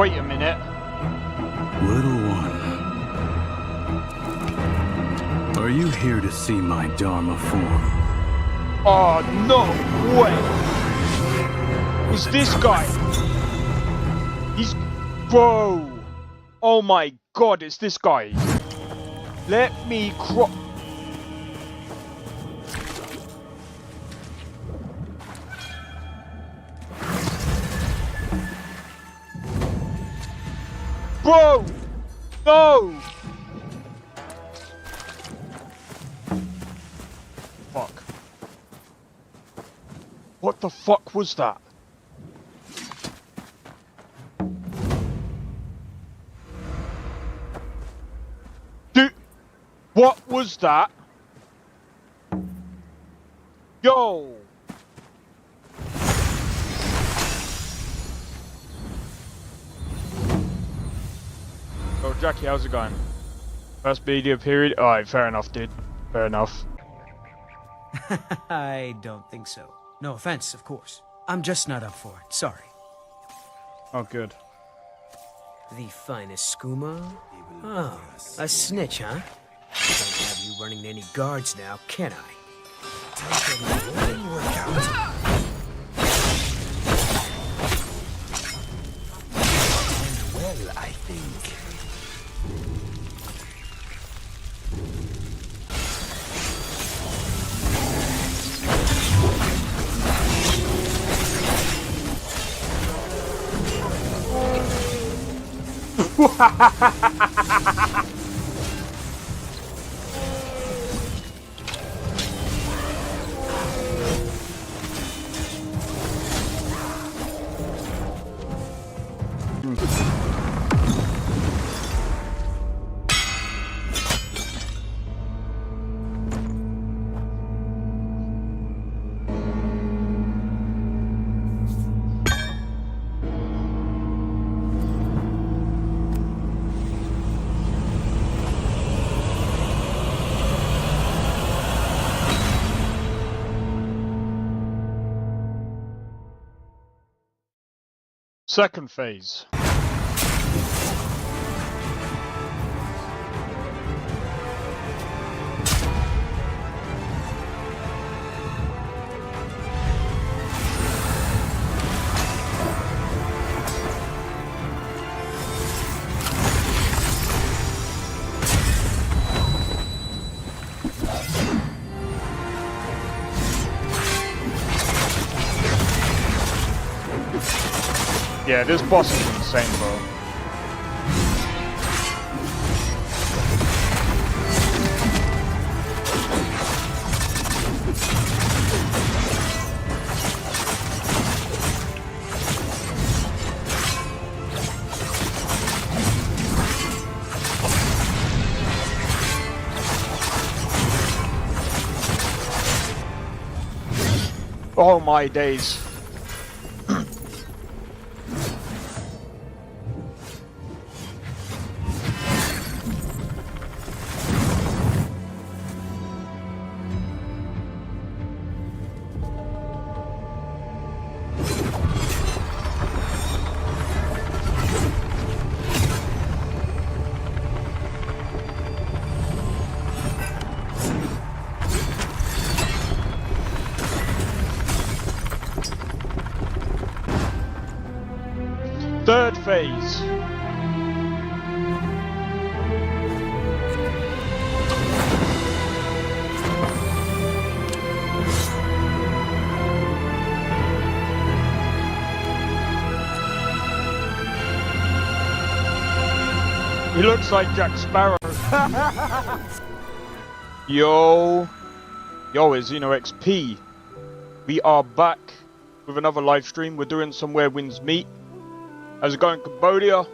Wait a minute. Little one. Are you here to see my Dharma form? Oh, no way! It's this guy! He's... Bro! Oh my god, it's this guy! Let me Bro! No! Fuck. What the fuck was that? Dude! What was that? Yo! Oh, Jackie, how's it going? First media period? Alright, fair enough, dude. Fair enough. I don't think so. No offense, of course. I'm just not up for it. Sorry. Oh, good. The finest skooma? Oh, a snitch, huh? Can't have you running any guards now, can I? Well, I think. Second phase. Yeah, this boss is insane, bro. Oh my days. Third phase. He looks like Jack Sparrow. Yo, it's Xeno XP. We are back with another live stream. We're doing some Where Winds Meet. How's it going, Cambodia?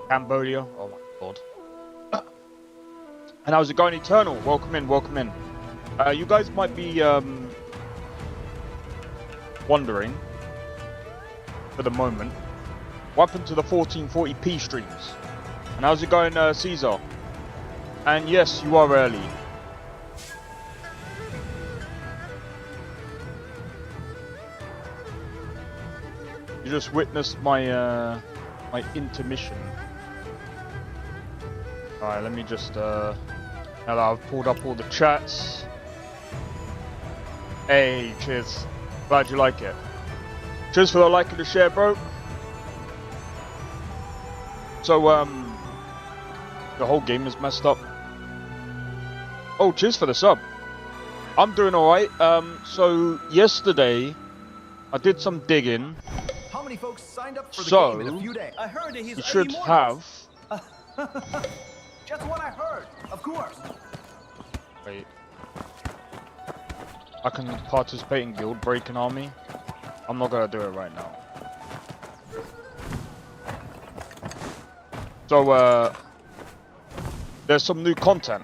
Oh my god. And how's it going, Eternal? Welcome in, welcome in. You guys might be wondering, for the moment, what happened to the 1440p streams? And how's it going, Caesar? And yes, you are early. You just witnessed my my intermission. Alright, let me just, now that I've pulled up all the chats. Hey, cheers. Glad you like it. Cheers for the like and the share, bro. So, the whole game is messed up. Oh, cheers for the sub. I'm doing alright. So, yesterday, I did some digging. How many folks signed up for the So, game in a few days? I heard that he's you should have... Just what I heard, of course. Wait. I can participate in guild break an army. I'm not gonna do it right now. So, there's some new content.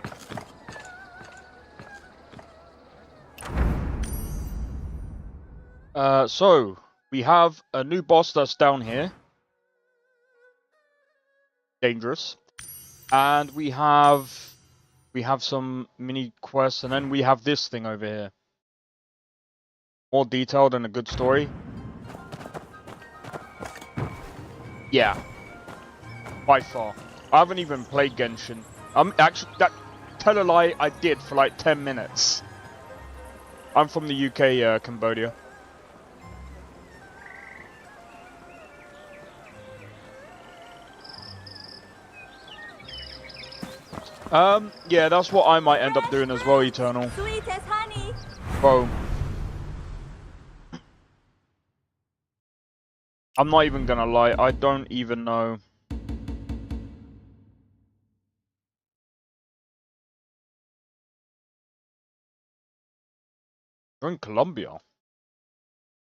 So, we have a new boss that's down here. Dangerous. And we have some mini quests, and then we have this thing over here. More detailed and a good story. Yeah. By far. I haven't even played Genshin. Actually, tell a lie, I did for like 10 minutes. I'm from the UK, Cambodia. Yeah, that's what I might end up doing as well, Eternal. Sweet as honey. Bro. I'm not even gonna lie, I don't even know. You're in Colombia?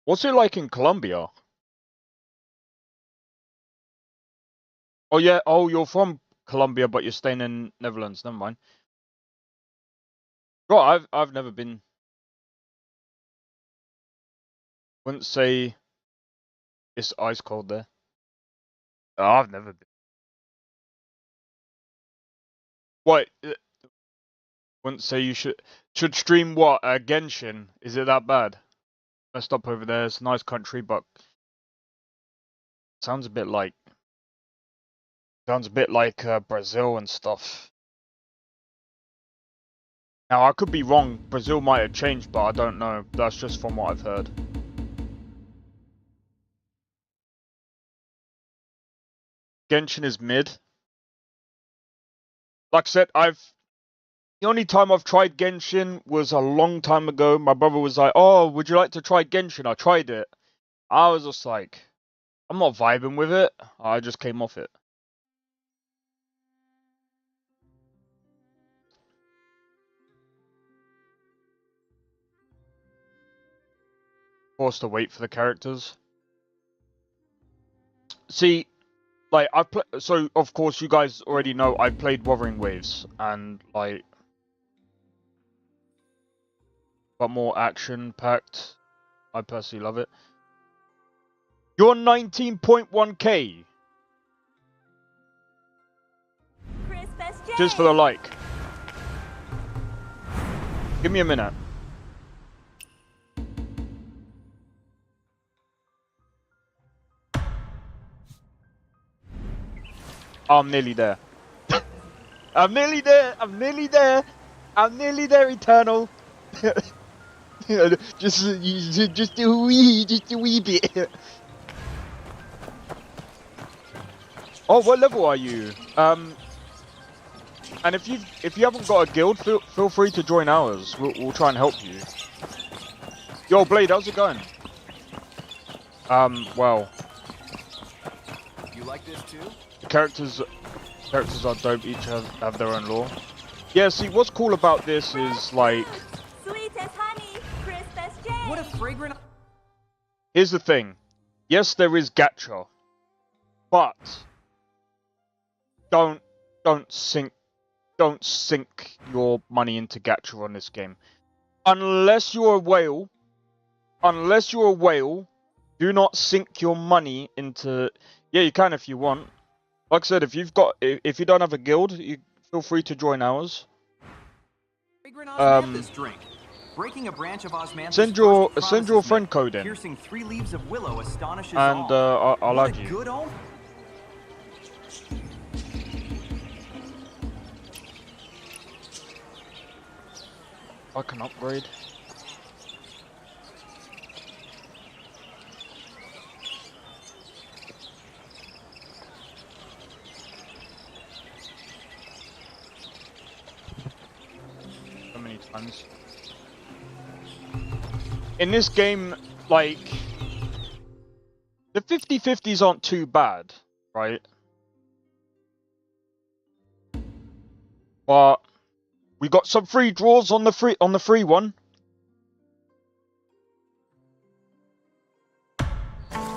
What's it like in Colombia? Oh yeah, oh, you're from Colombia, but you're staying in Netherlands. Never mind. Bro, I've never been. Wouldn't say it's ice cold there. Oh, I've never been. What? Wouldn't say you should stream what? Genshin? Is it that bad? Messed up over there. It's a nice country, but sounds a bit like Brazil and stuff. Now I could be wrong. Brazil might have changed, but I don't know. That's just from what I've heard. Genshin is mid. Like I said, the only time I've tried Genshin was a long time ago. My brother was like, "Oh, would you like to try Genshin?" I tried it. I was just like, I'm not vibing with it. I just came off it. Forced to wait for the characters. See, like so of course you guys already know I played Wuthering Waves, and like got more action packed. I personally love it. You're 19.1k. Just for the like. Give me a minute. I'm nearly there. I'm nearly there. I'm nearly there. I'm nearly there, Eternal. just a wee bit. Oh, what level are you? And if you haven't got a guild, feel free to join ours. We'll try and help you. Yo, Blade, how's it going? Well. You like this too? Characters are dope. Each have their own lore. Yeah. See, what's cool about this is like. Sweet as honey, crisp as jam. What a fragrant. Here's the thing. Yes, there is gacha, but don't sink your money into gacha on this game. Unless you're a whale. Do not sink your money into. Yeah, you can if you want. Like I said, if you don't have a guild, you feel free to join ours. Osmanthus drink. Breaking a branch of Osmanthus send your friend code in. Piercing 3 leaves of willow astonishes and all. I'll add you. Good omen. I can upgrade. So many times. In this game, like, the 50-50s aren't too bad, right? But we got some free draws on the free one.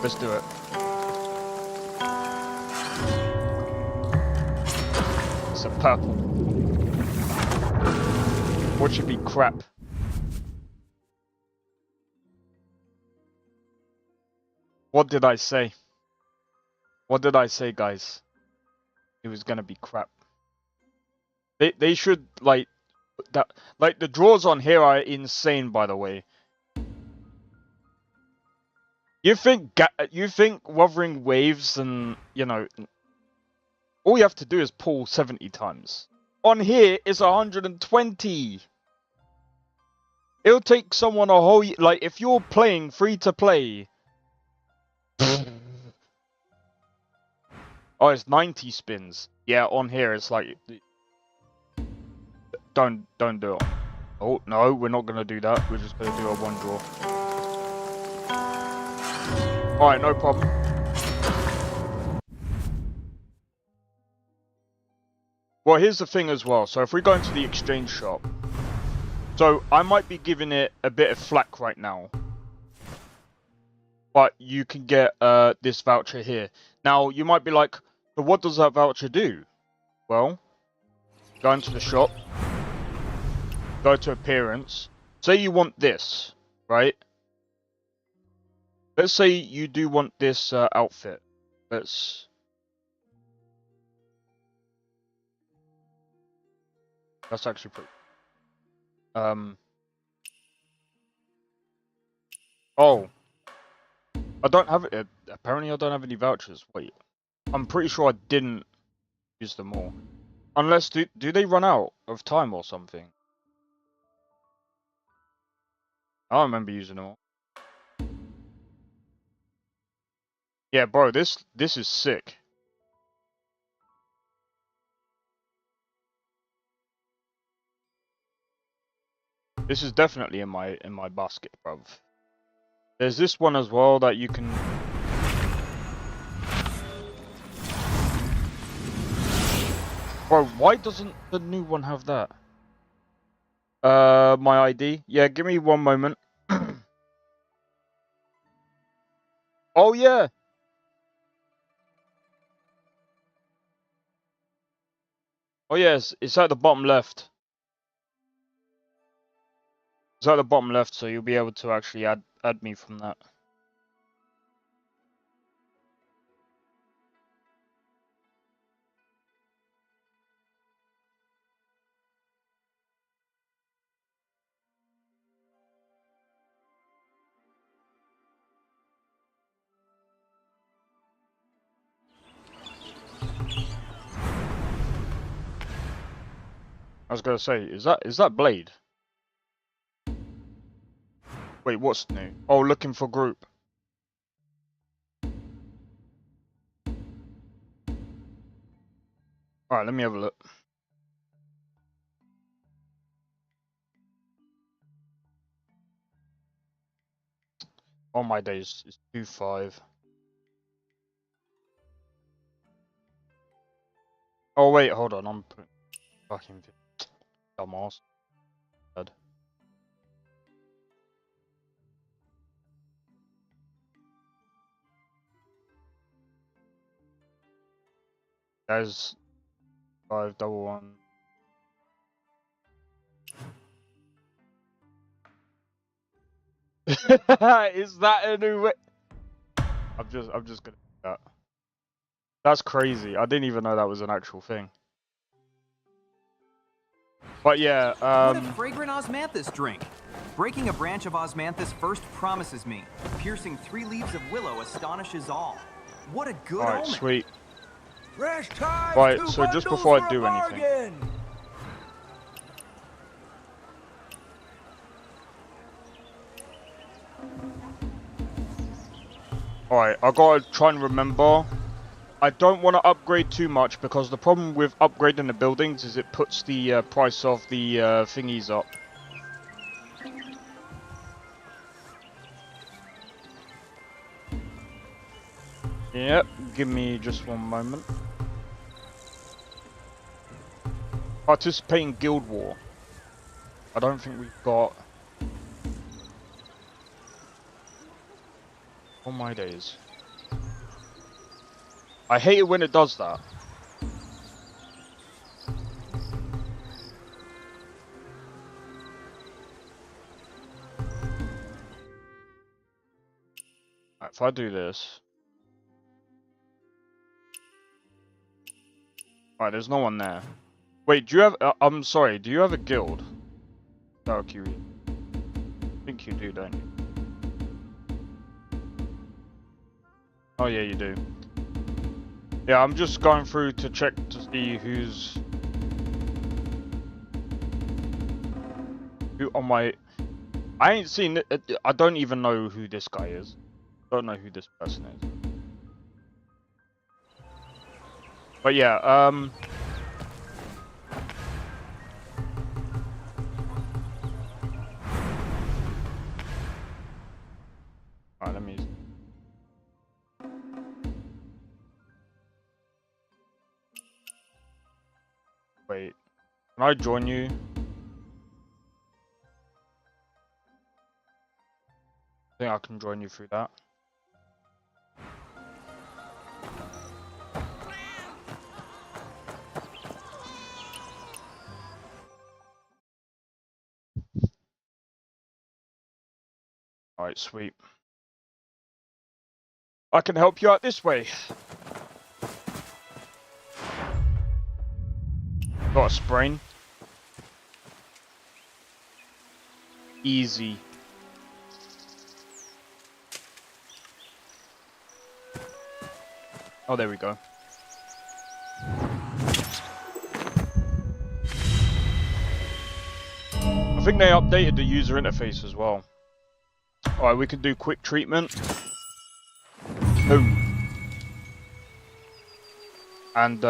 Let's do it. It's a purple. What should be crap? What did I say? What did I say, guys? It was gonna be crap. They should like that. Like the draws on here are insane, by the way. You think Wuthering Waves and you know, all you have to do is pull 70 times. On here it's 120. It'll take someone a whole like if you're playing free to play. Oh, it's 90 spins. Yeah, on here it's like don't do it. Oh no, we're not gonna do that. We're just gonna do a one draw. All right, no problem. Well, here's the thing as well. So if we go into the exchange shop, so I might be giving it a bit of flack right now. But you can get this voucher here. Now, you might be like, so what does that voucher do? Well, go into the shop. Go to appearance. Say you want this, right? Let's say you do want this outfit. That's actually pretty... Oh. I don't have it. Apparently, I don't have any vouchers. Wait, I'm pretty sure I didn't use them all. Unless do they run out of time or something? I don't remember using them all. Yeah, bro, this is sick. This is definitely in my basket, bruv. There's this one as well that you can... Bro, why doesn't the new one have that? My ID? Yeah, give me one moment. Oh, yeah! Oh, yes, it's at the bottom left. It's at the bottom left, so you'll be able to actually add me from that. I was gonna say, is that Blade? Wait, what's new? Oh, looking for group. Alright, let me have a look. On my days, it's 2-5. Oh wait, hold on, I'm putting fucking dumbass. Bad. There's 511. Is that a new way? I'm just gonna do that. That's crazy. I didn't even know that was an actual thing. But yeah, What a fragrant osmanthus drink. Breaking a branch of osmanthus first promises me. Piercing 3 leaves of willow astonishes all. What a good alright, omen. sweet. Fresh ties, Right, 2 so just bundles before for I a do anything. bargain. Alright, I gotta try and remember. I don't want to upgrade too much because the problem with upgrading the buildings is it puts the price of the thingies up. Yep, give me just one moment. Participate in Guild War. I don't think we've got... Oh my days. I hate it when it does that. Right, if I do this... Right, there's no one there. Wait, do you have... I'm sorry, do you have a guild? Valkyrie. I think you do, don't you? Oh yeah, you do. Yeah, I'm just going through to check to see who's... Who on my... I ain't seen it. I don't even know who this guy is. Don't know who this person is. But yeah, alright, let me... Wait, can I join you? I think I can join you through that. Alright, sweet. I can help you out this way. Got a sprain. Easy. Oh, there we go. I think they updated the user interface as well. Alright, we can do quick treatment. Boom. And,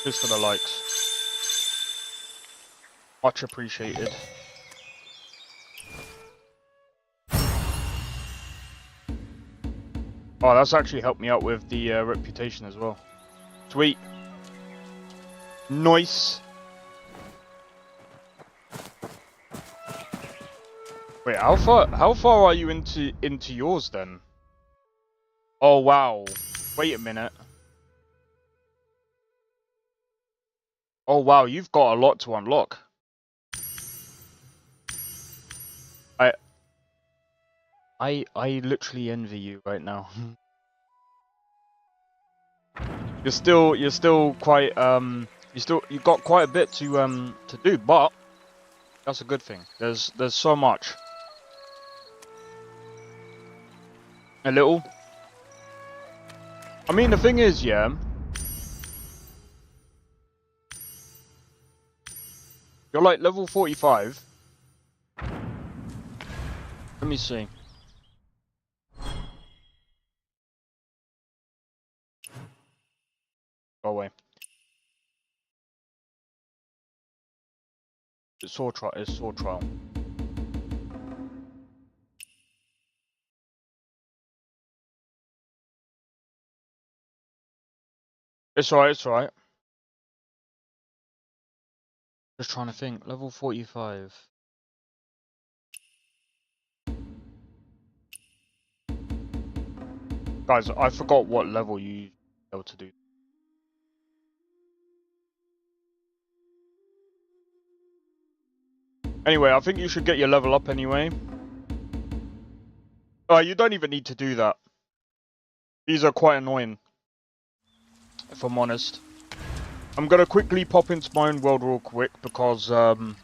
just for the likes. Much appreciated. Oh, that's actually helped me out with the reputation as well. Sweet. Nice. Wait, how far are you into yours then? Oh wow. Wait a minute. Oh wow, you've got a lot to unlock. I literally envy you right now. You're still quite you've got quite a bit to do, but that's a good thing. There's so much. A little. I mean, the thing is, yeah. You're like level 45. Let me see. Go away. It's sword trial. It's alright, it's alright. Just trying to think. Level 45. Guys, I forgot what level you able to do. Anyway, I think you should get your level up anyway. You don't even need to do that. These are quite annoying, if I'm honest. I'm gonna quickly pop into my own world real quick because there's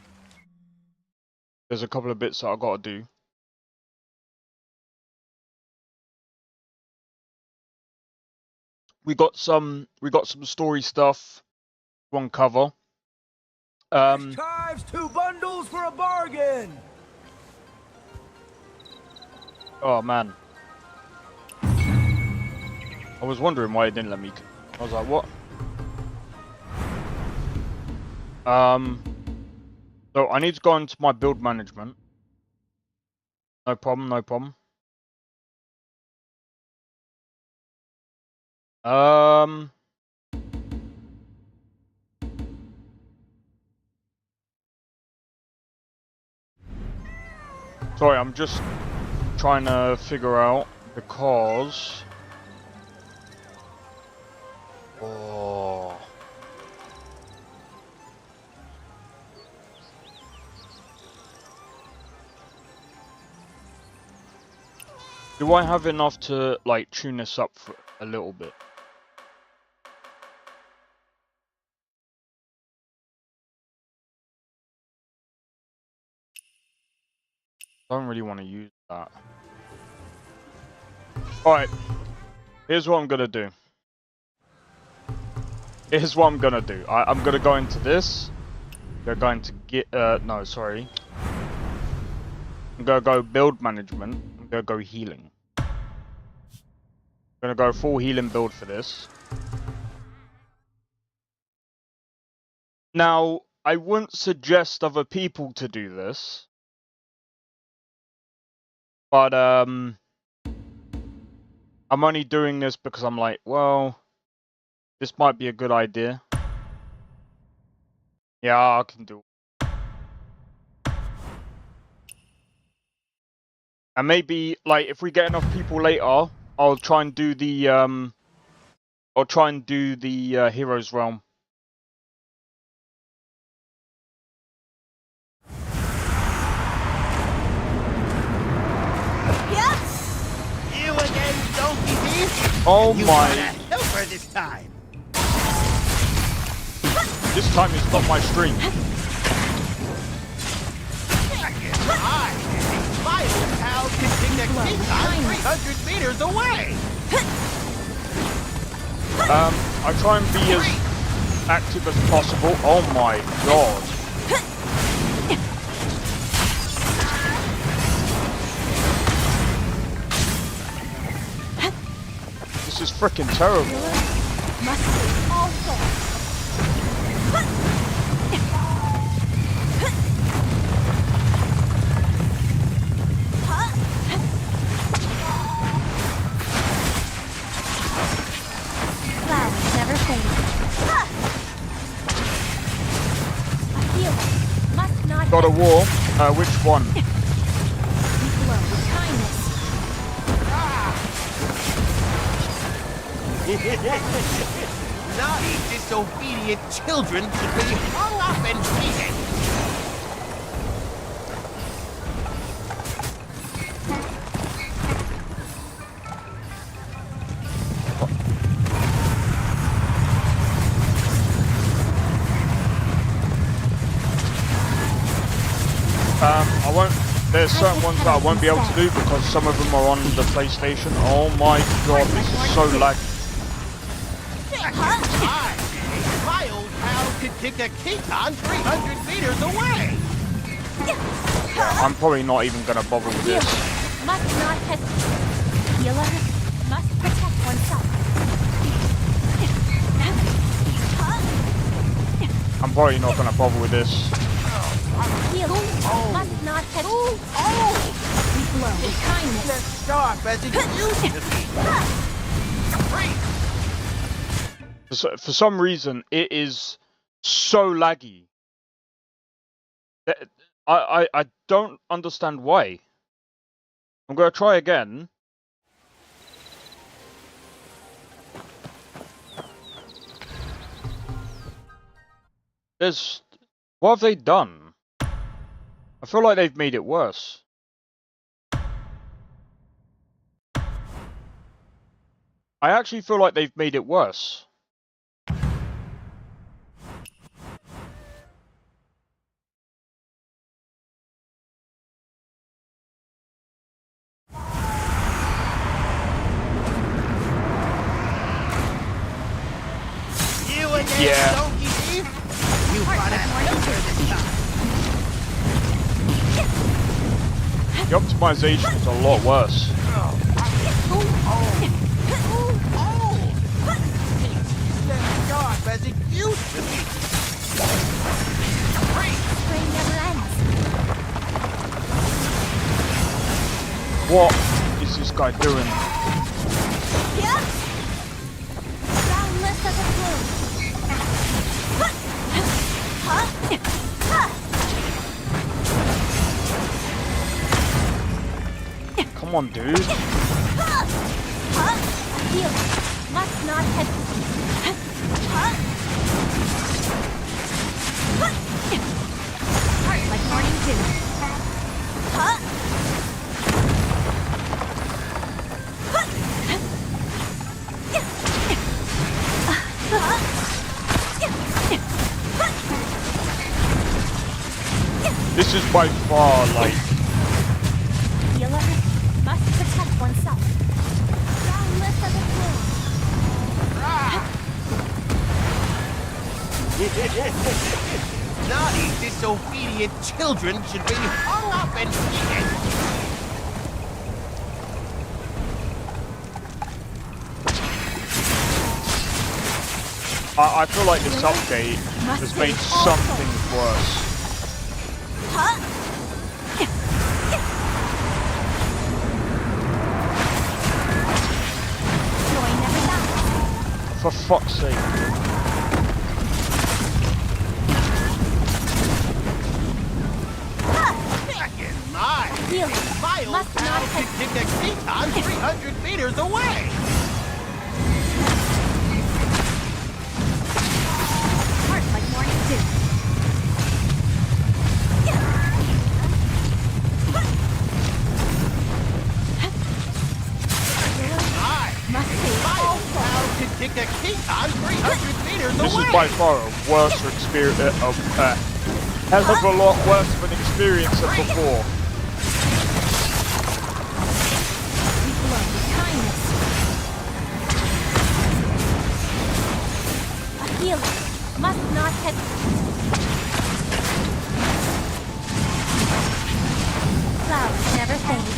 a couple of bits that I gotta do. We got some story stuff to uncover. Times 2 bundles for a bargain. Oh man. I was wondering why it didn't let me. I was like, what? So I need to go into my build management. No problem, no problem. Sorry, I'm just trying to figure out because. Oh. Do I have enough to like tune this up for a little bit? I don't really want to use that. Alright, here's what I'm gonna do. Here's what I'm gonna do. I'm gonna go into this. We're going to get, no, sorry. I'm gonna go build management. I'm gonna go healing. I'm gonna go full healing build for this. Now, I wouldn't suggest other people to do this. But, I'm only doing this because I'm like, well, this might be a good idea. Yeah, I can do it. And maybe, like, if we get enough people later, I'll try and do the, Heroes Realm. You again, donkey thief? Oh You my... got a helper this time. This time it's not my stream. My old pal can sing the King 300 meters away. I try and be as active as possible. Oh my god. This is freaking terrible. Must save all souls. Flowers never fade. A healer must not God of War. Which one? We glow with kindness. Naughty, disobedient children should be hung up and treated. I won't. There's certain ones that I won't be able to do because some of them are on the PlayStation. Oh my god, this is so laggy. My old pal could kick a Keaton 300 meters away. I'm probably not even gonna bother with this. Must not hesitate. Healer must protect oneself. I'm probably not gonna bother with this. Healer must not hesitate. We glow with kindness. Let's sharp as it used to be. For some reason, it is so laggy. I don't understand why. I'm gonna try again. What have they done? I feel like they've made it worse. I actually feel like they've made it worse. You again, Yeah. donkey thief? You brought a helper this time. The optimization is a lot worse. life as it used to be. Spring never ends. What is this guy doing? Yeah. Boundless as a plume. Come on, dude. Heal. Must not hesitate. Heart like morning dew. This is by far, like, Healer must protect oneself. Boundless as a plume. Naughty, disobedient children should be hung up and eaten. I feel like this update has made something worse. Joy never dies. For fuck's sake. Back in my Healer my old must pal not could kick a Keaton 300 meters away. Heart like morning dew. Must save My all old pal could kick a Keaton 300 meters This away. is by far a worse experience, hell of a lot worse of an experience than before. we glow with kindness. A healer must not hesitate. Flowers never fade.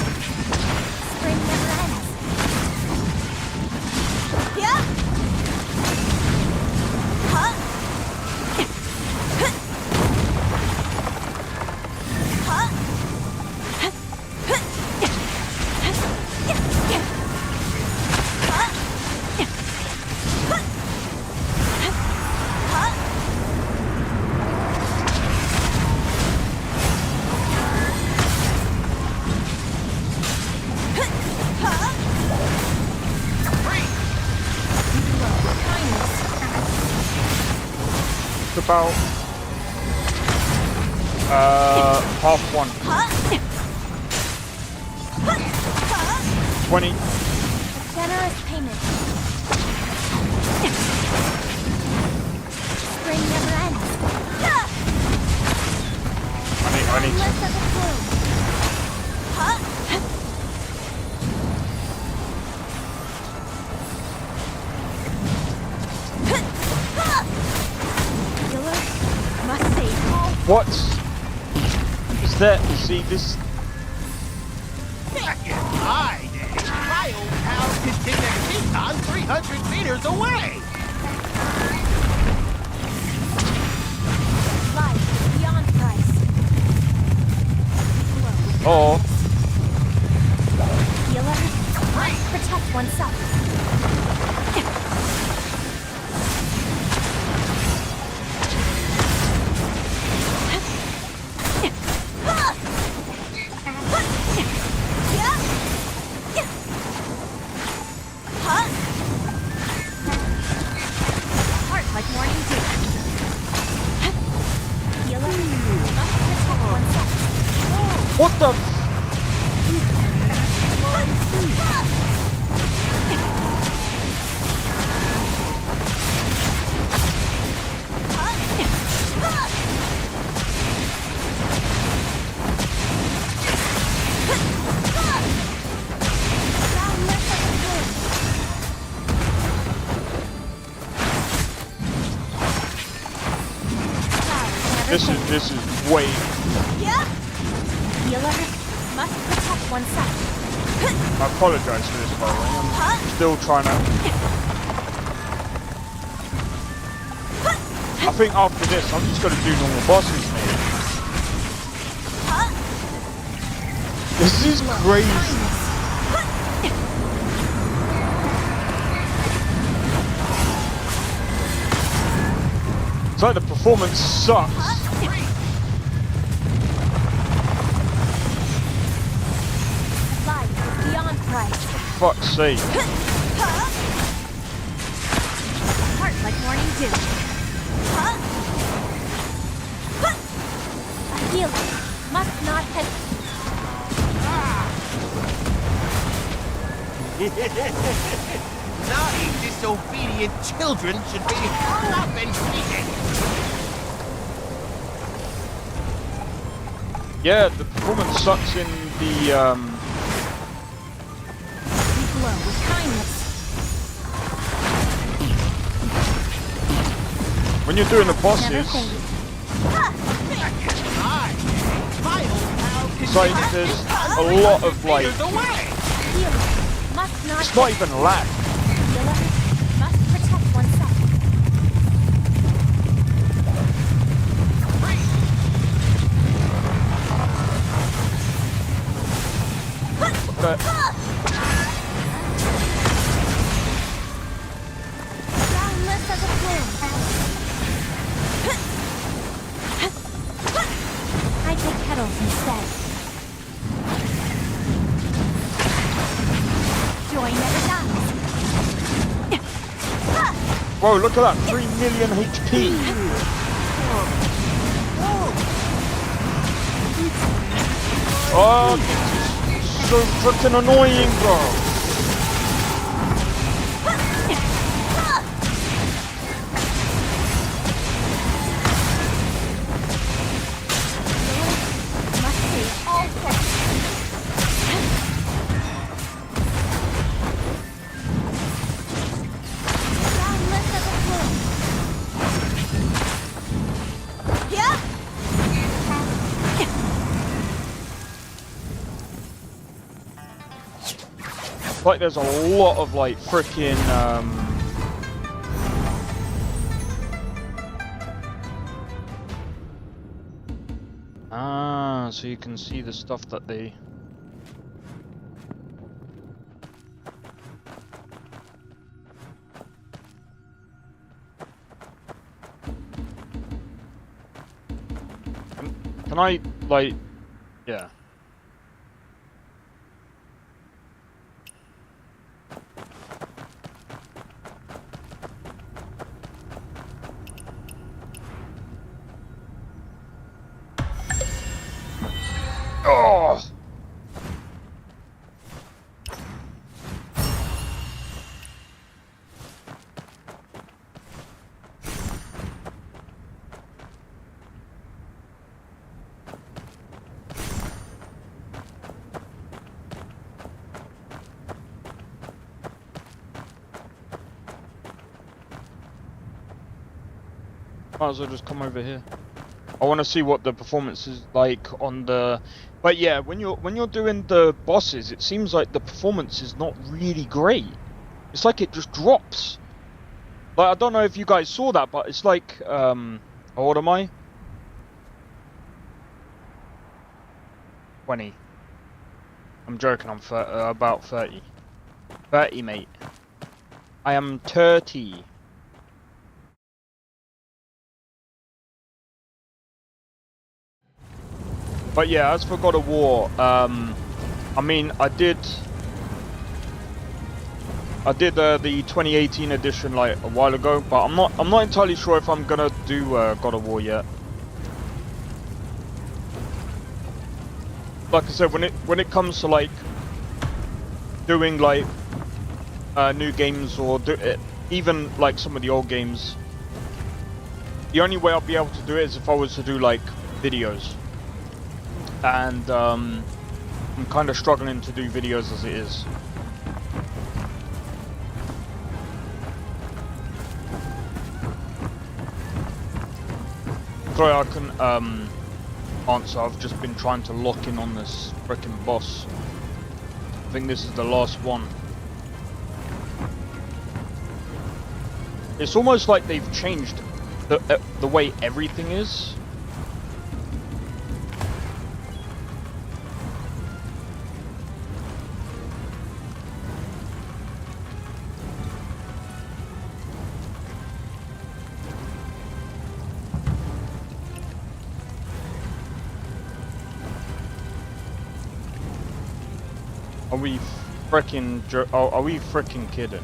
Spring never ends. Yeah. Huh? Huh? It's about half one. 20. A generous payment. Spring never ends. I need List to. of the plume. Healer must save all. What? Is that? See this? Back in my day, my old pal could kick a Keaton 300 meters away. Life beyond price. Glow with Oh, healer must protect oneself. Heart like morning dew. Healer must protect oneself. what the? never fail. This is way. Healer must protect oneself. I apologize for this, by the way. I'm still trying to. I think after this, I'm just gonna do normal bosses, mate. This is crazy. It's like the performance sucks. Life is beyond price. For fuck's sake. Heart like morning dew. A healer must not hesitate. Naughty, disobedient children should be hung up and treated. Yeah, the performance sucks in the We glow with kindness. when you're doing the Never bosses. fade. My old pal can It's like take there's us a lot of like. meters away. Healer must not It's not even lag. Healer must protect oneself. But Boundless as a plume. I take petals instead. Joy never dies. whoa, look at that, 3 million HP. Oh, this is so freaking annoying, bro. Must save all forces. Boundless as a plume. Yeah. Like there's a lot of like freaking so you can see the stuff that they Can I like yeah. Oh! Might as well just come over here. I want to see what the performance is like on the. But yeah, when you're doing the bosses, it seems like the performance is not really great. It's like it just drops. Like I don't know if you guys saw that, but it's like how old am I? 20. I'm joking. I'm about 30. 30, mate. I am 30. But yeah, as for God of War, I mean, I did the 2018 edition like a while ago, but I'm not entirely sure if I'm gonna do God of War yet. Like I said, when it comes to like doing like new games or even like some of the old games, the only way I'll be able to do it is if I was to do like videos. And I'm kind of struggling to do videos as it is. Sorry, I couldn't answer. I've just been trying to lock in on this frickin' boss. I think this is the last one. It's almost like they've changed the way everything is. Are we frickin' are we frickin' kidding?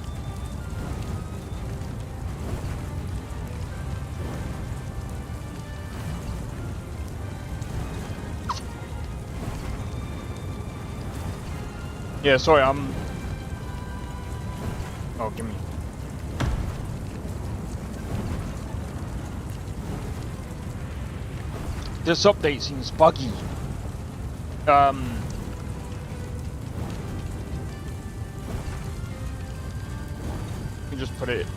Yeah, sorry, I'm... Oh, give me. This update seems buggy. You just put it...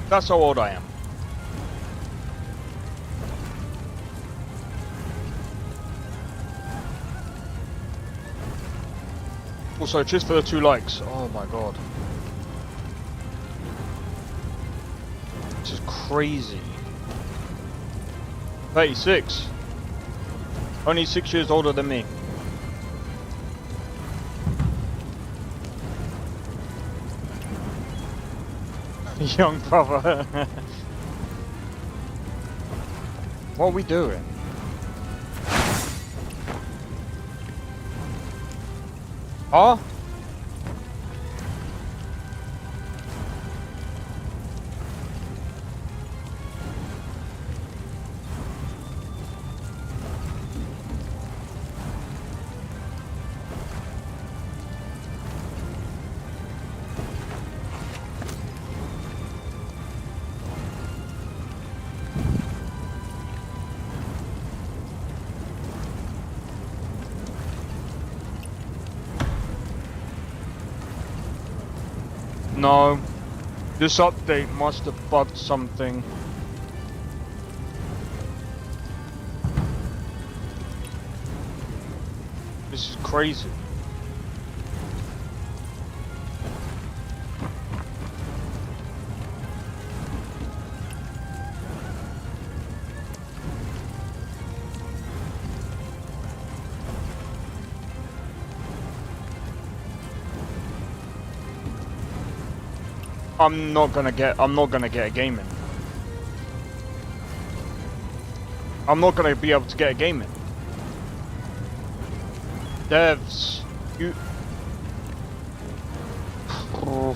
That's how old I am. Also, cheers for the 2 likes. Oh my god. This is crazy. 36. Only 6 years older than me. Young brother. What are we doing? Oh? No, this update must have bugged something. This is crazy. I'm not gonna get a game in. I'm not gonna be able to get a game in. Devs, you... Oh.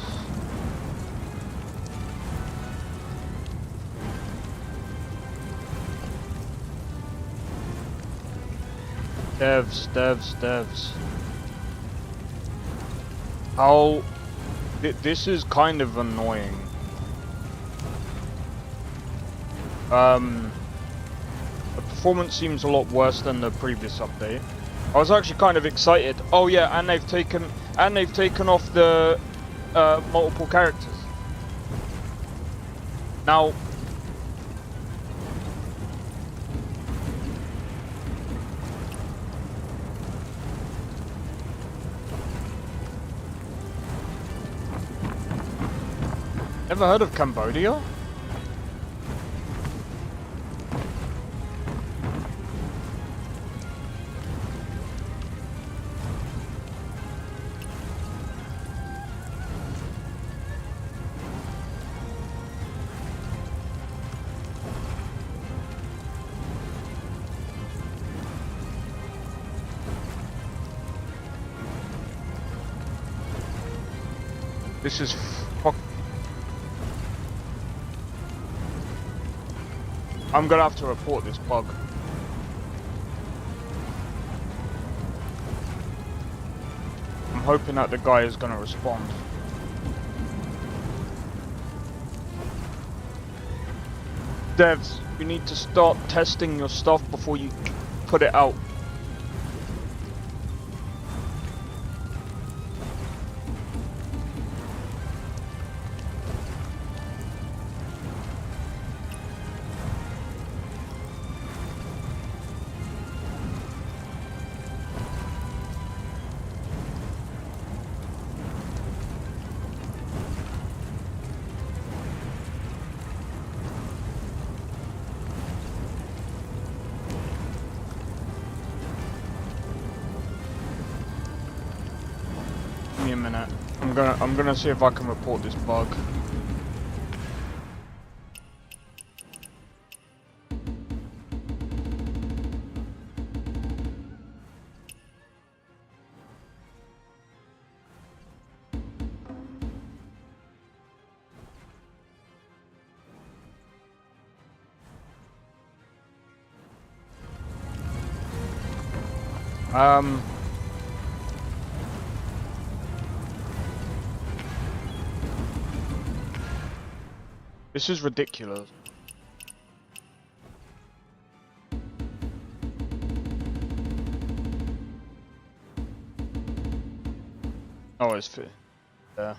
Devs. How... This is kind of annoying. The performance seems a lot worse than the previous update. I was actually kind of excited. Oh yeah, and they've taken off the multiple characters. Now, ever heard of Cambodia? This is fuck. I'm gonna have to report this bug. I'm hoping that the guy is gonna respond. Devs, you need to start testing your stuff before you put it out. minute. I'm gonna see if I can report this bug. This is ridiculous. Oh, it's fair. Yeah.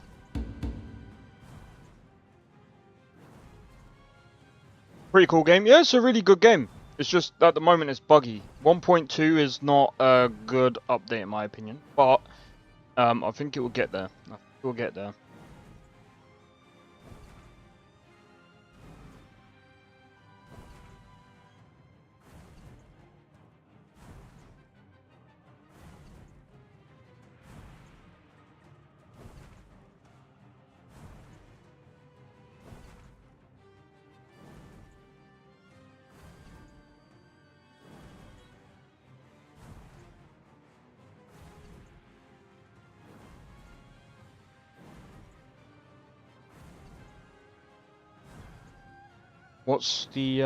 Pretty cool game. Yeah, it's a really good game. It's just at the moment it's buggy. 1.2 is not a good update in my opinion, but I think it will get there. I think it will get there. What's the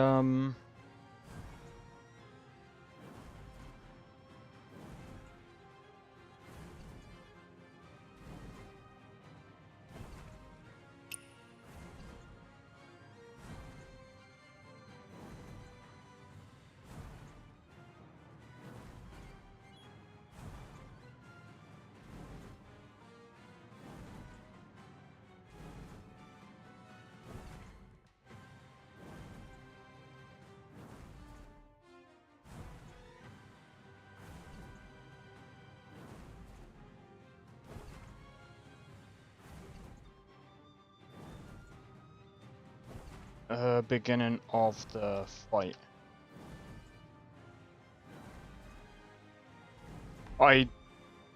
beginning of the fight?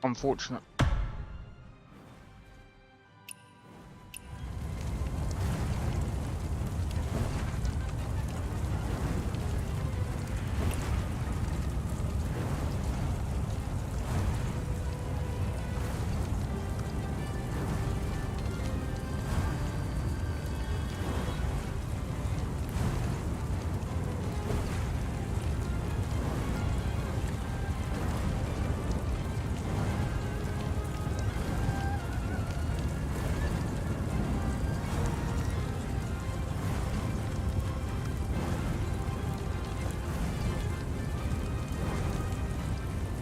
Unfortunate.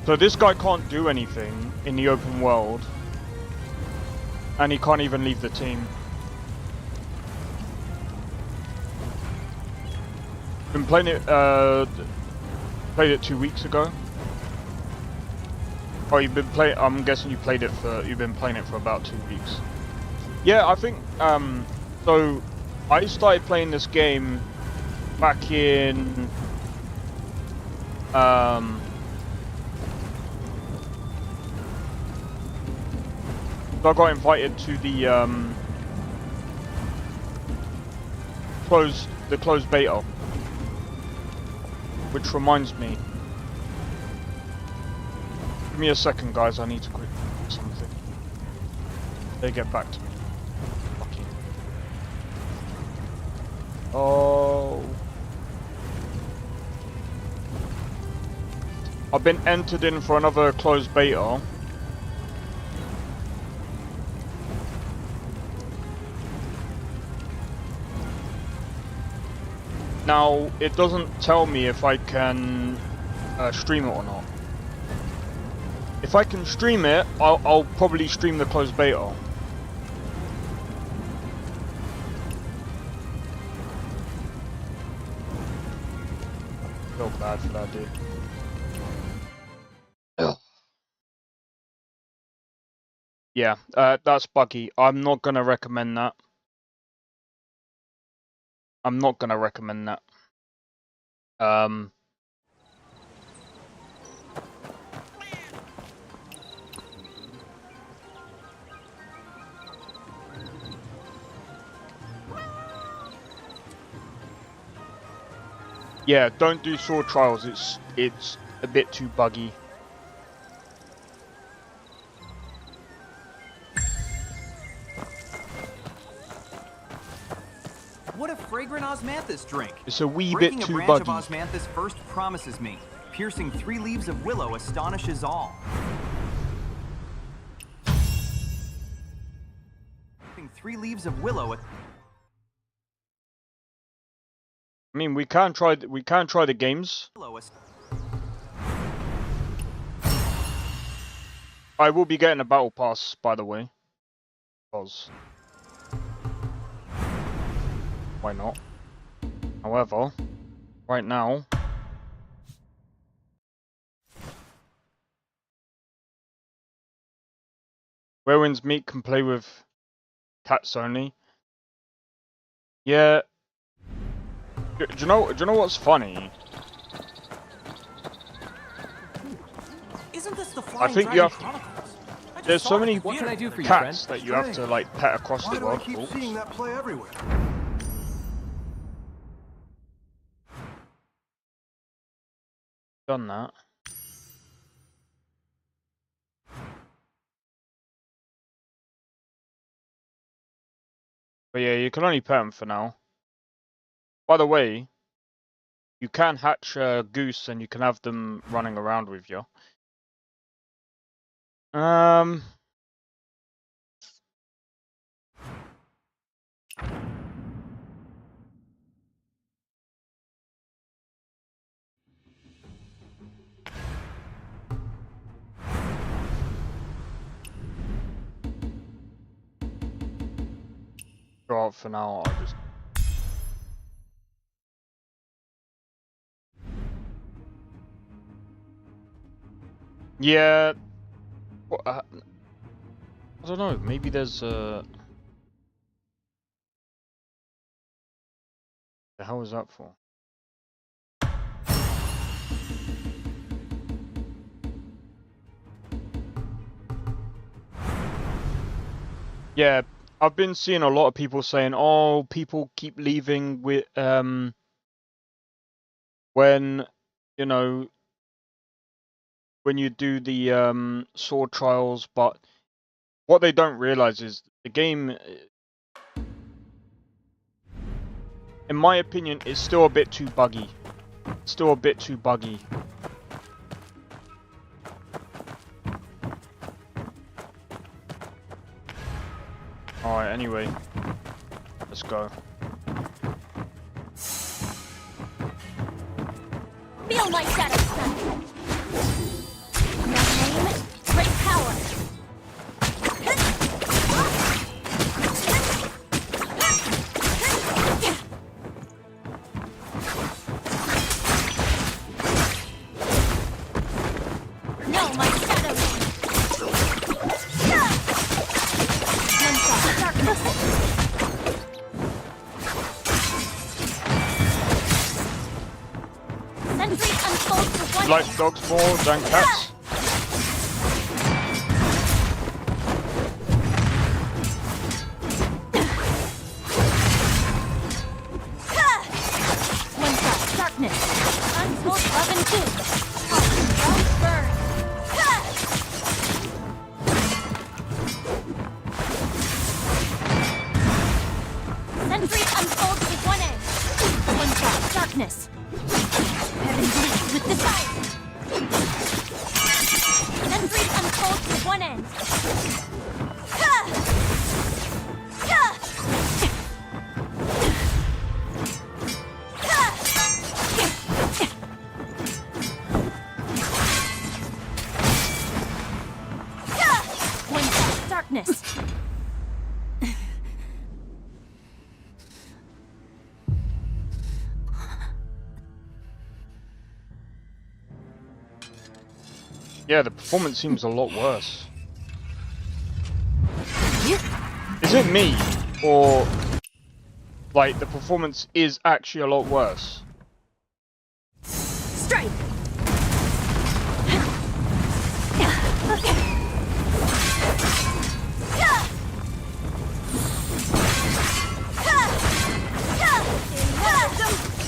So this guy can't do anything in the open world, and he can't even leave the team. Been playing it, played it 2 weeks ago. Oh, you've been playing. I'm guessing you've been playing it for about 2 weeks. Yeah, I think. So I started playing this game back in. So I got invited to the closed beta, which reminds me. Give me a second, guys. I need to quickly do something. They get back to me. Fucking. Oh. I've been entered in for another closed beta. Now, it doesn't tell me if I can stream it or not. If I can stream it, I'll probably stream the closed beta. I feel bad for that dude. Ugh. Yeah, that's buggy. I'm not gonna recommend that. I'm not gonna recommend that. Yeah, don't do sword trials. It's a bit too buggy. What a fragrant osmanthus drink. It's a wee Breaking bit a too branch buggy. of osmanthus first promises me. Piercing 3 leaves of willow astonishes all. Piercing 3 leaves of willow. I mean, we can try the games. I will be getting a battle pass, by the way. Because why not? However, right now, Whereins Meat can play with cats only. Yeah. Do you know what's funny? Isn't this the I Flying think you Dragon have. Chronicles? I just There's saw so it many at the theater. cats that you have to like pet across Why the do I world. keep folks. seeing that play everywhere? Done that. But yeah, you can only pet them for now. By the way, you can hatch a goose and you can have them running around with you. Go out for now. I'll just. Yeah. What, I don't know. Maybe there's The hell is that for? Yeah, I've been seeing a lot of people saying, "Oh, people keep leaving with when you know when you do the sword trials," but what they don't realize is the game, in my opinion, is still a bit too buggy. Still a bit too buggy. Alright, anyway. Let's go. Feel my shadow strike. No name, great power. No, my shadow. One thought, darkness. Sentry unfolds with one. You like dogs more than cats? One shot, darkness. Untold love and two. Don't burn. Sentry unfolds with one edge. One shot, darkness. Heaven bleeds with desire. Sentry unfolds with one end. One shot, darkness. Yeah, the performance seems a lot worse. Is it me? Or like the performance is actually a lot worse? Strike.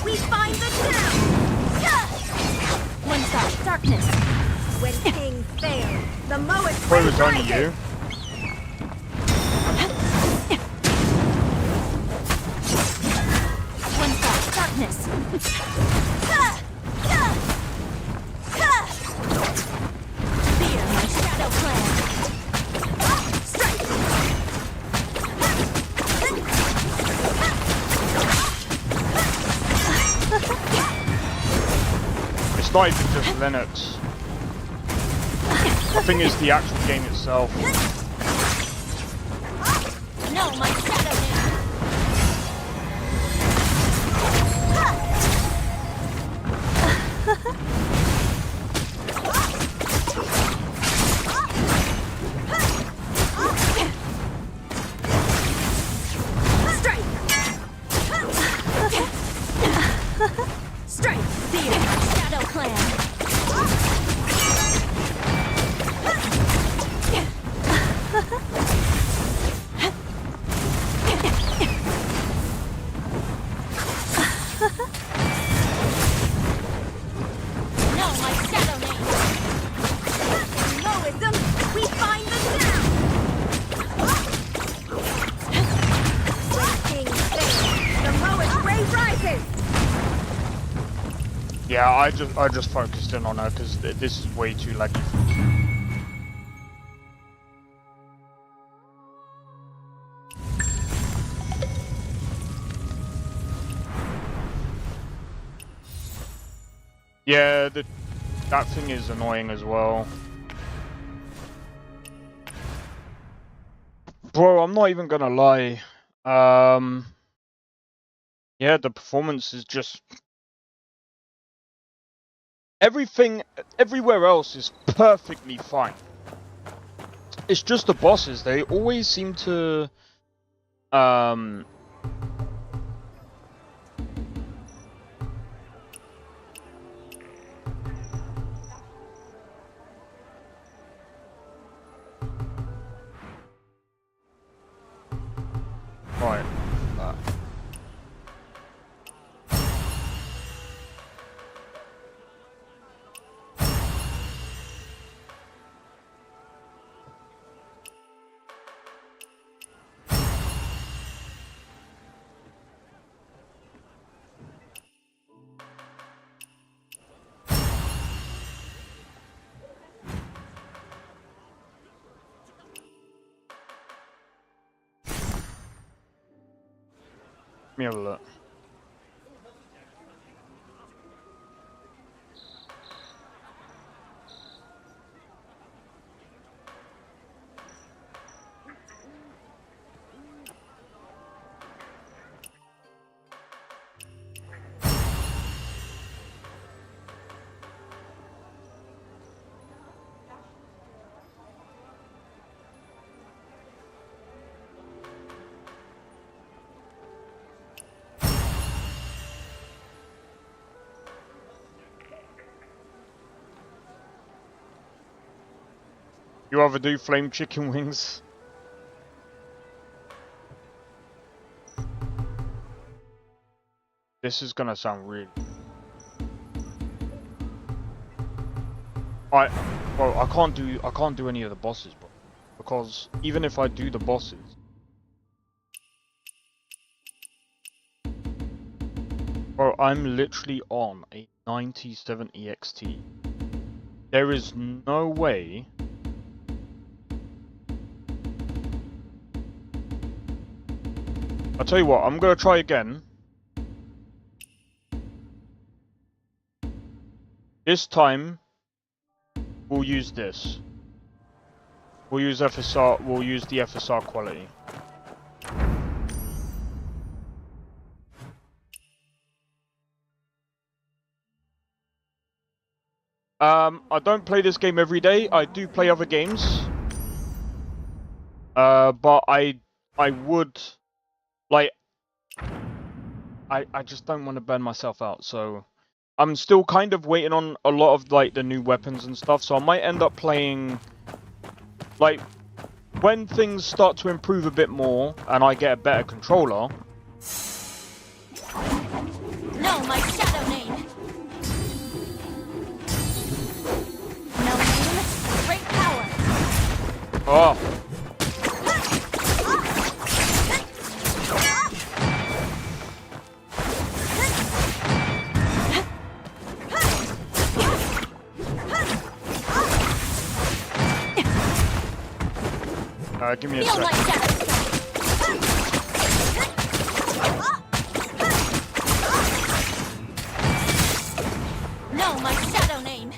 We find the gem. lowest Well, it was only you. One shot, darkness. Fear my shadow clan. Strike. It's not even just Linux. I think it's the actual game itself. No, my shadow name. Strike. Strike. Fear my shadow clan. No, my shadow name. Lowest, we find the sound. King fails. The lowest ray rises. Yeah, I just focused in on her because this is way too laggy. Yeah, that thing is annoying as well. Bro, I'm not even gonna lie. Yeah, the performance is just... Everything, everywhere else is perfectly fine. It's just the bosses, they always seem to... Right. Let me have a look. You ever do flame chicken wings? This is gonna sound really... Well, I can't do any of the bosses, bro. Because even if I do the bosses... Bro, I'm literally on a 97 EXT. There is no way... I'll tell you what, I'm gonna try again. This time, we'll use this. We'll use FSR, we'll use the FSR quality. I don't play this game every day. I do play other games. But I would... Like, I just don't want to burn myself out, so I'm still kind of waiting on a lot of like the new weapons and stuff, so I might end up playing, like, when things start to improve a bit more and I get a better controller. No, my shadow name. No name, great power. Oh. Give me a Feel sec. my shadow strike. Know my shadow name.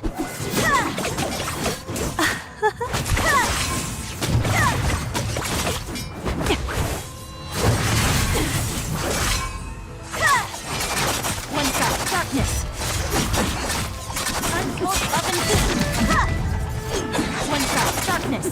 One shot, darkness. Untold love and one shot, darkness.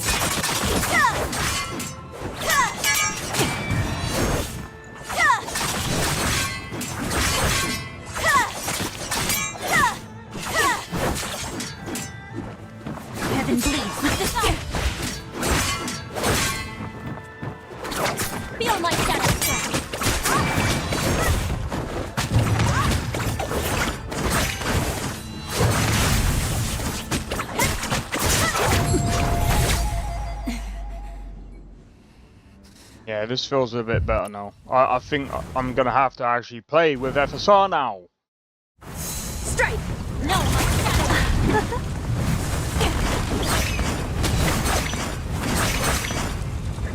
Heaven bleeds with the sun. Feel my shadow strike. Yeah, this feels a bit better now. I think I'm gonna have to actually play with FSR now. Strike! No, my shadow.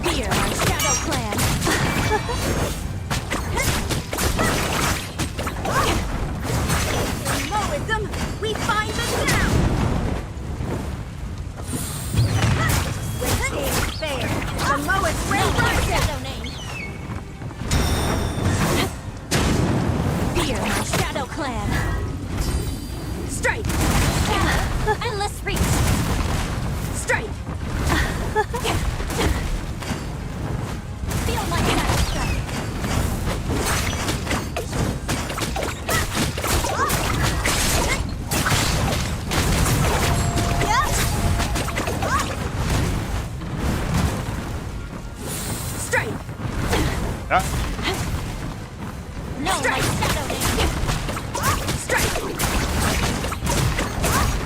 Fear my shadow clan. In Moism, we find the sound! With aim fair, the lowest ray Know my rises! shadow name. Fear my shadow clan. Strike! Endless reach. Strike! Feel my shadow strike. Strike! Yeah. Know my shadow name. Strike!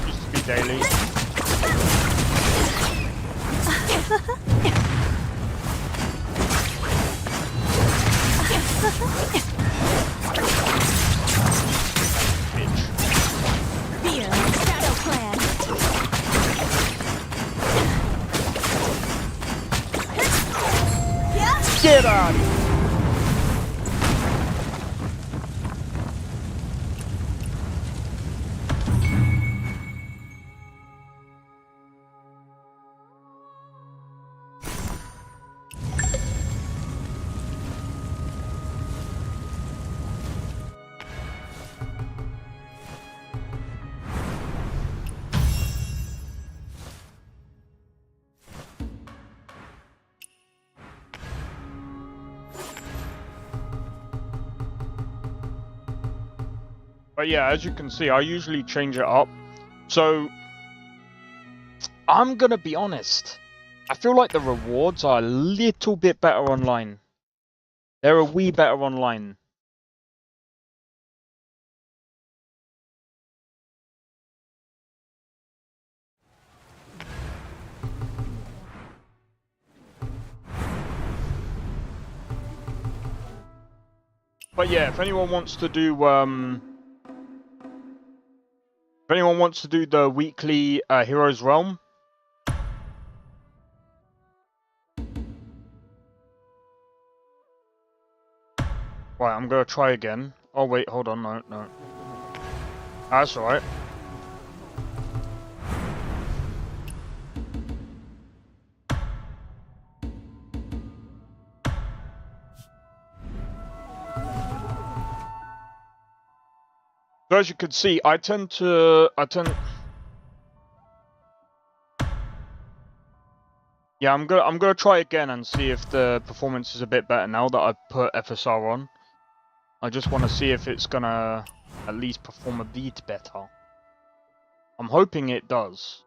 Used to be daily. Bitch. Fear my shadow clan. Get out of here. But yeah, as you can see, I usually change it up. So, I'm gonna be honest. I feel like the rewards are a little bit better online. They're a wee better online. But yeah, if anyone wants to do the weekly Heroes Realm, right, I'm gonna try again. Oh wait, hold on, no. That's alright. So as you can see, I tend. Yeah, I'm gonna try again and see if the performance is a bit better now that I've put FSR on. I just want to see if it's gonna at least perform a bit better. I'm hoping it does.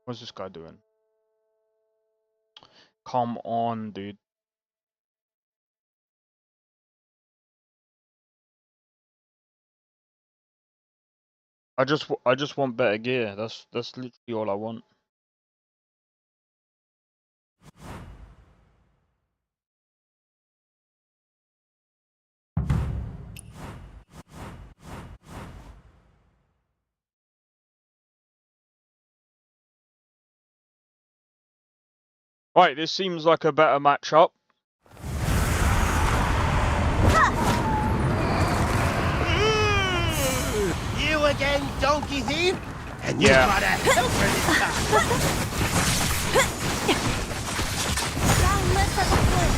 What's this guy doing? Come on, dude. I just want better gear. That's literally all I want. Right, this seems like a better matchup. You again, donkey thief? And you Yeah. got a helper this time. Boundless as a flame.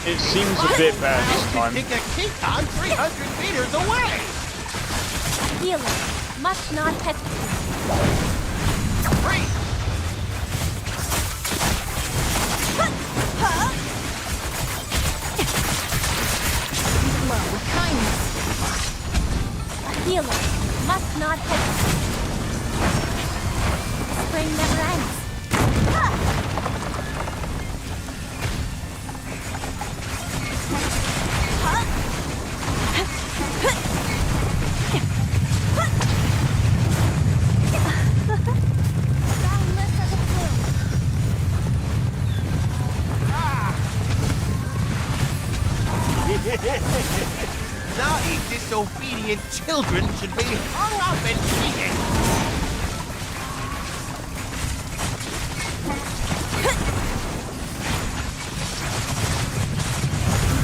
It seems a bit better this time. Take a Keaton 300 meters away. Healer must not hesitate. Free. Flow with kindness. A healer must not hesitate. Spring never ends. Boundless as a flame. Naughty, disobedient children should be hung up and treated.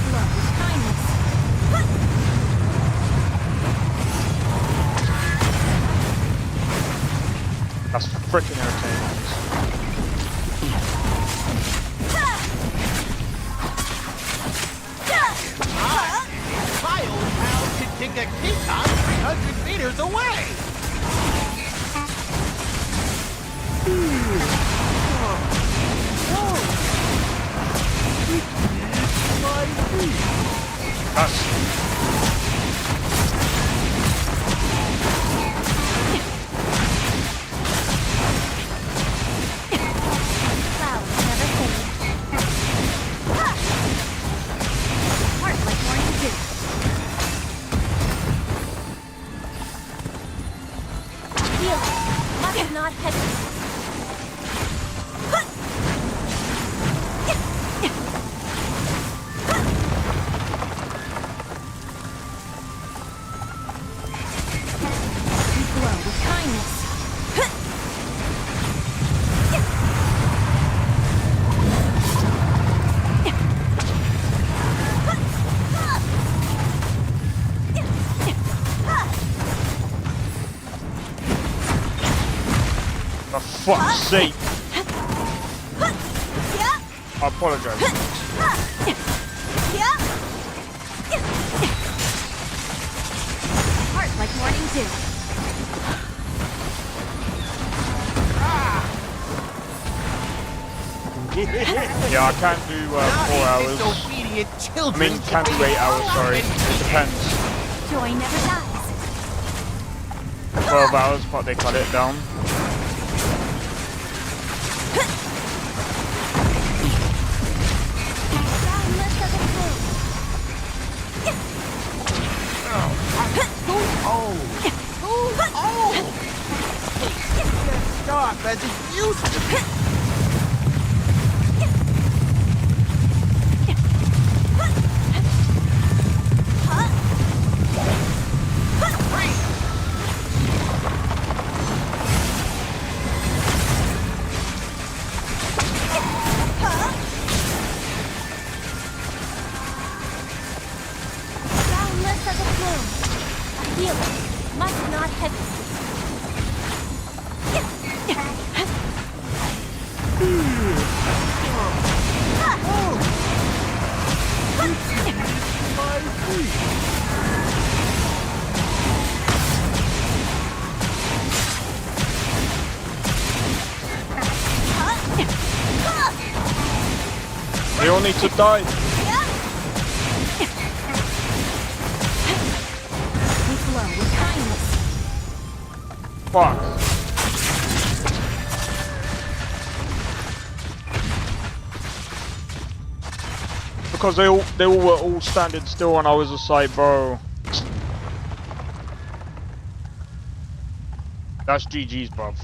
Flow with kindness. That's freaking irritating. My old pal can take a Keaton 300 meters away. That's Clouds never fade. Heart like morning dew. Healer must not hesitate. We glow with kindness. for fuck's sake. I apologize. Heart like morning dew. Yeah, I can't do 4 hours. Disobedient I children mean, can't do 8 hours, sorry. It depends. Joy never dies. 12 hours, but they cut it down. Boundless as a flame. Stop as it used to be. Boundless as a flame. A healer must not hesitate. They all need to die. We glow with kindness. Fuck. because they all were all standing still, and I was just like, bro, that's GG's, bruv.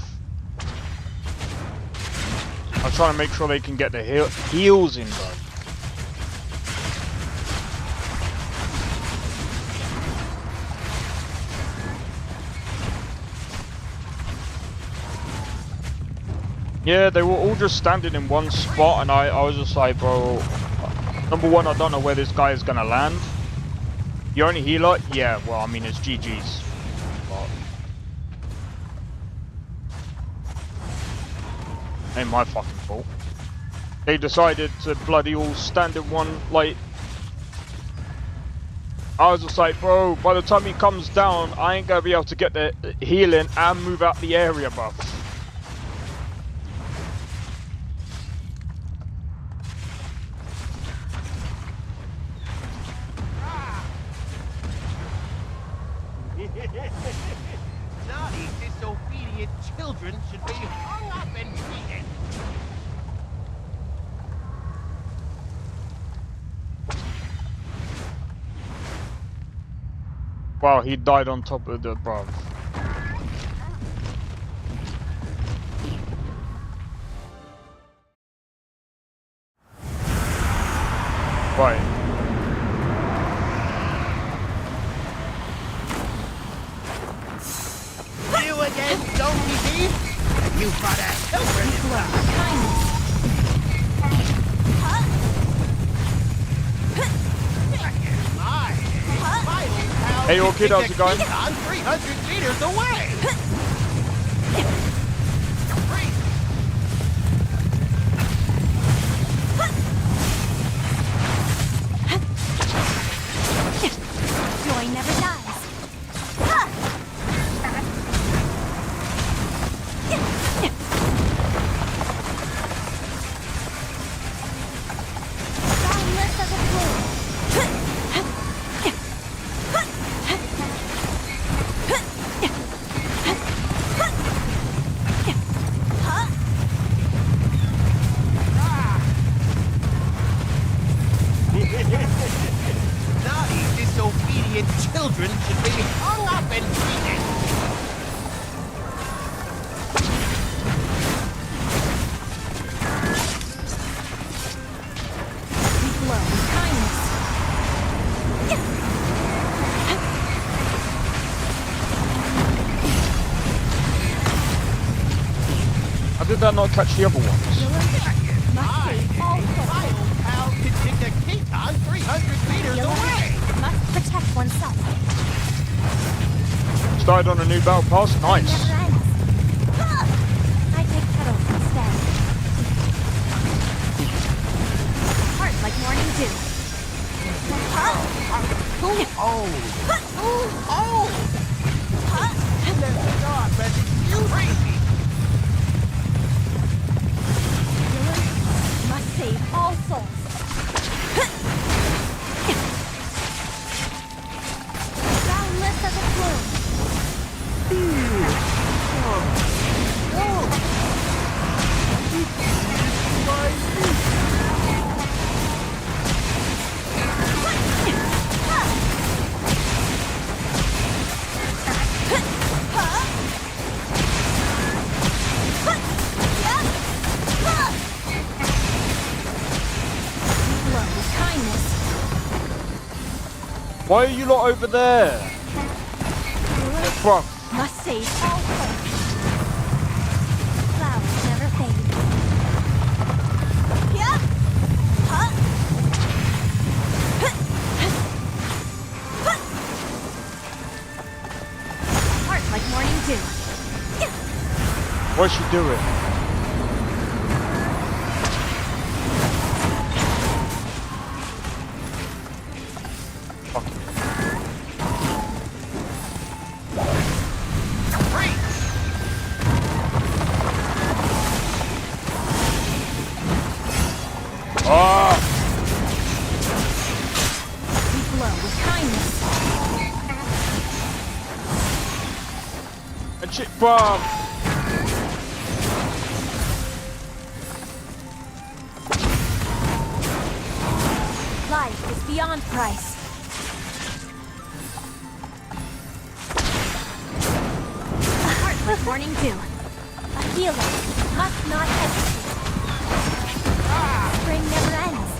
I'm trying to make sure they can get the heals in, bro. Yeah, they were all just standing in one spot, and I was just like, bro, number one, I don't know where this guy is gonna land. You only healer? Yeah, well, I mean, it's GG's. But ain't my fucking fault. They decided to bloody all stand in one, like, I was just like, bro, by the time he comes down, I ain't gonna be able to get the healing and move out the area, bro. Naughty, disobedient children should be hung up and beaten. Wow, he died on top of the bruv. Right. You again, donkey thief? You fought a children in Hey, your kid, how's it going? 300 meters away. Joy never dies. Boundless as a flow. Naughty, disobedient children should be hung up and beaten. We glow with kindness. How did that not catch the other ones? Must save all souls. My old pal can kick a Kitan 300 meters away. Must protect oneself. Started on a new battle pass? Nice. Never ends. I take petals instead. Heart like morning dew. God, Reggie, you crazy. Must save all souls. Boundless as a flow. Glow with kindness. Why are you lot over there? Bruv. Must save all souls. Flowers never fade. Yeah. Huh? Heart like morning dew. What's she doing? Ah! We glow with kindness. And shit, bruv! is beyond price. A heart warning dew. A healer must not hesitate. Spring never ends.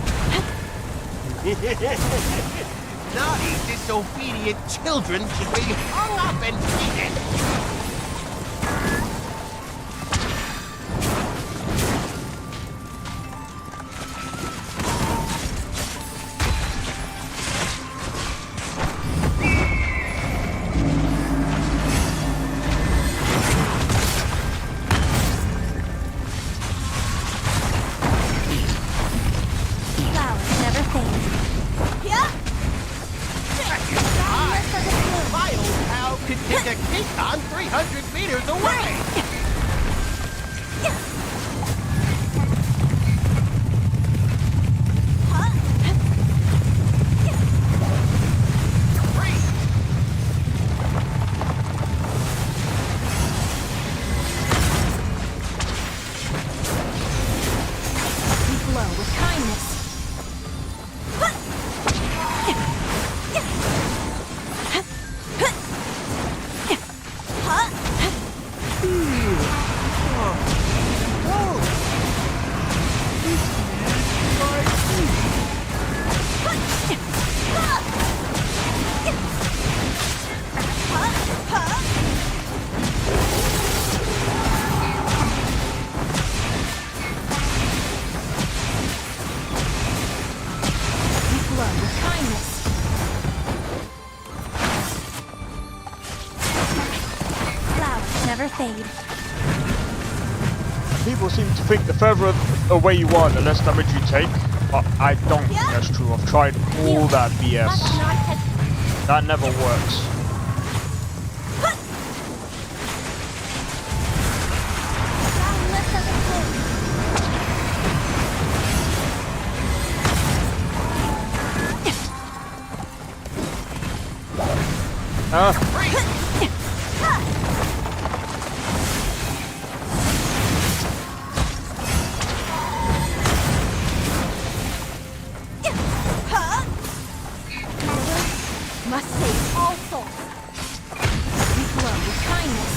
Naughty, disobedient children should be hung up and beaten. Flowers never fade. Yeah. My old pal could take a Kikon 300 meters away! We glow with kindness. We glow with kindness. Flowers never fade. People seem to think the further away you are, the less damage you take. But I don't think that's true. I've tried all that Must BS. not hesitate. That never works. Boundless as a flame. Must save all souls. We glow with kindness.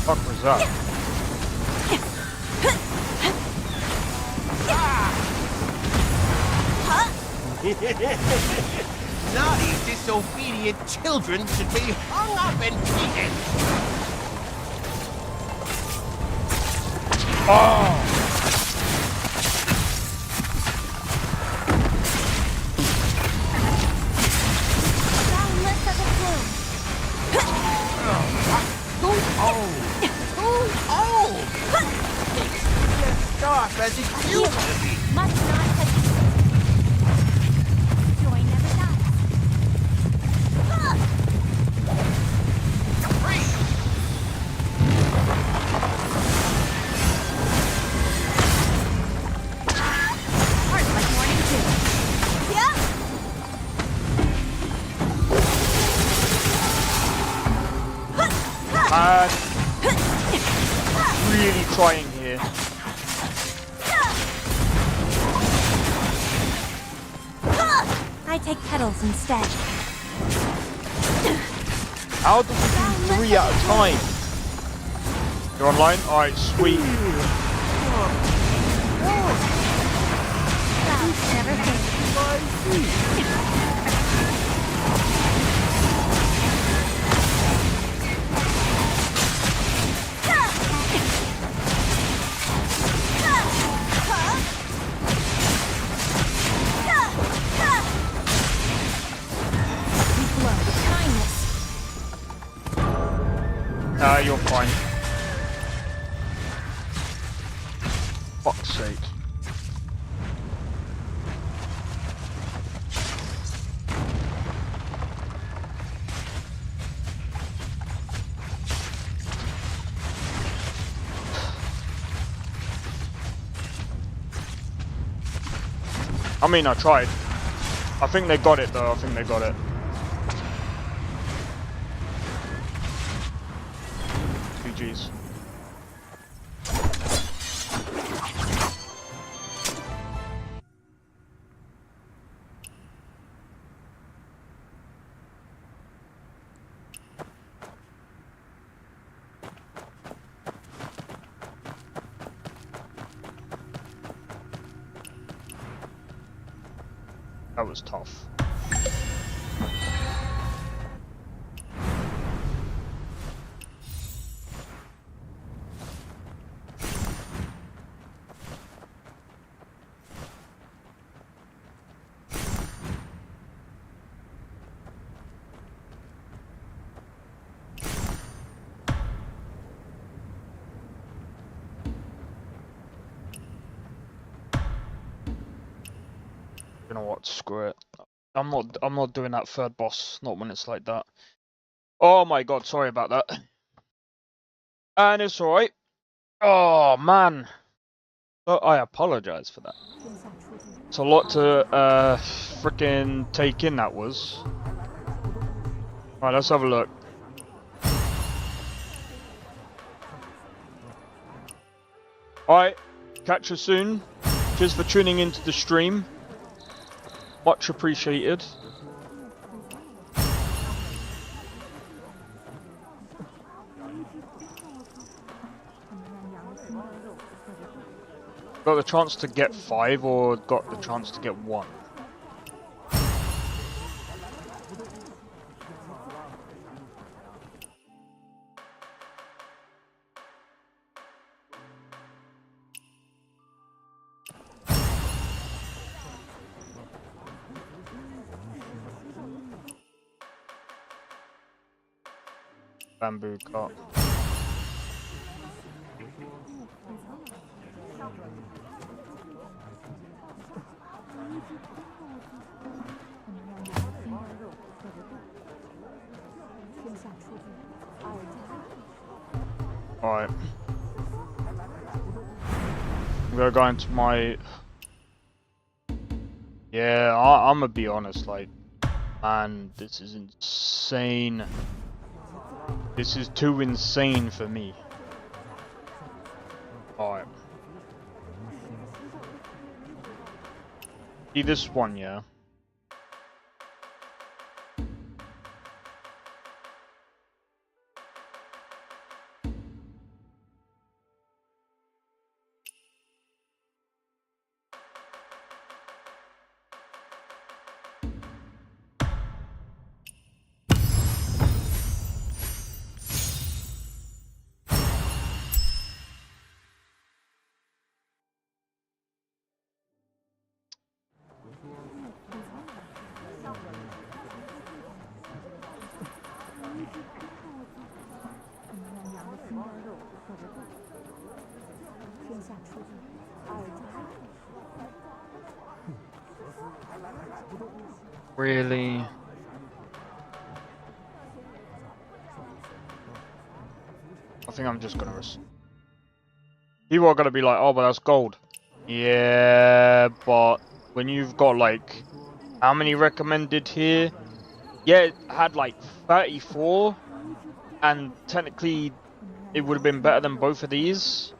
Fuck was that? Naughty, disobedient children should be hung up and beaten! Oh! Boundless as a plume. It's dark as it used to be! Must not hesitate. Joy never dies. Heart like morning dew. Yeah. Really trying here. I take petals instead. How do we do 3 at a time? You're online? Alright, sweet. Clouds never fade. We glow with kindness. You're fine. Fuck's sake. I mean, I tried. I think they got it though, I think they got it. GG's. That was tough. You know what? Screw it. I'm not doing that third boss. Not when it's like that. Oh my god, sorry about that. And it's alright. Oh man. Oh, I apologize for that. It's a lot to freaking take in, that was. Alright, let's have a look. Alright, catch you soon. Cheers for tuning into the stream. Much appreciated. Got the chance to get 5 or got the chance to get 1? Bamboo cart. Alright. I'm gonna go into my... Yeah, I'm gonna be honest, like... Man, this is insane. This is too insane for me. Alright. See this one, yeah? Really? I think I'm just gonna people are gonna be like, oh, but that's gold. Yeah, but when you've got like, how many recommended here? Yeah, it had like 34, and technically it would have been better than both of these.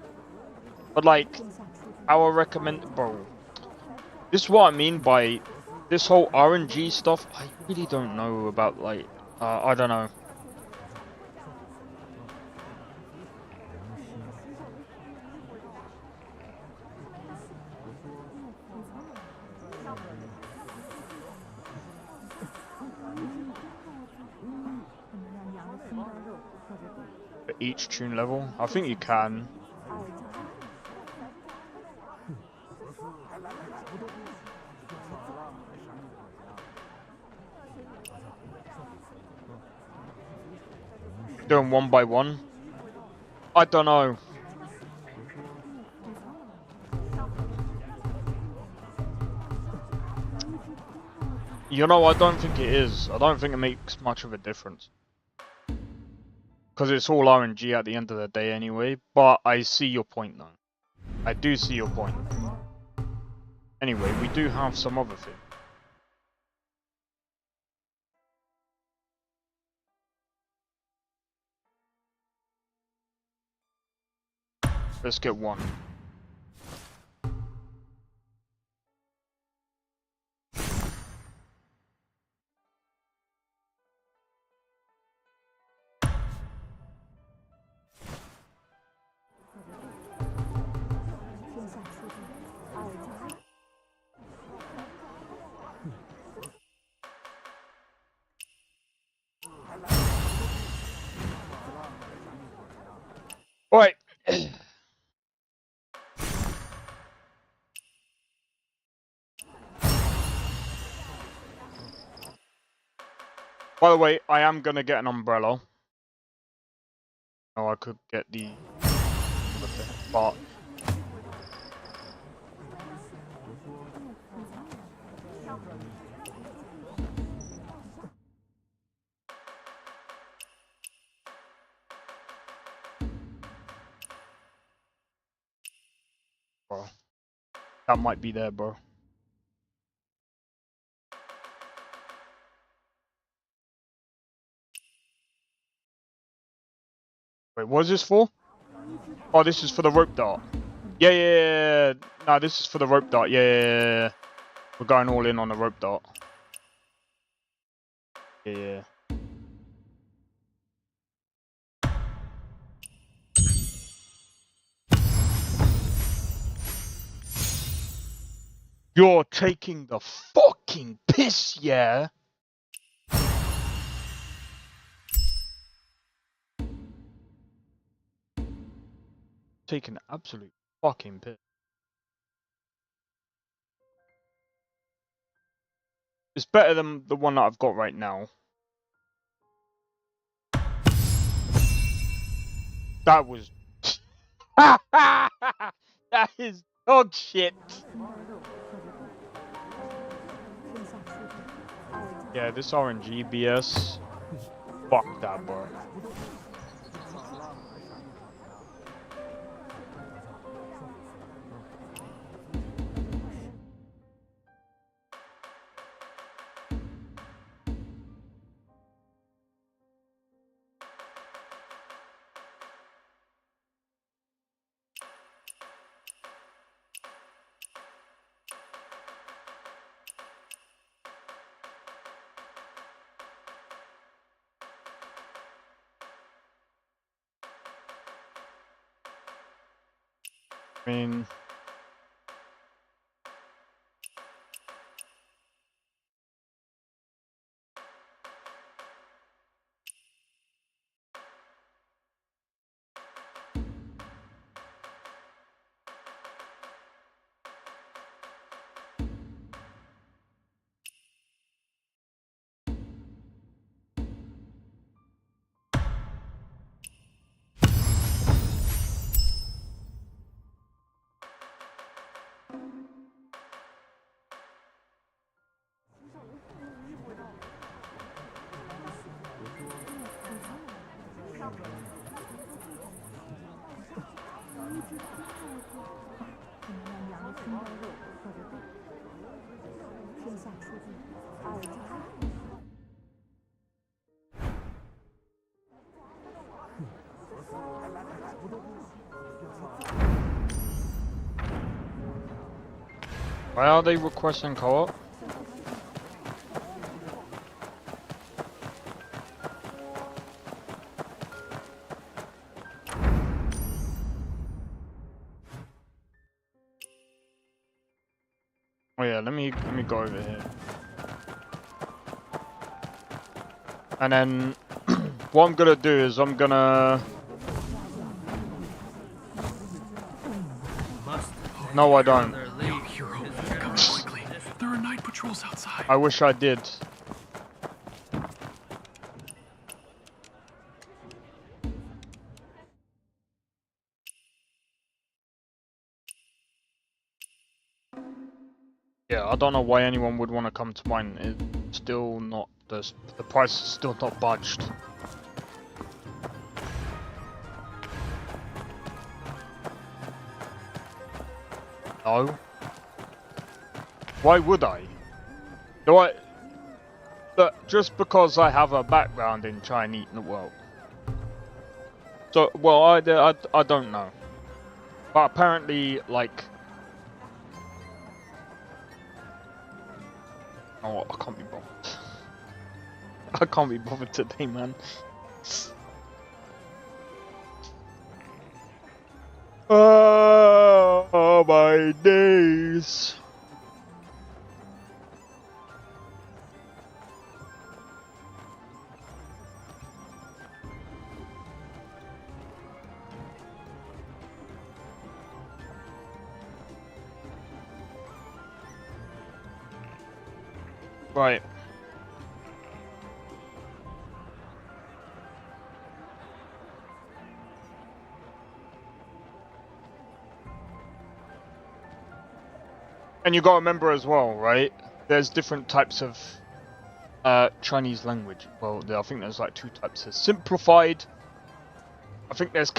But like, our bro, this is what I mean by this whole RNG stuff. I really don't know about, like, I don't know. For each tune level, I think you can. Doing one by one? I don't know. You know, I don't think it is. I don't think it makes much of a difference. Because it's all RNG at the end of the day anyway. But I see your point though. I do see your point. Anyway, we do have some other things. Let's get one. By the way, I am gonna get an umbrella. Oh, I could get the but bro, that might be there, bro. Wait, what is this for? Oh, this is for the rope dart. Yeah. No, this is for the rope dart. Yeah. We're going all in on the rope dart. Yeah. You're taking the fucking piss, yeah? Taking absolute fucking piss. It's better than the one that I've got right now. That was... That is dog shit. Yeah, this RNG BS. Fuck that, bro. I mean... Why are they requesting co-op? Oh yeah, let me go over here. And then what I'm gonna do is I'm gonna... No, I don't. Yo, hero, come quickly. There are night patrols outside. I wish I did. Yeah, I don't know why anyone would want to come to mine. It's still not... The price is still not budged. No. Why would I? Do I... Look, just because I have a background in Chinese... Well... So, well, I don't know. But apparently, like... Oh, I can't be bothered. I can't be bothered today, man. Oh my days. Right. And you gotta remember as well, right? There's different types of Chinese language. Well, I think there's like 2 types. There's simplified. I think there's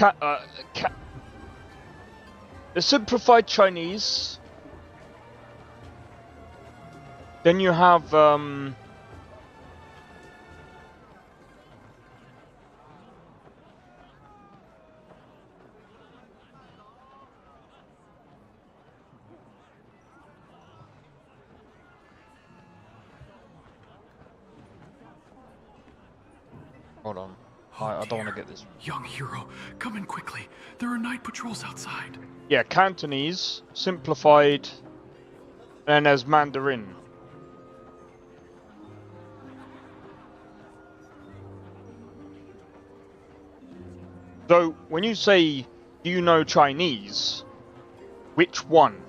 the simplified Chinese. Then you have hold on. I don't want to get this. Young hero, come in quickly. There are night patrols outside. Yeah, Cantonese, simplified, and there's Mandarin. So, when you say, do you know Chinese, which one?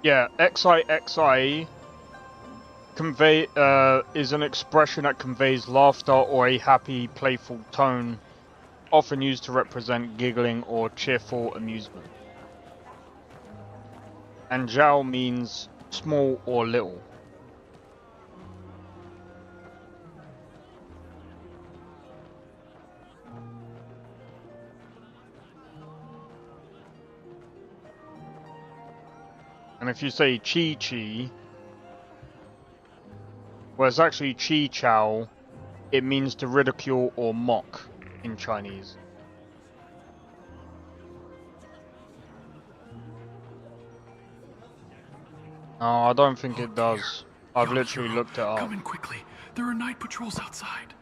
Yeah, XIXI is an expression that conveys laughter or a happy, playful tone, often used to represent giggling or cheerful amusement. And Zhao means small or little. And if you say Chi Chi, well, it's actually Chi Chao, it means to ridicule or mock in Chinese. No, I don't think it does. I've Young literally hero, looked it up. Come in quickly. There are night patrols outside.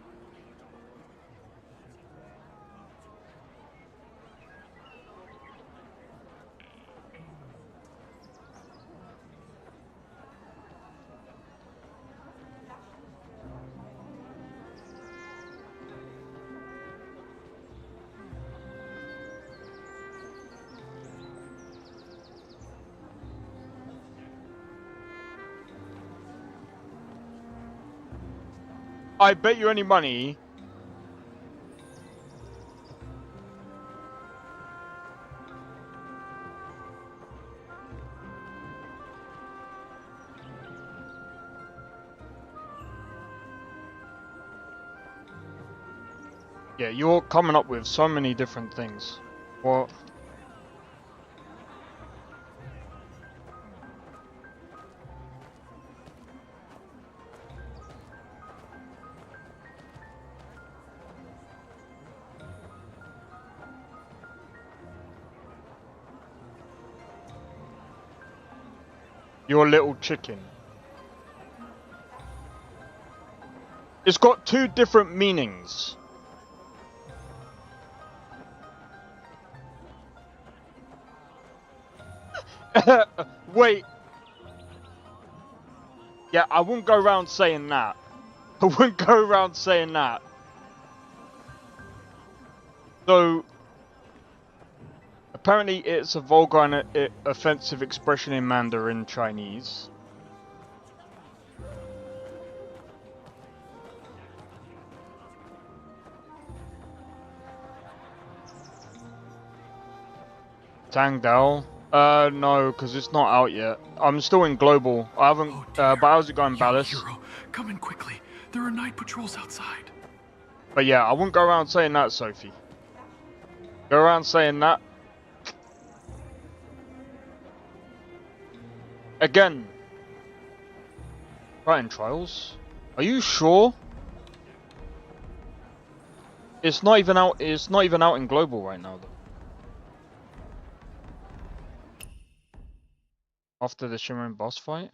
I bet you any money. Yeah, you're coming up with so many different things. What? Your little chicken. It's got 2 different meanings. Wait. Yeah, I wouldn't go around saying that. I wouldn't go around saying that. So, apparently it's a vulgar and offensive expression in Mandarin Chinese. Tangdao? No, because it's not out yet. I'm still in global. I haven't. But how's it going, Ballas? Hero, come in quickly. There are night patrols outside. But yeah, I wouldn't go around saying that, Sophie. Go around saying that. Again. Writing trials? Are you sure? It's not even out. It's not even out in global right now, though. After the Shimmering boss fight.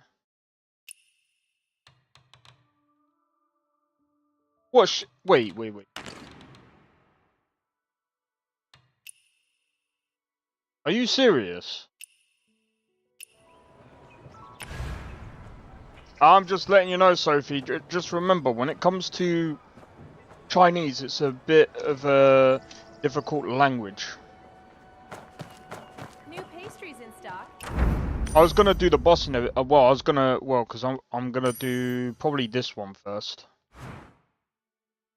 What? Wait. Are you serious? I'm just letting you know, Sophie. Just remember, when it comes to Chinese, it's a bit of a difficult language. New pastries in stock. I was gonna do the boss in a well. I was gonna because I'm gonna do probably this one first.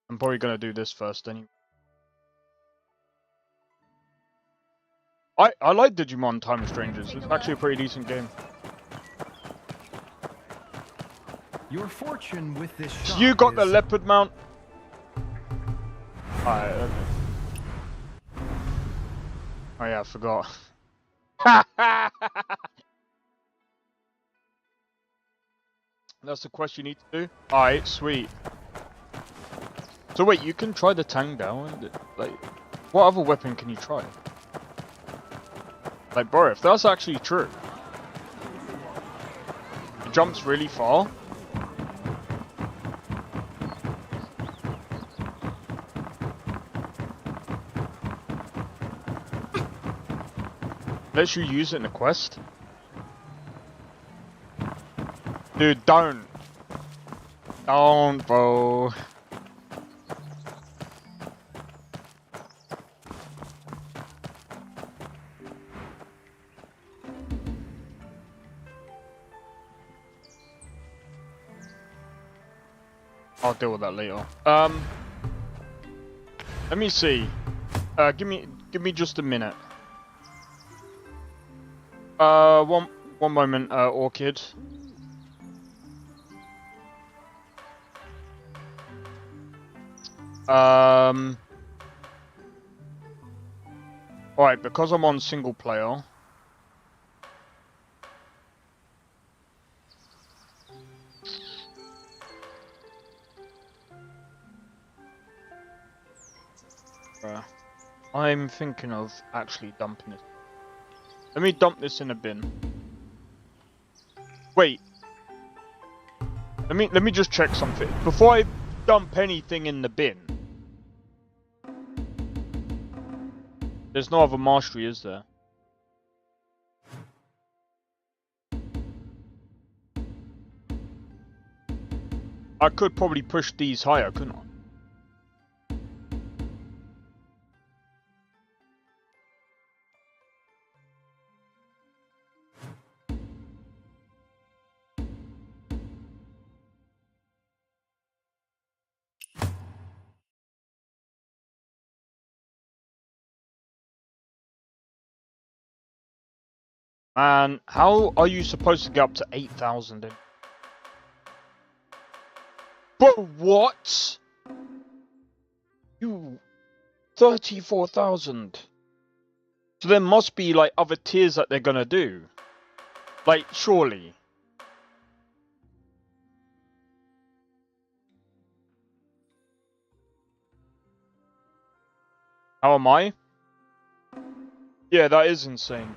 I'm probably gonna do this first anyway. I like Digimon Time of Strangers. It's actually a pretty decent game. Your fortune with this shop You got the is... leopard mount. Alright, okay. Oh yeah, I forgot. That's the quest you need to do? Alright, sweet. So wait, you can try the Tang down? Like, what other weapon can you try? Like, bro, if that's actually true. It jumps really far. Lets you use it in a quest? Dude, don't. Don't, bro. I'll deal with that later. Let me see. Give me just a minute. One moment, Orchid. Alright, because I'm on single player. I'm thinking of actually dumping it. Let me dump this in a bin. Wait. Let me just check something. Before I dump anything in the bin. There's no other mastery, is there? I could probably push these higher, couldn't I? And how are you supposed to get up to 8,000 in? Bro, what? You 34,000. So there must be like other tiers that they're gonna do. Like, surely. How am I? Yeah, that is insane.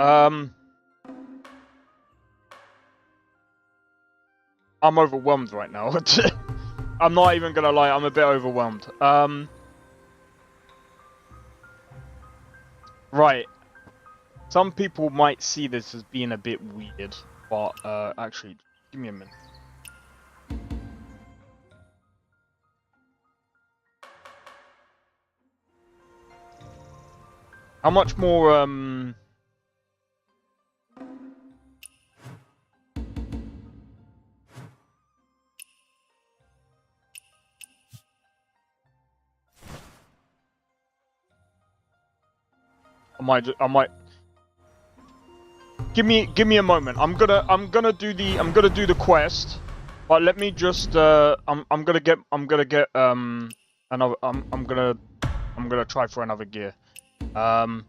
I'm overwhelmed right now. I'm not even gonna lie, I'm a bit overwhelmed. Right. Some people might see this as being a bit weird, but actually, give me a minute. How much more, I might. Give me a moment. I'm gonna do the quest, but let me just. I'm gonna get another. I'm gonna try for another gear. Gonna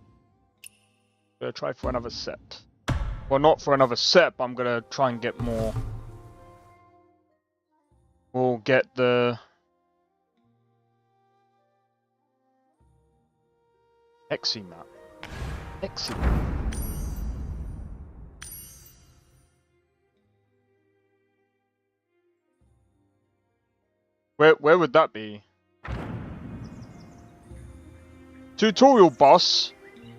try for another set. Well, not for another set, but I'm gonna try and get more. We'll get the Exi map. Exi map. Where would that be? Tutorial boss.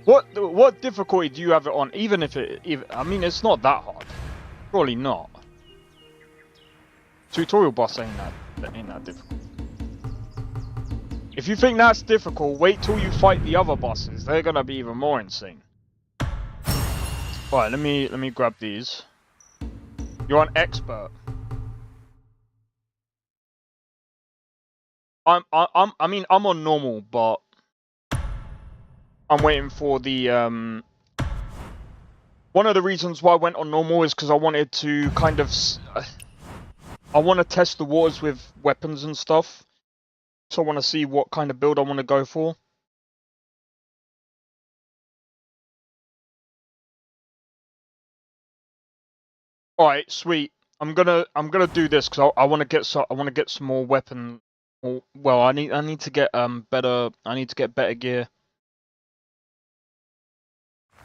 What difficulty do you have it on? Even if I mean, it's not that hard. Surely not. Tutorial boss ain't that difficult. If you think that's difficult, wait till you fight the other bosses. They're gonna be even more insane. Alright, let me grab these. You're an expert. I'm on normal, but I'm waiting for the one of the reasons why I went on normal is because I wanted to kind of I want to test the waters with weapons and stuff. So I want to see what kind of build I want to go for. All right, sweet. I'm gonna do this because I want to get some more weapon. Well, I need to get better. I need to get better gear.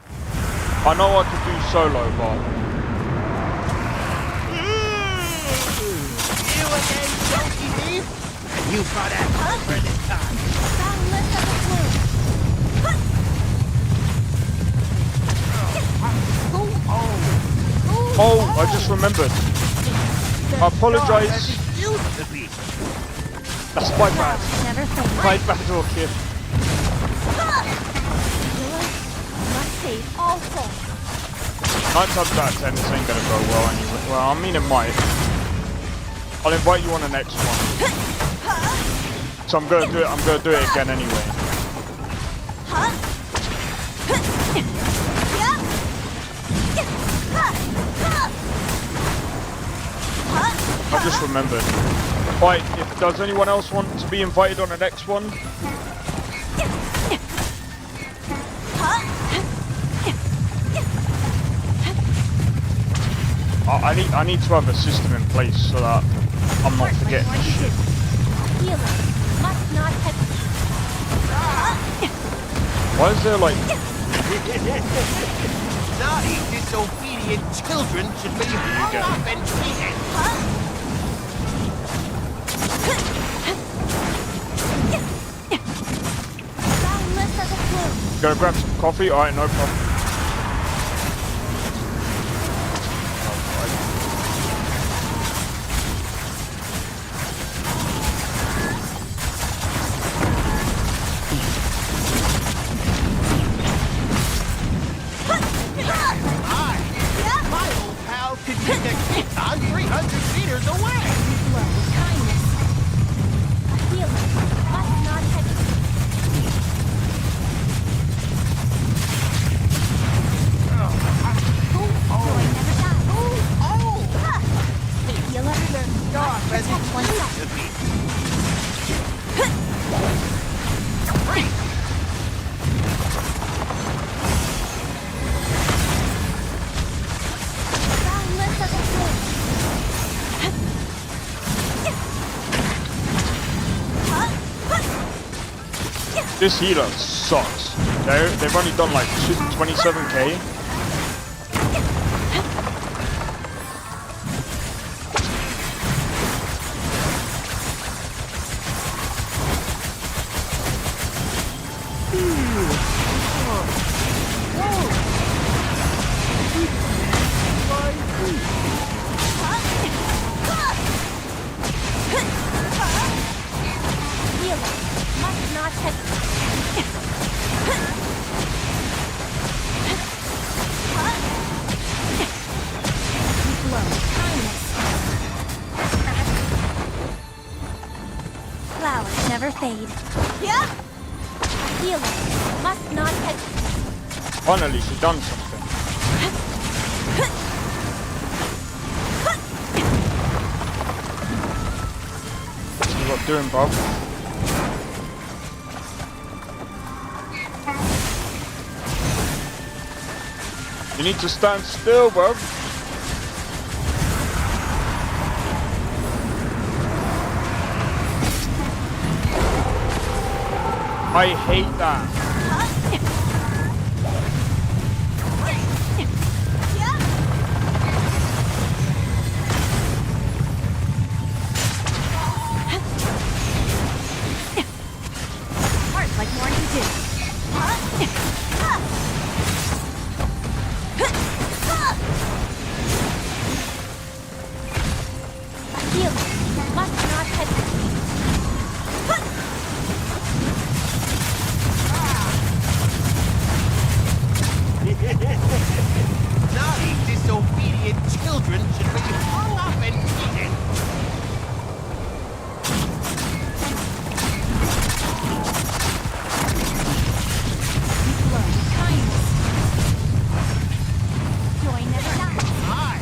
I know I could do solo, but You again, Donkey Thief? And you brought that for this time. Boundless as a flume. oh, I just remembered. I apologize. As it used to be. That's my bad. Never fail. My bad, kid. Must save all souls. 9 times out of 10, this ain't gonna go well anyway. Well, I mean it might. I'll invite you on the next one. So I'm gonna do it again anyway. I just remembered. Right, does anyone else want to be invited on the next one? I need to have a system in place so that I'm not forgetting shit. Healer must not have. Why is there like... Naughty, disobedient children should be hung up and treated. Boundless as a flume. Gonna grab some coffee? Alright, no problem. My old pal could take a kick on 300 meters away. Flow with kindness. A healer must not have. Joy never dies. Healer, protect oneself. Boundless as a flume. This healer sucks. They've only done like 27k. Healer must not have. Flow with kindness. Flowers never fade. Yeah. A healer must not have. Finally, she's done something. What you doing, Bob? You need to stand still, Bob. I hate that. Heal. Must not hesitate. Naughty, disobedient children should be hung up and beaten. Kindness. Joy never dies. Hi!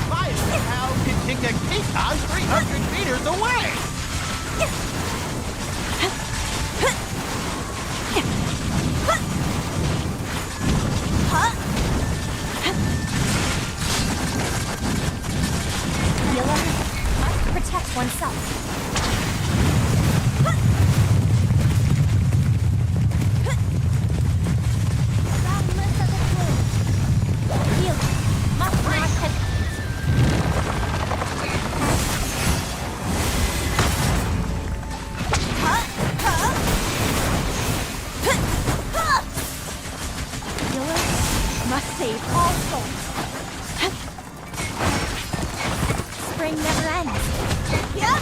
Violet, how can Tinka Kikan 300 meters away? Healer must protect oneself. Boundless as a fluid. Healer must not hesitate. Healer must save all souls. Spring never ends. Yeah.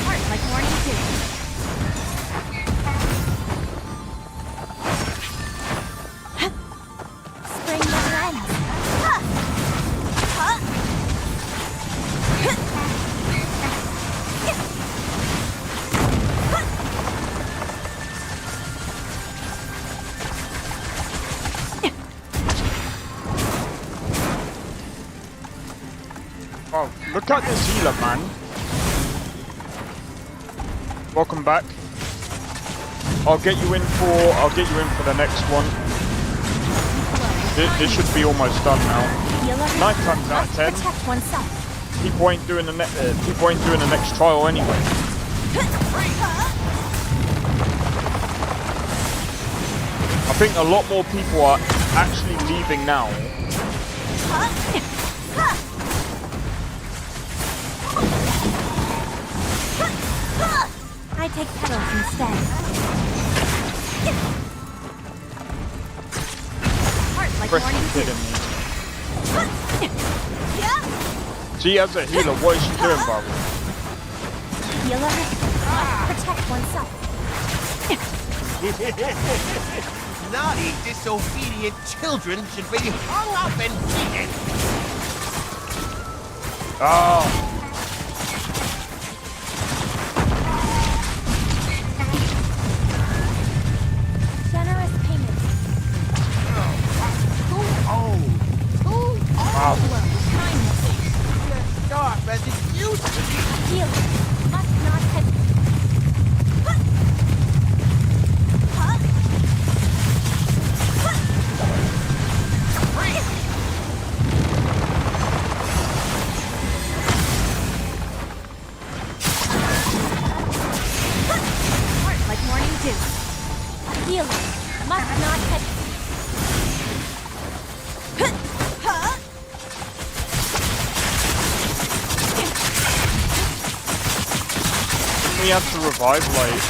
Heart like morning dew. Spring never ends. Oh, look at this healer, man. Welcome back. I'll get you in for the next one. This should be almost done now. Healer 9 times out of must 10. protect oneself. People ain't doing the next trial anyway. I think a lot more people are actually leaving now. I take petals instead. Heart like Fresh morning kidding dew. me. She as a healer, what is she doing, Barbara? Healer must protect oneself. Naughty, disobedient children should be hung up and beaten. Oh. Generous payment. Too old. Too Wow. old. Kindness. Sharp as it used to be. Healer must not hesitate. Heart like morning dew. Healer must not hesitate. We have to revive, like...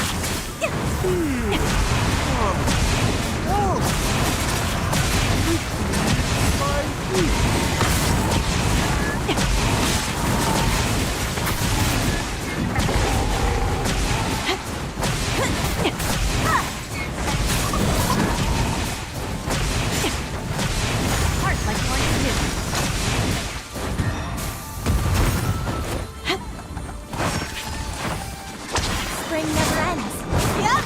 Heart like morning dew. Spring never ends. Yeah.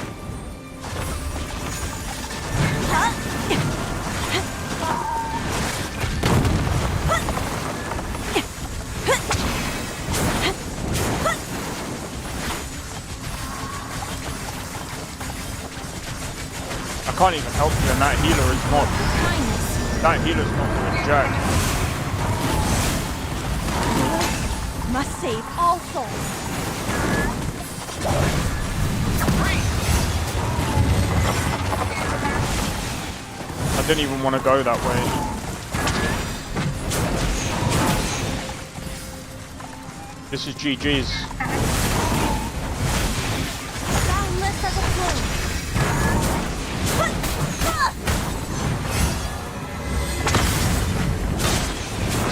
I can't even help you, and that healer is not... Kindness. That healer's not doing jack. must save all souls. I didn't even want to go that way. This is GG's. Boundless as a flame.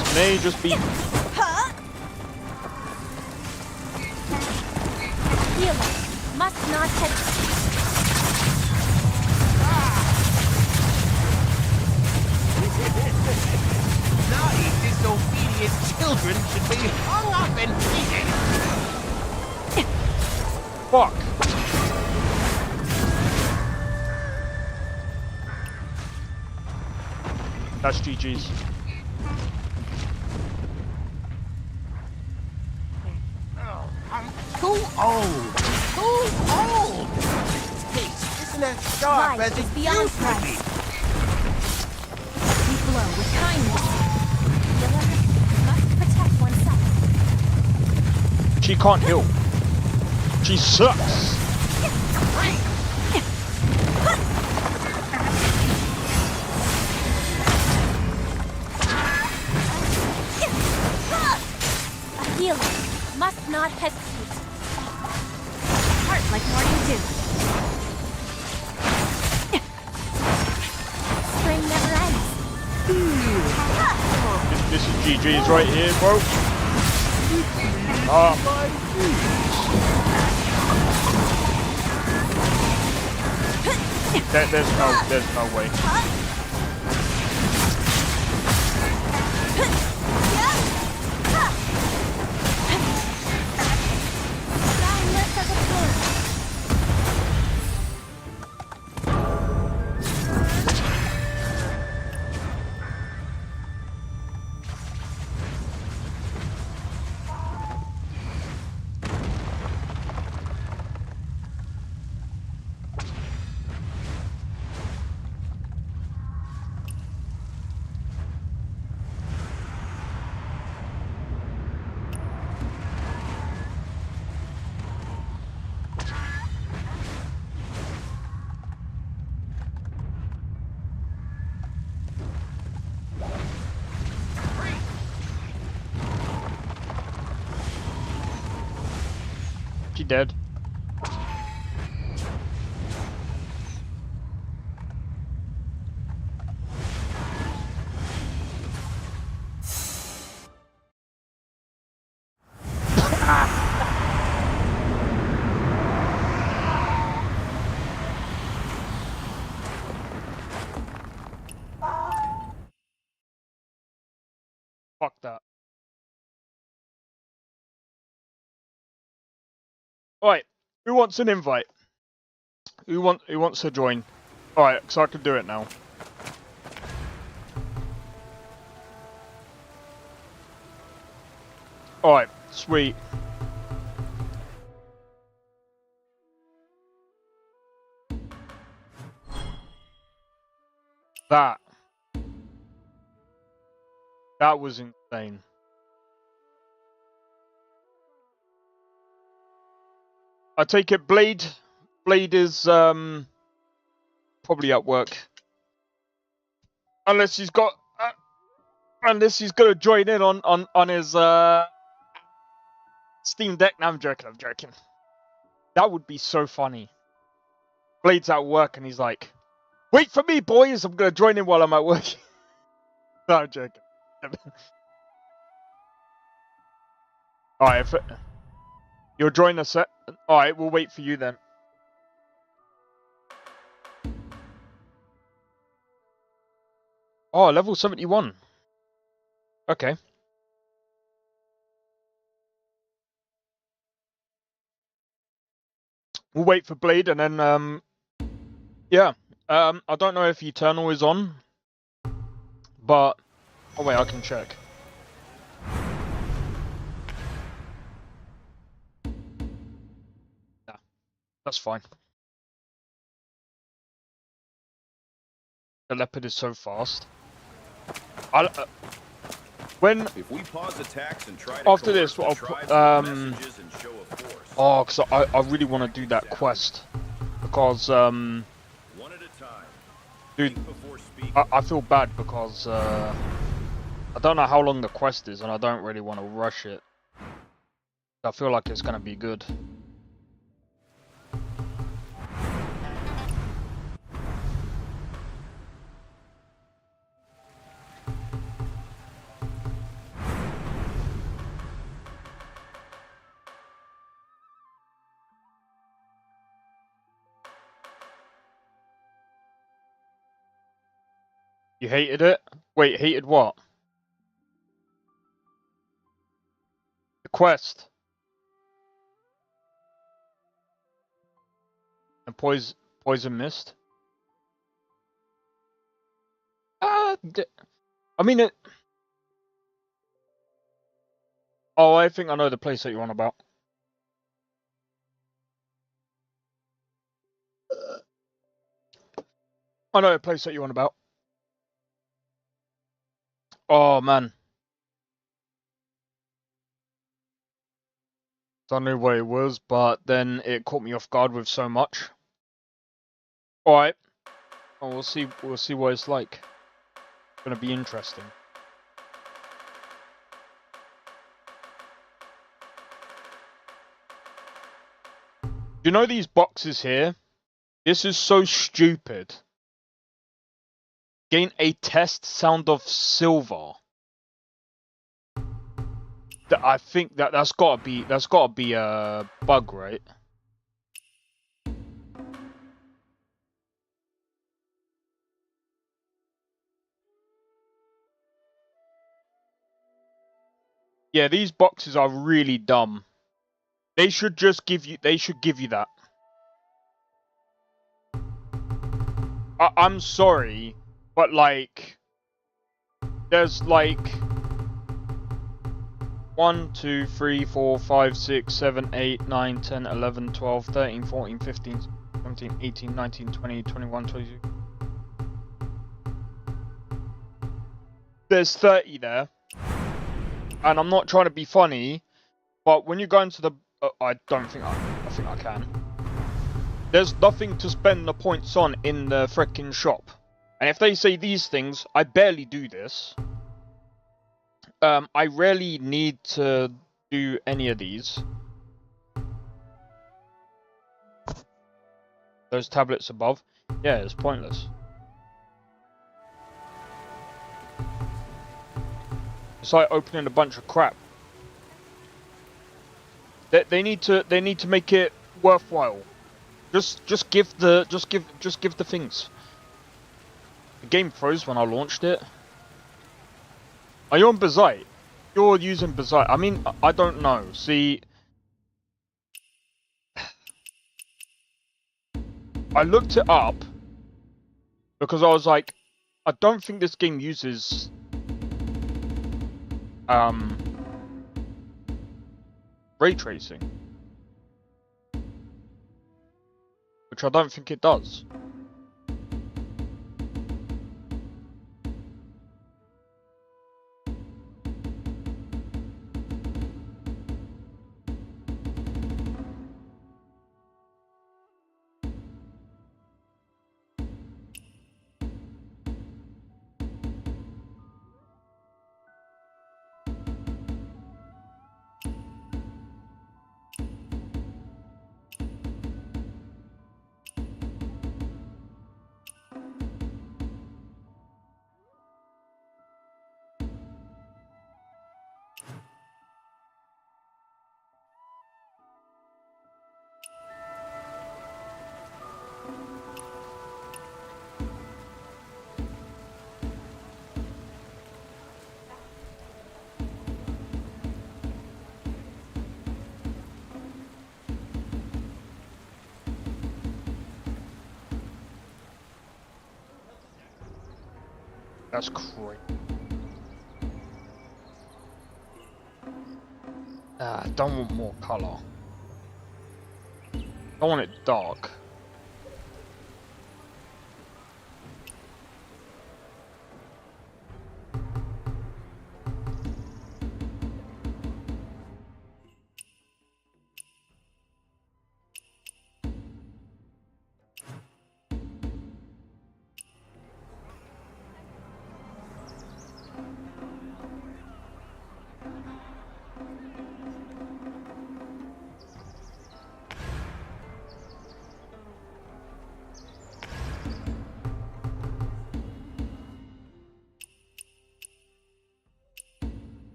This may just be. Healer must not hesitate. Naughty, disobedient children should be hung up and beaten. Fuck. That's GG's. I'm too old. Too old. Taste isn't as sharp Life as is it beyond used to be. price. We flow with kindness. Healer must protect oneself. She can't heal. She sucks. A healer must not hesitate. Heart like morning dew. Spring never ends. This is GG's right here, bro. There's no way. Boundless as a flame. She dead. Fuck that. Alright, who wants an invite? Who wants to join? Alright, so I can do it now. Alright, sweet. That was insane. I take it Blade is probably at work. Unless he's got unless he's gonna join in on his Steam Deck. No, I'm joking. That would be so funny. Blade's at work and he's like, "Wait for me, boys, I'm gonna join in while I'm at work." No, I'm joking. Alright, you'll join us at... Alright, we'll wait for you then. Oh, level 71. Okay. We'll wait for Blade and then, yeah. I don't know if Eternal is on, but... Oh wait, I can check. Nah, that's fine. The leopard is so fast. When If we pause attacks and try after to this, coerce the I'll tribes put, with messages and show of force. oh, because I really want to do that quest because One at a time. dude, Think before speaking. I feel bad because I don't know how long the quest is and I don't really want to rush it. I feel like it's gonna be good. You hated it? Wait, hated what? The quest. And poison mist. I mean it. Oh, I think I know the place that you're on about. I know the place that you're on about. Oh man. I knew what it was, but then it caught me off guard with so much. Alright. Oh, we'll see what it's like. It's gonna be interesting. You know these boxes here? This is so stupid. Gain a test sound of silver. I think that's gotta be a bug, right? Yeah, these boxes are really dumb. They should just give you that. I'm sorry, but like there's like 1, 2, 3, 4, 5, 6, 7, 8, 9, 10, 11, 12, 13, 14, 15, 17, 18, 19, 20, 21, 22. There's 30 there. And I'm not trying to be funny, but when you go into the... I think I can. There's nothing to spend the points on in the frickin' shop. And if they say these things, I barely do this. I rarely need to do any of these. Those tablets above. Yeah, it's pointless. It's like opening a bunch of crap. They need to make it worthwhile. Just give the things. The game froze when I launched it. Are you on Bazite? You're using Bazite. I mean, I don't know. See, I looked it up because I was like, I don't think this game uses ray tracing, which I don't think it does. That's crazy. I don't want more color. I want it dark.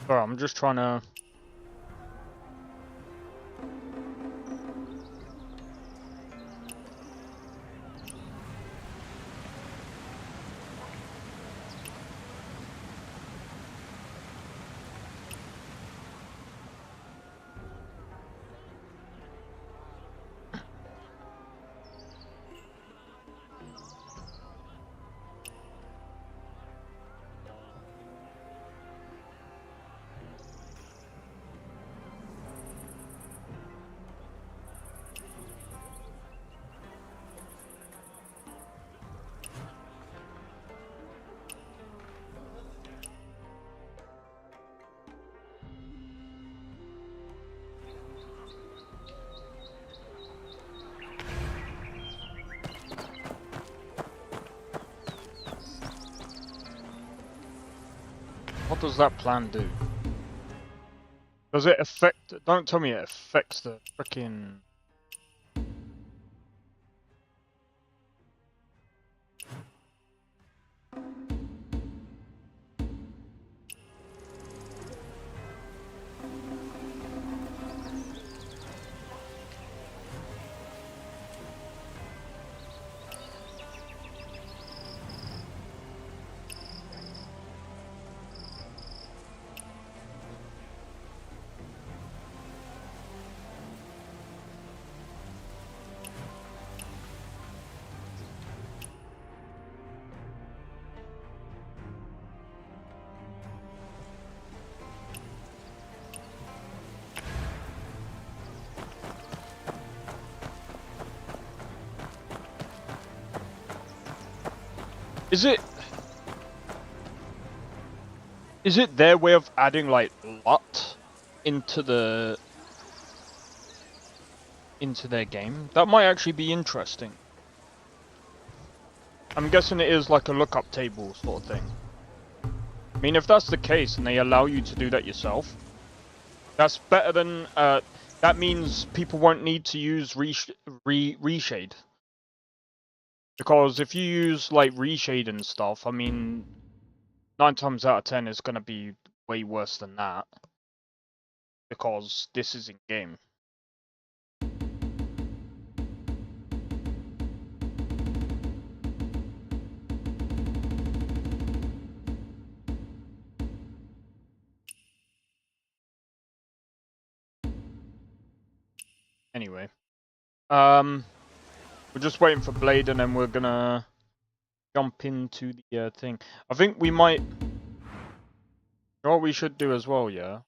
Sorry, I'm just trying to... What does that plan do? Does it affect... Don't tell me it affects the frickin'... Is it their way of adding like LUT into their game? That might actually be interesting. I'm guessing it is like a lookup table sort of thing. I mean, if that's the case and they allow you to do that yourself, that's better than that means people won't need to use reshade. Because if you use like reshade and stuff, I mean, 9 times out of 10 is going to be way worse than that. Because this is in game. Anyway. We're just waiting for Blade and then we're gonna jump into the thing. I think we might... You know what we should do as well, yeah?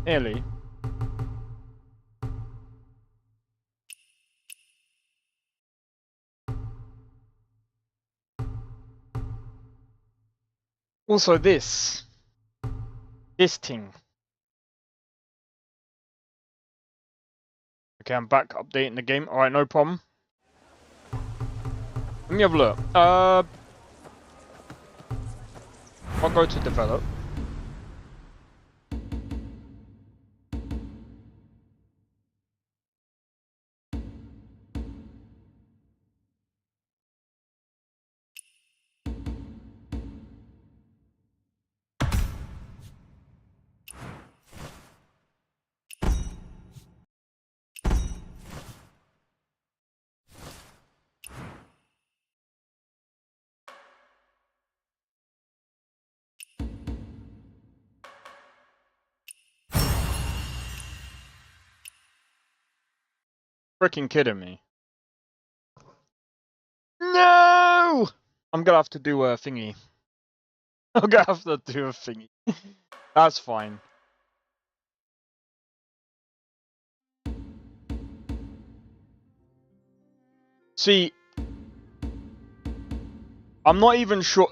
Nearly. Also this thing. Okay, I'm back updating the game. Alright, no problem. Let me have a look. I'll go to develop. freaking kidding me? No! I'm gonna have to do a thingy. I'm gonna have to do a thingy. That's fine. See, I'm not even sure.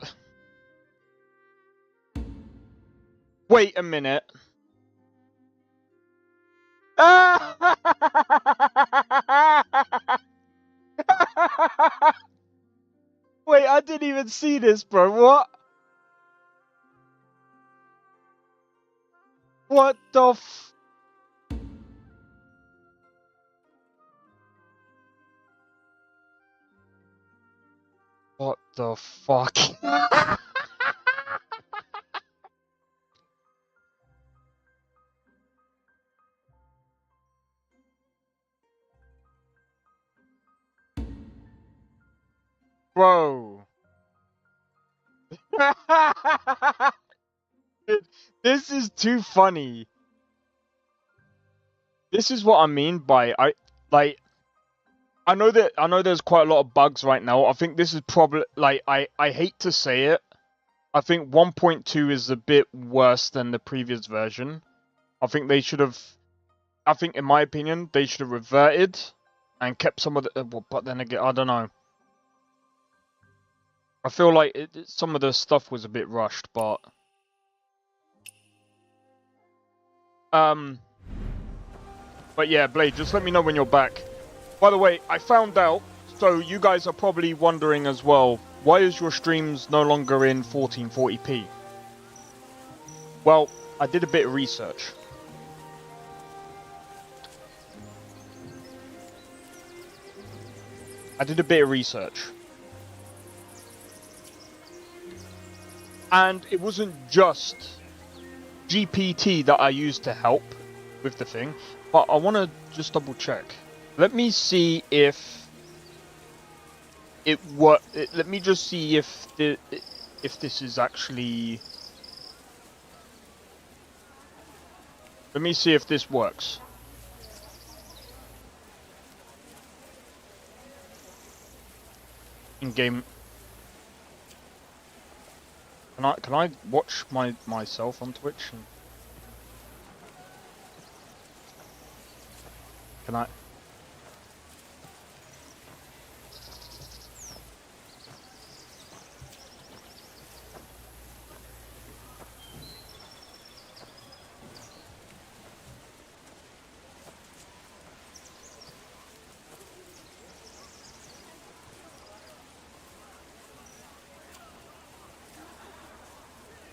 Wait a minute. Wait, I didn't even see this, bro. What? What the f... What the fuck? Bro. This is too funny. This is what I mean by I know there's quite a lot of bugs right now. I think this is probably like I hate to say it. I think 1.2 is a bit worse than the previous version. I think they should have, I think in my opinion, they should have reverted and kept some of the, but then again, I don't know. I feel like some of the stuff was a bit rushed, but yeah, Blade, just let me know when you're back. By the way, I found out, so you guys are probably wondering as well, why is your streams no longer in 1440p? Well, I did a bit of research. And it wasn't just GPT that I used to help with the thing, but I want to just double check. Let me see if it works. Let me just see if this is actually. Let me see if this works. In game. Can I watch myself on Twitch? Can I?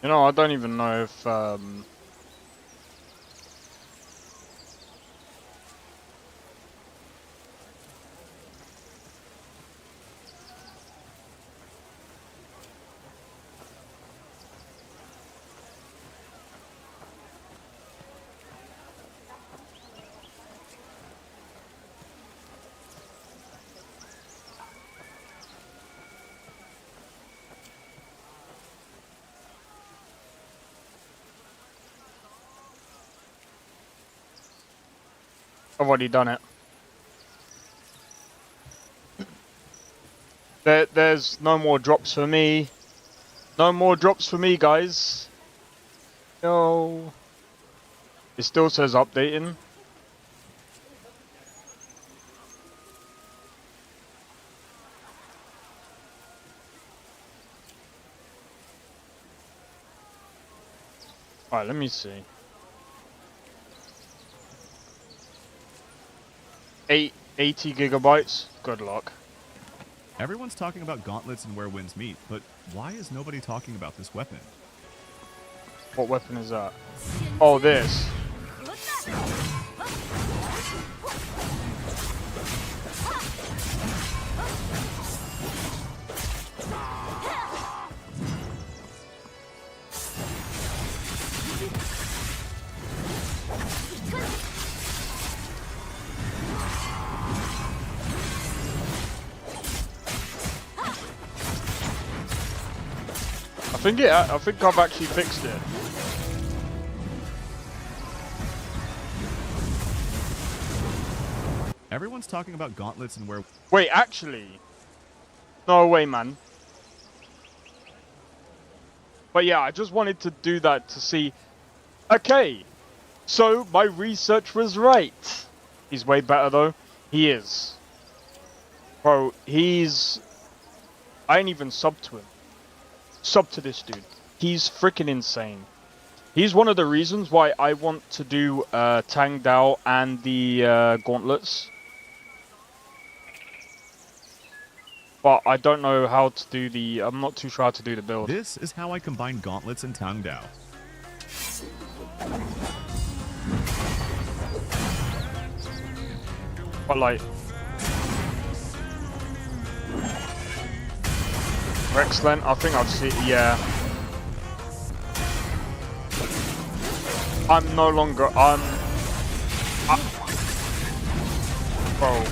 You know, I don't even know if I've already done it. There's no more drops for me. No more drops for me, guys. No. It still says updating. Alright, let me see. 80 gigabytes. Good luck. Everyone's talking about gauntlets and where winds meet, but why is nobody talking about this weapon? What weapon is that? Oh, this. I think I've actually fixed it. Everyone's talking about gauntlets and where... Wait, actually. No way, man. But yeah, I just wanted to do that to see... Okay, so my research was right. He's way better, though. He is. Bro, he's... I ain't even sub to him. Sub to this dude. He's freaking insane. He's one of the reasons why I want to do Tang Dao and the gauntlets. But I don't know how to do the... I'm not too sure how to do the build. This is how I combine gauntlets and Tang Dao. But like... Rexland, I think I'd see... Yeah. I'm no longer... Bro.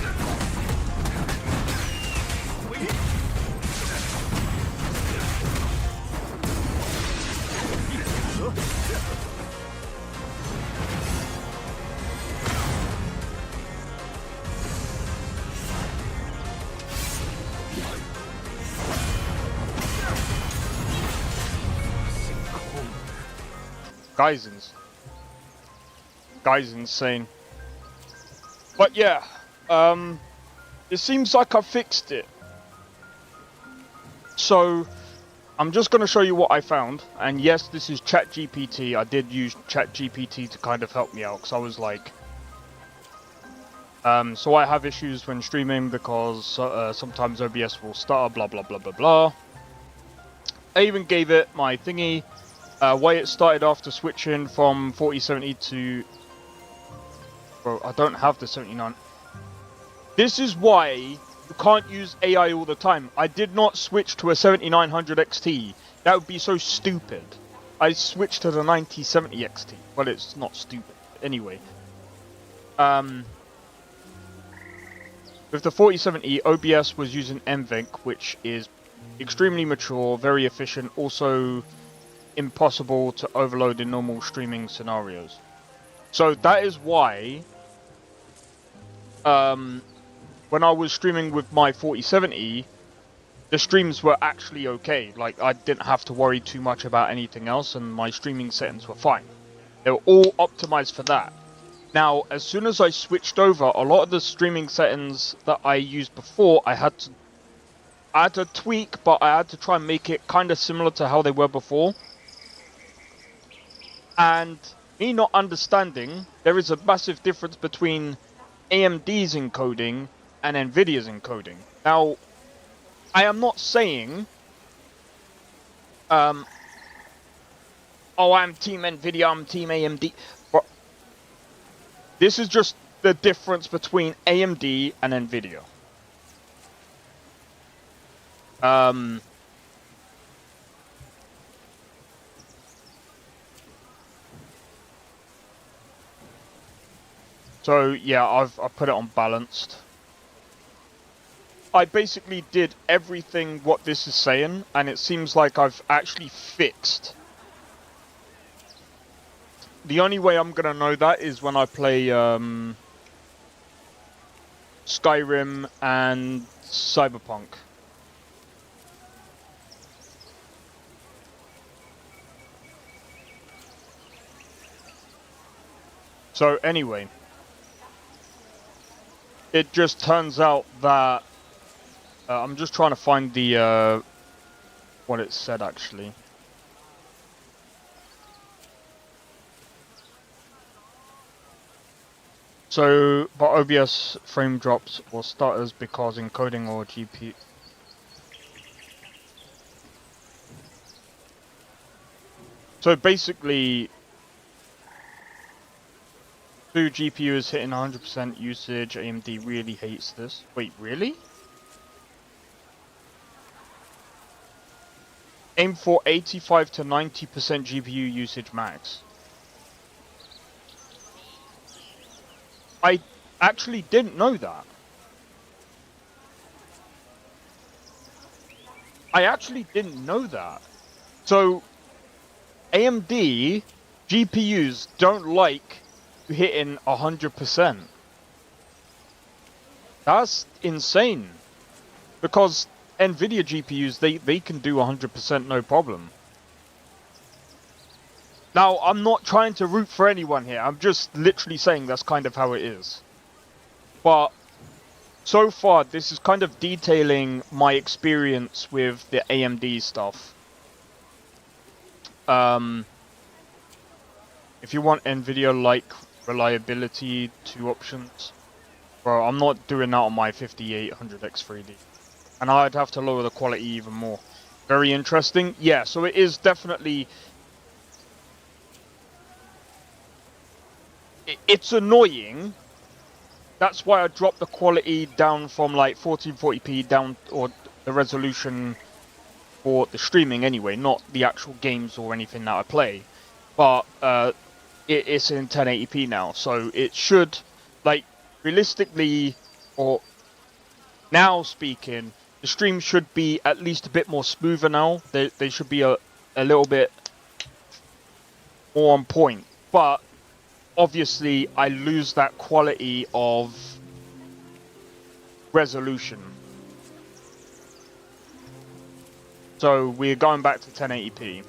Guy's insane. But yeah, it seems like I fixed it. So, I'm just going to show you what I found. And yes, this is ChatGPT. I did use ChatGPT to kind of help me out, because I was like... so I have issues when streaming because sometimes OBS will stutter, blah blah blah blah blah. I even gave it my thingy. Why it started after switching from 4070 to... Bro, I don't have the 79. This is why you can't use AI all the time. I did not switch to a 7900 XT. That would be so stupid. I switched to the 9070 XT. Well, it's not stupid. Anyway. With the 4070, OBS was using NVENC, which is extremely mature, very efficient, also... impossible to overload in normal streaming scenarios. So that is why when I was streaming with my 4070, the streams were actually okay. Like, I didn't have to worry too much about anything else, and my streaming settings were fine. They were all optimized for that. Now, as soon as I switched over, a lot of the streaming settings that I used before, I had to tweak, but I had to try and make it kind of similar to how they were before. And me not understanding, there is a massive difference between AMD's encoding and Nvidia's encoding. Now, I am not saying, oh, I'm Team Nvidia, I'm Team AMD, but this is just the difference between AMD and Nvidia. So yeah, I put it on balanced. I basically did everything what this is saying, and it seems like I've actually fixed. The only way I'm gonna know that is when I play Skyrim and Cyberpunk. So anyway. It just turns out that I'm just trying to find the what it said actually. So, but OBS frame drops or stutters because encoding or GPU. So basically, GPU is hitting 100% usage. AMD really hates this. Wait, really? Aim for 85 to 90% GPU usage max. I actually didn't know that. I actually didn't know that. So, AMD GPUs don't like hitting 100%. That's insane. Because NVIDIA GPUs, they can do 100% no problem. Now, I'm not trying to root for anyone here. I'm just literally saying that's kind of how it is. But so far, this is kind of detailing my experience with the AMD stuff. If you want NVIDIA-like reliability, 2 options. Bro, I'm not doing that on my 5800X3D. And I'd have to lower the quality even more. Very interesting. Yeah, so it is definitely... It's annoying. That's why I dropped the quality down from like 1440p down, or the resolution for the streaming anyway, not the actual games or anything that I play. But it's in 1080p now, so it should, like, realistically, or now speaking, the stream should be at least a bit more smoother now. They should be a little bit more on point. But obviously, I lose that quality of resolution. So we're going back to 1080p.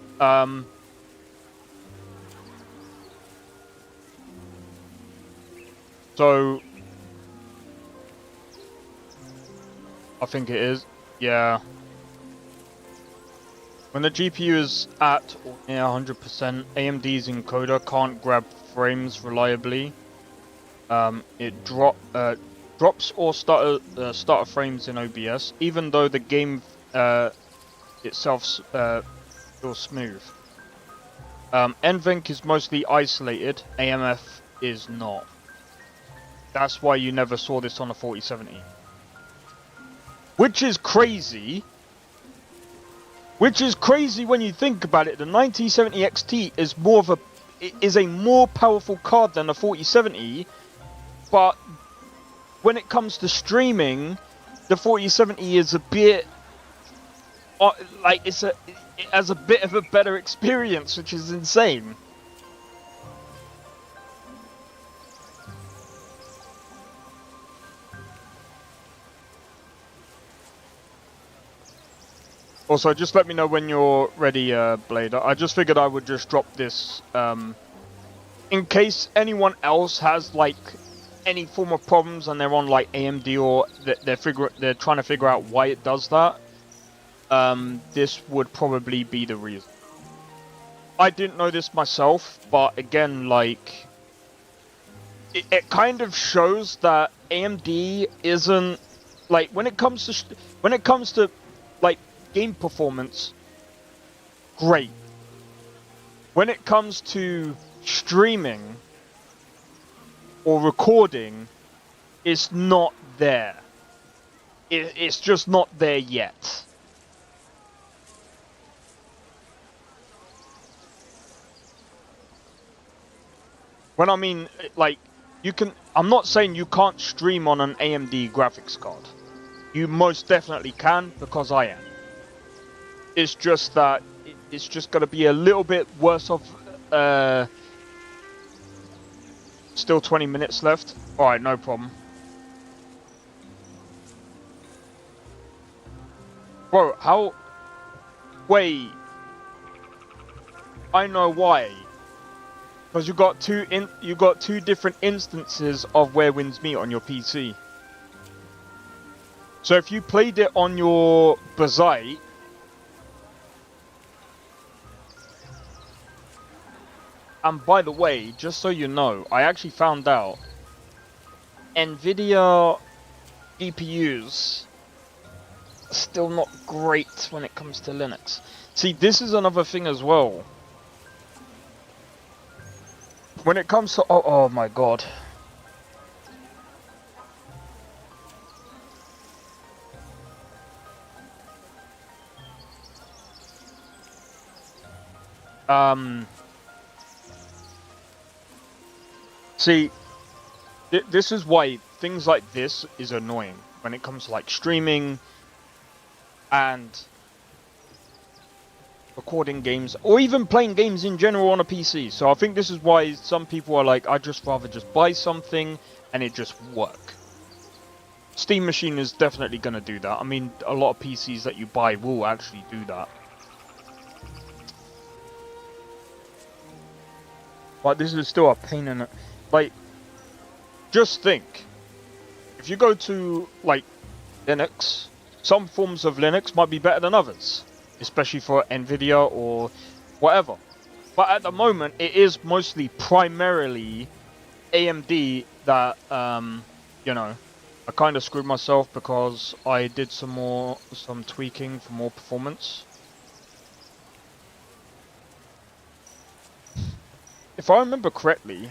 So I think it is, yeah. When the GPU is at or near 100%, AMD's encoder can't grab frames reliably. It drops or starter frames in OBS, even though the game itself feels smooth. NVENC is mostly isolated, AMF is not. That's why you never saw this on a 4070. Which is crazy. Which is crazy when you think about it. The 9070 XT is a more powerful card than the 4070, but when it comes to streaming, the 4070 is a bit like it has a bit of a better experience, which is insane. Also, just let me know when you're ready, Blade. I just figured I would just drop this, in case anyone else has, like, any form of problems and they're on, like, AMD or they're trying to figure out why it does that. This would probably be the reason. I didn't know this myself, but again, like, it kind of shows that AMD isn't, like, when it comes to, like, game performance, great. When it comes to streaming or recording, it's not there. It's just not there yet. When I mean, like, you can, I'm not saying you can't stream on an AMD graphics card. You most definitely can, because I am. It's just that it's just going to be a little bit worse off. Still 20 minutes left. Alright, no problem. Bro, how... Wait. I know why. Because you got two different instances of Where Winds Meet on your PC. So if you played it on your Bazite, and by the way, just so you know, I actually found out NVIDIA GPUs are still not great when it comes to Linux. See, this is another thing as well. When it comes to... Oh my god. See, this is why things like this is annoying when it comes to, like, streaming and recording games, or even playing games in general on a PC. So I think this is why some people are like, I'd just rather just buy something and it just work. Steam Machine is definitely going to do that. I mean, a lot of PCs that you buy will actually do that. But this is still a pain in it. Like, just think. If you go to, like, Linux, some forms of Linux might be better than others. Especially for Nvidia or whatever. But at the moment, it is mostly primarily AMD that, you know, I kind of screwed myself because I did some tweaking for more performance. If I remember correctly,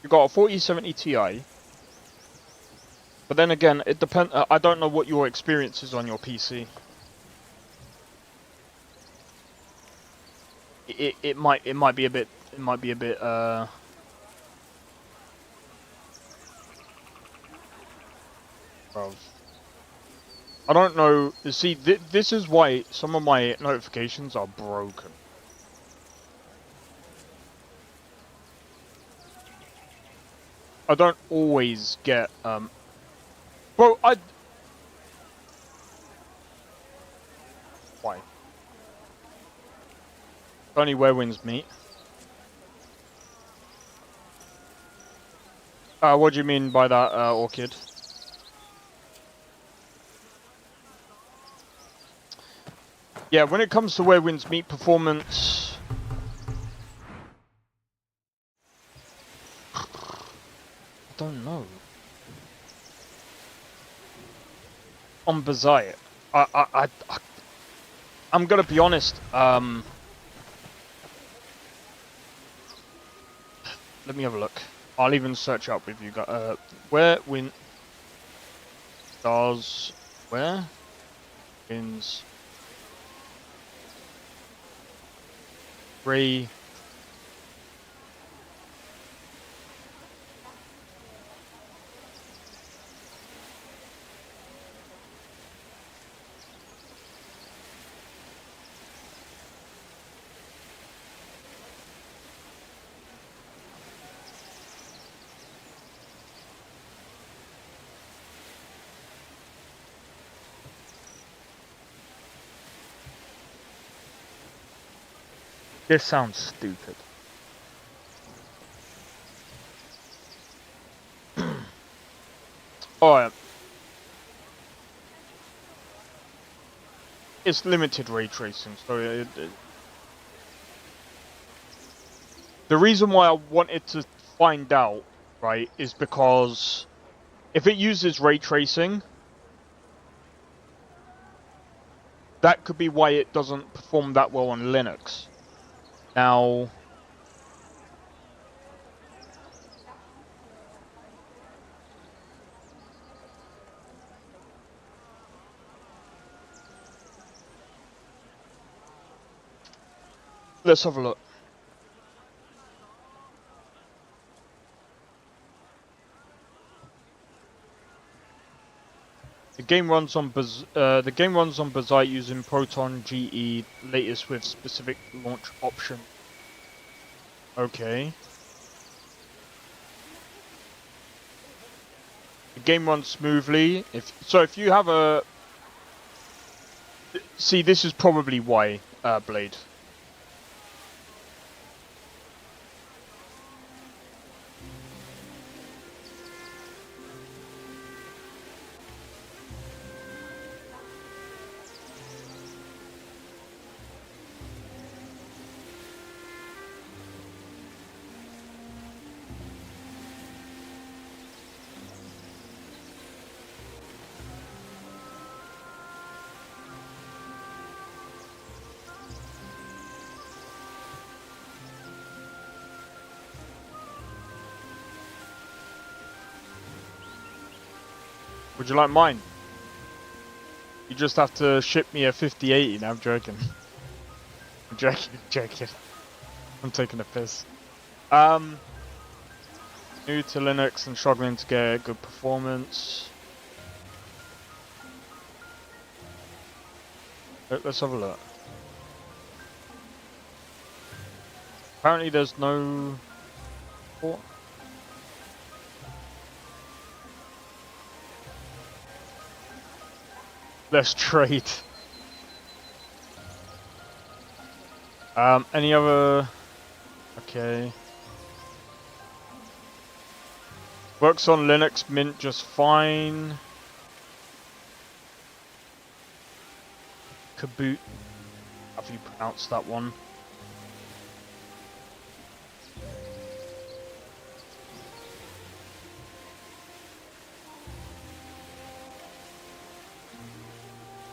you got a 4070 Ti. But then again, it depends. I don't know what your experience is on your PC. It might be a bit Bro. I don't know. You see, this is why some of my notifications are broken. I don't always get, Bro, Why? Only where winds meet. What do you mean by that, Orchid? Yeah, when it comes to where winds meet performance, I don't know. On Bazai, I'm gonna be honest. Let me have a look. I'll even search up with you guys. Where wind stars? Where winds? Ray. This sounds stupid. Alright. It's limited ray tracing, so the reason why I wanted to find out, right, is because if it uses ray tracing, that could be why it doesn't perform that well on Linux. Now, let's have a look. The game runs on Bazai using Proton GE, latest with specific launch option. Okay. The game runs smoothly. If you have a, see, this is probably why, Blade. Would you like mine? You just have to ship me a 5080. No, I'm joking. I'm joking. I'm taking a piss. New to Linux and struggling to get good performance. Let's have a look. Apparently there's no port. Let's trade. Any other? Okay. Works on Linux Mint just fine. Kaboot. How do you pronounce that one?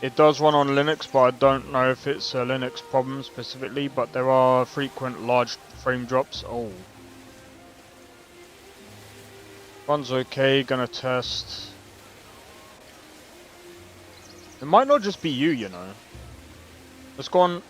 It does run on Linux, but I don't know if it's a Linux problem specifically, but there are frequent large frame drops. Oh. Runs okay, gonna test. It might not just be you, you know. Let's go on.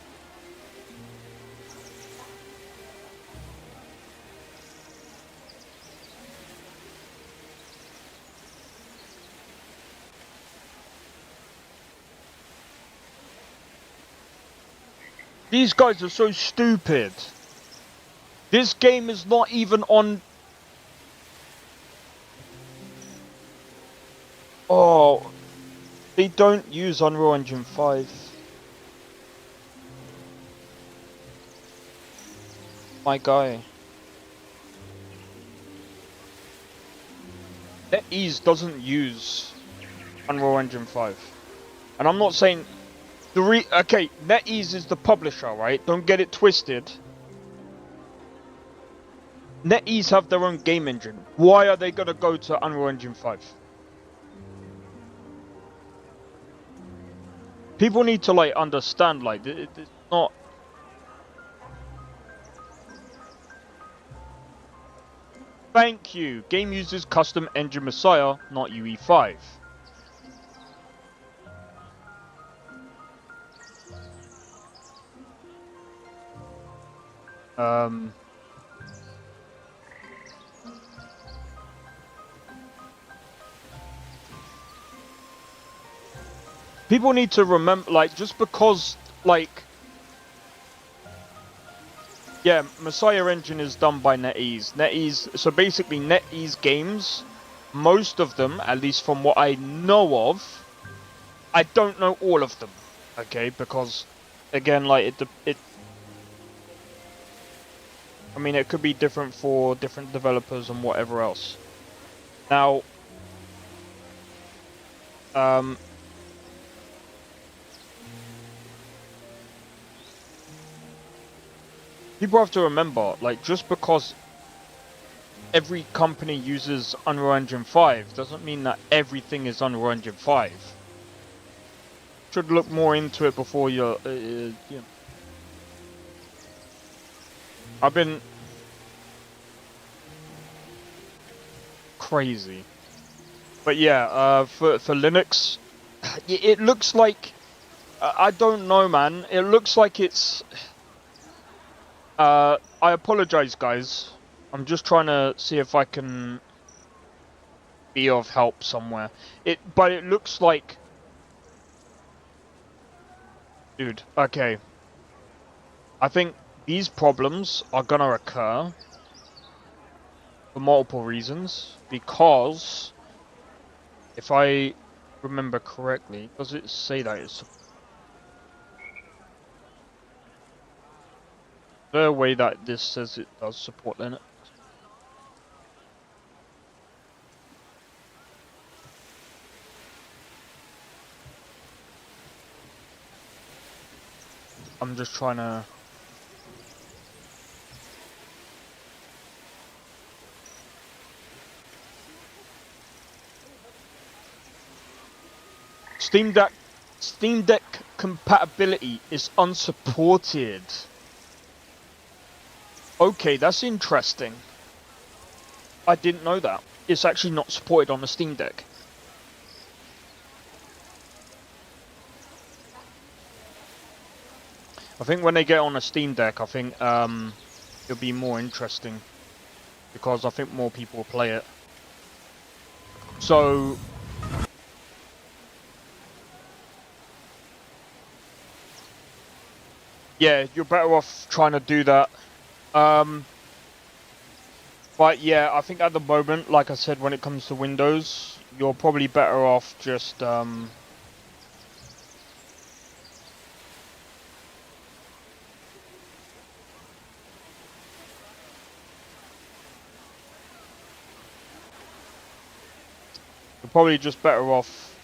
These guys are so stupid. This game is not even on... Oh, they don't use Unreal Engine 5. My guy. NetEase doesn't use Unreal Engine 5. And I'm not saying... Okay, NetEase is the publisher, right? Don't get it twisted. NetEase have their own game engine. Why are they gonna go to Unreal Engine 5? People need to like understand, like it's not. Thank you. Game uses custom engine Messiah, not UE5. People need to remember, like, just because, like, yeah, Messiah Engine is done by NetEase. So basically NetEase games, most of them, at least from what I know of, I don't know all of them, okay, because, again, like, I mean, it could be different for different developers and whatever else. Now, people have to remember, like, just because every company uses Unreal Engine 5 doesn't mean that everything is Unreal Engine 5. Should look more into it before you're, you know. I've been crazy, but yeah, for Linux, it looks like I don't know, man. It looks like it's. I apologize, guys. I'm just trying to see if I can be of help somewhere. But it looks like, dude. Okay, I think these problems are gonna occur for multiple reasons, because if I remember correctly, does it say that it's... Is there a way that this says it does support Linux? I'm just trying to... Steam Deck compatibility is unsupported. Okay, that's interesting. I didn't know that. It's actually not supported on the Steam Deck. I think when they get on a Steam Deck, I think it'll be more interesting, because I think more people will play it. So... yeah, you're better off trying to do that. But yeah, I think at the moment, like I said, when it comes to Windows, you're probably better off just you're probably just better off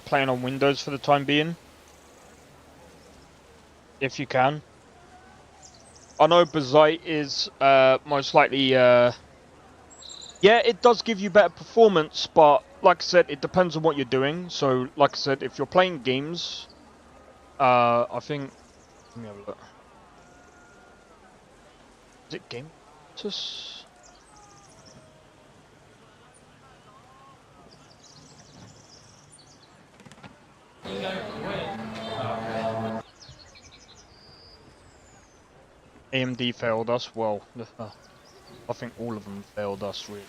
playing on Windows for the time being, if you can. I know Bazite is most likely, yeah, it does give you better performance, but like I said, it depends on what you're doing. So, like I said, if you're playing games, I think, let me have a look. Is it Game Lotus? AMD failed us. Well, I think all of them failed us, really.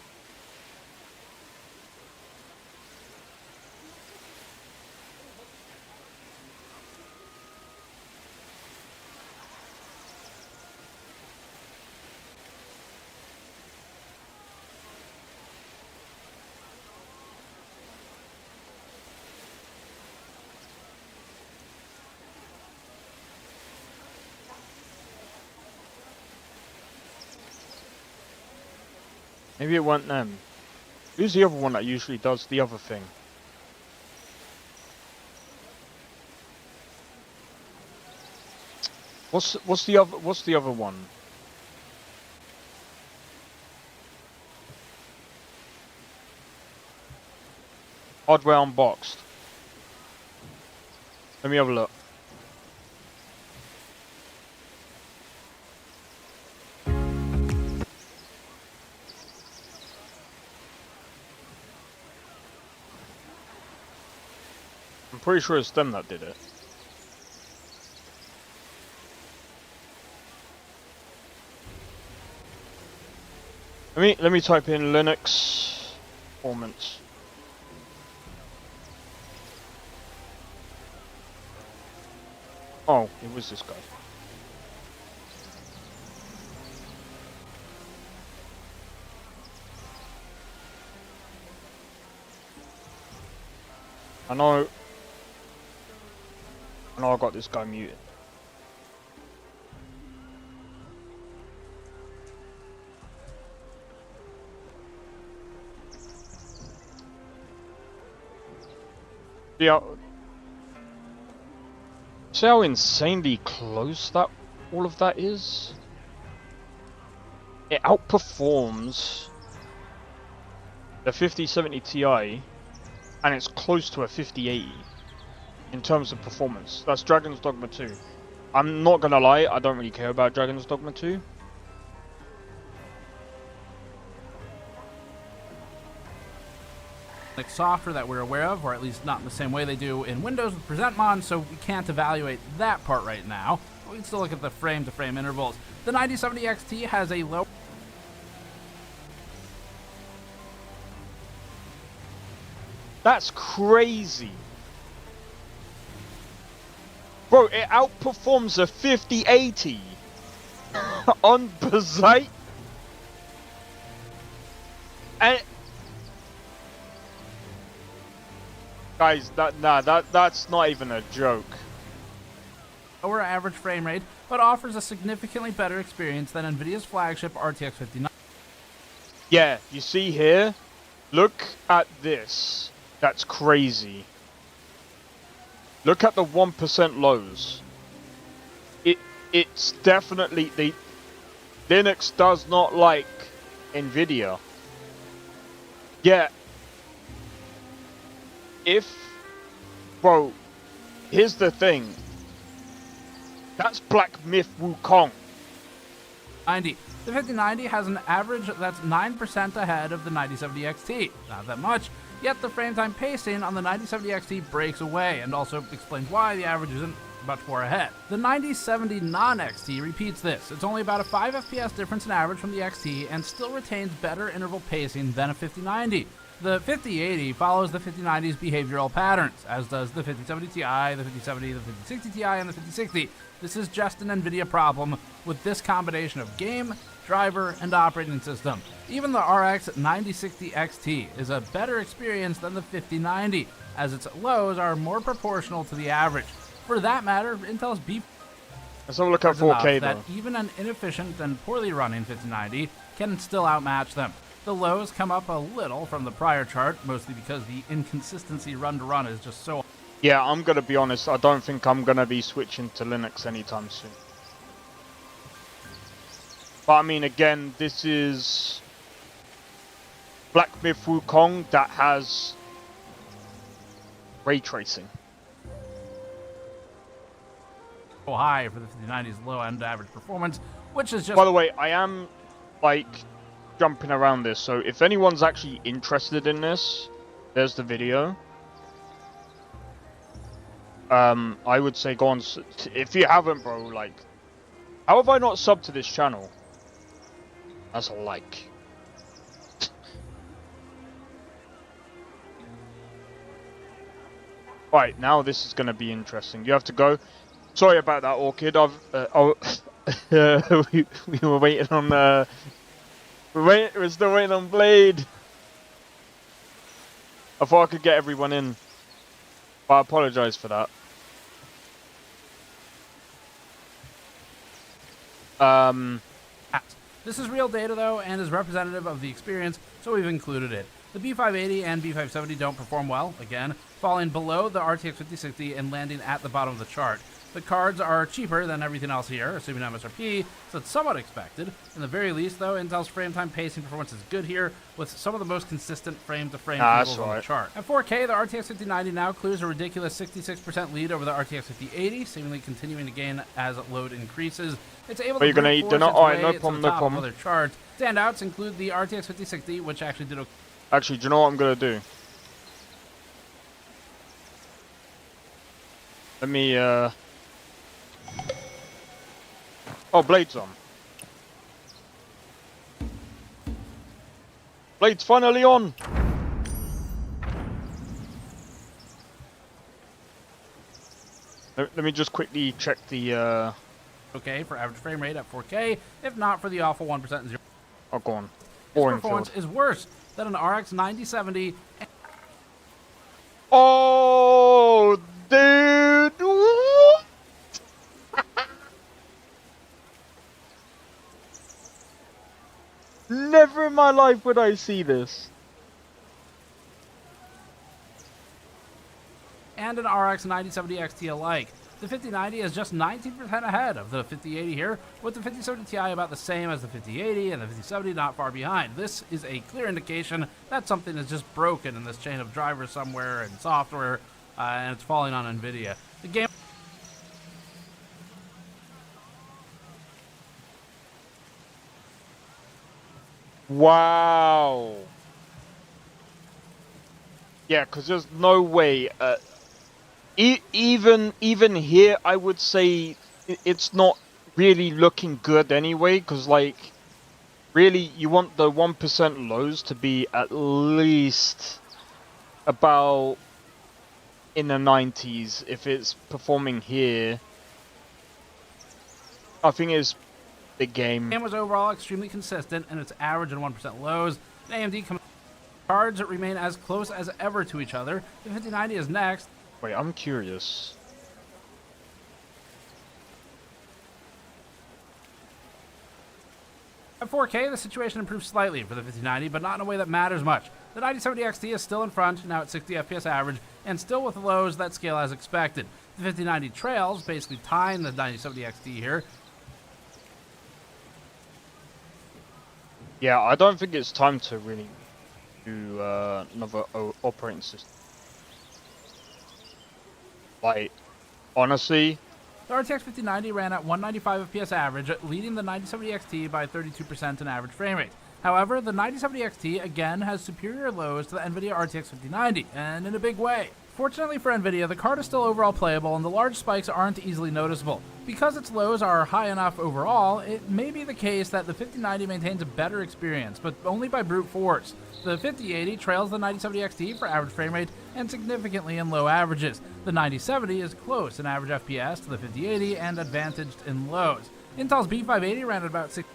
Maybe it weren't them. Who's the other one that usually does the other thing? What's the other one? Hardware Unboxed. Let me have a look. I'm pretty sure it's them that did it. Let me type in Linux performance. Oh, it was this guy. I know I got this guy muted. Yeah. See how insanely close that all of that is? It outperforms the 5070 Ti, and it's close to a 5080 in terms of performance. That's Dragon's Dogma 2. I'm not gonna lie, I don't really care about Dragon's Dogma 2. Like software that we're aware of, or at least not in the same way they do in Windows with PresentMon, so we can't evaluate that part right now. We can still look at the frame-to-frame intervals. The 9070 XT has a low... That's crazy. Bro, it outperforms a 5080 on Bazite. And guys, that's not even a joke. Lower average frame rate, but offers a significantly better experience than Nvidia's flagship RTX 59. Yeah, you see here? Look at this. That's crazy. Look at the 1% lows. It's definitely Linux does not like Nvidia. Yeah. Bro, here's the thing. That's Black Myth Wukong. 90. The 5090 has an average that's 9% ahead of the 9070 XT. Not that much, yet the frame time pacing on the 9070 XT breaks away, and also explains why the average isn't much more ahead. The 9070 non-XT repeats this. It's only about a 5 FPS difference in average from the XT, and still retains better interval pacing than a 5090. The 5080 follows the 5090's behavioral patterns, as does the 5070 Ti, the 5070, the 5060 Ti, and the 5060. This is just an Nvidia problem with this combination of game, driver, and operating system. Even the RX 9060 XT is a better experience than the 5090, as its lows are more proportional to the average. For that matter, Intel's beef Let's have a look at 4K that though. even an inefficient and poorly running 5090 can still outmatch them. The lows come up a little from the prior chart, mostly because the inconsistency run to run is just so... Yeah, I'm gonna be honest, I don't think I'm gonna be switching to Linux anytime soon. But I mean, again, this is Black Myth Wukong that has ray tracing. so high for the 5090's low-end average performance, which is just... By the way, I am, like, jumping around this, so if anyone's actually interested in this, there's the video. I would say go on, if you haven't, bro, like, how have I not subbed to this channel? That's a like. Right, now this is going to be interesting. You have to go. Sorry about that, Orchid. We were waiting on, we're still waiting on Blade. I thought I could get everyone in. But I apologize for that. This is real data, though, and is representative of the experience, so we've included it. The B580 and B570 don't perform well, again, falling below the RTX 5060 and landing at the bottom of the chart. The cards are cheaper than everything else here, assuming MSRP, so it's somewhat expected. In the very least, though, Intel's frame time pacing performance is good here, with some of the most consistent frame-to-frame tables on the chart. At 4K, the RTX 5090 now clears a ridiculous 66% lead over the RTX 5080, seemingly continuing to gain as load increases. It's able to gonna eat dinner? Alright, no problem, no problem. Other charts. Standouts include the RTX 5060, which actually did Actually, do you know what I'm gonna do? Let me, Oh, Blade's on. Blade's finally on! Let me just quickly check the, okay for average frame rate at 4K, if not for the awful 1% and 0. Oh, go on. This performance is worse than an RX 9070. Oh, dude! What? Never in my life would I see this. And an RX 9070 XT alike. The 5090 is just 19% ahead of the 5080 here, with the 5070 Ti about the same as the 5080 and the 5070 not far behind. This is a clear indication that something is just broken in this chain of drivers somewhere and software, and it's falling on NVIDIA. The game... Wow. Yeah, because there's no way... even here, I would say it's not really looking good anyway, because, like, really, you want the 1% lows to be at least about in the 90s if it's performing here. I think it's the game. The game was overall extremely consistent in its average and 1% lows. The AMD cards remain as close as ever to each other. The 5090 is next. Wait, I'm curious. At 4K, the situation improves slightly for the 5090, but not in a way that matters much. The 9070 XT is still in front, now at 60 FPS average, and still with lows that scale as expected. The 5090 trails, basically tying the 9070 XT here. Yeah, I don't think it's time to really do another operating system. Like, honestly... The RTX 5090 ran at 195 FPS average, leading the 9070 XT by 32% in average frame rate. However, the 9070 XT again has superior lows to the NVIDIA RTX 5090, and in a big way. Fortunately for NVIDIA, the card is still overall playable and the large spikes aren't easily noticeable. Because its lows are high enough overall, it may be the case that the 5090 maintains a better experience, but only by brute force. The 5080 trails the 9070 XT for average frame rate and significantly in low averages. The 9070 is close in average FPS to the 5080 and advantaged in lows. Intel's B580 ran at about 6.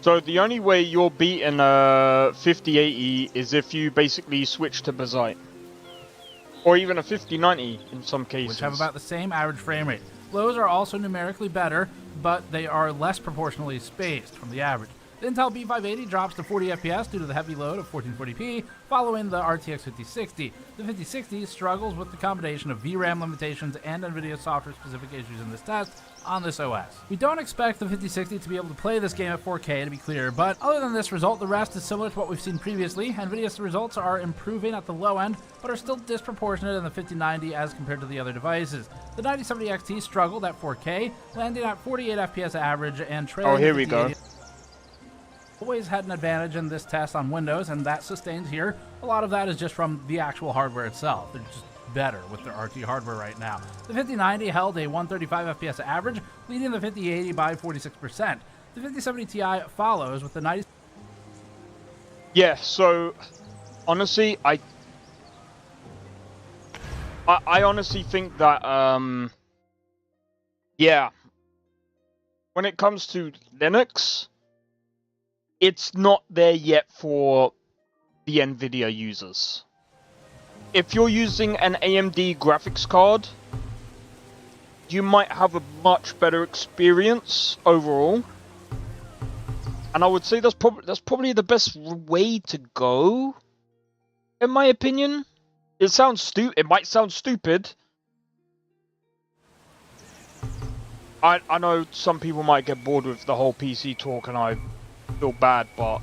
So the only way you're beating a 5080 is if you basically switch to Bazite. Or even a 5090 in some cases. Which have about the same average frame rate. Lows are also numerically better, but they are less proportionally spaced from the average. The Intel B580 drops to 40 FPS due to the heavy load of 1440p following the RTX 5060. The 5060 struggles with the combination of VRAM limitations and NVIDIA software specific issues in this test on this OS. We don't expect the 5060 to be able to play this game at 4K, to be clear, but other than this result, the rest is similar to what we've seen previously. NVIDIA's results are improving at the low end, but are still disproportionate in the 5090 as compared to the other devices. The 9070 XT struggled at 4K, landing at 48 FPS average and trailing. Oh, here we go. Always had an advantage in this test on Windows, and that sustains here. A lot of that is just from the actual hardware itself. They're just better with their RT hardware right now. The 5090 held a 135 FPS average, leading the 5080 by 46%. The 5070 Ti follows with the 90. Yeah, so honestly, I honestly think that yeah, when it comes to Linux, it's not there yet for the NVIDIA users. If you're using an AMD graphics card, you might have a much better experience overall. And I would say that's probably the best way to go, in my opinion. It might sound stupid. I know some people might get bored with the whole PC talk, and I feel bad, but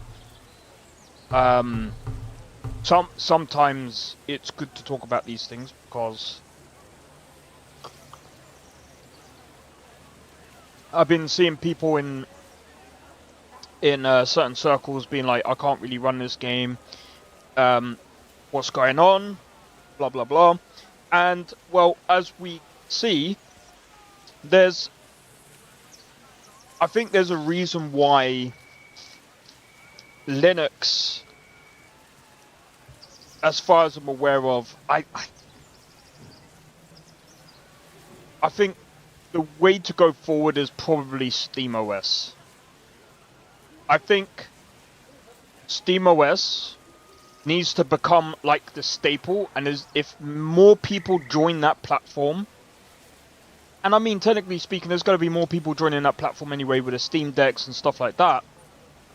sometimes it's good to talk about these things because I've been seeing people in certain circles being like, I can't really run this game. What's going on? Blah blah blah. And well, as we see, I think there's a reason why Linux, as far as I'm aware of, I think the way to go forward is probably SteamOS. I think SteamOS needs to become like the staple, and if more people join that platform, and I mean technically speaking, there's going to be more people joining that platform anyway with the Steam Decks and stuff like that,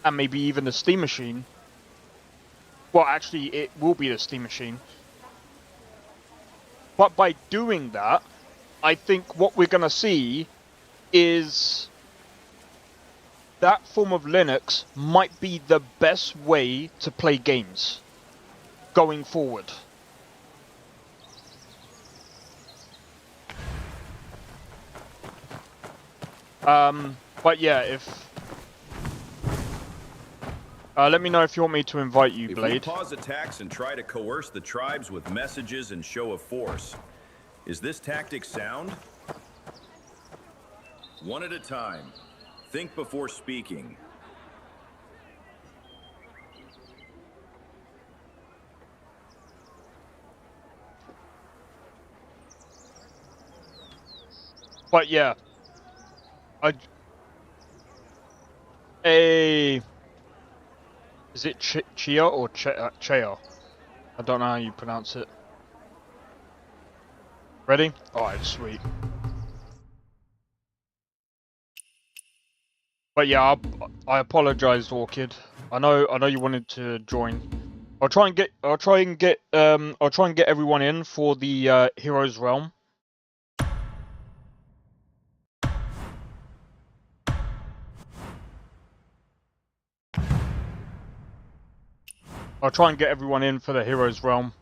and maybe even the Steam Machine. Well, actually, it will be the Steam Machine. But by doing that, I think what we're going to see is that form of Linux might be the best way to play games going forward. But yeah, let me know if you want me to invite you, Blade. If we pause attacks and try to coerce the tribes with messages and show of force, is this tactic sound? One at a time. Think before speaking. But yeah, is it Chia or Chea? I don't know how you pronounce it. Ready? Alright, sweet. But yeah, I apologize, Orchid. I know you wanted to join. I'll try and get everyone in for the Heroes Realm. I'll try and get everyone in for the Heroes Realm.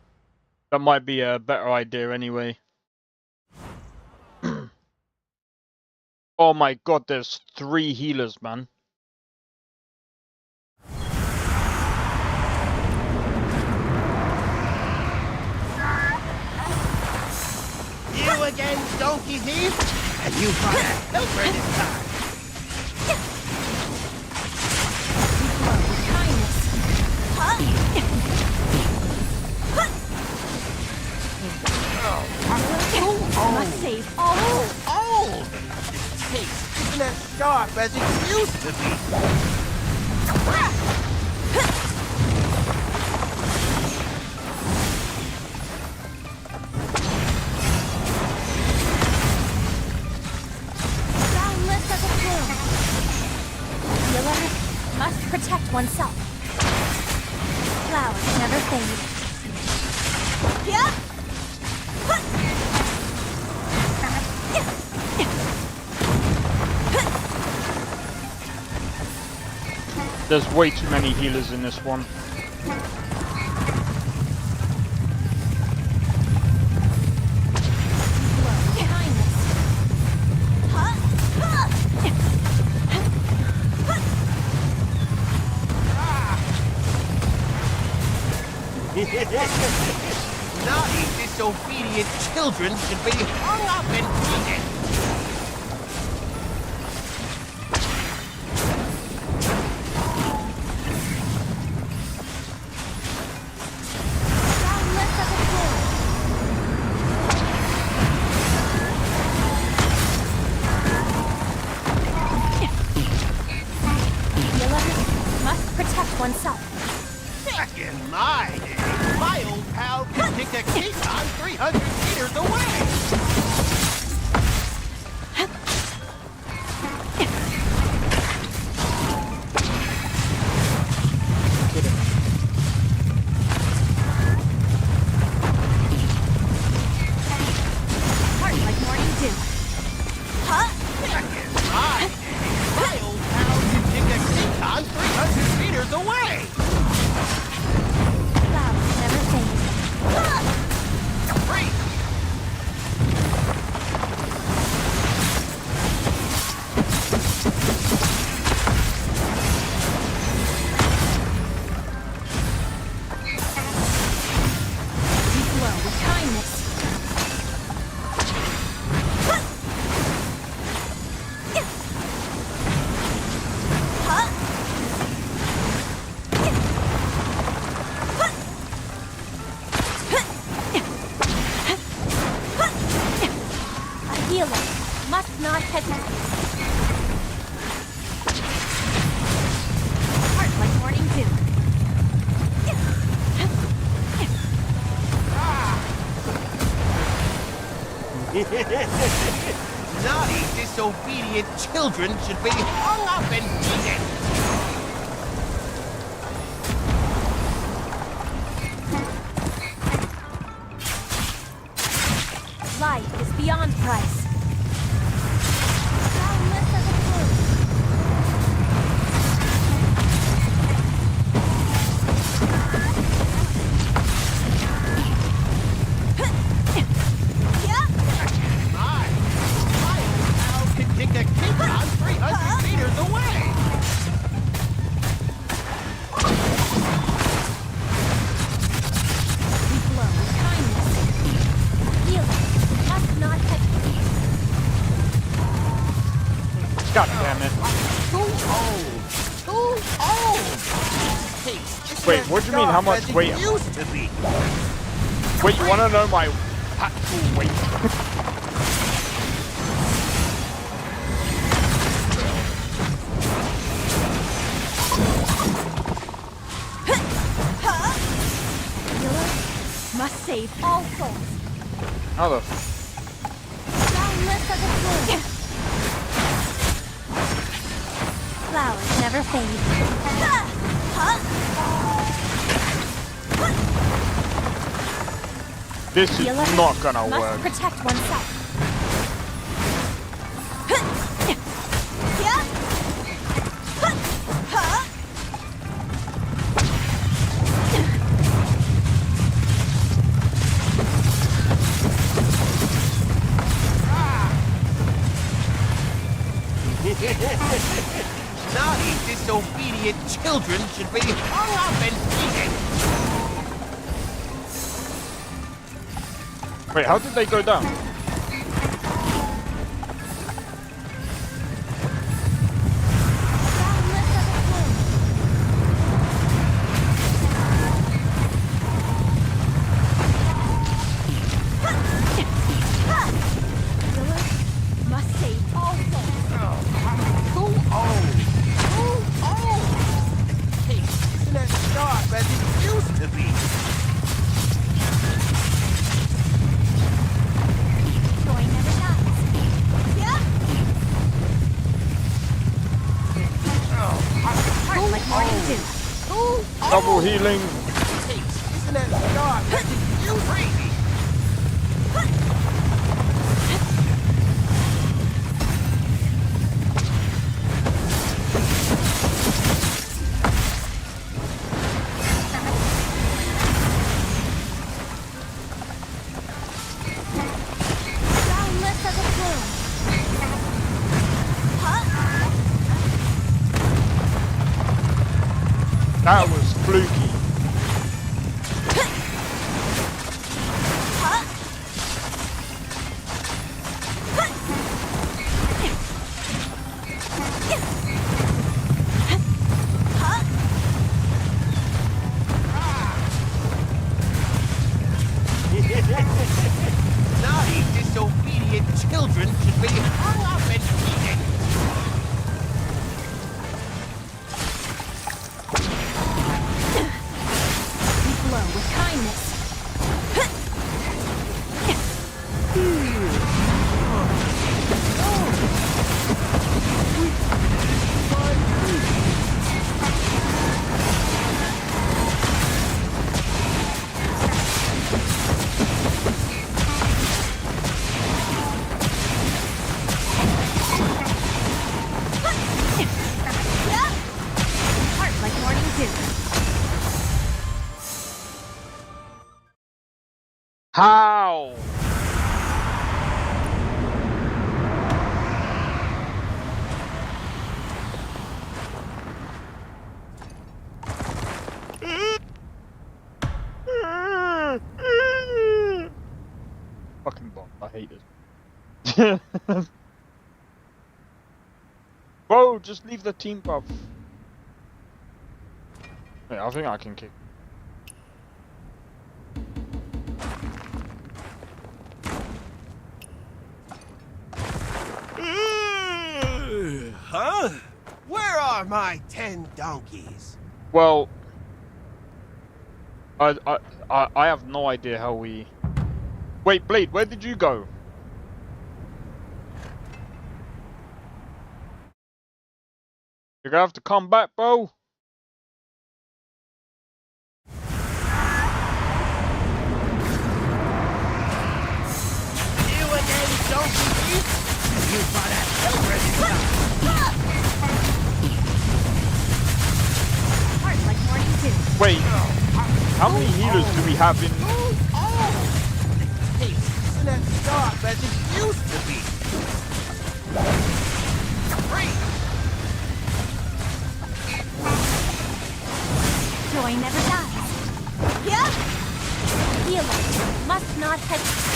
That might be a better idea anyway. Oh my god, there's 3 healers, man. You again, donkey thief? And you brought a helper this time. Must save all hope. Oh! Its taste isn't as sharp as it used to be. Boundless as a plume. Healer, must protect oneself. Flowers never fade. Yeah. There's way too many healers in this one. Naughty, disobedient children should be hung up and beaten. Must protect oneself. Back in my day, my old pal could kick a Keyton 300 meters away. Heart like morning dew. Back in my day, my old pal could kick a Keyton 300 meters away. Flowers never fade. Freeze! We glow with kindness. A healer must not hesitate. Heart like morning dew. Naughty, disobedient children should be hung up and beaten. Life is beyond price. Boundless as a blue. Yeah. My old pal can kick a Keyton 300 meters away. We glow with kindness. Healing must not hesitate. God damn it. Too old. Taste Wait, what do you mean, how much weight am I? used to be. Wait, you wanna know my actual weight? Healer must save all souls. How the Boundless as a blue. Flowers never fade. This is Healer not gonna must work. protect oneself. Naughty, disobedient children should be hung up and beaten. Wait, how did they go down? Must save all souls. Too old. Taste isn't as sharp as it used to be. do. Double healing. Isn't that dark? That's you crazy. Boundless as a plume. That was fluky. Naughty, disobedient children should be hung up and beaten. We flow with kindness. Heart like morning dew. How? Fucking bomb. I hate this. Bro, just leave the team buff. Yeah, I think I can kick. Huh? Where are my 10 donkeys? Well, I have no idea how we. Wait, Blade, where did you go? You're gonna have to come back, bro. You again, donkey thief? You bought a children's Heart like morning dew. Wait, how many healers do we have in? Hey, isn't that dark as it used to be? Free! Joy never dies. Yeah. Healer must not hesitate.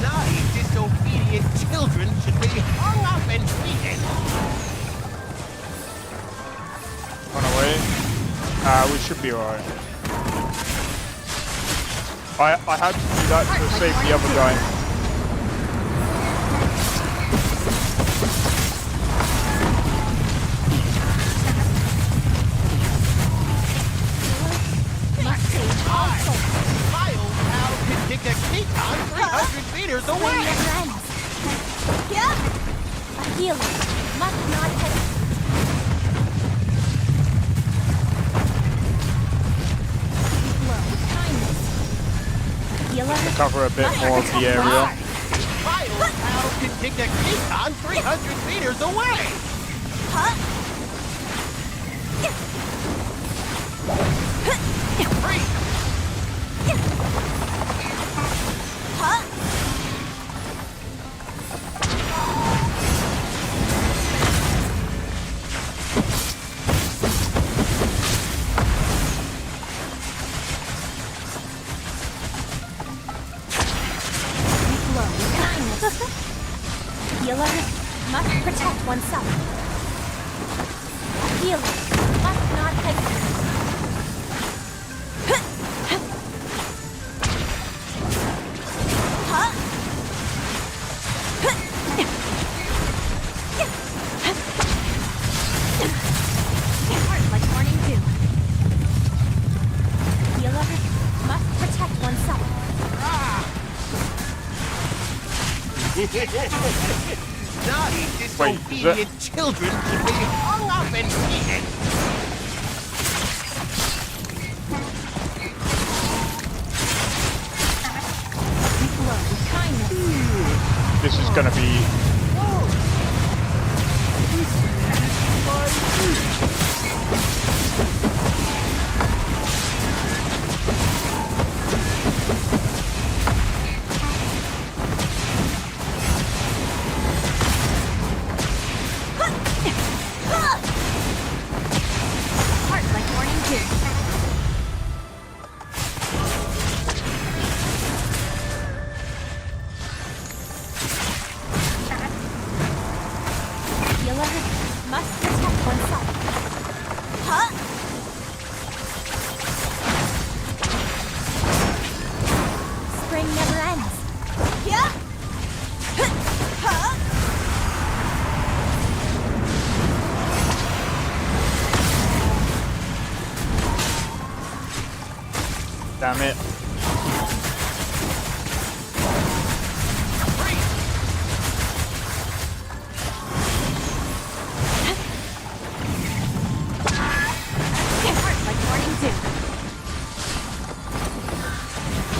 Naughty, disobedient children should be hung up and beaten. Run away. We should be alright. I had to do that to save the other guy. Must save all souls. My old pal can kick a Keaton 300 meters When away. it ends. Yeah. A healer must not hesitate. Flow with kindness. A healer Cover a bit must more of the protect area. My old pal can kick a Keaton 300 meters away. Free! Flow with kindness. Healer must protect oneself. A healer must not hesitate. Naughty, disobedient children should be hung up and beaten. We glow with kindness. This is gonna be. Heart like morning dew. Healer must protect oneself. Huh? Spring never ends. Yeah. Huh? Damn it. Heart like morning dew.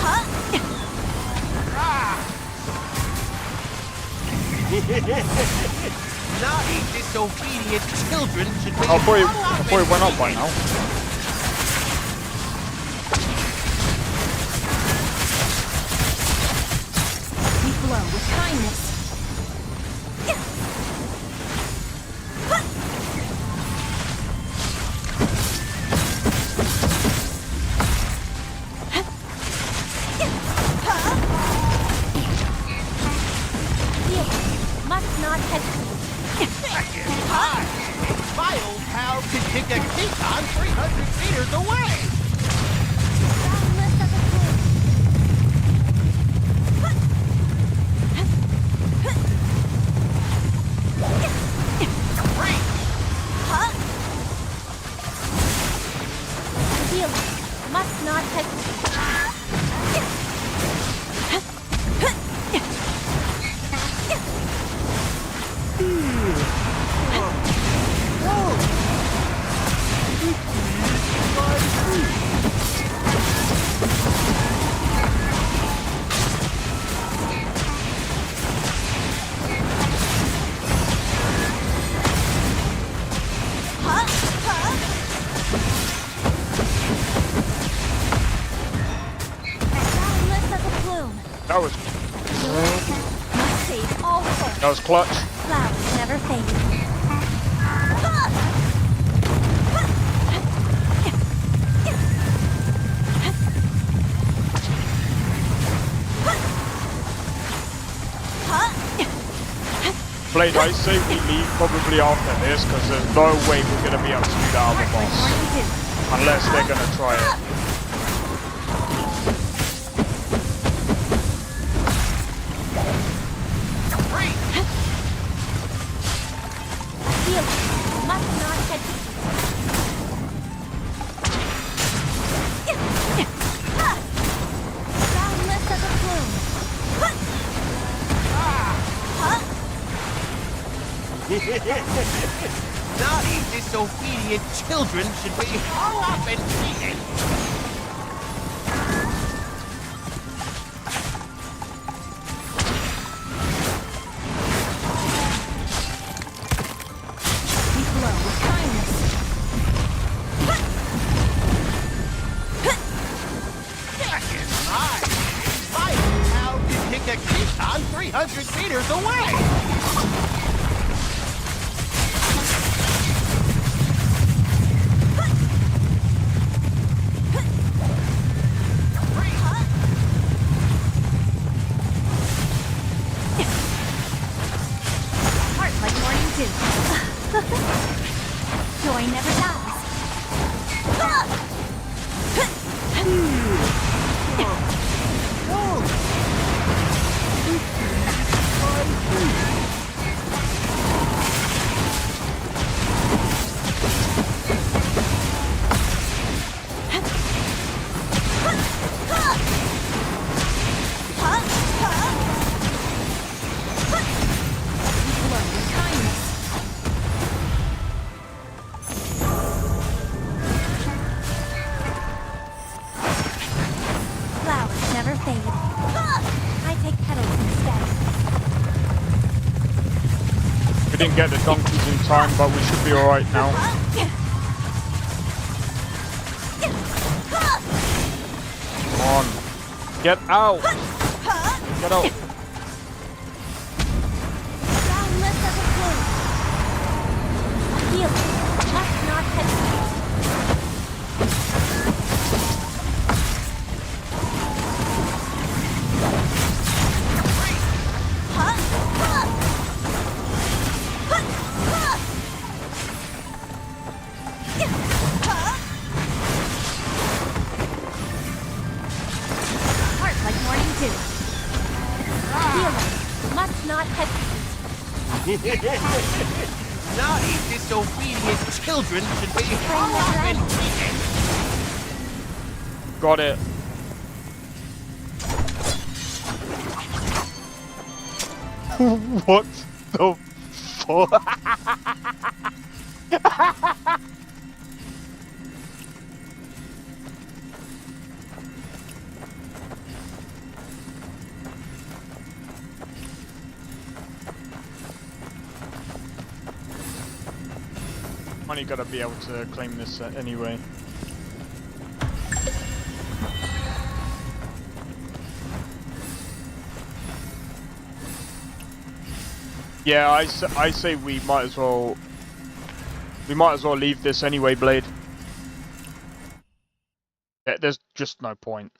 Huh? Naughty, disobedient children should be Oh boy, hung up boy, and went up by beaten. now. We glow with kindness. Healer must not hesitate. Back in time. My old pal could kick a Keaton 300 meters away. Boundless as a flame. Huh? Healer must not hesitate. Huh? Huh? Boundless as a plume. That was Must save all souls. that was clutch. Flowers never fade. Blade, I say we leave probably after this because there's no way we're gonna be able to do that other boss unless they're gonna try it. Healer must not hesitate. Boundless as a plume. Naughty, disobedient children should be hung up and beaten. We glow with kindness. Back in my old pal could kick a Keaton 300 meters away. Heart like morning dew. Joy never dies. didn't get the donkeys in time, but we should be alright now. Come on. Get out! Get out! Boundless as a flame. Heal. Must not hesitate. Heart like morning dew. Heal. Must not hesitate. Naughty, disobedient children should be hung and beaten. Got it. What the fuck? Only gotta be able to claim this anyway. Yeah, I say we might as well leave this anyway, Blade. Yeah, there's just no point.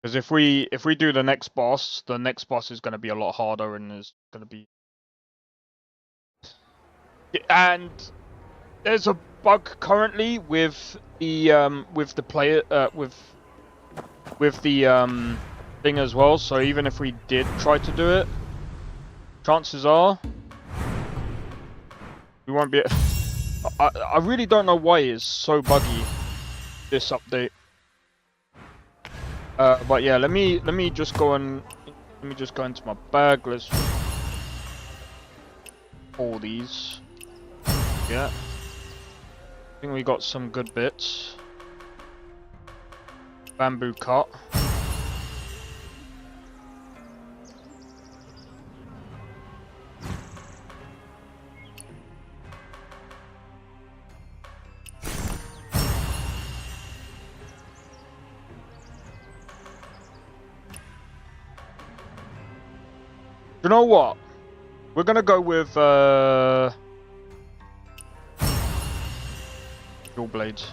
Because if we do the next boss is going to be a lot harder, and there's going to be, and there's a bug currently with the player with the thing as well. So even if we did try to do it, chances are we won't be. I really don't know why it's so buggy, this update. But yeah, let me just go into my bag. Let's all these. Yeah, I think we got some good bits. Bamboo cut. You know what? We're gonna go with dual blades.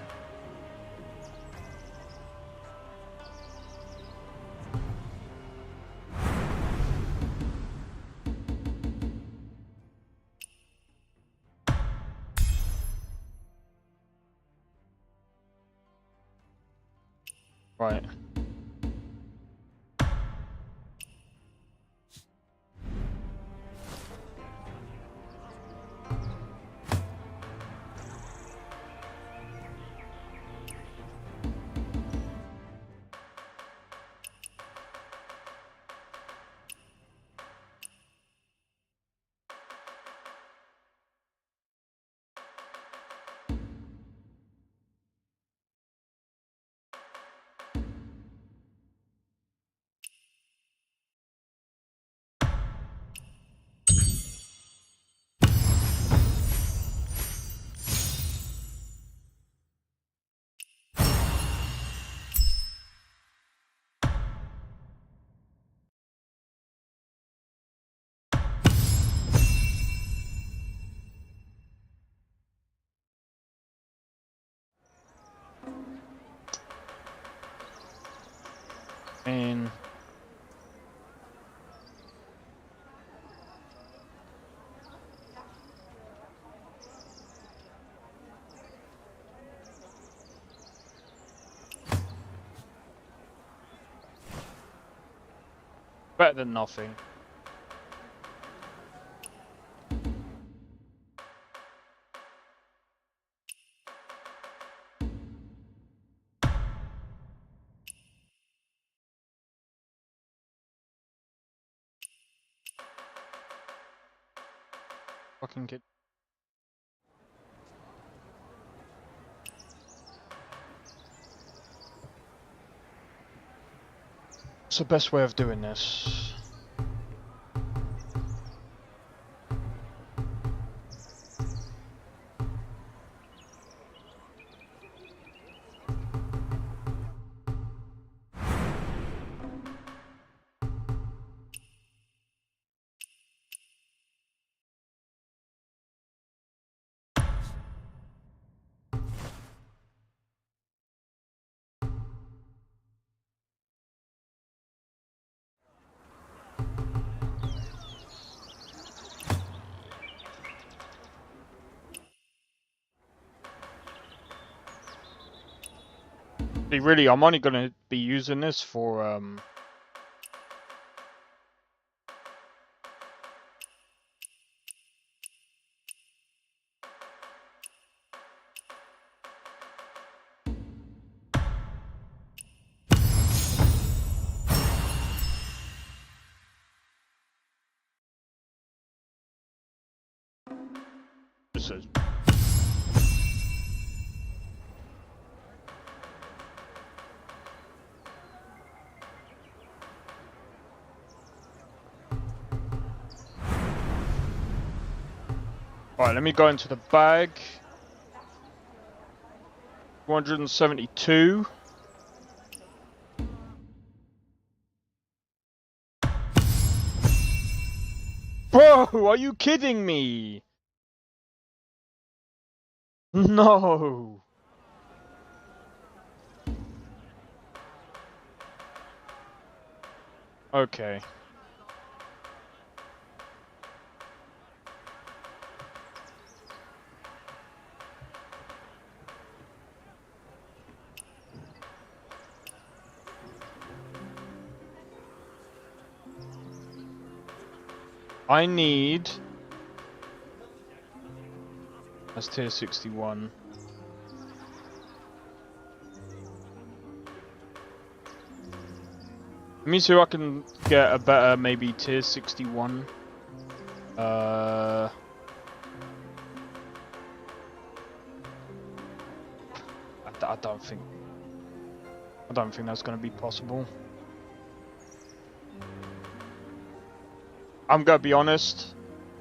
Right. And better than nothing. Fucking kid. What's the best way of doing this? Really, I'm only gonna be using this for this is. Alright, let me go into the bag. 172. Bro, are you kidding me? No. Okay. I need... That's tier 61. Let me see if I can get a better, maybe tier 61. I don't think that's going to be possible. I'm gonna be honest,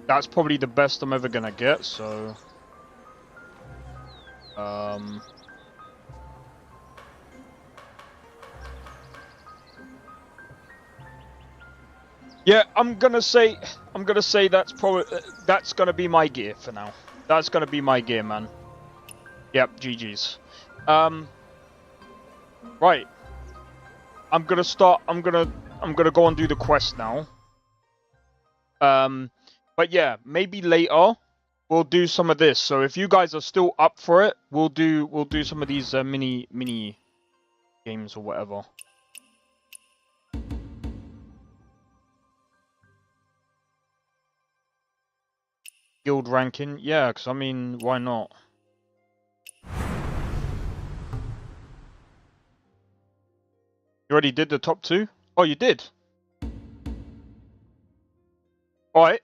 that's probably the best I'm ever gonna get, so yeah, I'm gonna say that's probably gonna be my gear for now. That's gonna be my gear, man. Yep, GG's. Right. I'm gonna go and do the quest now. But yeah, maybe later we'll do some of this. So if you guys are still up for it, we'll do some of these mini games or whatever. Guild ranking, yeah, because I mean, why not? You already did the top 2? Oh, you did. All right.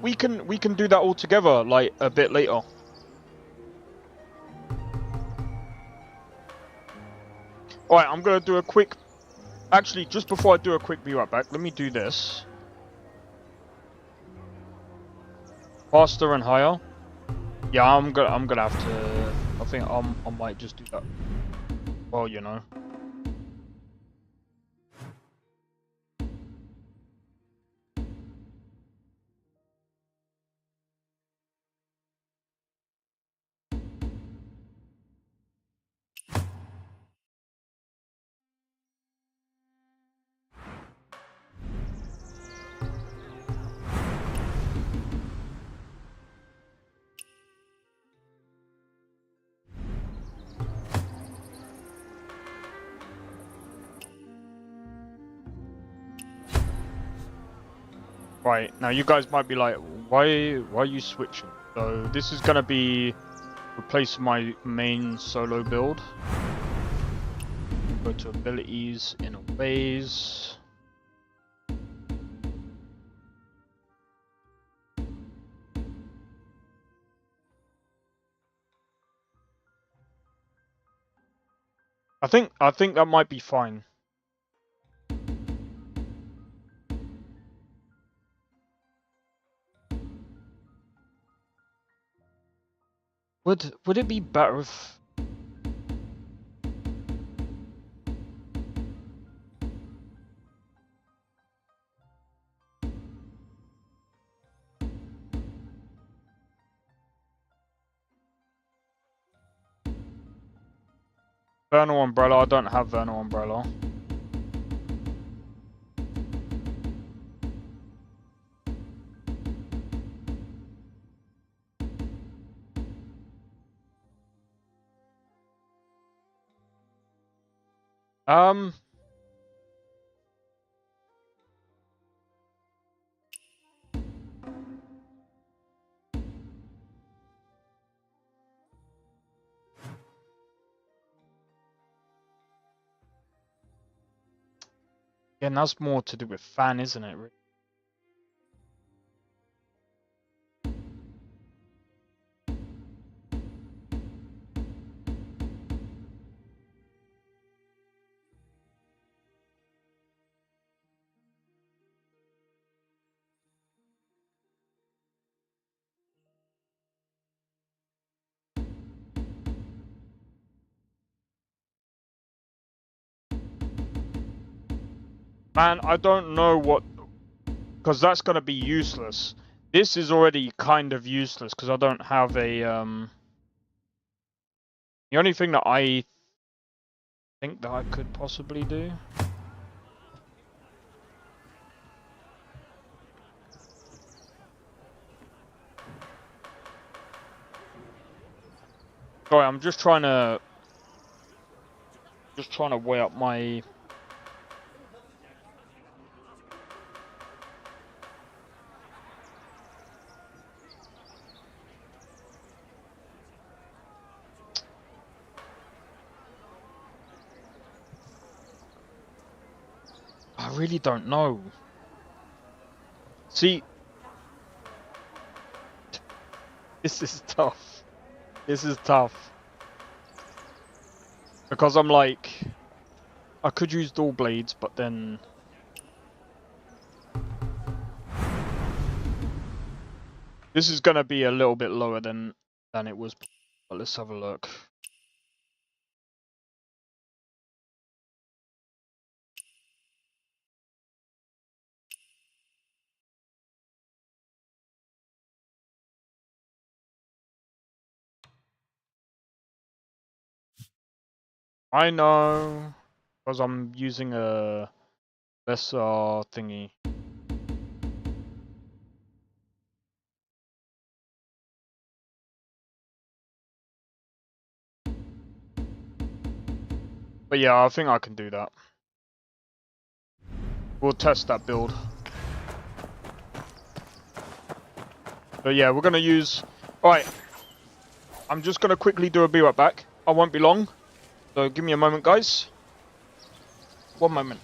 We can do that all together like a bit later. All right, I'm gonna do a quick. Actually, just before I do a quick be right back, let me do this. Faster and higher. Yeah, I'm gonna have to. I think I might just do that. Well, you know. Right, now you guys might be like, why are you switching? So this is gonna be replace my main solo build. Go to abilities, inner ways. I think that might be fine. Would it be better if Vernal Umbrella? I don't have Vernal Umbrella. Um. Again, that's more to do with fan, isn't it? Man, I don't know what, because that's going to be useless. This is already kind of useless because I don't have a, the only thing that I think that I could possibly do. Sorry, I'm just trying to weigh up my... I really don't know. See, this is tough. This is tough. Because I'm like, I could use dual blades, but then... This is going to be a little bit lower than it was. But let's have a look. I know, because I'm using a lesser thingy. But yeah, I think I can do that. We'll test that build. But yeah, we're gonna use... Alright. I'm just gonna quickly do a be right back. I won't be long. So give me a moment, guys. One moment.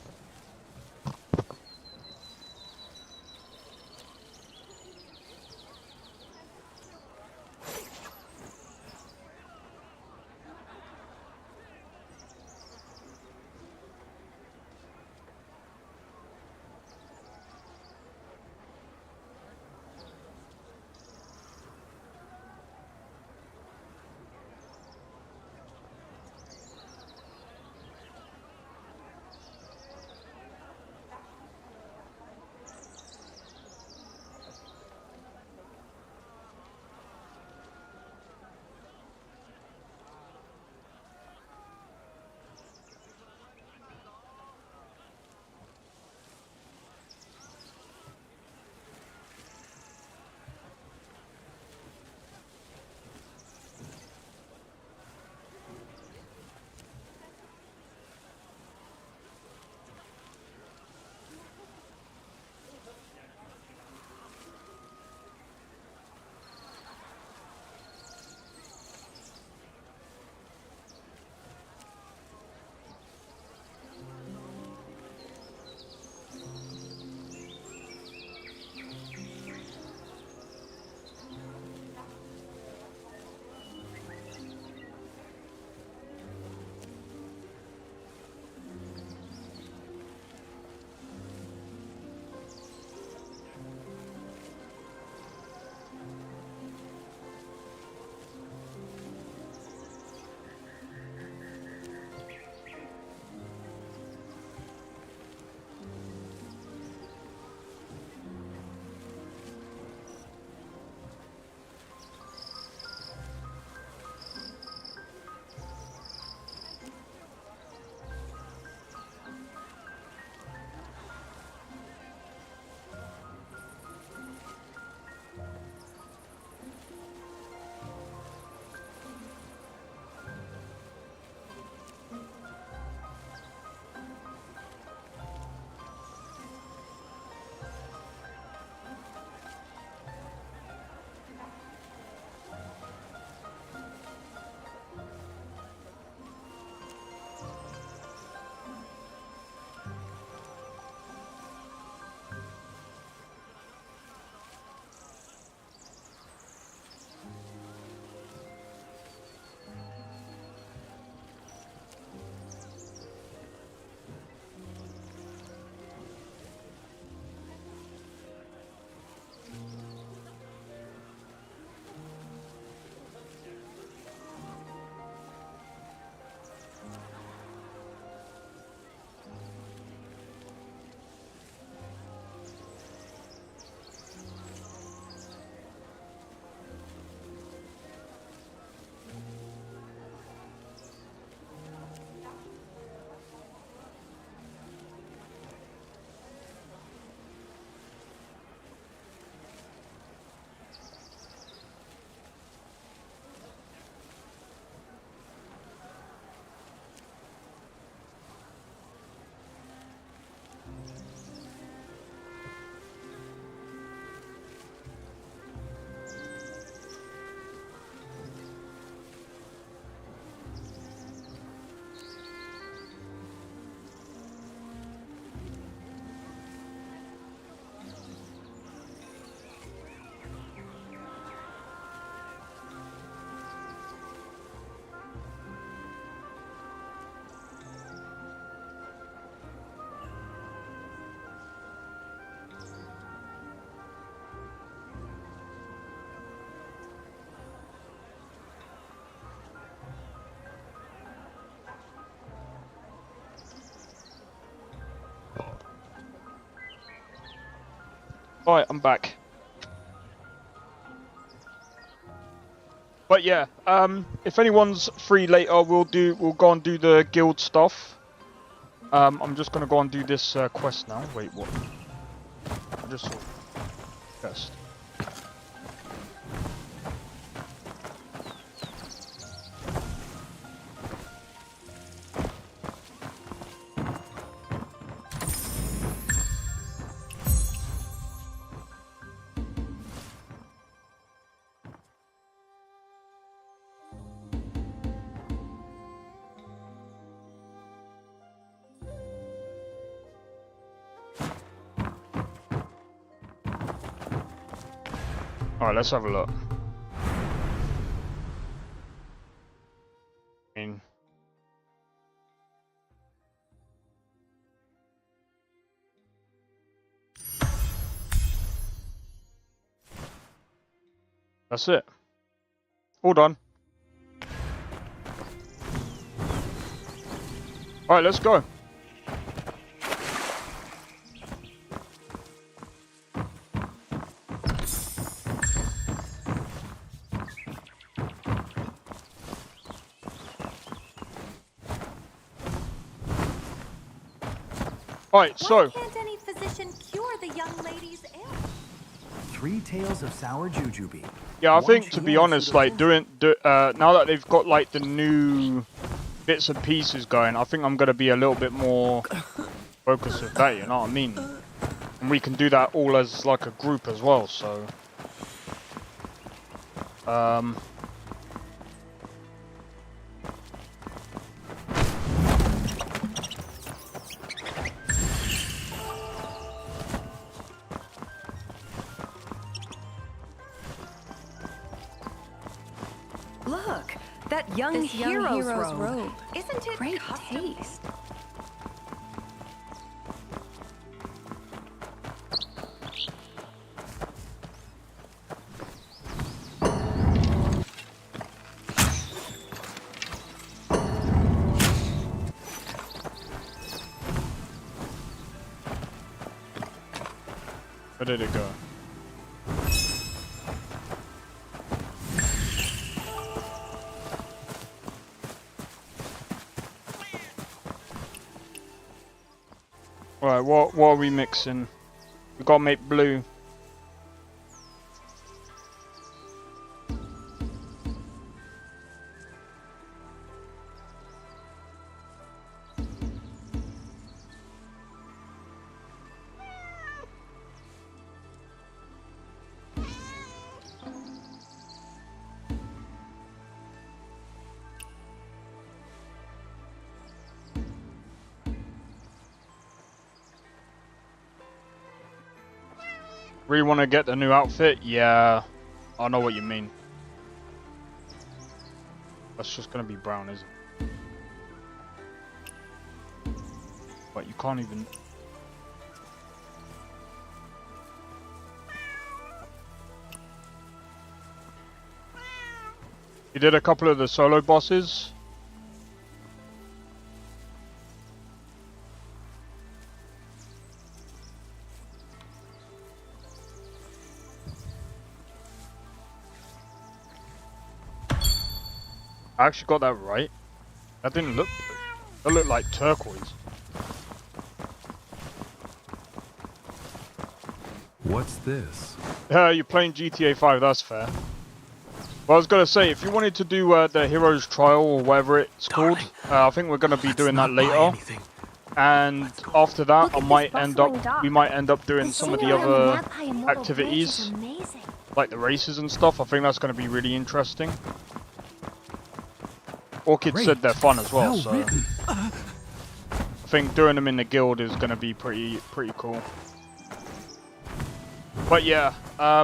Alright, I'm back. But yeah, if anyone's free later, we'll go and do the guild stuff. I'm just gonna go and do this quest now. Wait, what? I just saw quest. Alright, let's have a look. That's it. All done. Alright, let's go. Alright, so. Why can't any physician cure the young lady's ill? 3 Tales of Sour Jujube. Yeah, I think to be honest, like now that they've got like the new bits and pieces going, I think I'm gonna be a little bit more focused with that. You know what I mean? And we can do that all as like a group as well. So, Look, that young hero's robe. Isn't it great taste? where did it go? Right, what are we mixing? We gotta make blue. Really want to get the new outfit? Yeah, I know what you mean. That's just gonna be brown, isn't it? But you can't even. You did a couple of the solo bosses. I actually got that right. That didn't look blue. That looked like turquoise. What's this? You're playing GTA 5, that's fair. Well, I was gonna say, if you wanted to do the Hero's Trial or whatever it's called, I think we're gonna be doing that later. And after that, we might end up doing some of the other activities, like the races and stuff. I think that's gonna be really interesting. Orchid said they're fun as well, so I think doing them in the guild is going to be pretty cool. But yeah, I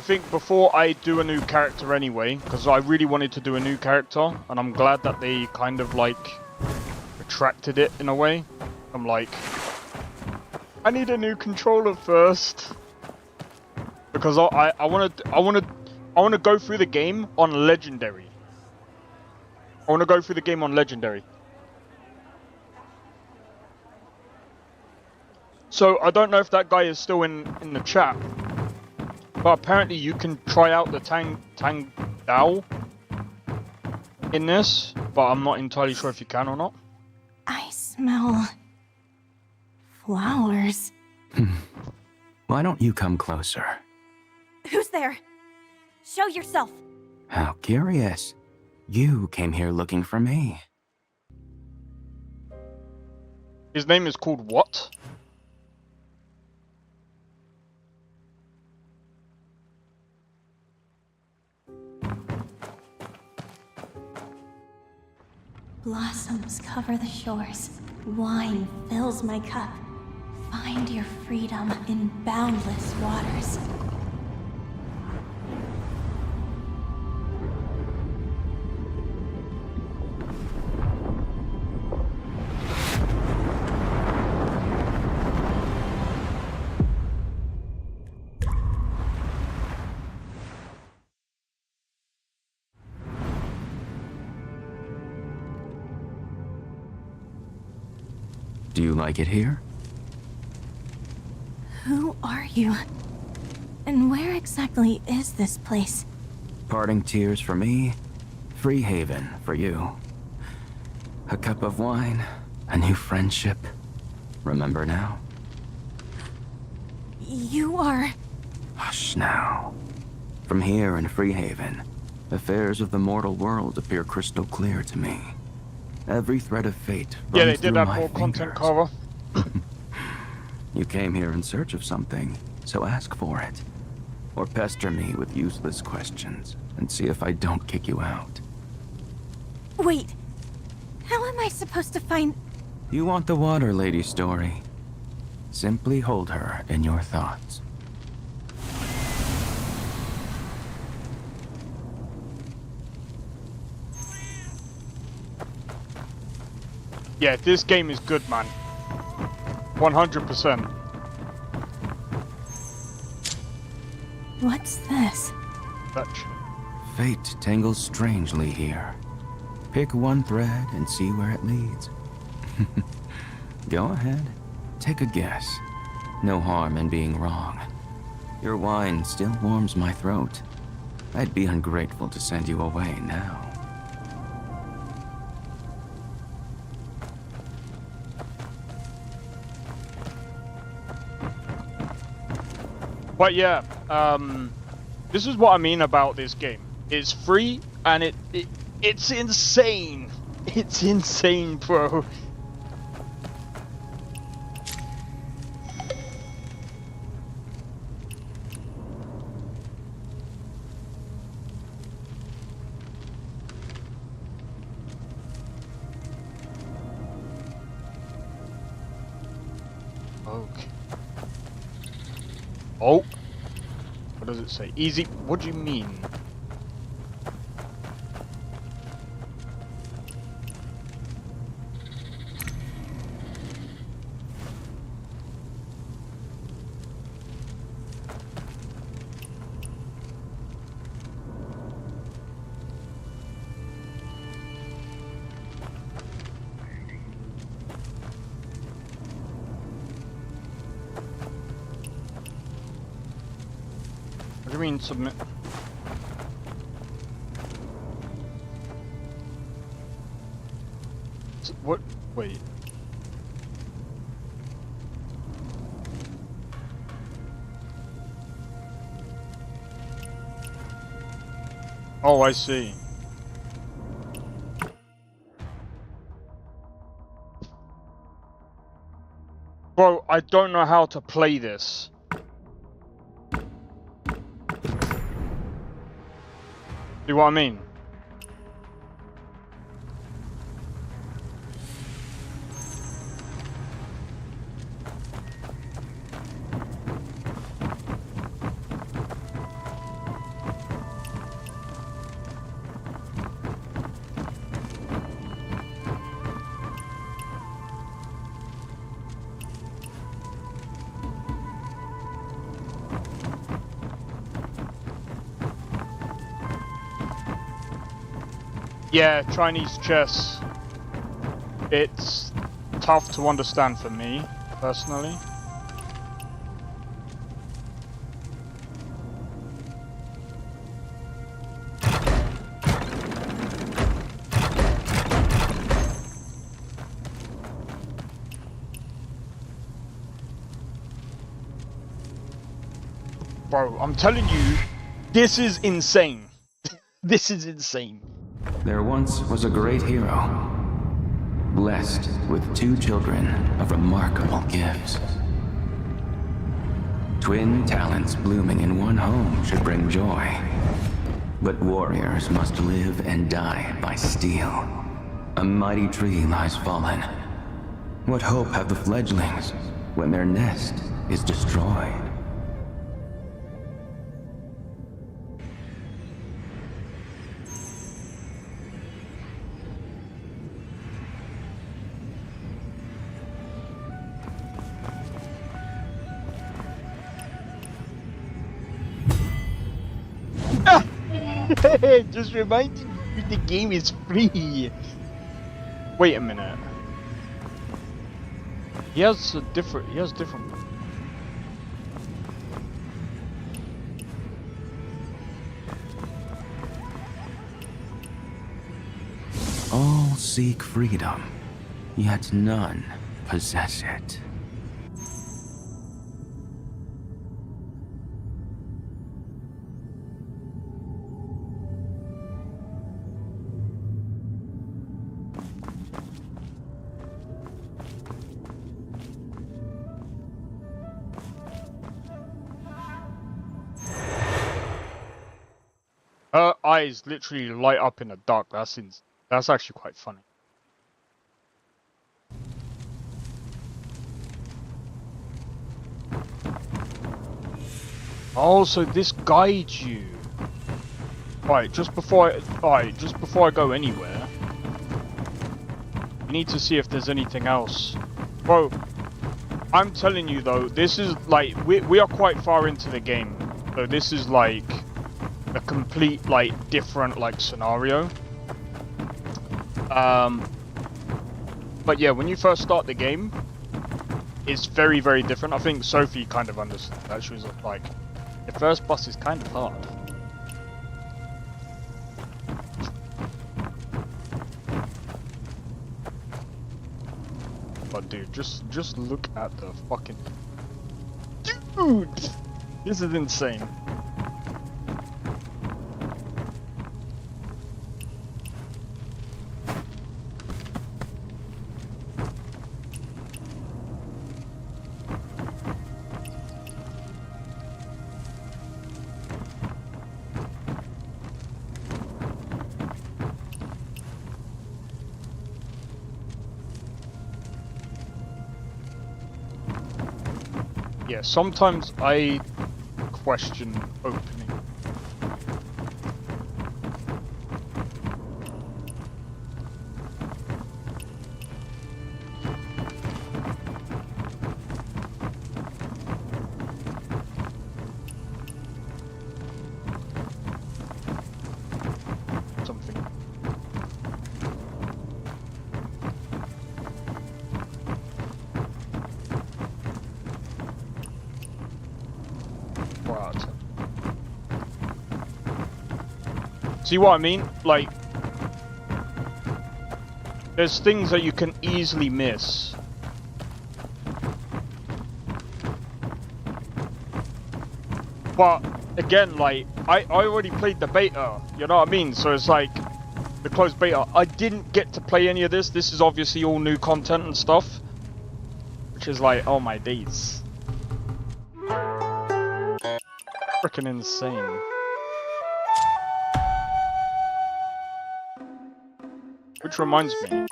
think before I do a new character anyway, because I really wanted to do a new character, and I'm glad that they kind of like retracted it in a way. I'm like, I need a new controller first. Because I want to go through the game on legendary. I want to go through the game on legendary. So I don't know if that guy is still in the chat, but apparently you can try out the Tang Dao in this, but I'm not entirely sure if you can or not. I smell flowers. Why don't you come closer? Who's there? Show yourself. How curious. You came here looking for me. His name is called what? Blossoms cover the shores. Wine fills my cup. Find your freedom in boundless waters. Do you like it here? Who are you? And where exactly is this place? Parting tears for me, free haven for you. A cup of wine, a new friendship. Remember now? You are... Hush now. From here in Freehaven, affairs of the mortal world appear crystal clear to me. Every thread of fate runs Yeah, they did through have my more content fingers. cover. You came here in search of something, so ask for it. Or pester me with useless questions, and see if I don't kick you out. Wait. How am I supposed to find... You want the water lady story? Simply hold her in your thoughts. Yeah, this game is good, man. 100%. What's this? Touch. Fate tangles strangely here. Pick one thread and see where it leads. Go ahead. Take a guess. No harm in being wrong. Your wine still warms my throat. I'd be ungrateful to send you away now. But yeah, this is what I mean about this game. It's free and it's insane. It's insane, bro. Okay. Oh. What does it say? Easy. What do you mean? What do you mean submit? What? Wait. Oh, I see. Bro, I don't know how to play this. See what I mean? Yeah, Chinese chess. It's tough to understand for me, personally. Bro, I'm telling you, this is insane. This is insane. There once was a great hero, blessed with 2 children of remarkable gifts. Twin talents blooming in one home should bring joy. But warriors must live and die by steel. A mighty tree lies fallen. What hope have the fledglings when their nest is destroyed? Just reminded you the game is free. Wait a minute. He has different. All seek freedom, yet none possess it. Her eyes literally light up in the dark. That's actually quite funny. Also, this guides you. Alright, just before I go anywhere, you need to see if there's anything else. Bro, I'm telling you though, this is like we are quite far into the game. So this is like a complete like different like scenario. But yeah, when you first start the game, it's very, very different. I think Sophie kind of understood that. She was like, the first boss is kind of hard. But dude, just look at the fucking... Dude! This is insane. Yeah, sometimes I question opening. Something. See what I mean? Like, there's things that you can easily miss. But again, like, I already played the beta, you know what I mean? So it's like the closed beta. I didn't get to play any of this. This is obviously all new content and stuff, which is like, oh my days, freaking insane. Which reminds me,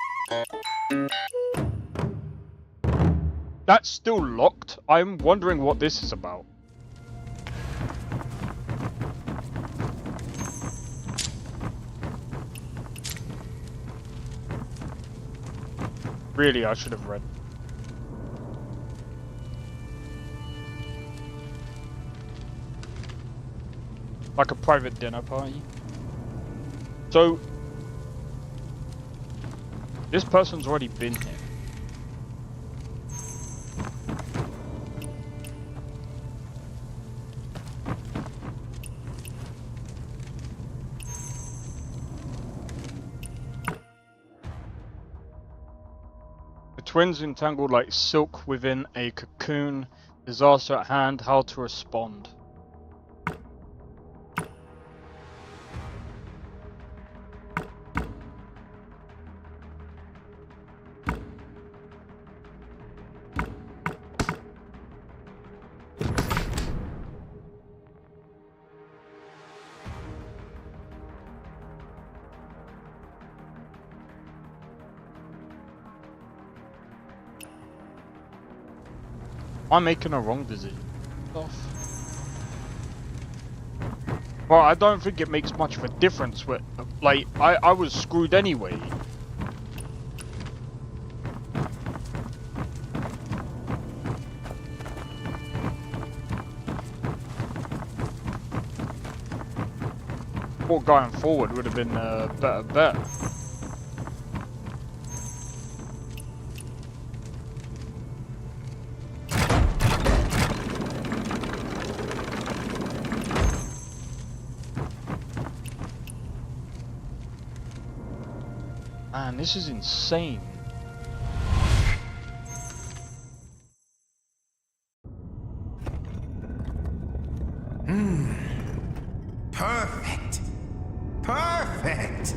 that's still locked. I'm wondering what this is about. Really, I should have read. Like a private dinner party. So, this person's already been here. The twins entangled like silk within a cocoon. Disaster at hand, how to respond. I'm making a wrong decision. Well, I don't think it makes much of a difference. With, like, I was screwed anyway. Thought going forward would have been a better bet. Man, this is insane. Perfect. Perfect.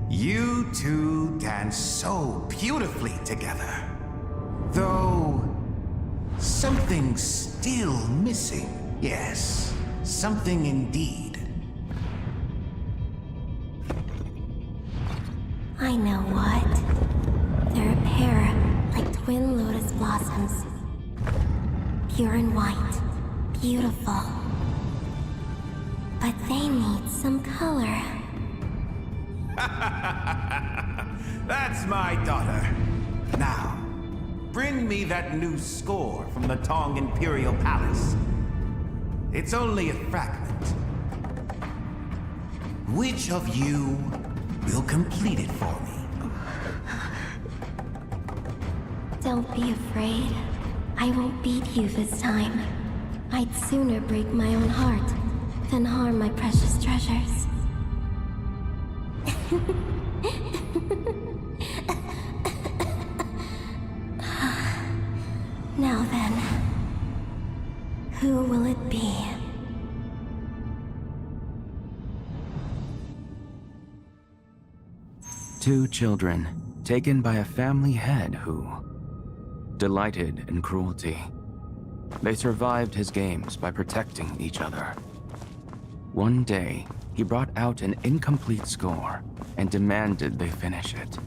You two dance so beautifully together. Though something's still missing. Yes, something indeed. I know what. They're a pair, like twin lotus blossoms. Pure and white. Beautiful. But they need some color. That's my daughter. Now, bring me that new score from the Tong Imperial Palace. It's only a fragment. Which of you will complete it for me? Don't be afraid. I won't beat you this time. I'd sooner break my own heart than harm my precious treasures. Now then, who will it be? Two children taken by a family head who delighted in cruelty. They survived his games by protecting each other. One day, he brought out an incomplete score and demanded they finish it.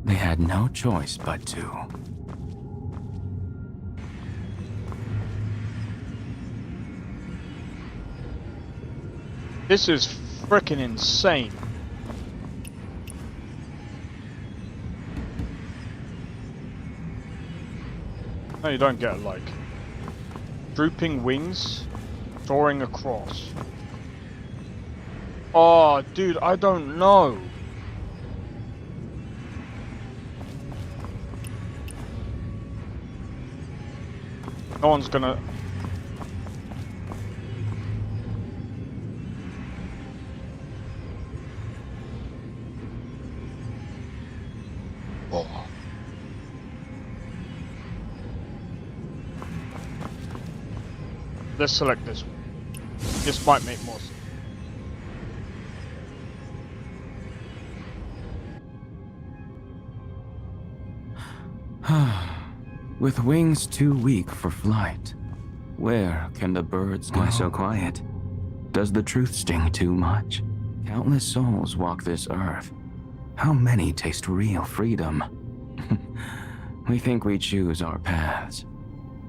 They had no choice but to. This is freaking insane. No, you don't get it, like drooping wings, soaring across. Oh, dude, I don't know. No one's gonna. Oh. Let's select this one. This might make more sense. With wings too weak for flight, where can the birds go? Why so quiet? Does the truth sting too much? Countless souls walk this earth. How many taste real freedom? We think we choose our paths.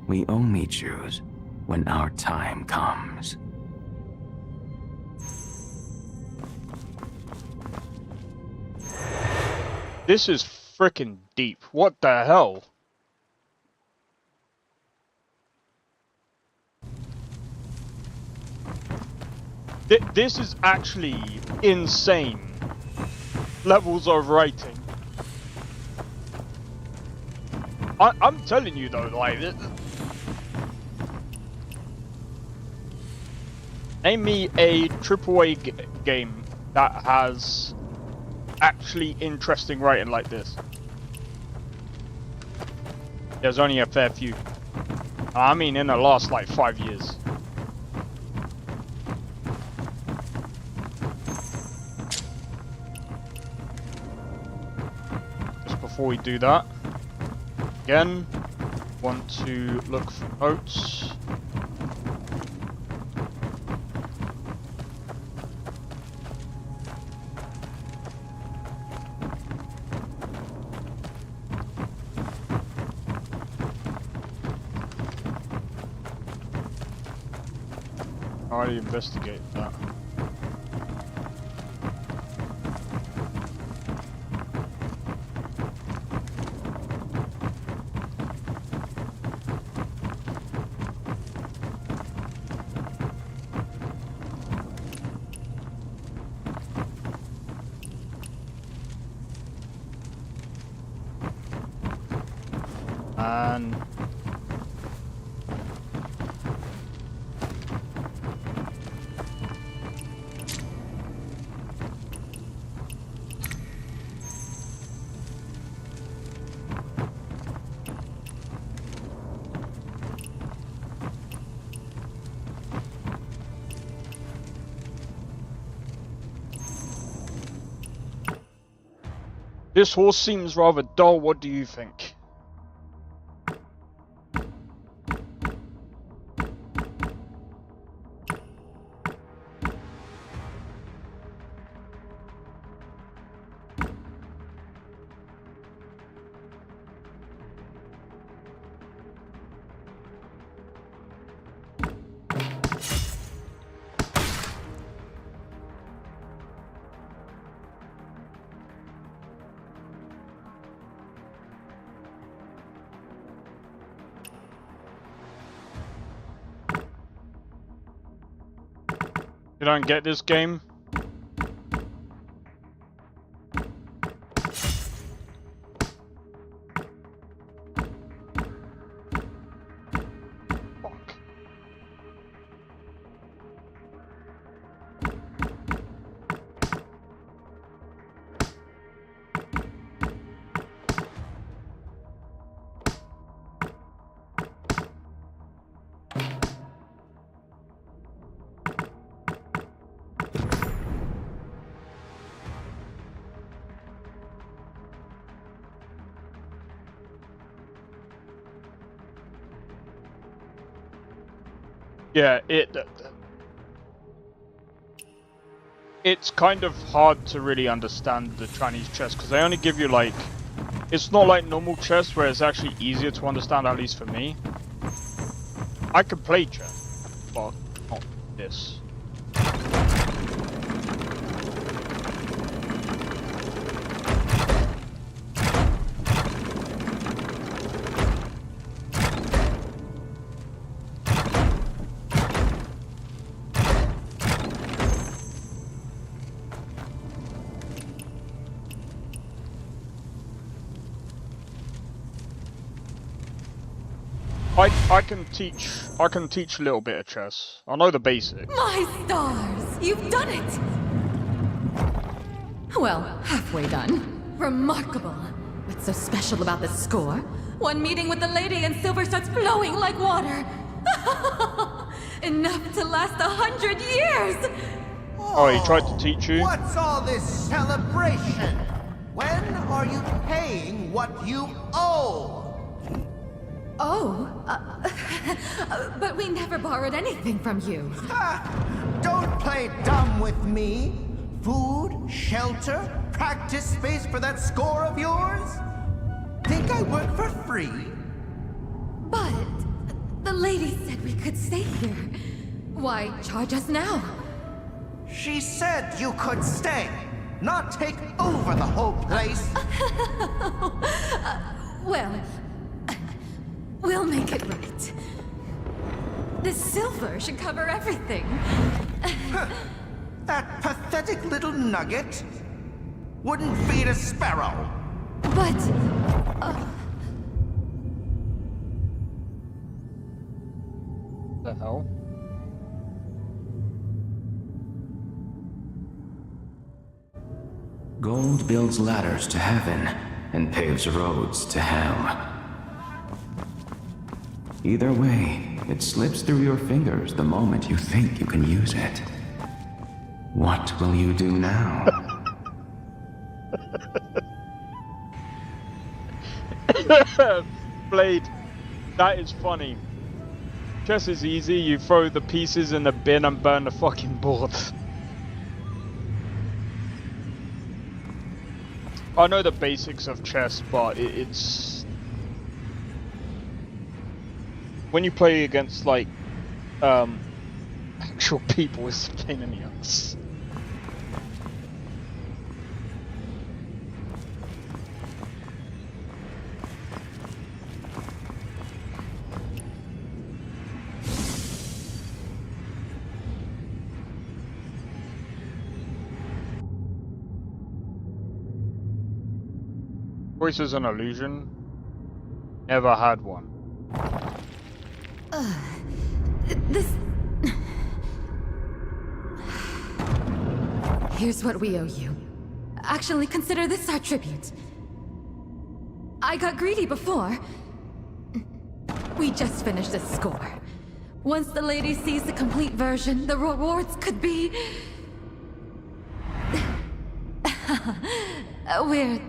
We only choose when our time comes. This is freaking deep. What the hell? This is actually insane levels of writing. I'm telling you though, like, name me a AAA game that has actually interesting writing like this. There's only a fair few. I mean, in the last like 5 years. Just before we do that, again, want to look for notes. I already investigated that. And this horse seems rather dull. What do you think? You don't get this game? Fuck. Yeah, it's kind of hard to really understand the Chinese chess because they only give you like, it's not like normal chess where it's actually easier to understand, at least for me. I can play chess, but not this. I can teach a little bit of chess. I know the basics. My stars! You've done it! Well, halfway done. Remarkable. What's so special about this score? One meeting with the lady and silver starts flowing like water. Enough to last 100 years! Oh, he tried to teach you? What's all this celebration? When are you paying what you owe? Oh, but we never borrowed anything from you. Don't play dumb with me. Food, shelter, practice space for that score of yours? Think I work for free? But the lady said we could stay here. Why charge us now? She said you could stay, not take over the whole place. Well, we'll make it right. This silver should cover everything. That pathetic little nugget wouldn't feed a sparrow. But... the hell? Gold builds ladders to heaven and paves roads to hell. Either way, it slips through your fingers the moment you think you can use it. What will you do now? Blade, that is funny. Chess is easy, you throw the pieces in the bin and burn the fucking board. I know the basics of chess, but it's... when you play against like actual people is a pain in the ass. Voice is an illusion. Never had one. This... Here's what we owe you. Actually, consider this our tribute. I got greedy before. We just finished a score. Once the lady sees the complete version, the rewards could be... We're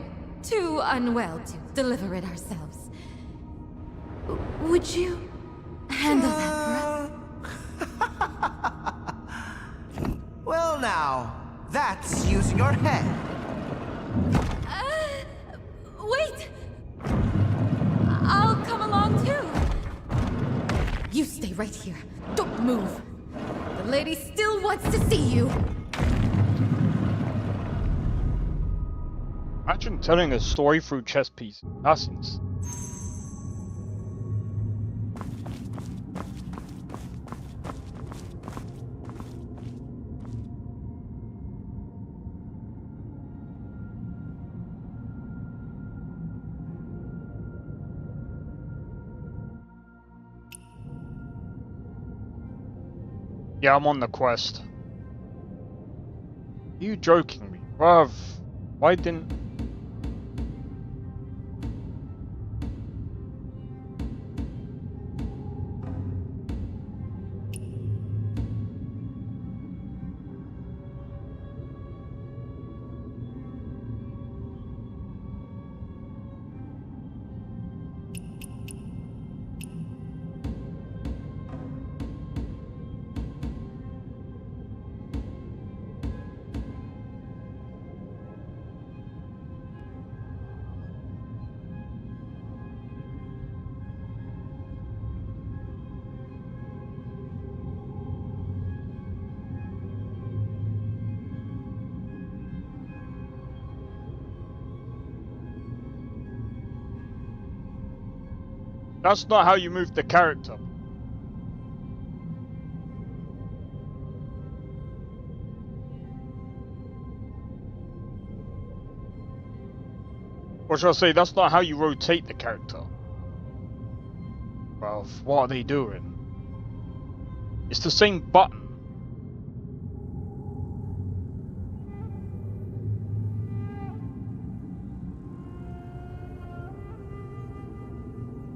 too unwell to deliver it ourselves. Would you handle that for us? Well now, that's using your head. Wait! I'll come along too. You stay right here. Don't move. The lady still wants to see you. Imagine telling a story through chess pieces. That's insane. Yeah, I'm on the quest. Are you joking me? Bruv, why didn't... That's not how you move the character. Or should I say, that's not how you rotate the character. Well, what are they doing? It's the same button.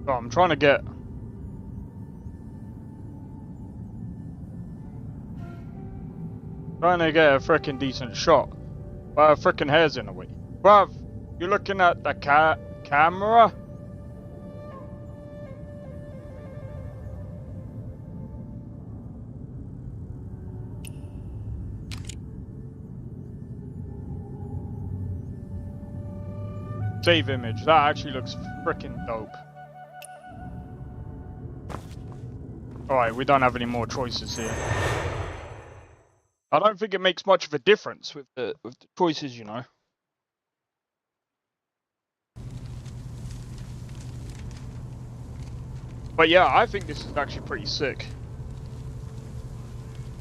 Oh, I'm trying to get... a freaking decent shot. But her freaking hair's in the way. Bruv, you're looking at the camera? Save image. That actually looks freaking dope. Alright, we don't have any more choices here. I don't think it makes much of a difference with the choices, you know. But yeah, I think this is actually pretty sick.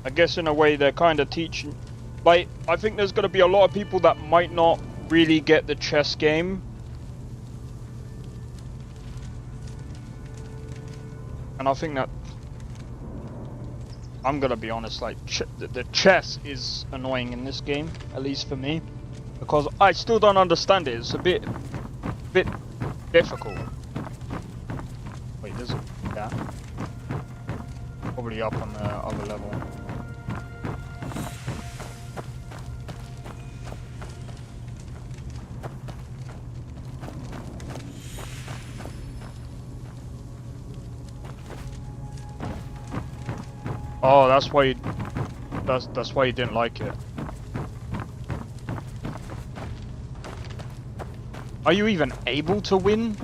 I guess in a way they're kind of teaching... Like, I think there's going to be a lot of people that might not really get the chess game. And I think that... I'm gonna be honest, like, the chess is annoying in this game, at least for me. Because I still don't understand it, it's a bit difficult. Wait, there's a... yeah. Probably up on the other level. Oh, that's why you didn't like it. Are you even able to win?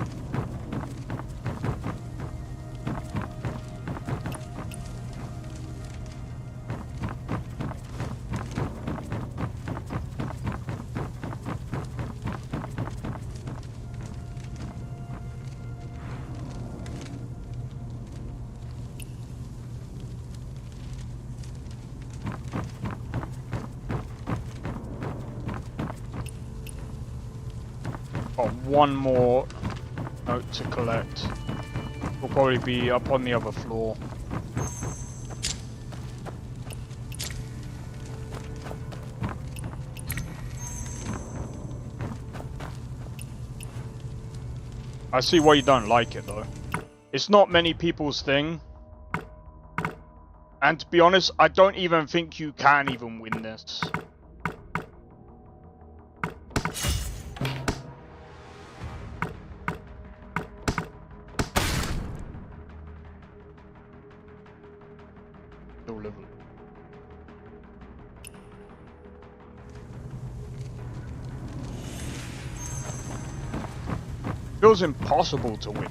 Got one more note to collect. Will probably be up on the other floor. I see why you don't like it though. It's not many people's thing. And to be honest, I don't even think you can even win this. Still level. Feels impossible to win.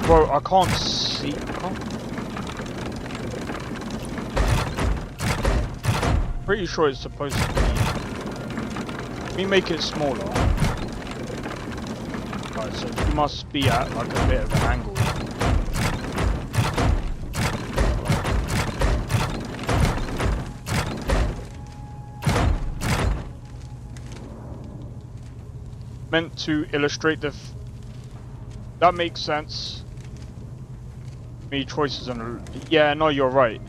Bro, I can't see. Pretty sure it's supposed to be. Let me make it smaller. Right, so you must be at like a bit of an angle. Meant to illustrate the. That makes sense. Me choices and yeah, no, you're right.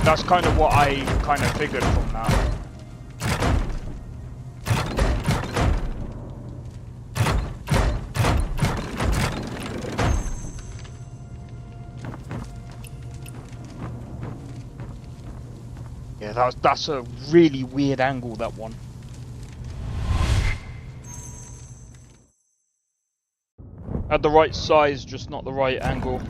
That's kind of what I kind of figured from that. Yeah, that's a really weird angle, that one. At the right size, just not the right angle.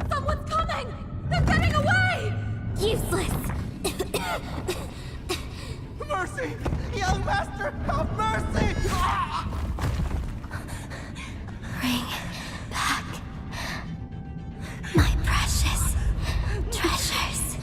Someone's coming! They're getting away! Useless! Mercy! Young master, have mercy! Bring back my precious treasures.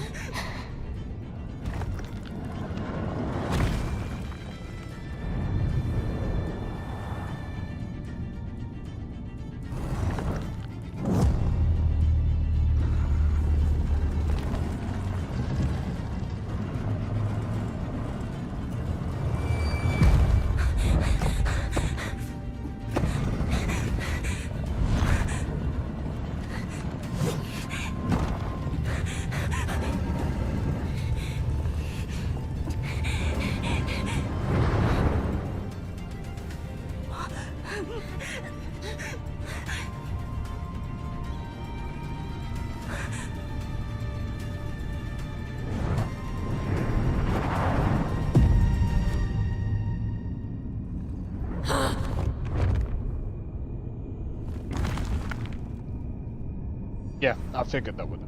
Yeah, I figured that would.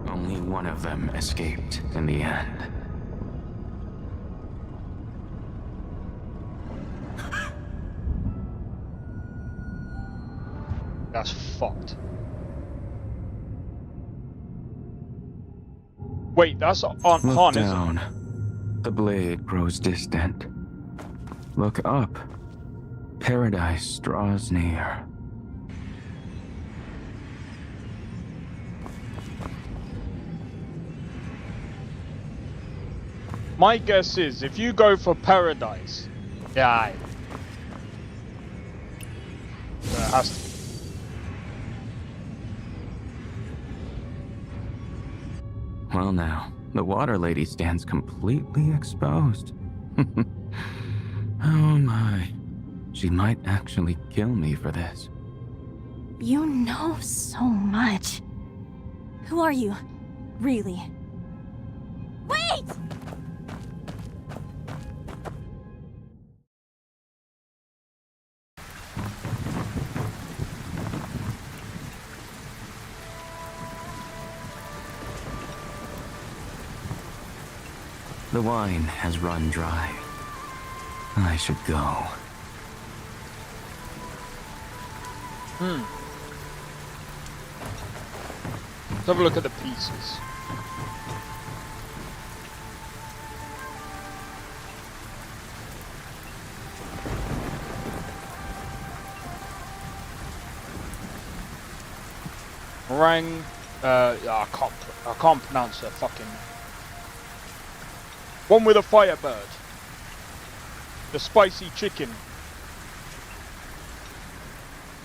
Only one of them escaped in the end. That's fucked. Wait, that's Aunt Han, Look isn't it? down. The blade grows distant. Look up. Paradise draws near. My guess is, if you go for paradise, yeah, there has to be. Well now, the water lady stands completely exposed. Oh my. She might actually kill me for this. You know so much. Who are you? Really? Wait! The wine has run dry. I should go. Let's have a look at the pieces. Meringue, I can't pronounce the fucking one with a firebird. The spicy chicken.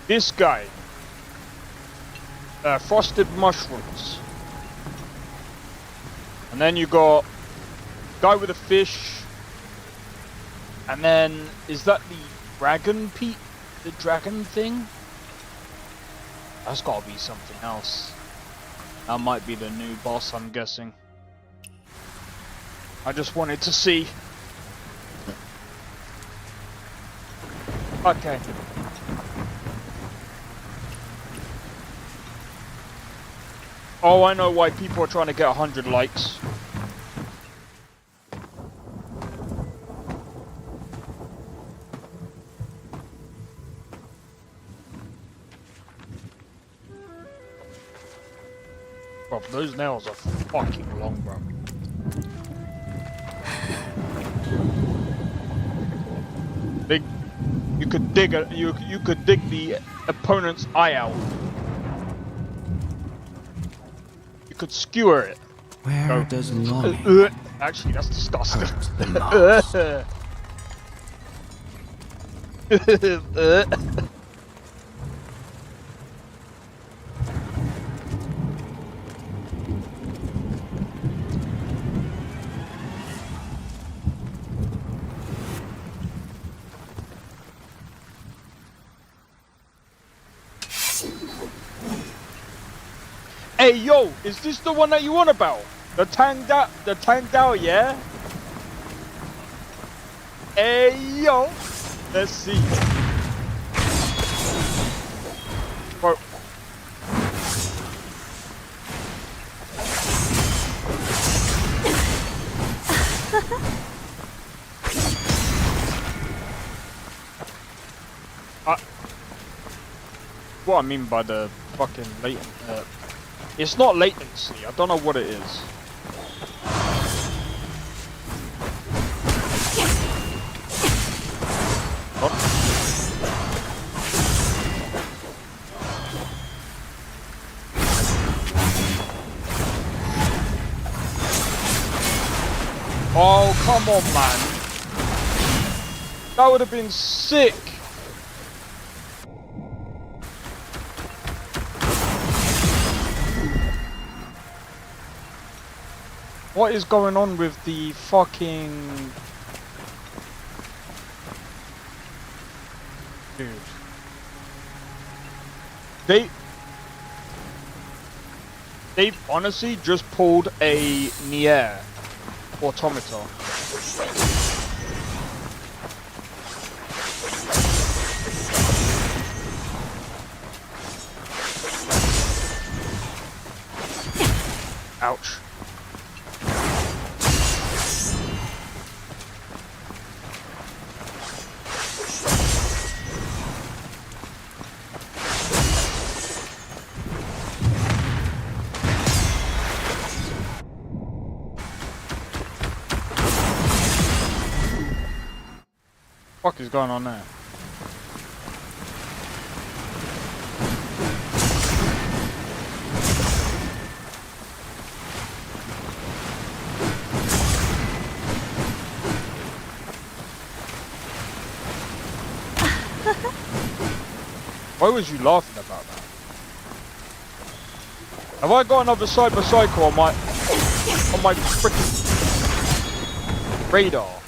This guy. Frosted mushrooms. And then you got guy with a fish. And then is that the dragon the dragon thing? That's gotta be something else. That might be the new boss, I'm guessing. I just wanted to see. Okay. Oh, I know why people are trying to get 100 likes. Bro, those nails are fucking long, bro. You could dig you could dig the opponent's eye out. You could skewer it. Where does longing actually, that's disgusting. hurt the most? Hey yo, is this the one that you want about? The Tang Dao, yeah? Hey yo, let's see. Bro. What I mean by the fucking latent, it's not latency, I don't know what it is. Oh, come on, man. That would have been sick. What is going on with the fucking... Dude. They've honestly just pulled a Nier Automata. Ouch. What the fuck is going on there? Why was you laughing about that? Have I got another Cyber Psycho on my freaking radar?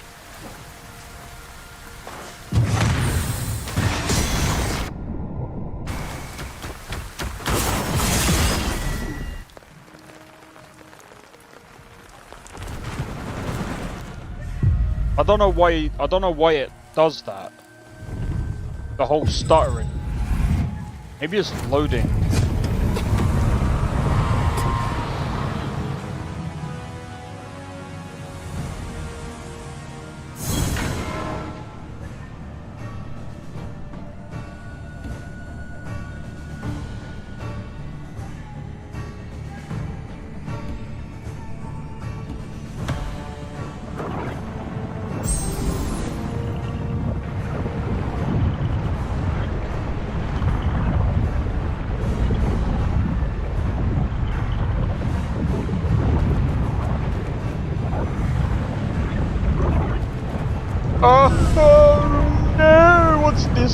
I don't know why it does that. The whole stuttering. Maybe it's loading.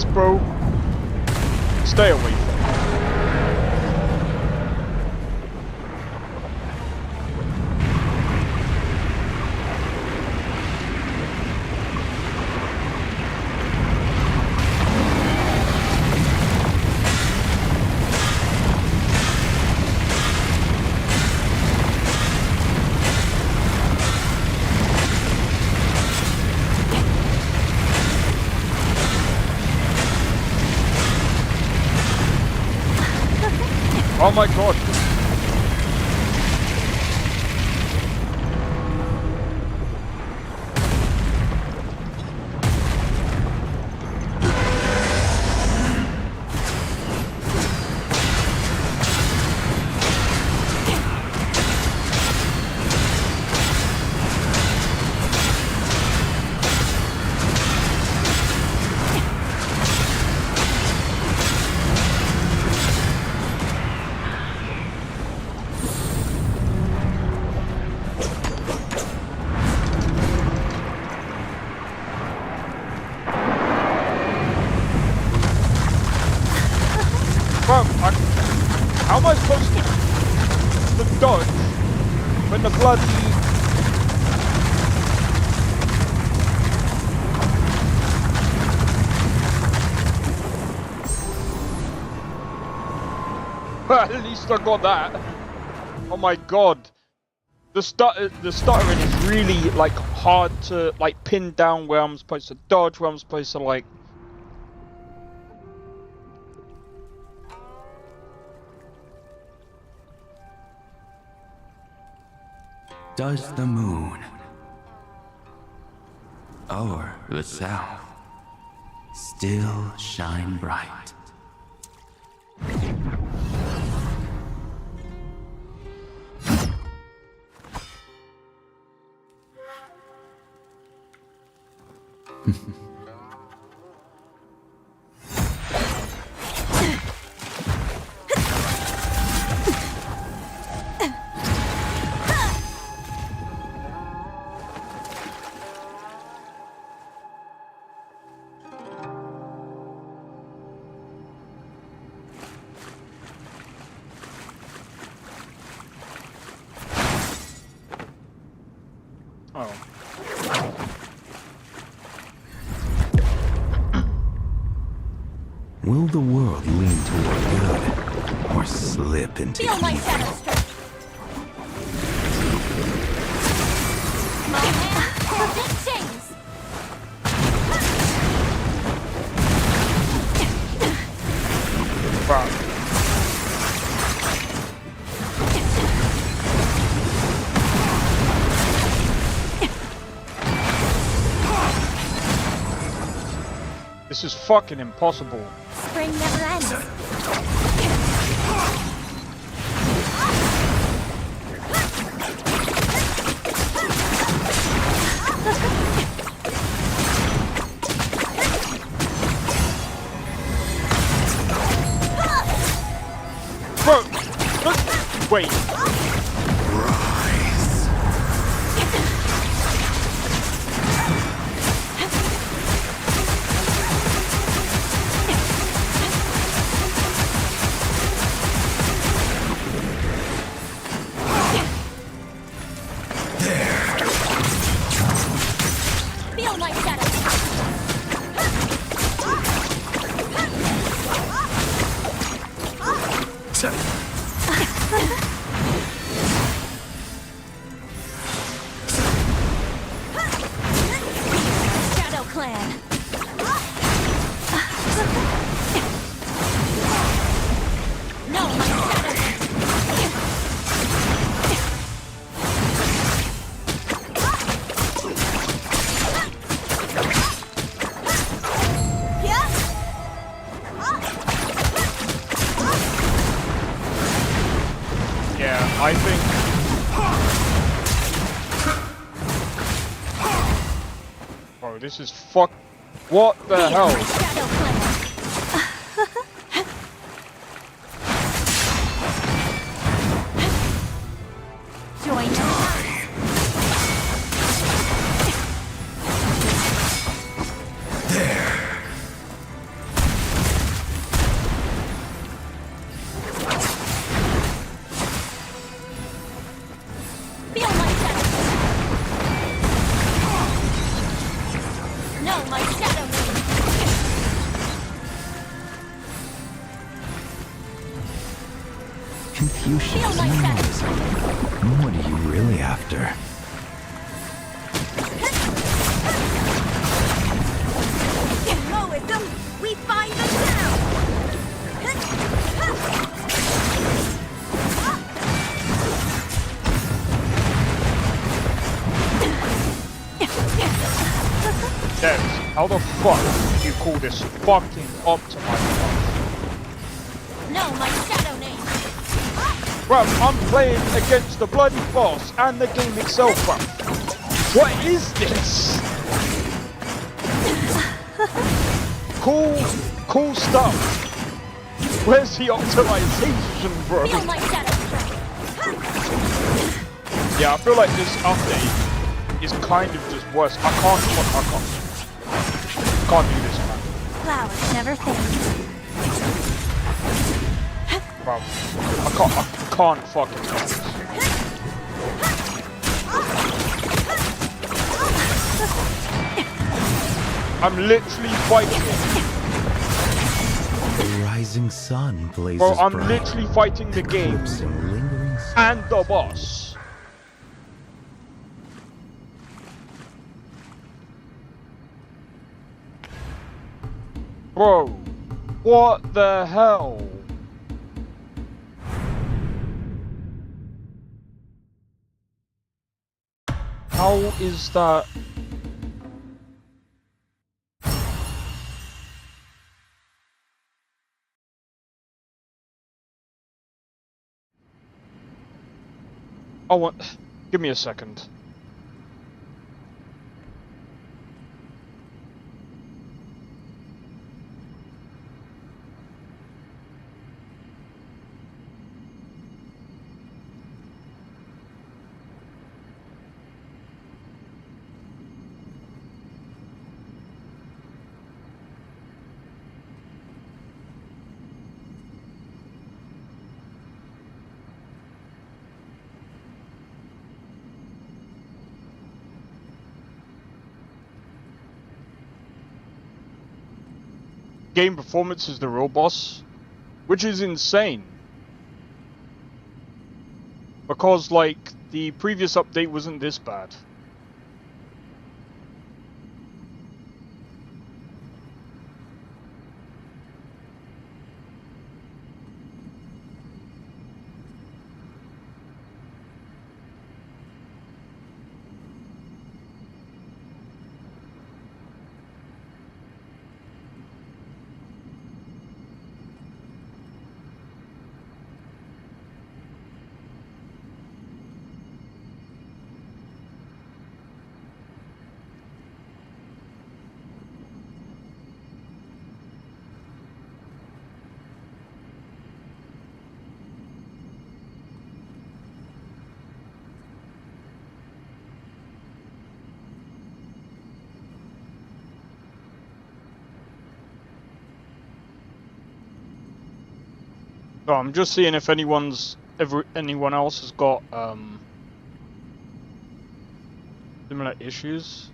this, bro. Stay away from it. Oh my god. Bro, how am I supposed to dodge when the bloody... At least I got that. Oh my god. The stuttering is really like hard to like pin down where I'm supposed to dodge, where I'm supposed to like... Does the moon over the south still shine bright? Will the world lean toward good or slip into Feel my evil? shadow strike. My hands hold in chains. Wow. This is fucking impossible. Spring never ends. Bro, look, wait. Feel my shadow. Shadow Clan. No, my shadow. Yeah, I think... Bro, this is fuck... What the hell? Shadow Clan. Join us. Confucius Monism. What are you really after? In Moism, we find the sound! Des, how the fuck do you call this fucking optimized? No, my shadow name! Bruv, I'm playing against the bloody boss and the game itself, bruv. What is this? Cool stuff. Where's the optimization, bro? Feel my shadow strength! Yeah, I feel like this update is kind of just worse. I can't do this, man. Flowers never fade. Bro, I can't fucking do this. I'm literally fighting. The rising sun blazes Bro, I'm bright, literally fighting the game eclipsing lingering and the boss. Bro, what the hell? How is that? Oh, give me a second. Game performance is the real boss, which is insane. Because, like, the previous update wasn't this bad. Oh, I'm just seeing if anyone else has got similar issues.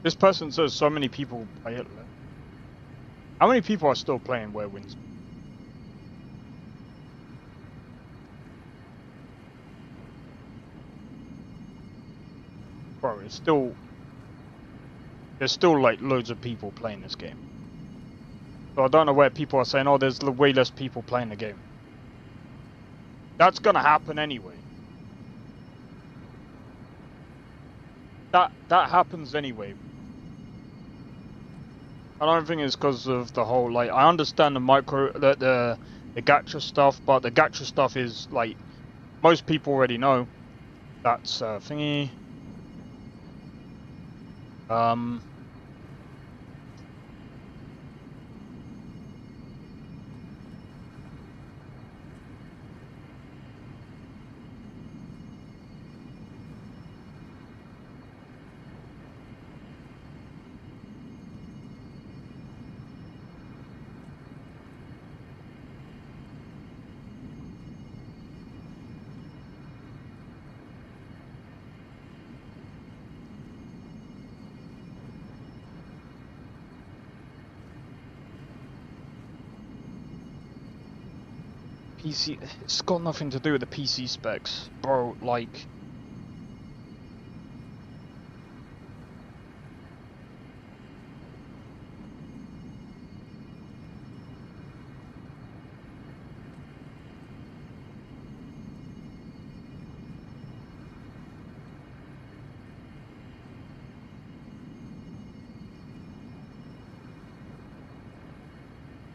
This person says so many people play it. How many people are still playing Where Winds Meet? Bro, it's still... There's still like loads of people playing this game. So I don't know where people are saying, oh, there's way less people playing the game. That's gonna happen anyway. That happens anyway. I don't think it's because of the whole, like, I understand the the gacha stuff, but the gacha stuff is like most people already know. That's thingy. PC, it's got nothing to do with the PC specs, bro, like...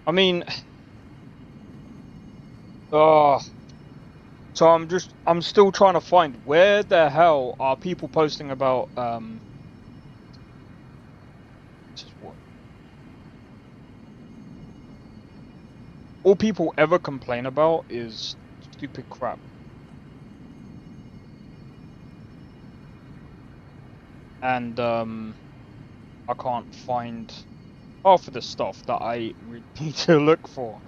I mean... Oh, so I'm still trying to find where the hell are people posting about this is what all people ever complain about is stupid crap. And I can't find half of the stuff that I need to look for.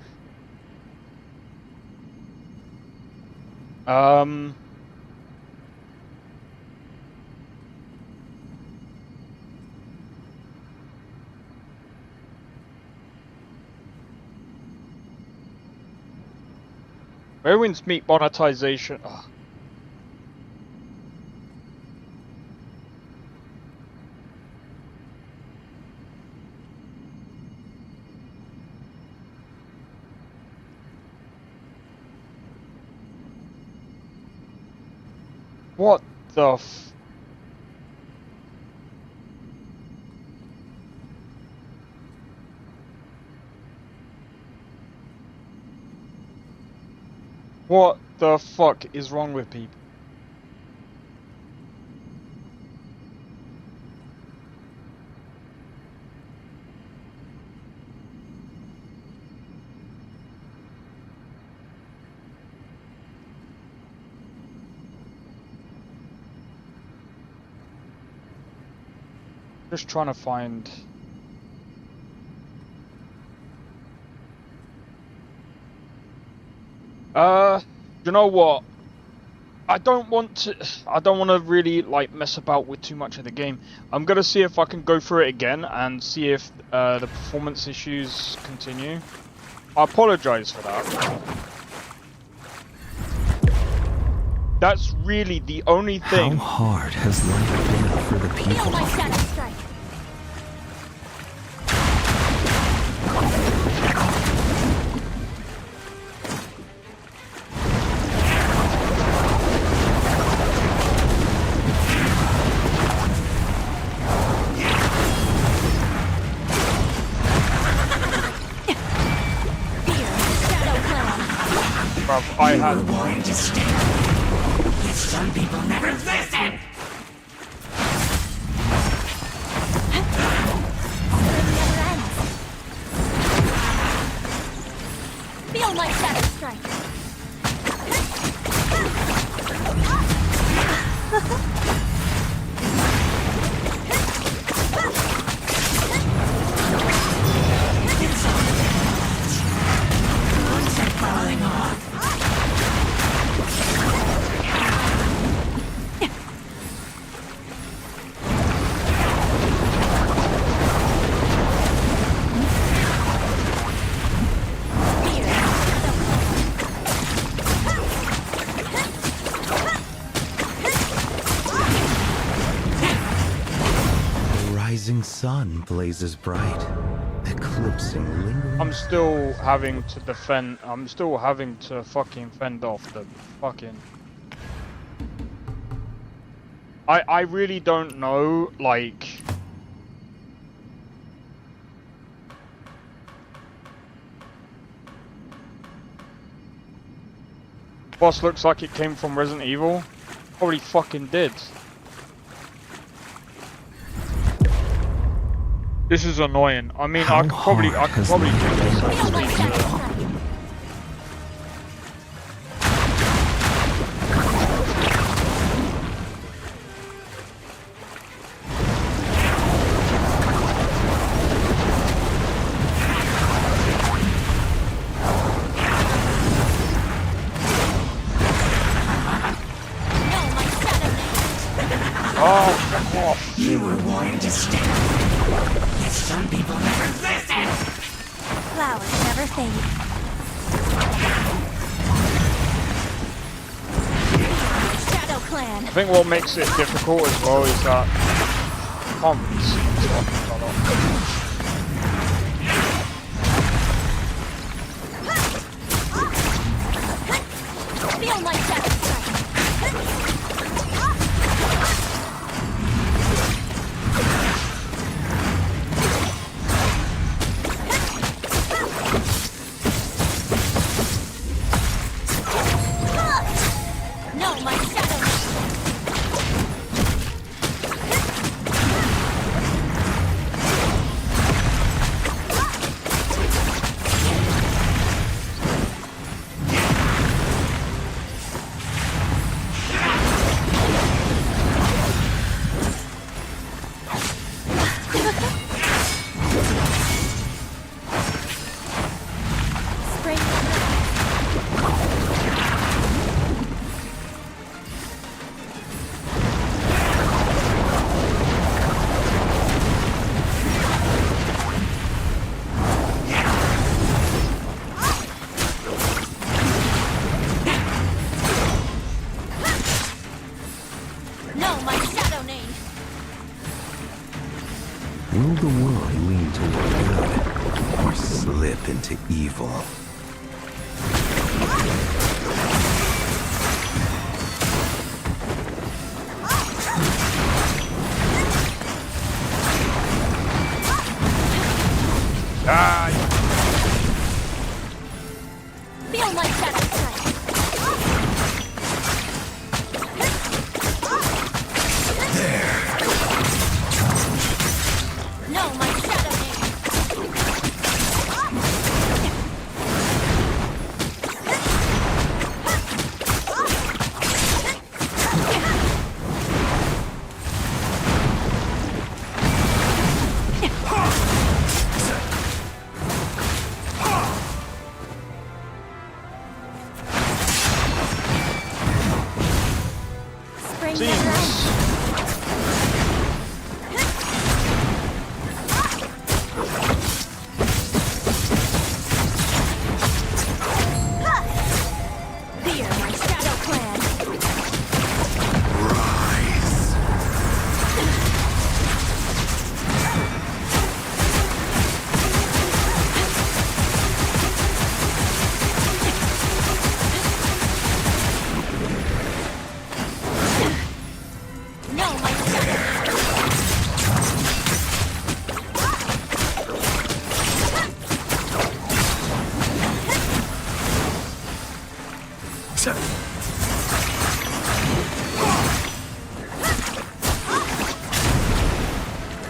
Where Winds Meet monetization? Ugh. What the f... What the fuck is wrong with people? Just trying to find... you know what? I don't want to really like mess about with too much of the game. I'm gonna see if I can go through it again and see if the performance issues continue. I apologize for that. That's really the only thing. How hard has life been for the people? Feel my shadow strike. I had warring to stand. Yet some people never listen. Feel my shadow strike. It's all bones are falling off. sun blazes bright, eclipsing lingering... I'm still having to defend. I'm still having to fucking fend off the fucking... I really don't know, like... Boss looks like it came from Resident Evil. Probably fucking did. This is annoying. I mean, I could probably do this, so to speak. You were warned to stand. Yet some people never listen. Flowers never fade. Shadow Clan. I think what makes it difficult as well is that I can't really see what's going on. Feel my shadow strike. No, my shadow. Will the world lean toward good, or slip into evil? Feel my shadow strike. No, my shadow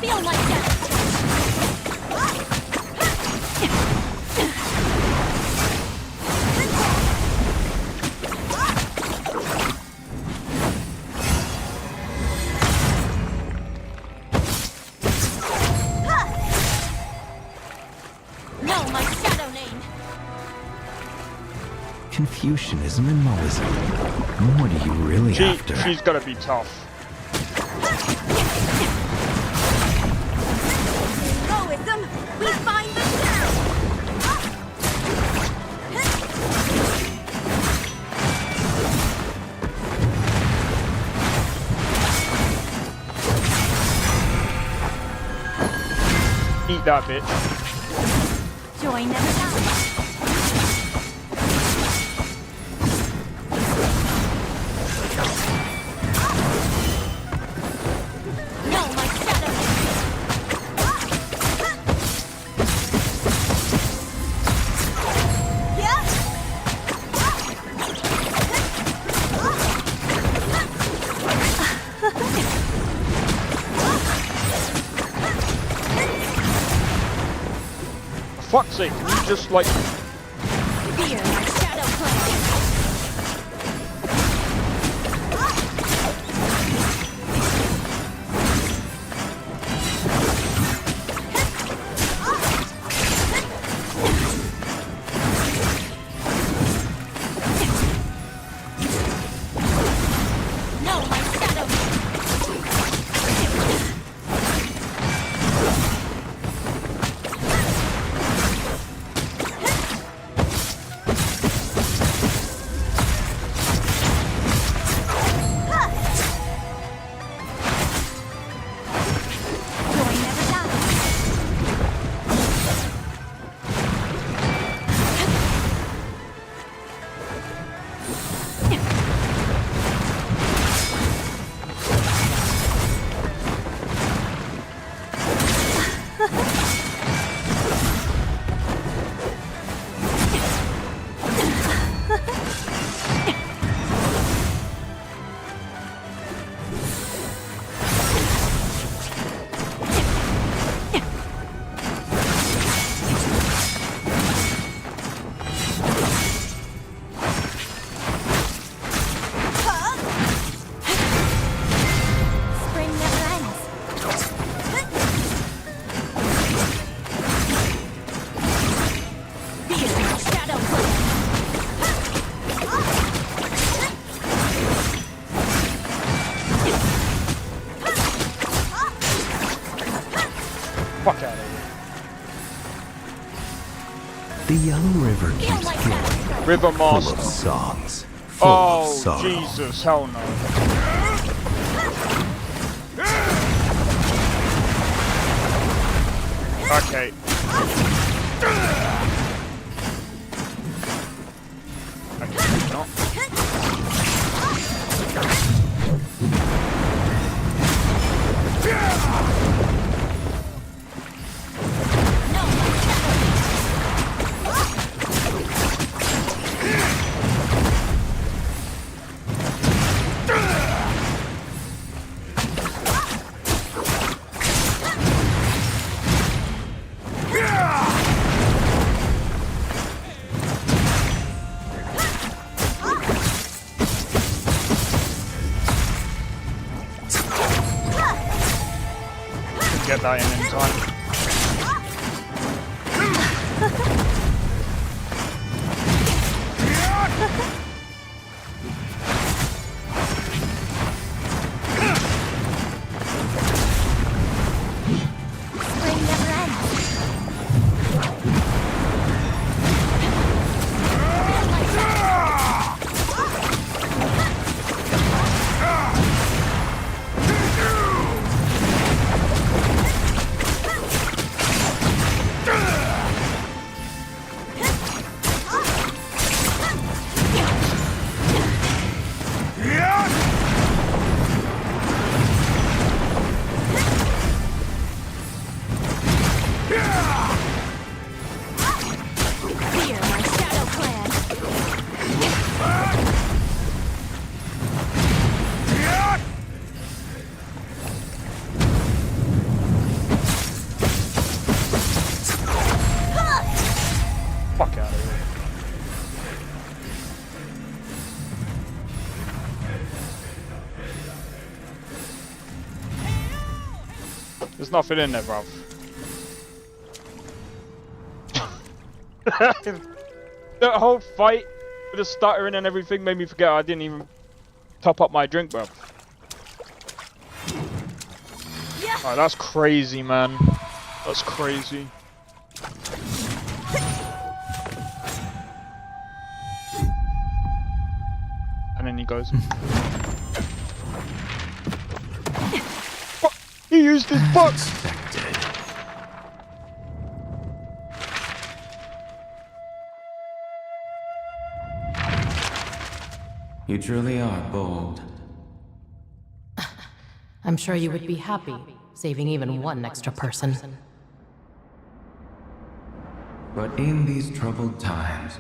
Feel my shadow. No, my shadow name. Confucianism and Moism. What are you really after? She's gotta be tough. Go with them. We find the shadow. that bitch. Joy never dies. No, my shadow. For fuck's sake, can you just like... Fear my shadow clan. No, my shadow. Spring never ends. Fear my shadow clan. Fuck out of here. The young river keeps flowing, River full of Master. songs, full Oh, of sorrow. Jesus, hell no. Okay. Okay, no. Get that in time. Spring never ends. Fear my shadow clan. Fuck out of here. There's nothing in there, bruv. That whole fight with the stuttering and everything made me forget I didn't even top up my drink, bruv. Oh, that's crazy, man. That's crazy. And then he goes. What? He used his box. You truly are bold. I'm sure you would be happy saving even one extra person. But in these troubled times,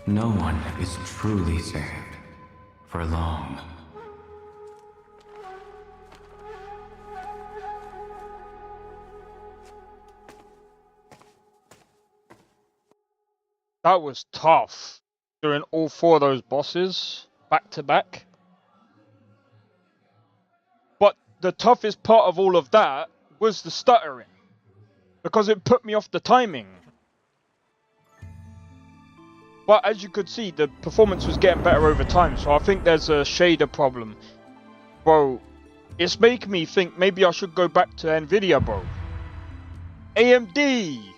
no one is truly saved for long. That was tough, doing all 4 of those bosses back to back. But the toughest part of all of that was the stuttering, because it put me off the timing. But as you could see, the performance was getting better over time, so I think there's a shader problem. Bro, it's making me think maybe I should go back to Nvidia, bro. AMD!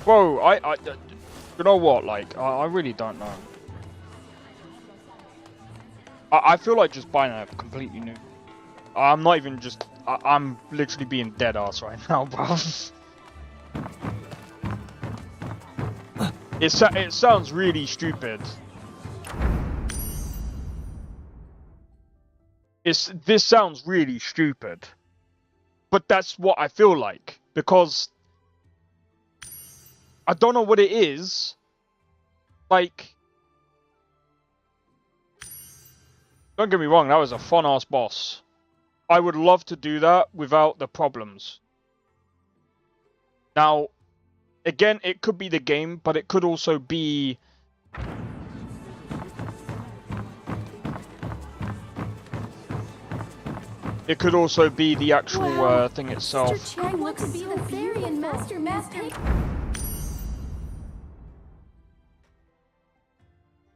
Bro, you know what, like, I really don't know. I feel like just buying a completely new. I'm not even just, I'm literally being dead ass right now, bro. It sounds really stupid. This sounds really stupid. But that's what I feel like, because I don't know what it is. Like, don't get me wrong, that was a fun-ass boss. I would love to do that without the problems. Now, again, it could be the game, but it could also be... It could also be the actual thing itself. Mr. Chang wants to be the fairy and Master Master.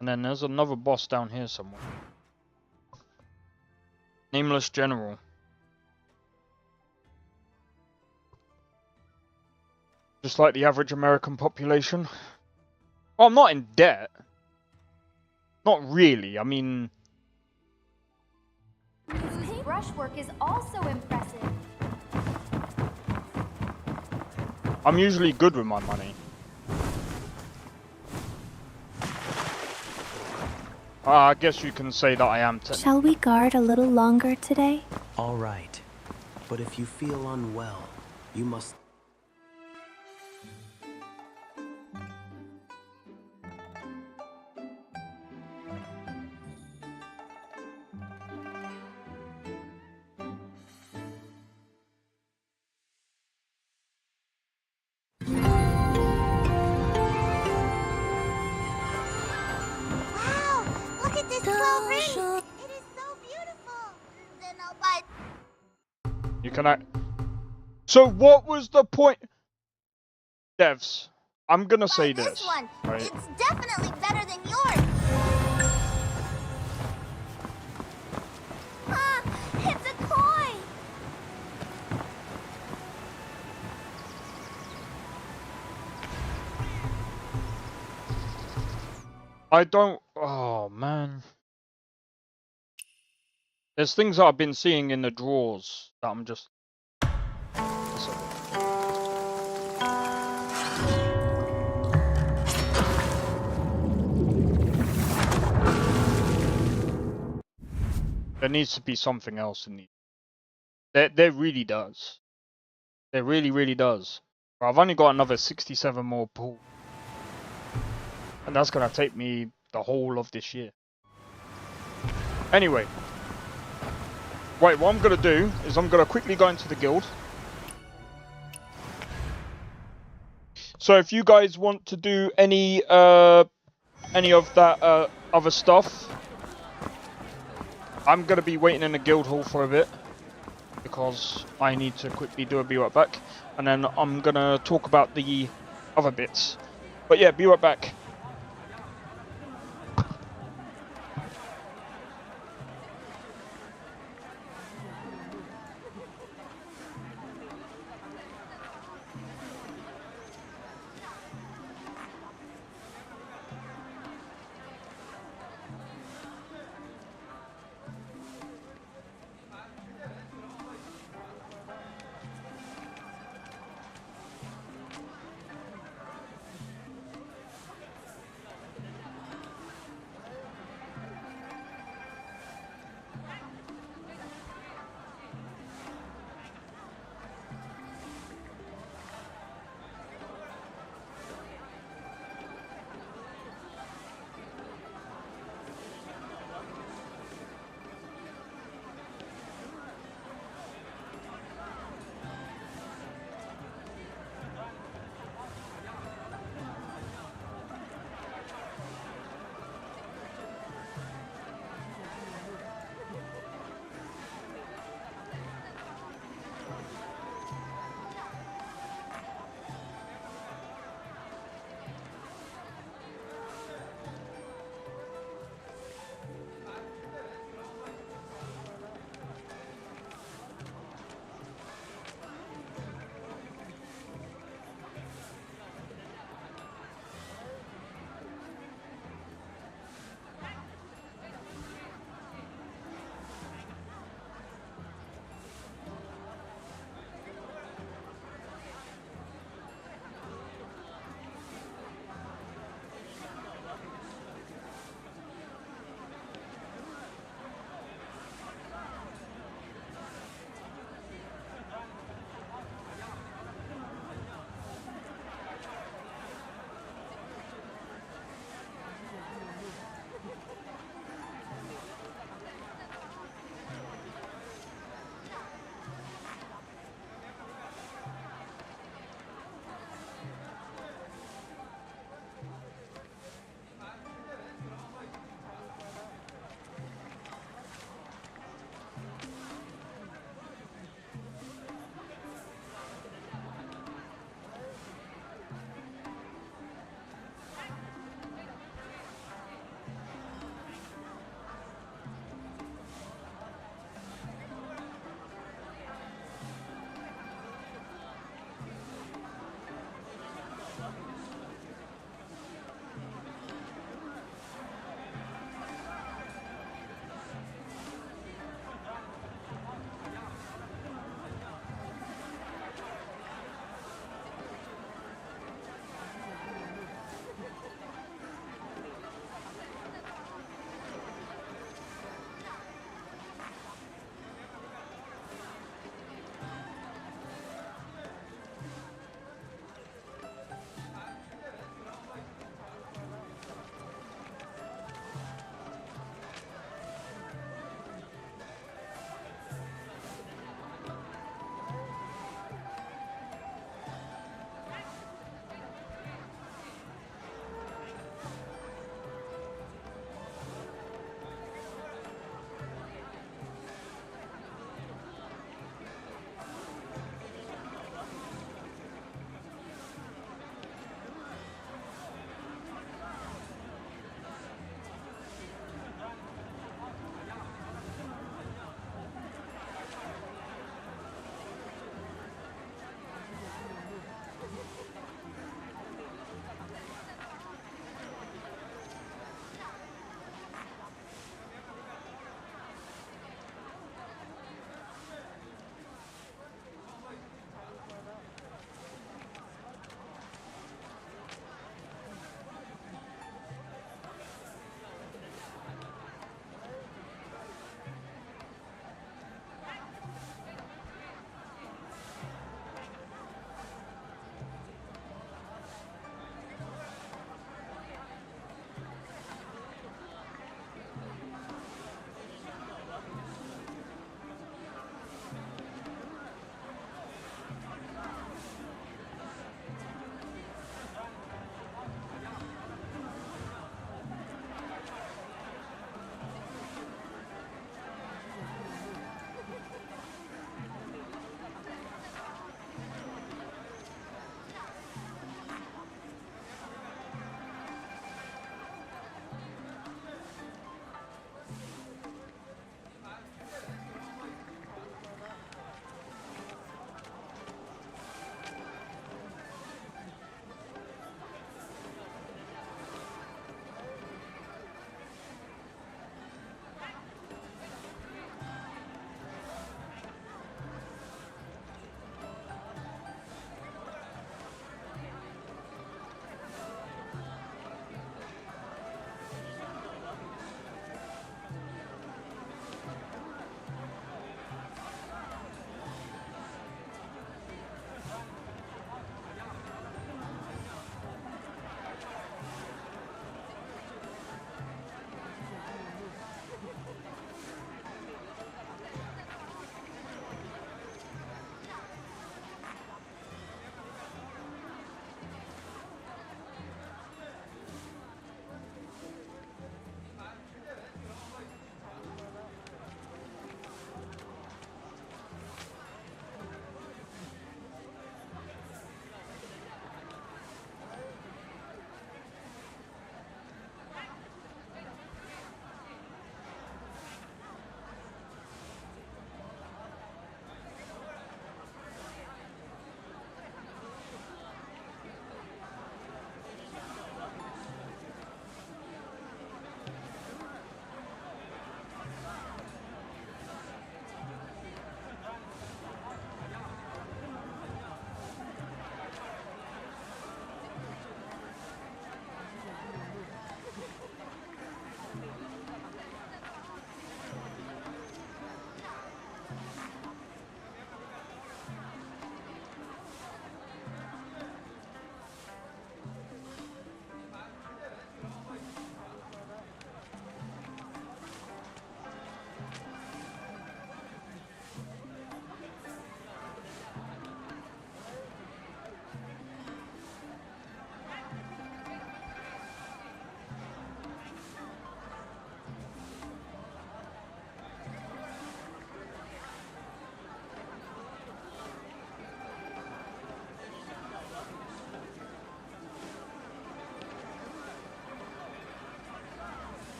And then there's another boss down here somewhere. Nameless General. Just like the average American population. Well, I'm not in debt. Not really, I mean... His brushwork is also impressive. I'm usually good with my money. I guess you can say that I am. Shall we guard a little longer today? All right. But if you feel unwell, you must... You can So what was the point? Devs, I'm gonna say this. One. Right? It's definitely better than yours. It's a coin. I don't... Oh, man. There's things that I've been seeing in the drawers that I'm just... There needs to be something else in these. There really does. There really, really does. But I've only got another 67 more pools. And that's going to take me the whole of this year. Anyway. Right, what I'm going to do is I'm going to quickly go into the guild. So if you guys want to do any of that other stuff, I'm going to be waiting in the guild hall for a bit. Because I need to quickly do a be right back. And then I'm going to talk about the other bits. But yeah, be right back.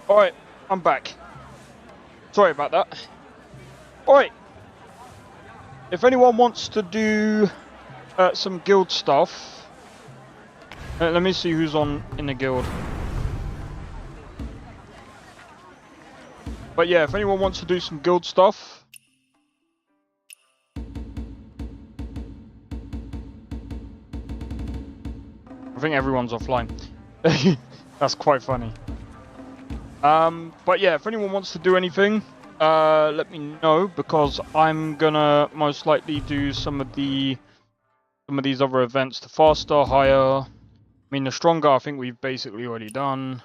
Alright, I'm back. Sorry about that. Alright. If anyone wants to do some guild stuff, let me see who's in the guild. But yeah, if anyone wants to do some guild stuff, I think everyone's offline. That's quite funny. But yeah, if anyone wants to do anything, let me know, because I'm gonna most likely do some of these other events. The faster, higher. I mean, the stronger, I think we've basically already done.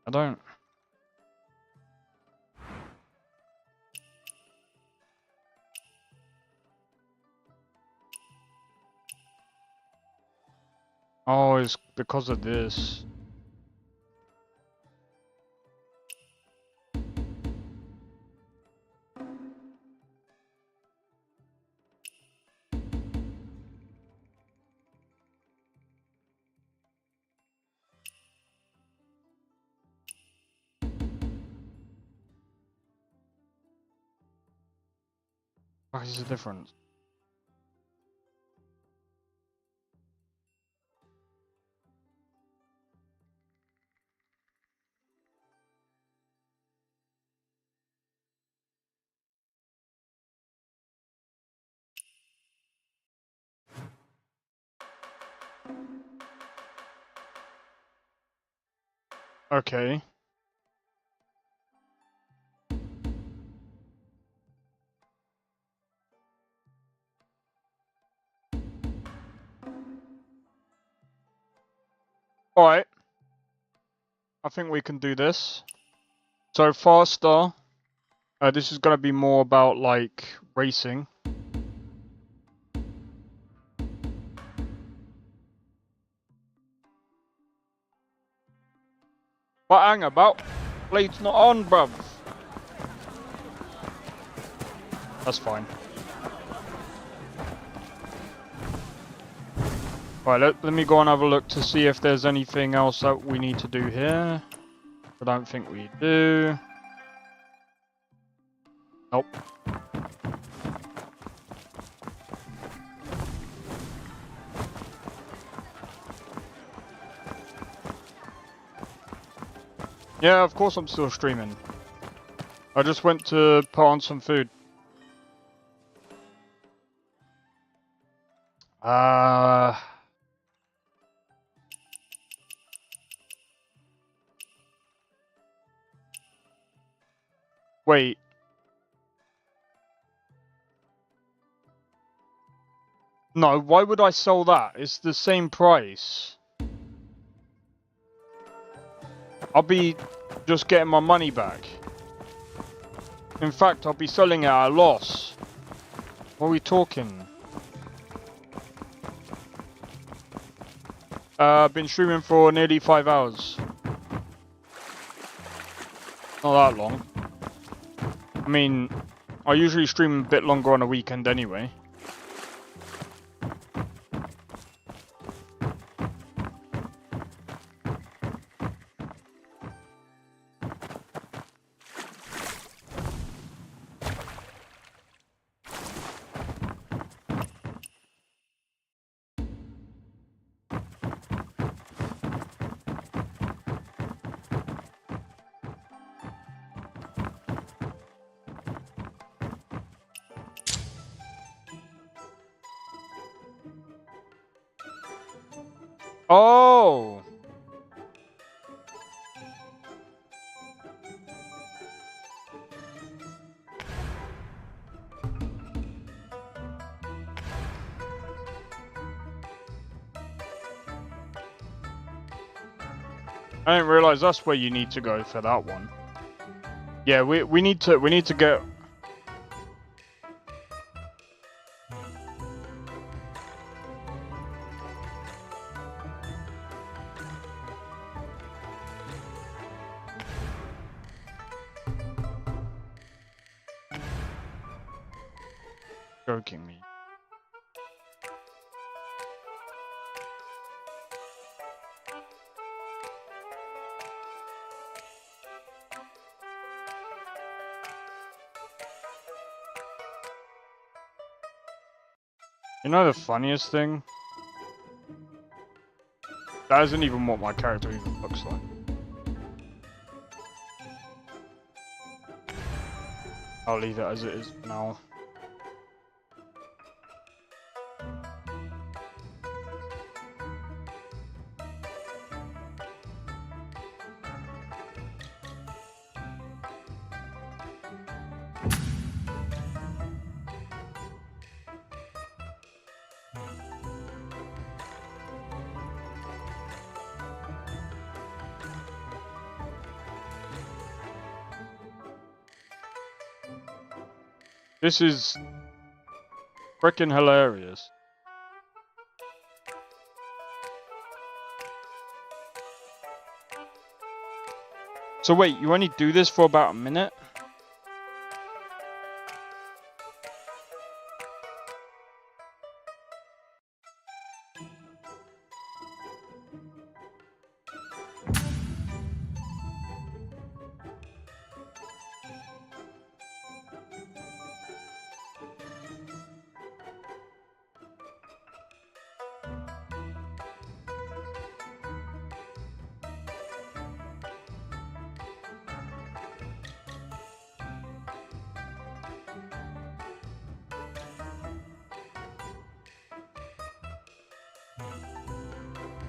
I don't. Oh, it's because of this. What is the difference? Okay. Alright. I think we can do this. So faster. This is going to be more about like racing. What hang about? Blade's not on, bruv. That's fine. Right, let me go and have a look to see if there's anything else that we need to do here. I don't think we do. Nope. Yeah, of course I'm still streaming. I just went to put on some food. Wait. No, why would I sell that? It's the same price. I'll be just getting my money back. In fact, I'll be selling it at a loss. What are we talking? I've been streaming for nearly 5 hours. Not that long. I mean, I usually stream a bit longer on a weekend anyway. Oh! I didn't realize that's where you need to go for that one. Yeah, we need to get Joking me. You know the funniest thing? That isn't even what my character even looks like. I'll leave it as it is now. This is freaking hilarious. So wait, you only do this for about a minute?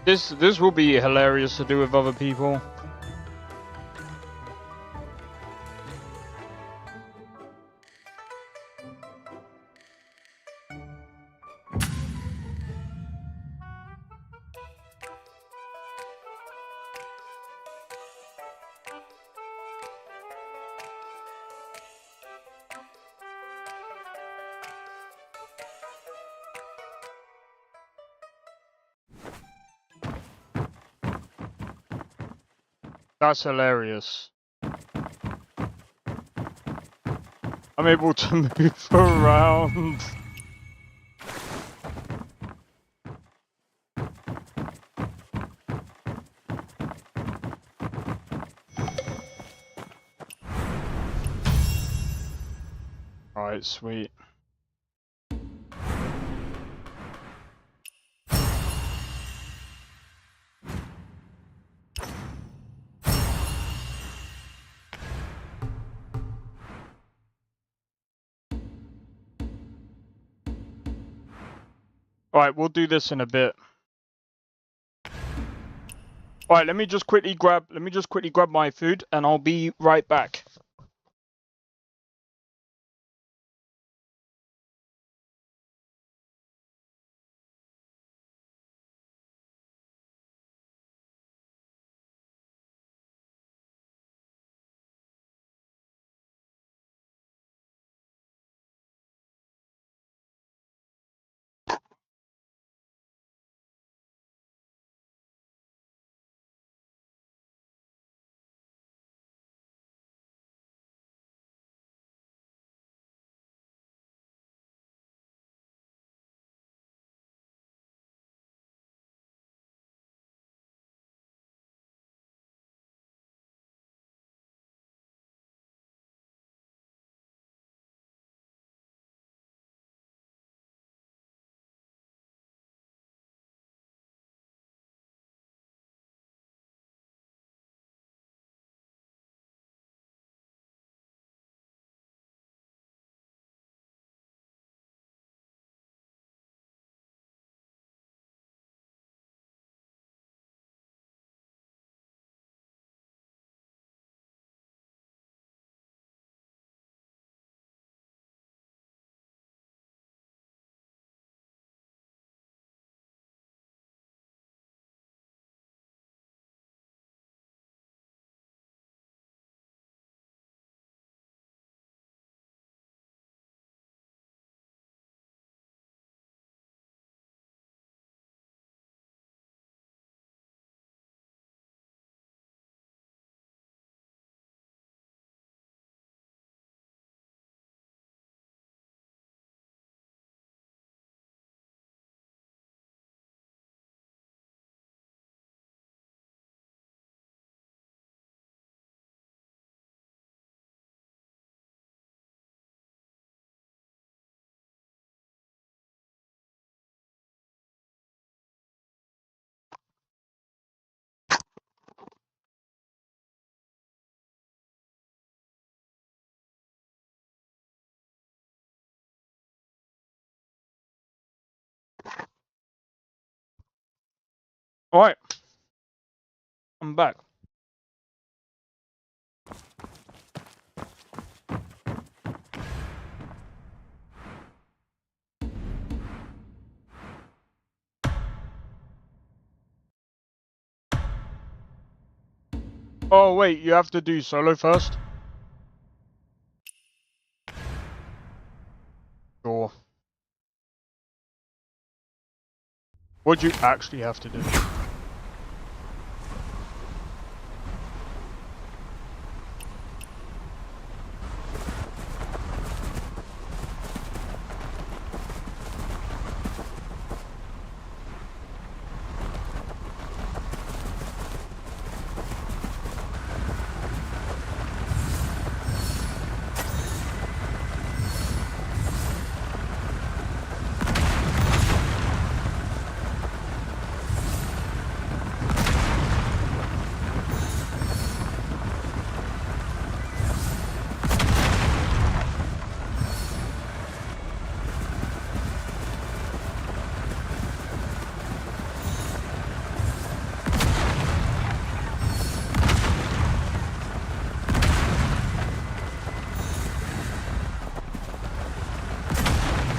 This will be hilarious to do with other people. That's hilarious. I'm able to move around. Alright, sweet. Alright, we'll do this in a bit. Alright, let me just quickly grab my food and I'll be right back. Alright. I'm back. Oh wait, you have to do solo first? Sure. What do you actually have to do?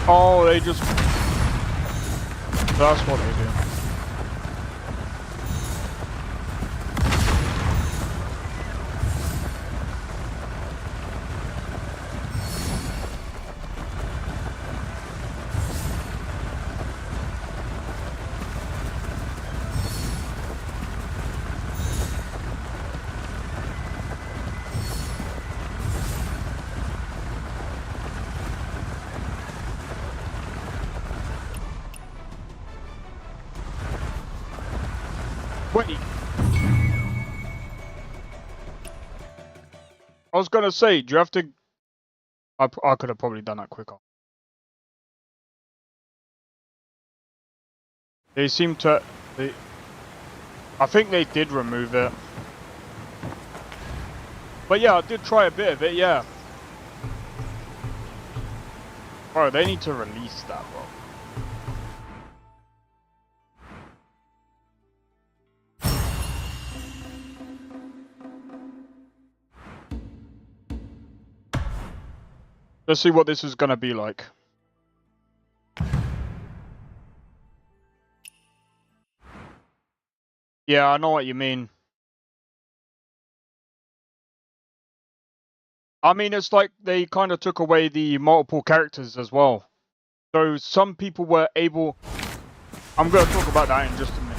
Oh, they just... That's what they do. Wait. I was gonna say, do you have to... I could have probably done that quicker. They seem to... I think they did remove it. But yeah, I did try a bit of it, yeah. Bro, they need to release that, bro. Let's see what this is gonna be like. Yeah, I know what you mean. I mean, it's like they kind of took away the multiple characters as well. So some people were able... I'm gonna talk about that in just a minute.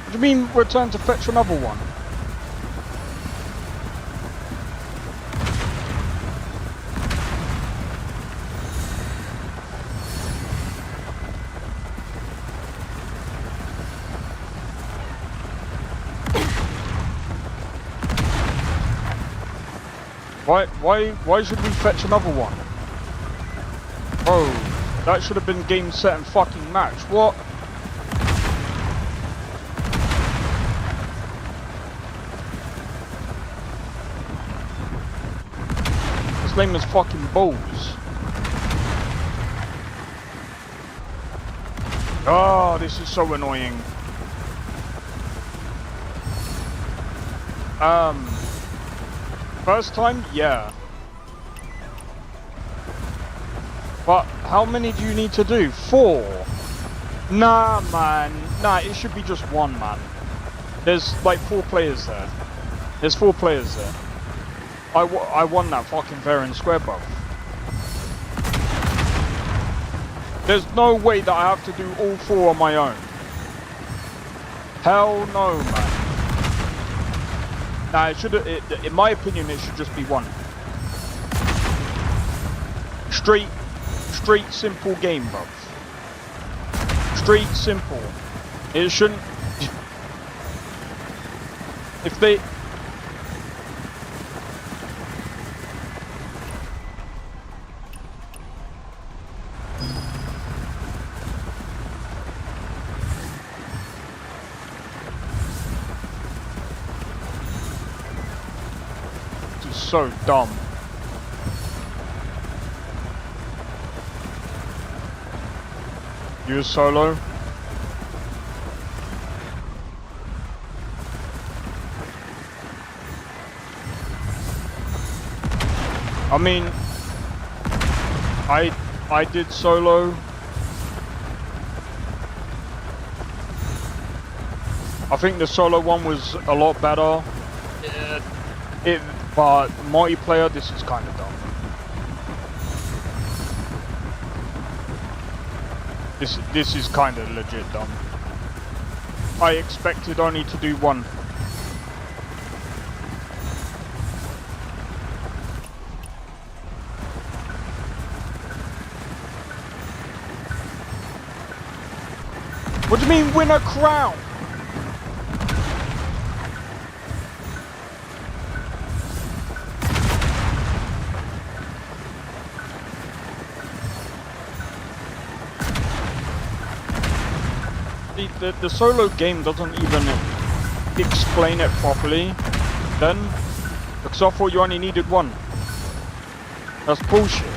What do you mean return to fetch another one? Why should we fetch another one? Bro, that should have been game, set and fucking match. What? This name is fucking balls. Oh, this is so annoying. First time, yeah. But how many do you need to do? 4? Nah, man. Nah, it should be just 1, man. There's like 4 players there. There's 4 players there. I won that fucking fair and square, bro. There's no way that I have to do all 4 on my own. Hell no, man. Nah, it should. In my opinion, it should just be 1. Straight, simple game, bro. Straight, simple. It shouldn't. If they. This is so dumb. Use solo. I mean, I did solo. I think the solo one was a lot better. But multiplayer, this is kind of dumb. This is kind of legit dumb. I expected only to do 1. What do you mean win a crown? The solo game doesn't even explain it properly then, because I thought you only needed 1. That's bullshit.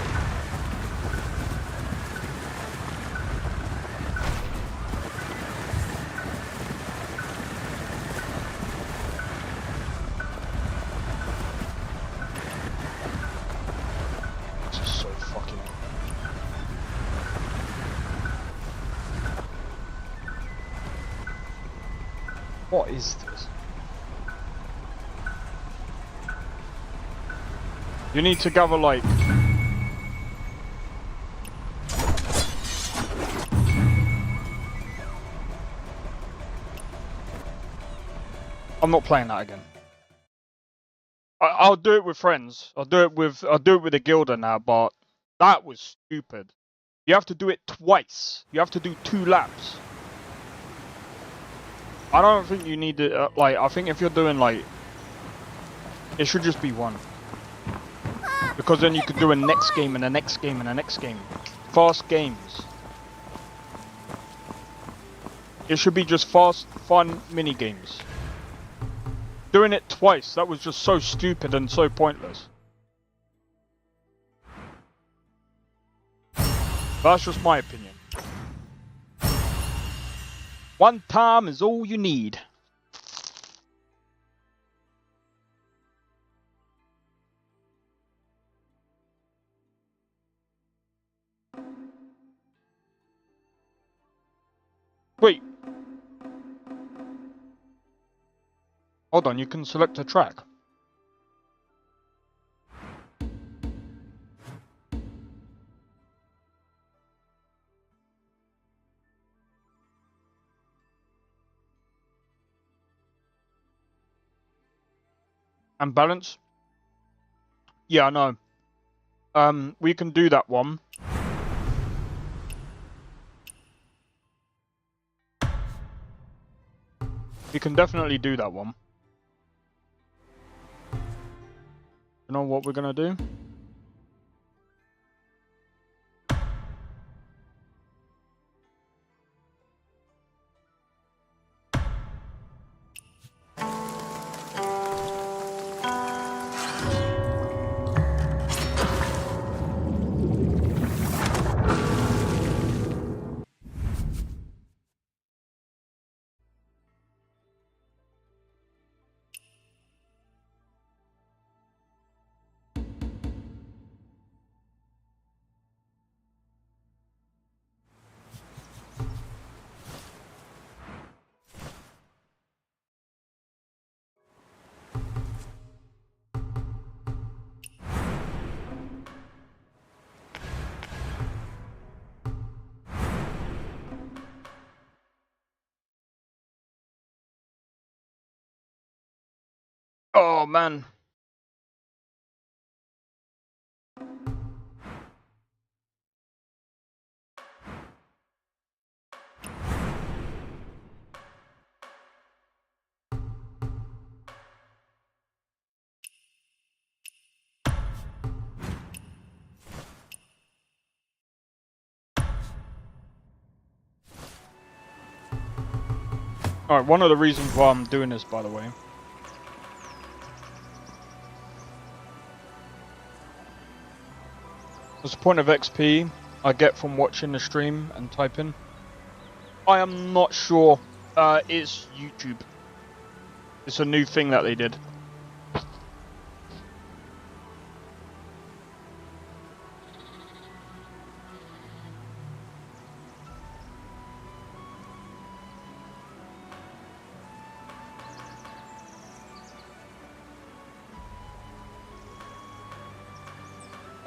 This is so fucking... What is this? You need to gather like... I'm not playing that again. I'll do it with friends. I'll do it with the guilder now, but that was stupid. You have to do it twice. You have to do 2 laps. I don't think you need to, like, I think if you're doing, like, it should just be 1. Because then you could do a next game and a next game and a next game. Fast games. It should be just fast, fun mini games. Doing it twice, that was just so stupid and so pointless. That's just my opinion. 1 time is all you need. Wait. Hold on, you can select a track. And balance? Yeah, I know. We can do that one. We can definitely do that one. You know what we're gonna do? Oh man. Alright, one of the reasons why I'm doing this, by the way. What's the point of XP I get from watching the stream and typing? I am not sure. It's YouTube. It's a new thing that they did.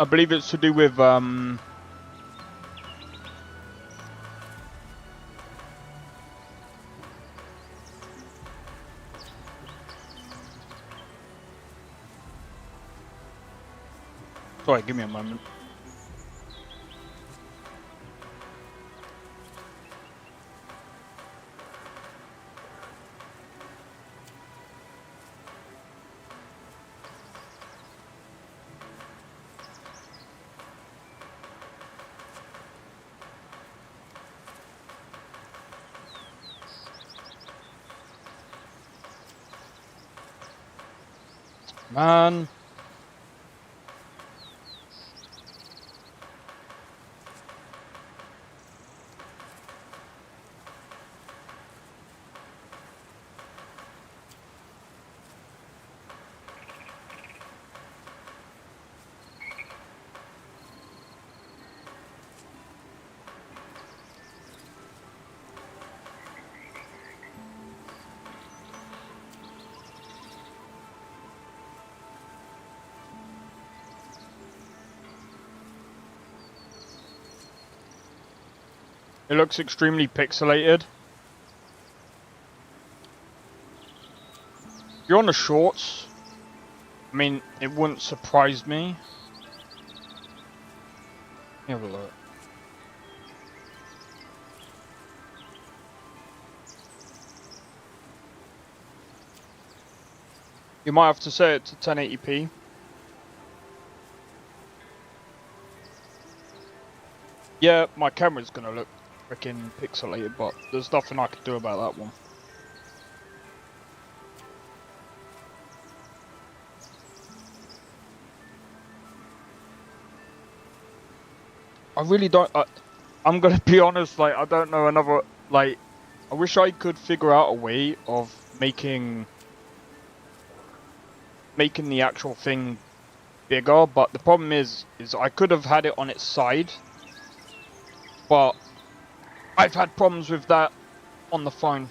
I believe it's to do with sorry, give me a moment. Man. It looks extremely pixelated. If you're on the shorts, I mean, it wouldn't surprise me. Let me have a look. You might have to set it to 1080p. Yeah, my camera's gonna look freaking pixelated, but there's nothing I could do about that one. I really don't. I'm gonna be honest. Like, I don't know another. Like, I wish I could figure out a way of making the actual thing bigger. But the problem is I could have had it on its side, but I've had problems with that on the phone.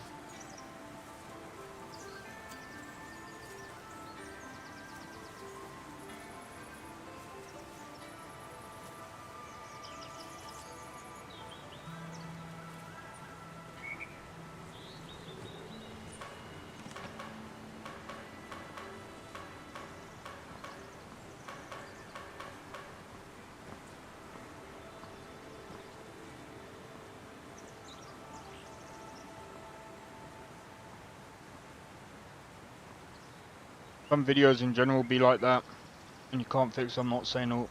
Some videos in general be like that, and you can't fix. I'm not saying all.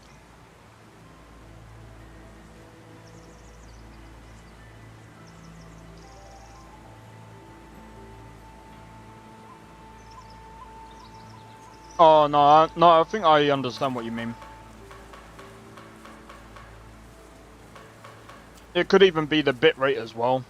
Oh no, I think I understand what you mean. It could even be the bitrate as well.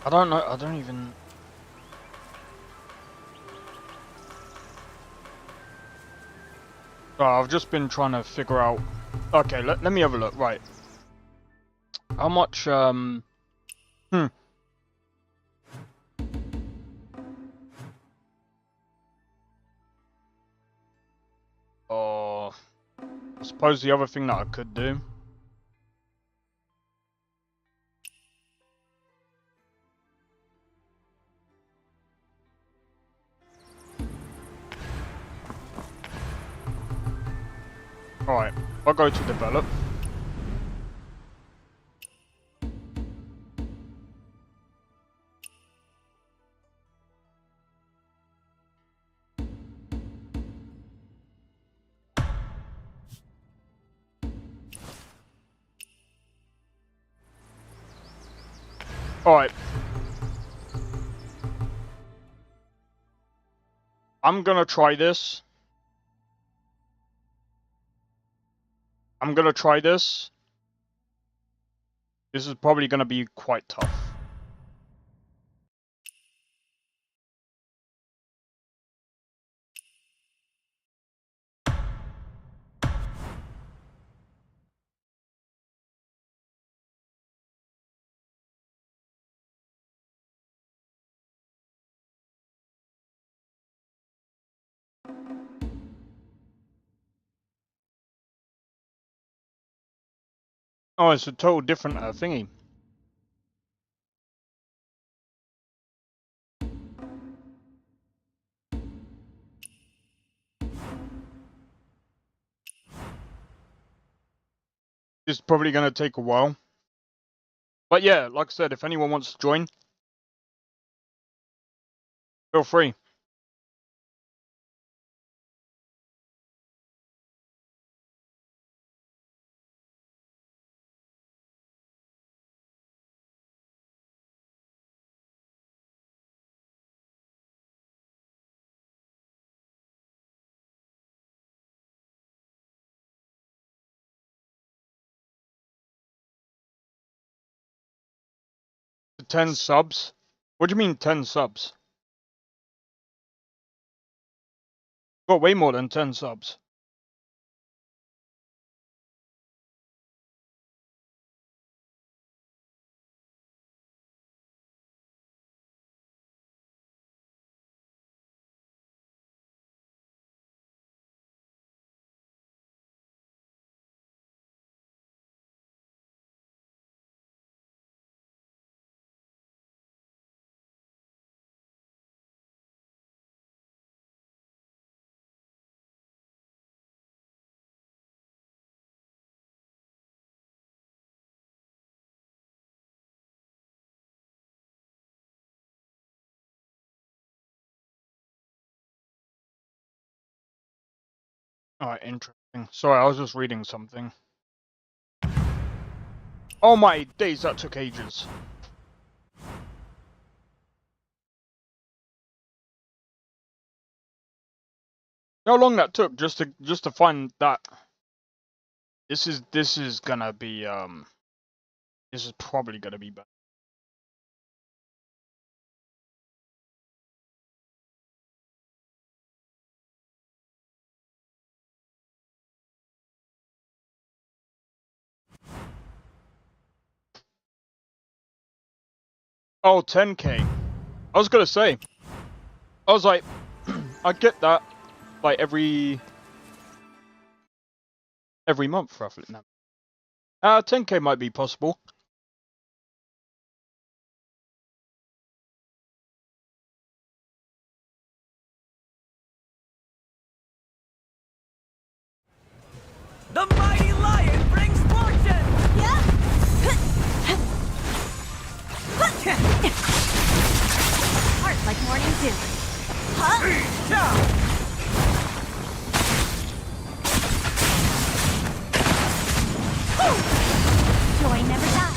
I don't know, I don't even... Oh, I've just been trying to figure out Okay, let me have a look. Right. How much, Oh, I suppose the other thing that I could do. Alright, I'll go to develop. Alright. I'm gonna try this. This is probably gonna be quite tough. Oh, it's a total different thingy. It's probably going to take a while. But yeah, like I said, if anyone wants to join, feel free. To 10 subs? What do you mean 10 subs? Got way more than 10 subs. Alright, interesting. Sorry, I was just reading something. Oh my days, that took ages. How long that took just to find that. This is gonna be this is probably gonna be bad. Oh, 10k. I was gonna say. I was like, I get that like every month roughly now. 10k might be possible. The mighty lion brings fortune! Heart like morning dew. Joy never dies.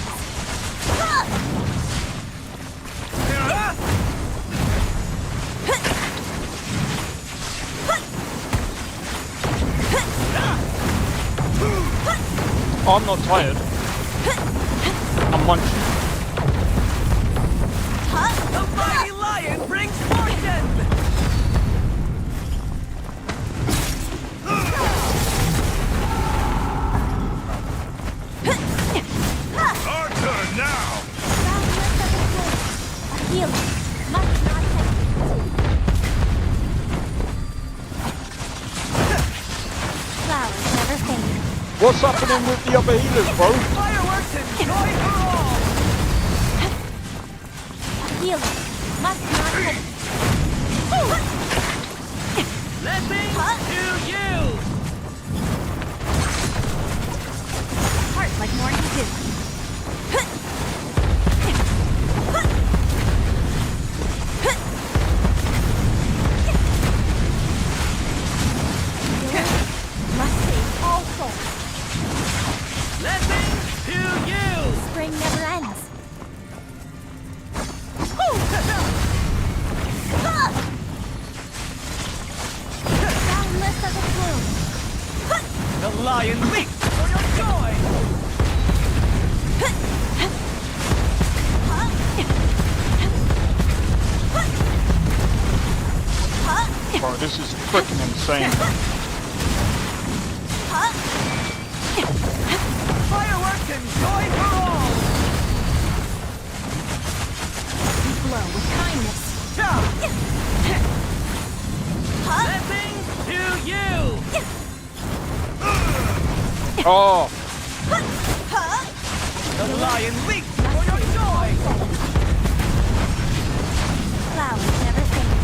Oh, I'm not tired. I'm munching. The mighty lion brings fortune! What's happening with the other healers, bro? Fireworks and joy for all! Healer must not hit. Blessings to you! Heart like morning dew. Must save all souls. Blessings to you! Spring never ends. Boundless as a plume. The lion leaps for your joy! Bro, this is freaking insane. Fireworks and joy for all! We glow with kindness. Blessings to you! Oh, The lion leaps for your joy! Flowers never fade.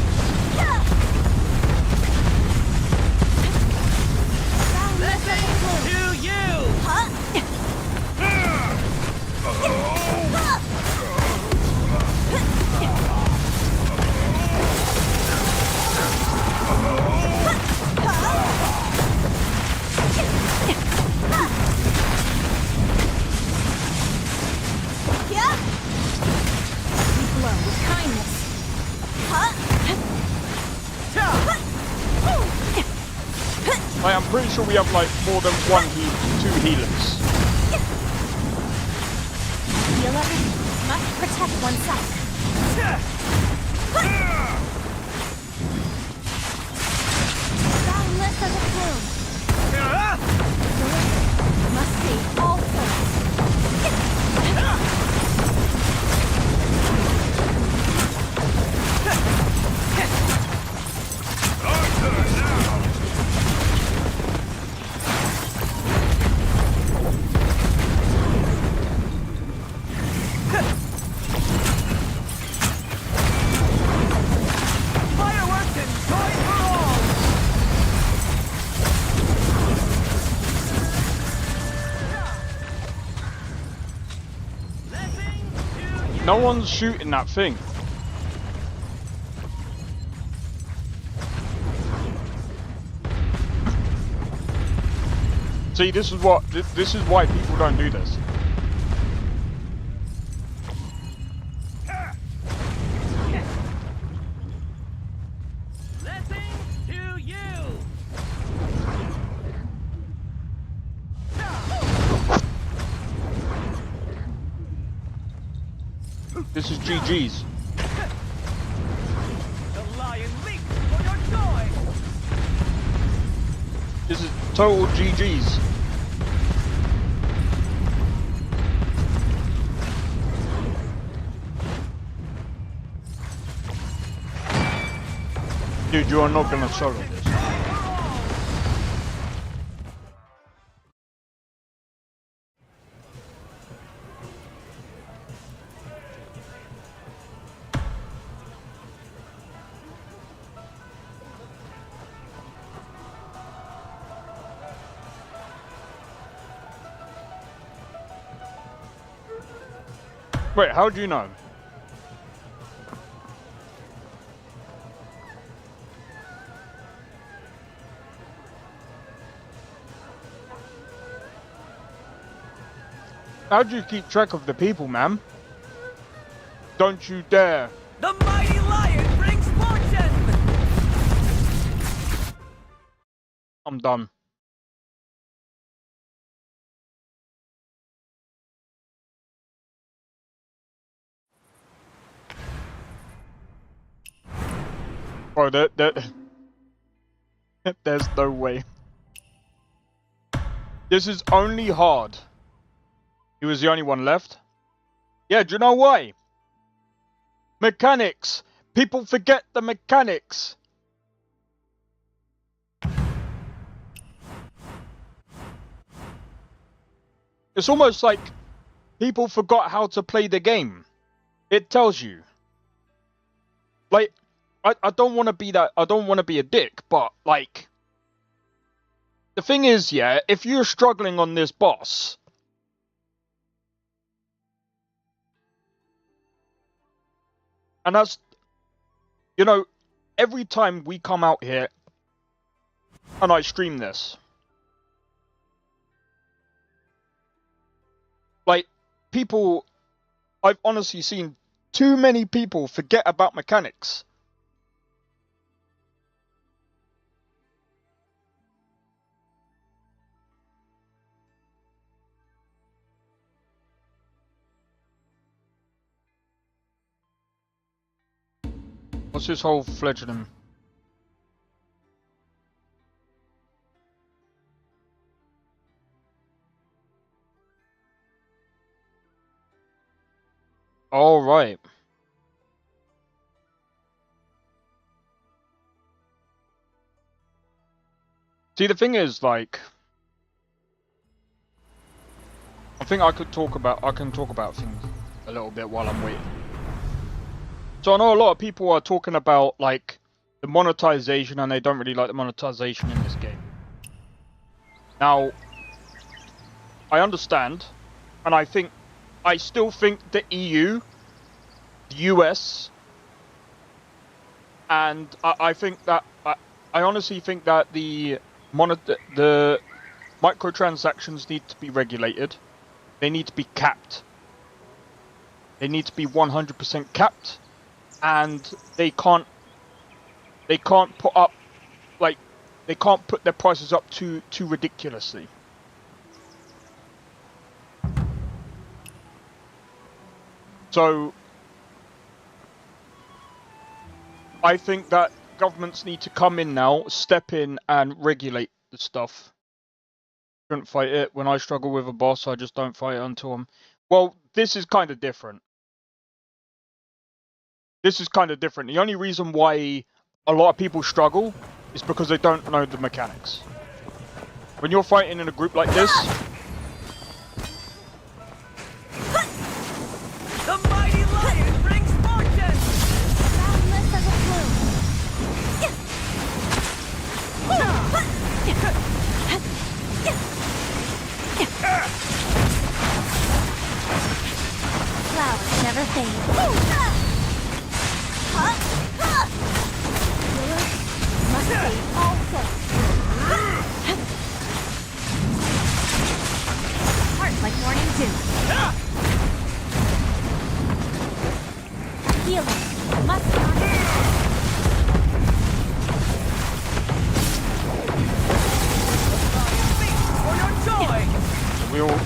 Boundless as a plume. To you! We glow with kindness. I'm pretty sure we have like more than two healers. Healer must protect oneself. Boundless as a plume. Must save all souls. Fireworks and joy for all! No one's shooting that thing. See, this is why people don't do this. Blessings to you! This is GG's. The lion leaps for your joy! This is total GG's. Dude, you are not gonna solo this. Wait, how do you know? How do you keep track of the people, ma'am? Don't you dare. The mighty lion brings fortune! I'm done. Bro, there's no way. This is only hard. He was the only one left. Yeah, do you know why? Mechanics. People forget the mechanics. It's almost like people forgot how to play the game. It tells you. Like, I don't want to be that. I don't want to be a dick, but like, the thing is, yeah, if you're struggling on this boss, and that's, you know, every time we come out here and I stream this, like, people, I've honestly seen too many people forget about mechanics. What's this whole fledgling? All right. See, the thing is, like, I think I can talk about things a little bit while I'm waiting. So I know a lot of people are talking about, like, the monetization, and they don't really like the monetization in this game. Now, I understand, and I still think the EU, the US, and I think that, I honestly think that the microtransactions need to be regulated. They need to be capped. They need to be 100% capped, and they can't put up, like, they can't put their prices up too ridiculously. So I think that governments need to come in now, step in and regulate the stuff. Couldn't fight it. When I struggle with a boss, I just don't fight it until I'm... Well, this is kind of different. This is kind of different. The only reason why a lot of people struggle is because they don't know the mechanics. When you're fighting in a group like this... The mighty lion brings fortune! Boundless as a plume. Flowers never fade. Must fade also. Heart like morning dew. Healing must not For your joy! We all...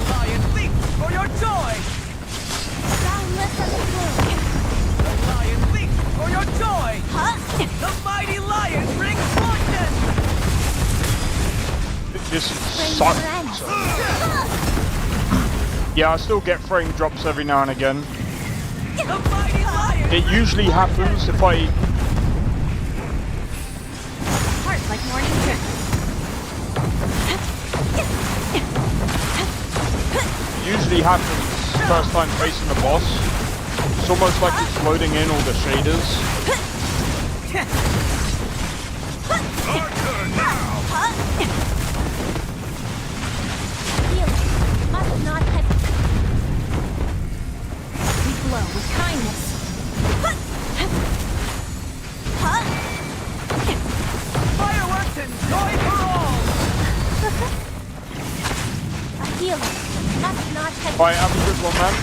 Lion leaps for your joy! boundless as a plume. The lion leaps for your joy! The mighty lion brings fortune! This sucks. Yeah, I still get frame drops every now and again. The mighty lion! It usually happens if I... Heart like morning dew. usually happens first time facing the boss. It's almost like it's loading in all the shaders. Must not hesitate. We glow with kindness. Fireworks and joy for all! A healer must not hesitate. Alright, have a good one, man.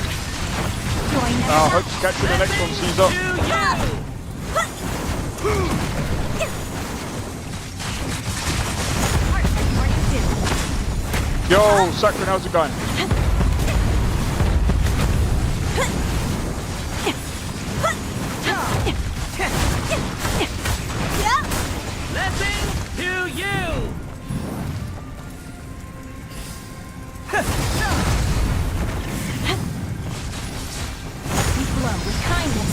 Joy never Hope to catch you in the next one, Caesar. Yo, Sakura, how's it going? Blessing to you! We glow with kindness.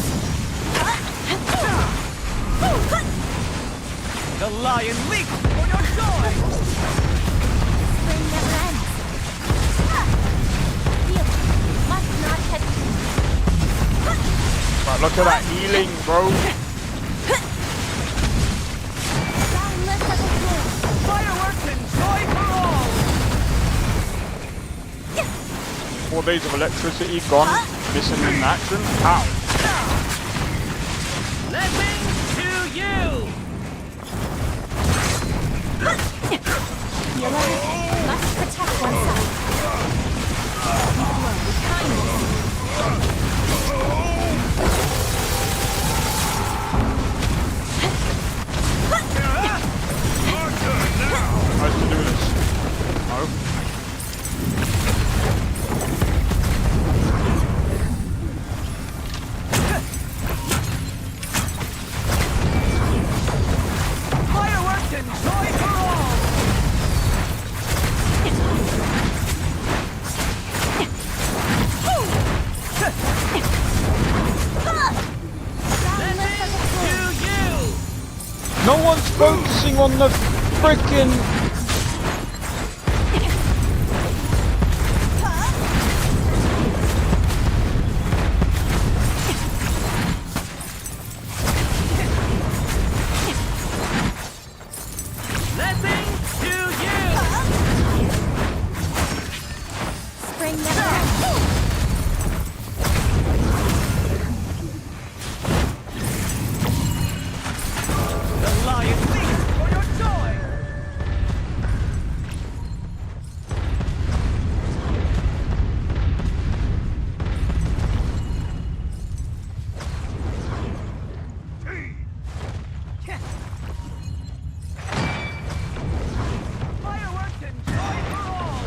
The lion leaps for your joy! Spring never ends. Heal. Must not hesitate. Right, look at that healing, bro. Boundless as a flame. Fireworks and joy for all! 4 days of electricity gone, missing in action. How? Blessings to you! Healer must protect oneself. Flow with kindness. How to do this? No. Fireworks and joy for all! No one's focusing on the frickin' Blessings to you! Spring never ends. The lion leaps for your joy! Fireworks and joy for all!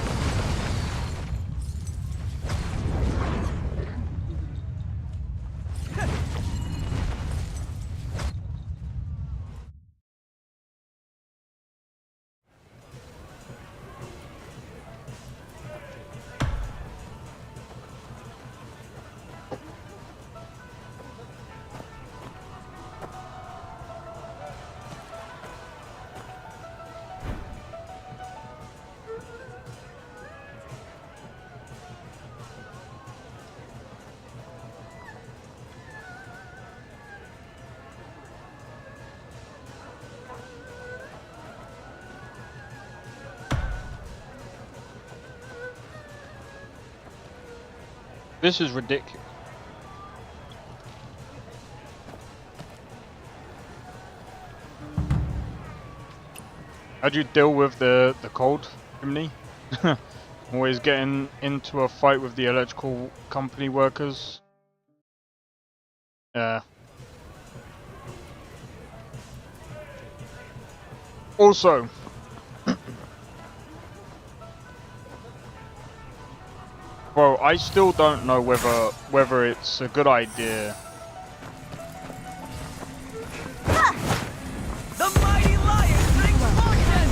This is ridiculous. How'd you deal with the cold, Chimney? Always getting into a fight with the electrical company workers. Also, bro, I still don't know whether it's a good idea. The mighty lion brings fortune!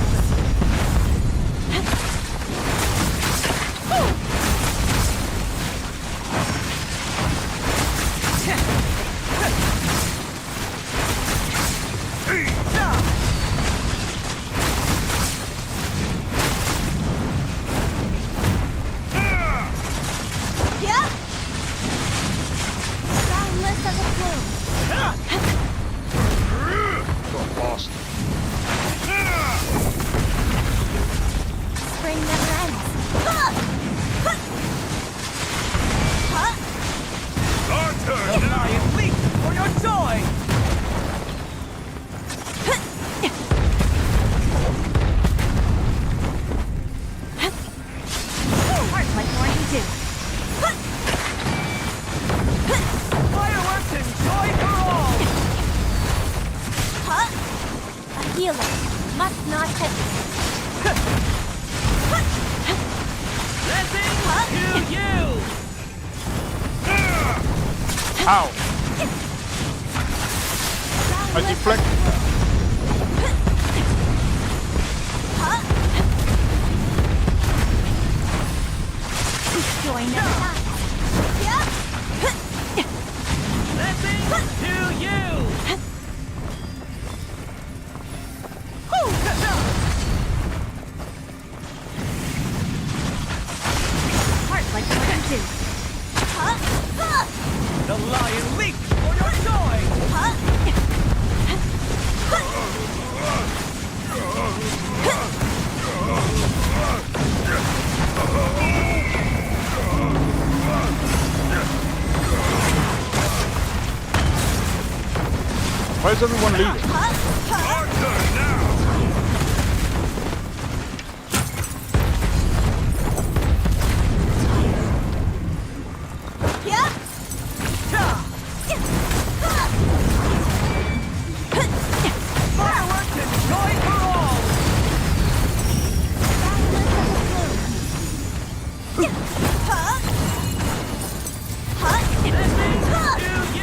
Yeah. Boundless as a flame. Got lost. Spring never ends. The lion leaps for your joy! Heart like morning dew. Fireworks and joy for all! A healer must not hesitate. Blessings to you! Ow! I deflect. Joy never dies. Blessings to you! Why is everyone leaving? Fireworks and joy for all!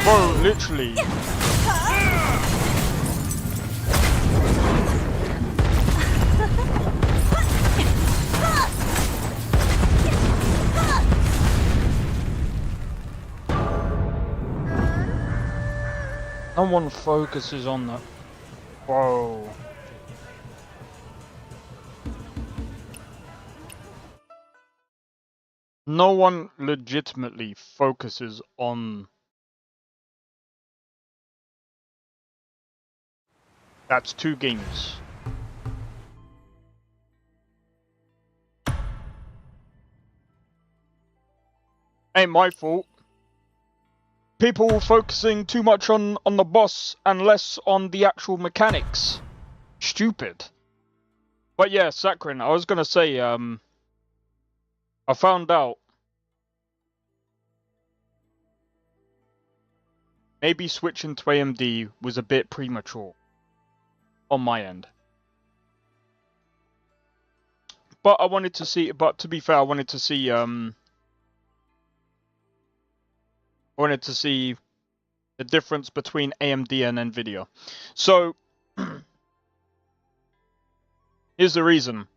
Bro, literally. No one focuses on that. Whoa. No one legitimately focuses on... That's 2 games. Ain't my fault. People focusing too much on the boss and less on the actual mechanics. Stupid. But yeah, Sakharin, I was gonna say, I found out maybe switching to AMD was a bit premature on my end. But I wanted to see, but to be fair, I wanted to see the difference between AMD and Nvidia. So here's the reason.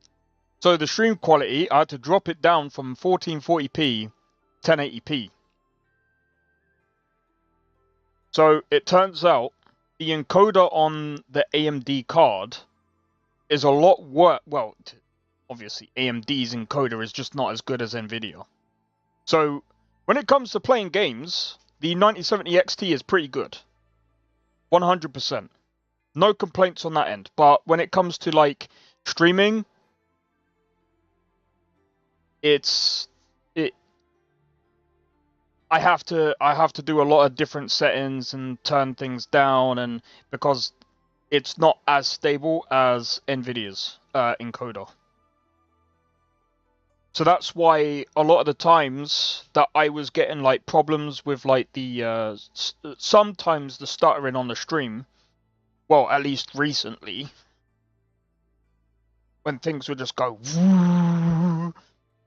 So the stream quality, I had to drop it down from 1440p 1080p. So it turns out the encoder on the AMD card is a lot worse. Well, obviously AMD's encoder is just not as good as Nvidia. So when it comes to playing games, the 9070 XT is pretty good. 100%. No complaints on that end. But when it comes to like streaming, I have to do a lot of different settings and turn things down, and because it's not as stable as Nvidia's encoder. So that's why a lot of the times that I was getting like problems with like the sometimes the stuttering on the stream, well, at least recently, when things would just go,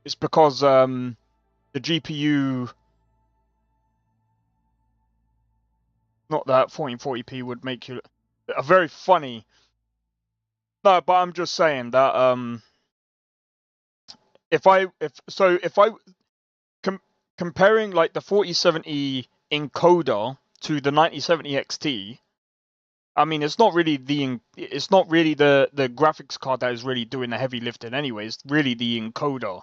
it's because the GPU, not that 1440p would make you a very funny. No, but I'm just saying that comparing like the 4070 encoder to the 9070 XT, I mean it's not really the graphics card that is really doing the heavy lifting anyway. It's really the encoder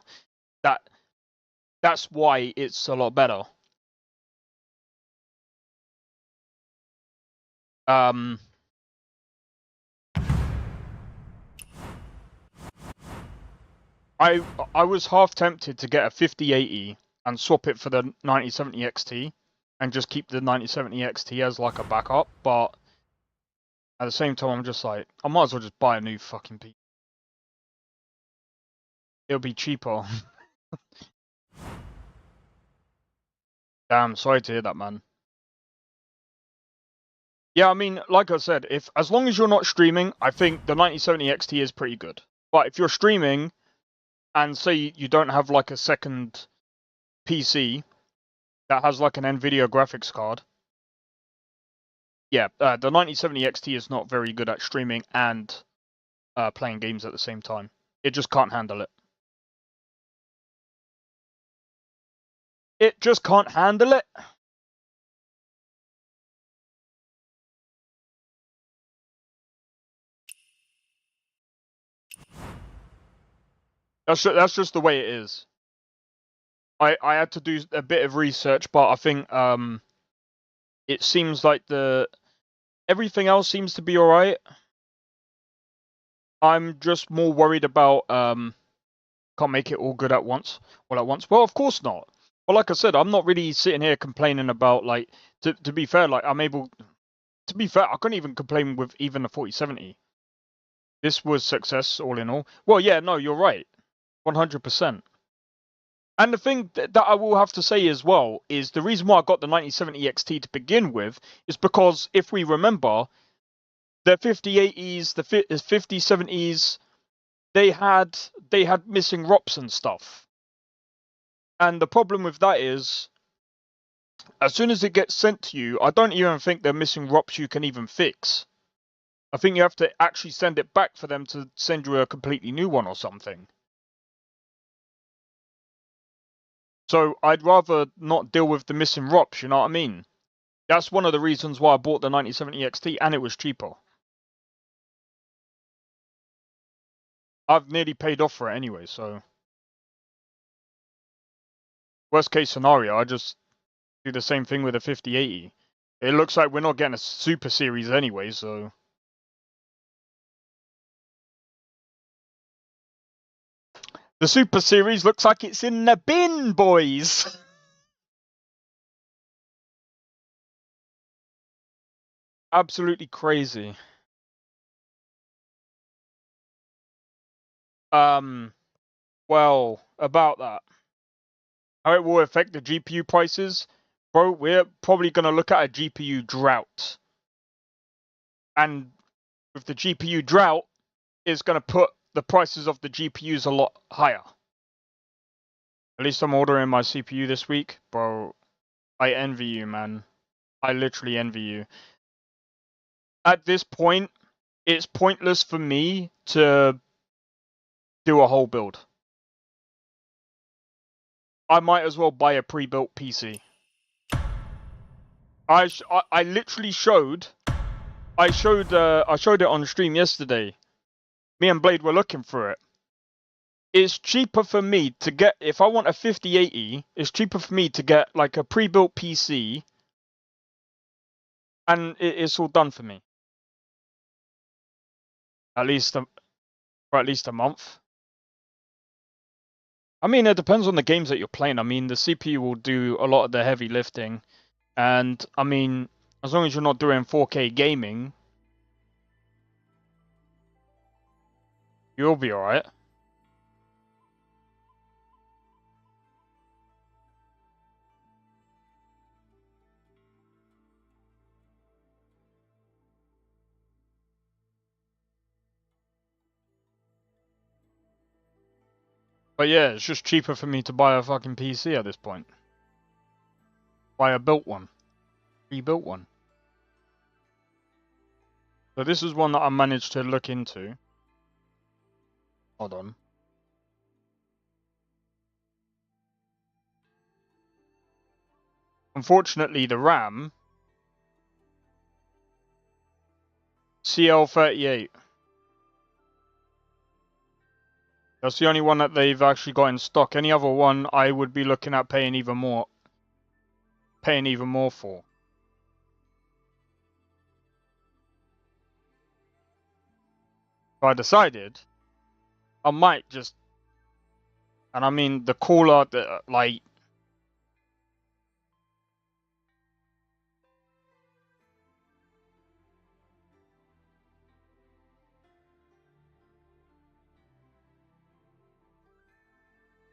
that's why it's a lot better. I was half tempted to get a 5080 and swap it for the 9070 XT and just keep the 9070 XT as like a backup, but at the same time I'm just like, I might as well just buy a new fucking PC. It'll be cheaper. Damn, sorry to hear that, man. Yeah, I mean, like I said, as long as you're not streaming, I think the 9070 XT is pretty good. But if you're streaming, and say you don't have like a second PC that has like an Nvidia graphics card, yeah, the 9070 XT is not very good at streaming and playing games at the same time. It just can't handle it. It just can't handle it. That's just the way it is. I had to do a bit of research, but I think it seems like everything else seems to be alright. I'm just more worried about can't make it all good at once. Well, of course not. But like I said, I'm not really sitting here complaining about like to be fair, like I'm able to be fair, I couldn't even complain with even the 4070. This was success all in all. Well, yeah, no, you're right. 100%. And the thing that I will have to say as well is the reason why I got the 9070 XT to begin with is because if we remember, the 5080s, the 5070s, they had missing ROPs and stuff. And the problem with that is, as soon as it gets sent to you, I don't even think the missing ROPs you can even fix. I think you have to actually send it back for them to send you a completely new one or something. So I'd rather not deal with the missing ROPs, you know what I mean? That's one of the reasons why I bought the 9070 XT, and it was cheaper. I've nearly paid off for it anyway, so... Worst case scenario, I just do the same thing with a 5080. It looks like we're not getting a Super Series anyway, so... The Super Series looks like it's in the bin, boys! Absolutely crazy. Well, about that. How it will affect the GPU prices? Bro, we're probably going to look at a GPU drought. And with the GPU drought, it's going to put the prices of the GPUs a lot higher. At least I'm ordering my CPU this week. Bro, I envy you, man. I literally envy you. At this point, it's pointless for me to do a whole build. I might as well buy a pre-built PC. I literally showed it on stream yesterday. Me and Blade were looking for it. It's cheaper for me to get, if I want a 5080, it's cheaper for me to get like a pre-built PC, and it's all done for me. For at least a month. I mean, it depends on the games that you're playing. I mean, the CPU will do a lot of the heavy lifting. And, I mean, as long as you're not doing 4K gaming, you'll be alright. But yeah, it's just cheaper for me to buy a fucking PC at this point. Buy a built one. Rebuilt one. So this is one that I managed to look into. Hold on. Unfortunately, the RAM... CL38. That's the only one that they've actually got in stock. Any other one, I would be looking at paying even more for. So I decided I might just, and I mean the cooler, like,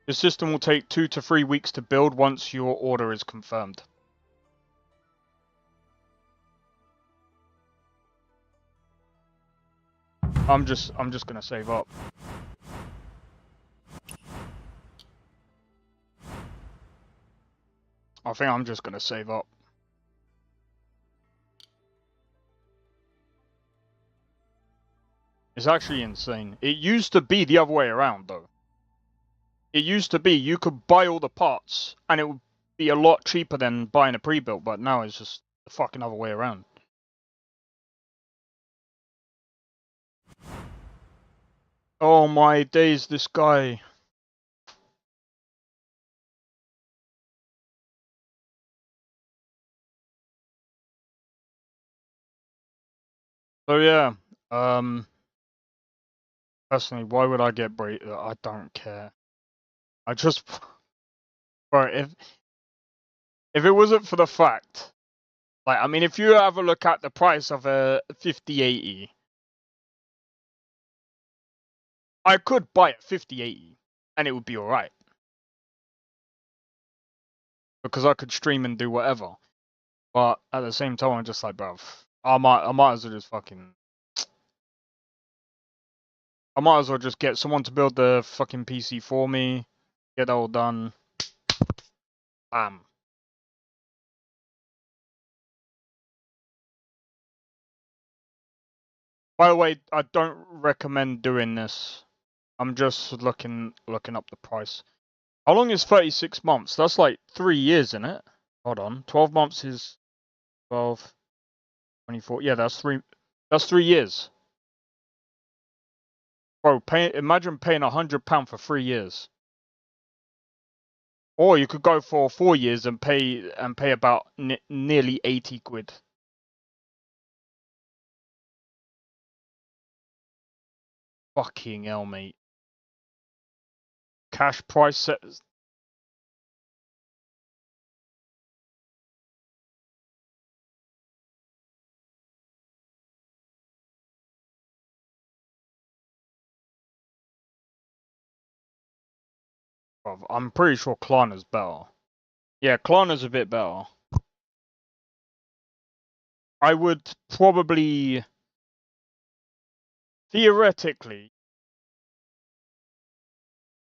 the system will take 2 to 3 weeks to build once your order is confirmed. I'm just gonna save up. I think I'm just gonna save up. It's actually insane. It used to be the other way around, though. It used to be you could buy all the parts and it would be a lot cheaper than buying a pre-built, but now it's just the fucking other way around. Oh my days, this guy. So yeah, personally, why would I get Bray? I don't care. I just, bro, if it wasn't for the fact Like, I mean, if you have a look at the price of a 5080, I could buy a 5080 and it would be alright. Because I could stream and do whatever. But at the same time, I'm just like, bruv, I might as well just fucking... I might as well just get someone to build the fucking PC for me, get it all done. Bam. By the way, I don't recommend doing this. I'm just looking up the price. How long is 36 months? That's like 3 years, isn't it? Hold on. 12 months is 12, 24. Yeah, that's 3 years. Bro, imagine paying £100 for 3 years. Or you could go for 4 years and pay about nearly 80 quid. Fucking hell, mate. Cash price set. I'm pretty sure Klarna's better. Yeah, Klarna's a bit better. I would probably, theoretically,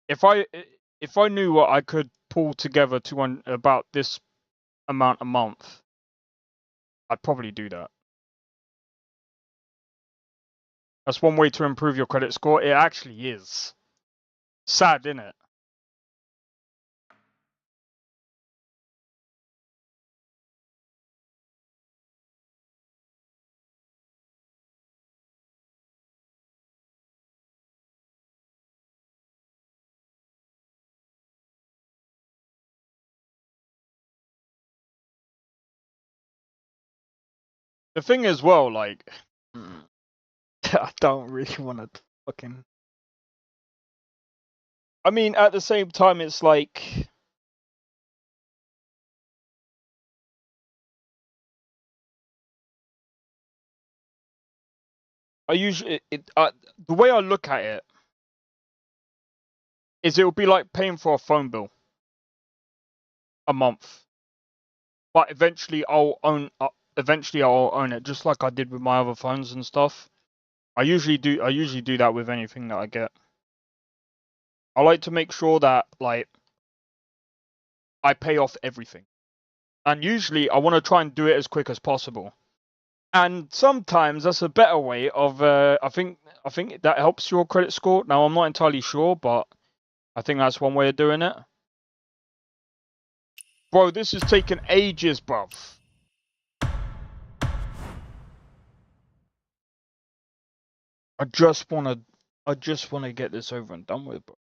if I knew what I could pull together to about this amount a month, I'd probably do that. That's one way to improve your credit score. It actually is. Sad, isn't it? The thing is, well, like, I don't really want to fucking... I mean, at the same time, it's like... I usually... the way I look at it is it will be like paying for a phone bill a month. But eventually I'll own it, just like I did with my other phones and stuff. I usually do that with anything that I get. I like to make sure that, like, I pay off everything. And usually I want to try and do it as quick as possible. And sometimes that's a better way of I think that helps your credit score. Now I'm not entirely sure, but I think that's one way of doing it. Bro, this has taken ages, bruv. I just wanna get this over and done with, bro.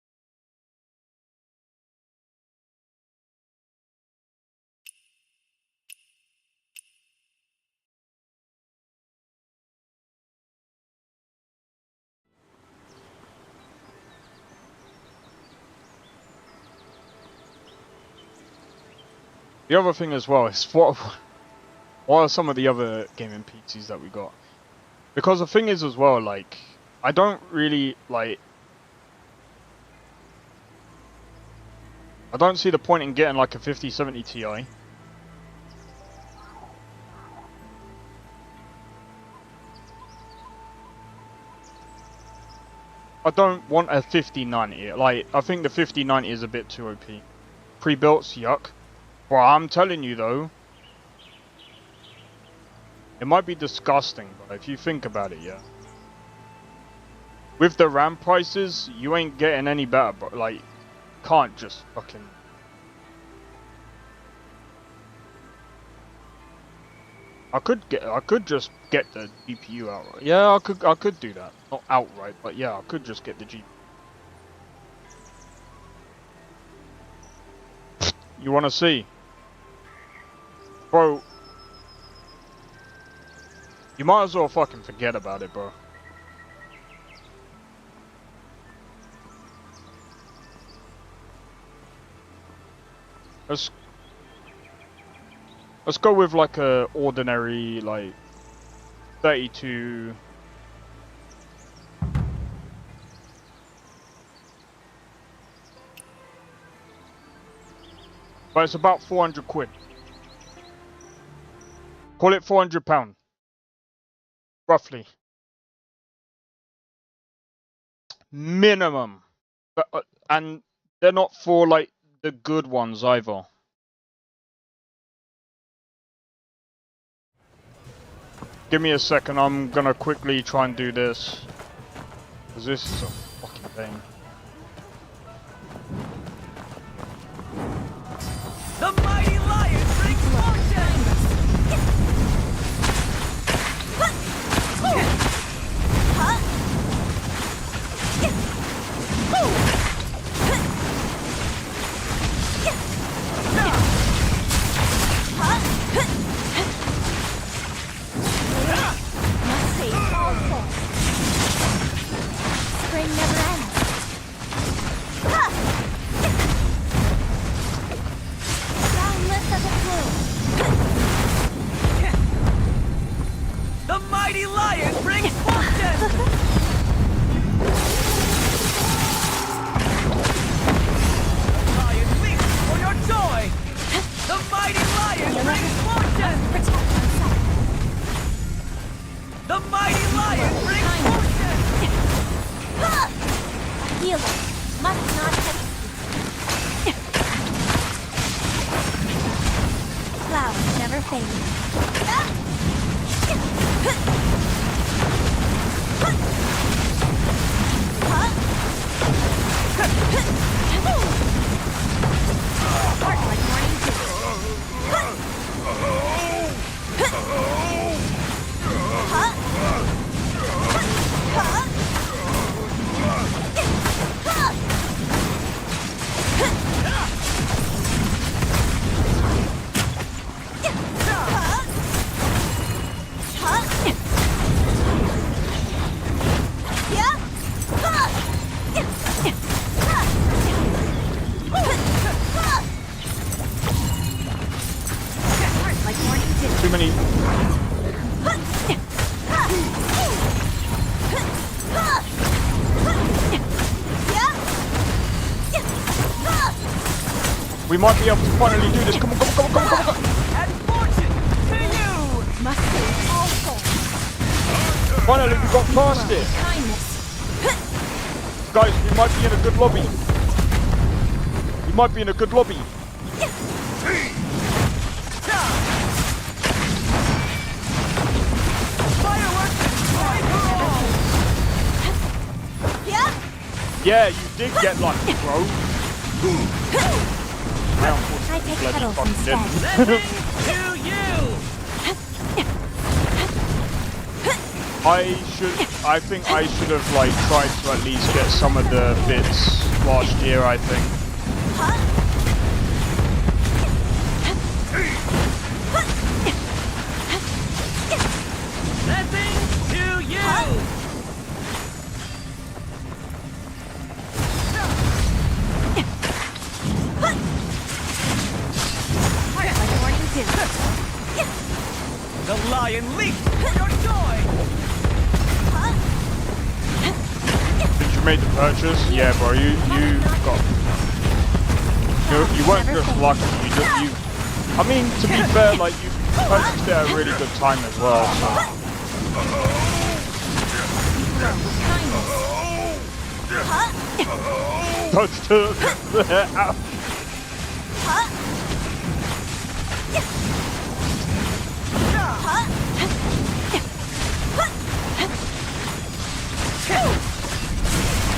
The other thing as well is what are some of the other gaming PCs that we got? Because the thing is as well, like, I don't really, like... I don't see the point in getting, like, a 5070 Ti. I don't want a 5090. Like, I think the 5090 is a bit too OP. Pre-built's yuck. Well, I'm telling you, though... It might be disgusting, but if you think about it, yeah. With the RAM prices, you ain't getting any better, but like, can't just fucking... I could just get the GPU outright. Yeah, I could do that. Not outright, but yeah, I could just get the GPU. You wanna see? Bro, you might as well fucking forget about it, bro. Let's go with like a ordinary, like 32. But it's about 400 quid. Call it £400. Roughly. Minimum. But, and they're not for like the good ones either. Give me a second, I'm gonna quickly try and do this. Because this is a fucking pain. The mighty lion brings fortune! Must save all souls. Spring never ends. Boundless as a bloom. The mighty lion brings fortune! Lion leaps for your joy! The mighty lion brings fortune! Protect myself. The mighty lion brings fortune! A healer must not hesitate. Flowers never fade. Heart like morning dew. Too many. We might be able to finally do this. Come on, come on, come on, come on, come on. And fortune to you! Must save all souls. Finally, we got past it. Kindness. Guys, we might be in a good lobby. We might be in a good lobby. Yeah, you did get lucky, bro. I take petals instead. To you! I think I should have like tried to at least get some of the bits last year, I think. Blessing to you! The lion leaps for your joy! Did you make the purchase? Yeah, bro. You got. You weren't just lucky. You. I mean, to be fair, like you purchased it at a really good time as well. So. Touched her.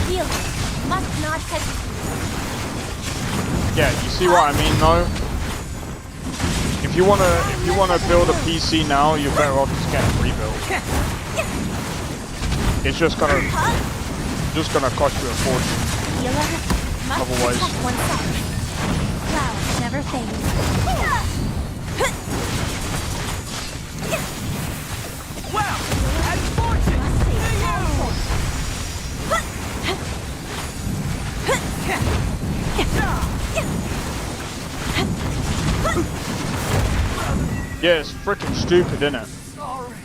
Heal. Must not hesitate. Yeah, you see what I mean, though. If you wanna build a PC now, you're better off just getting a rebuild. It's just gonna cost you a fortune. Healer must Otherwise, protect oneself. Flowers never fade. Well, and fortune to you! Yeah, it's freaking stupid, isn't it? Sorry.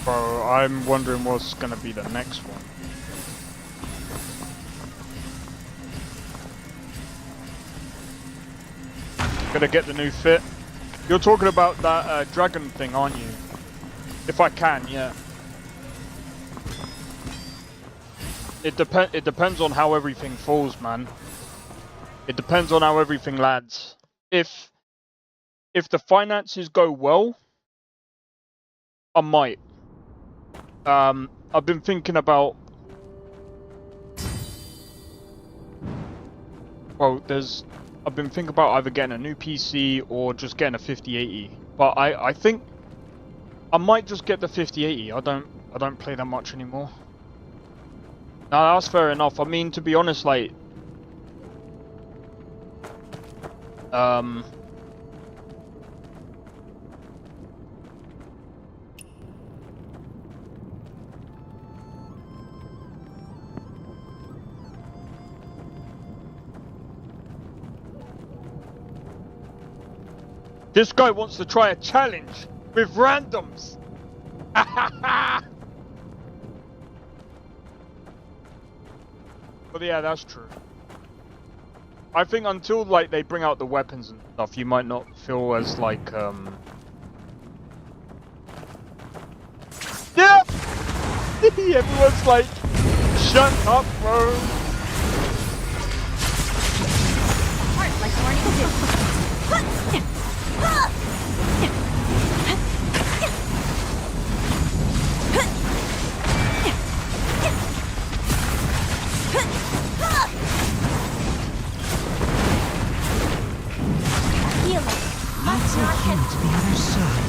Bro, I'm wondering what's gonna be the next one. Gonna get the new fit. You're talking about that dragon thing, aren't you? If I can, yeah. It depends on how everything falls, man. It depends on how everything lands. If the finances go well, I might. I've been thinking about. Well, I've been thinking about either getting a new PC or just getting a 5080. But I think I might just get the 5080. I don't play that much anymore. No, that's fair enough. I mean, to be honest, like this guy wants to try a challenge with randoms. But yeah, that's true. I think until like they bring out the weapons and stuff, you might not feel as like yeah. Everyone's like, shut up, bro. Heart like morning dew. Let's take him to the other side.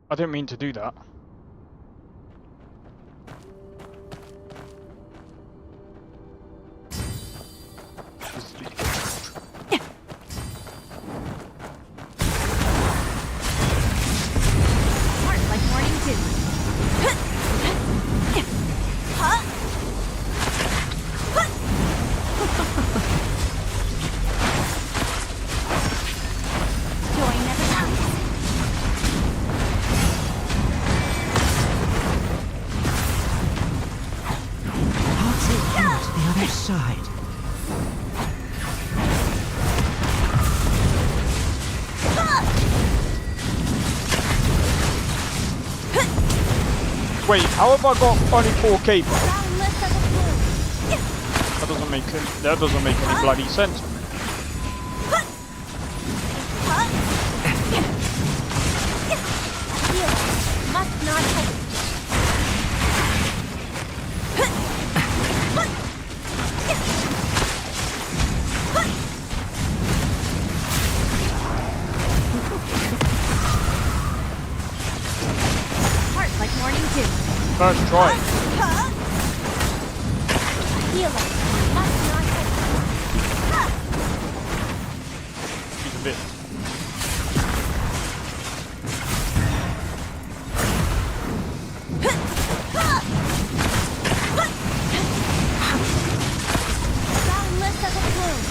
I didn't mean to do that. Heart like morning dew. Joy never dies. Wait, how have I got only 4k, bro? Boundless as a plume. That doesn't make any bloody sense. Heal. Must not hesitate. Heart like morning dew. First try. Healer. Must not hesitate. She's a bit. Boundless as a plume.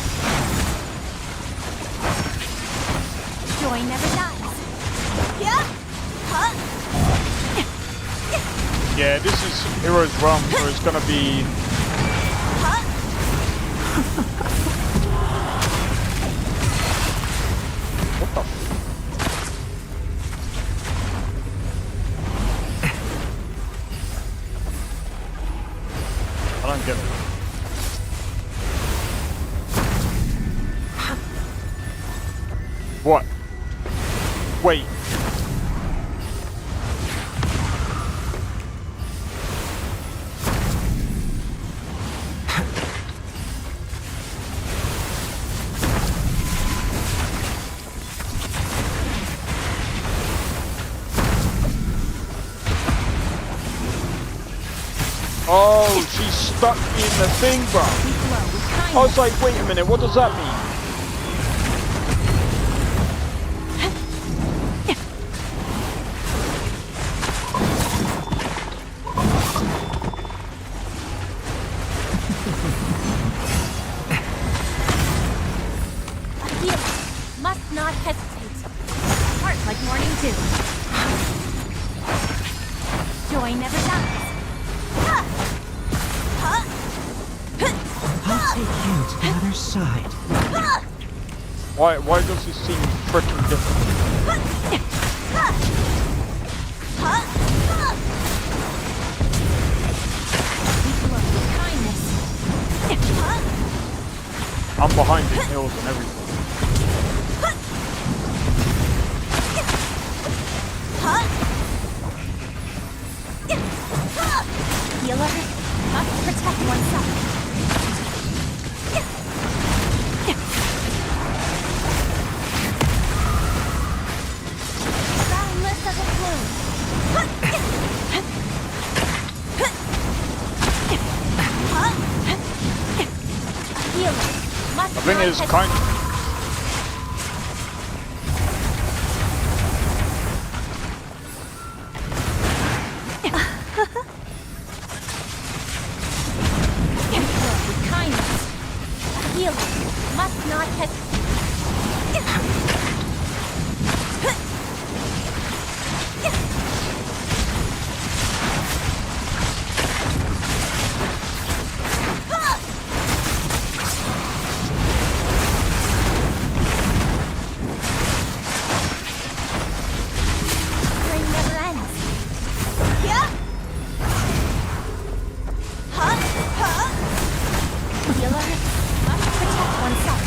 Joy never dies. Yeah. Yeah, this is Heroes Realm, so it's gonna be. What the? I don't get it. What? Wait. Oh, she's stuck in the thing, bro. I was like, wait a minute, what does that mean? A healer must not hesitate. Heart like morning dew. Joy never dies. I'll take you to the other side. Why does this seem freaking different? I'm behind the hills and everything. Healer must protect oneself. Boundless as a plume. A healer must The thing not is, hesitate. With kindness. A healer must not hesitate. Spring never ends. Yeah. Healer must protect oneself.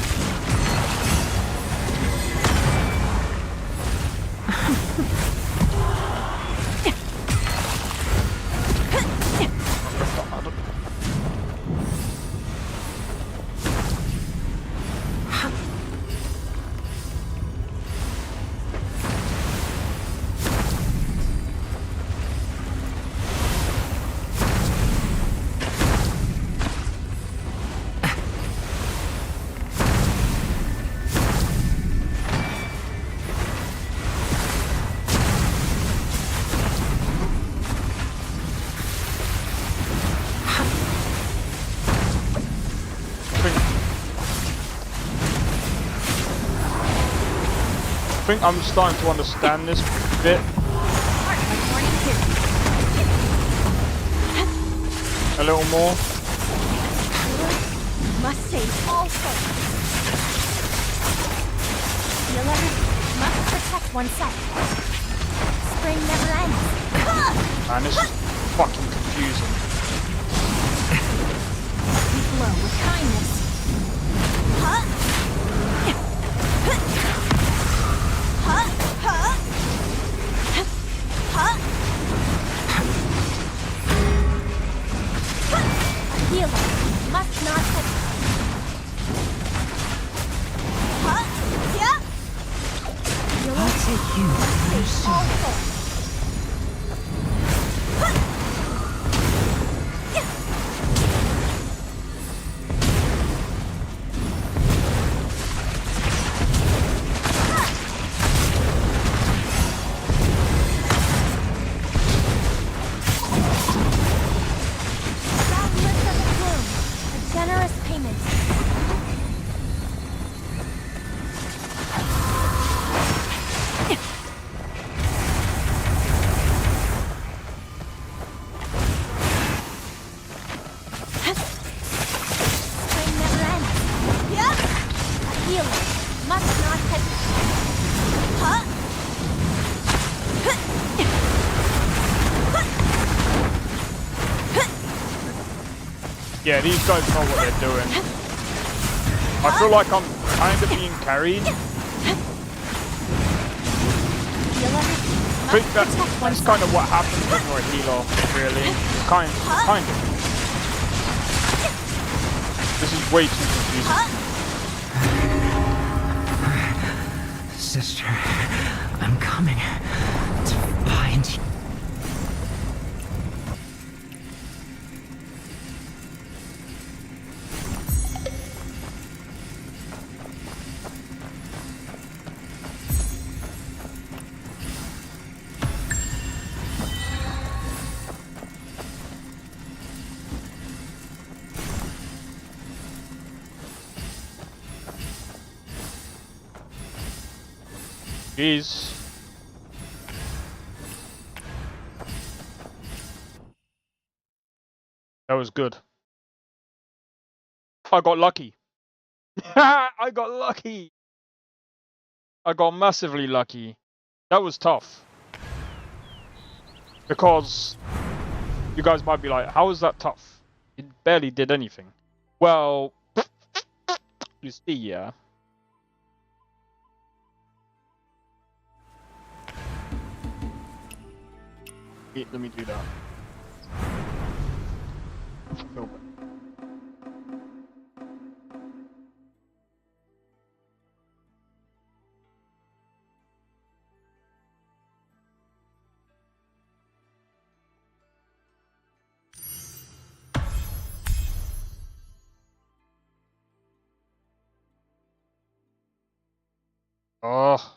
I think I'm starting to understand this bit. A little more. Must save all souls. Healer must protect oneself. Spring never ends. Man, this fucking confusing. Flow with kindness. Huh? Huh? Huh? Huh? A healer must not hesitate. Huh? Yeah? I'll take you to your soul. Yeah, these guys know what they're doing. I feel like I'm kind of being carried. I think that's kind of what happens when you're a healer, really. Kind of. This is way too confusing. Sister, I'm coming to find you. Jeez. That was good. I got lucky. I got lucky. I got massively lucky. That was tough. Because you guys might be like, how is that tough? It barely did anything. Well, you see, yeah. Let me do that. Nope. Oh.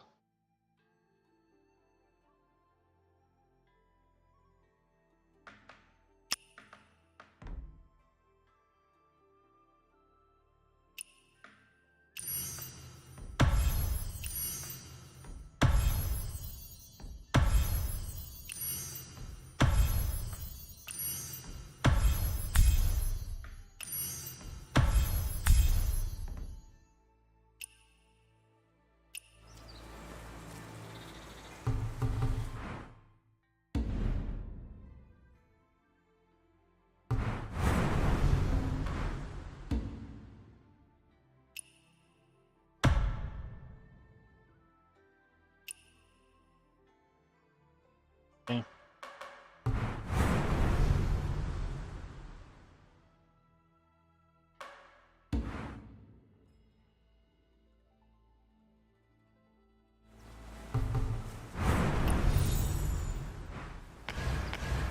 Okay.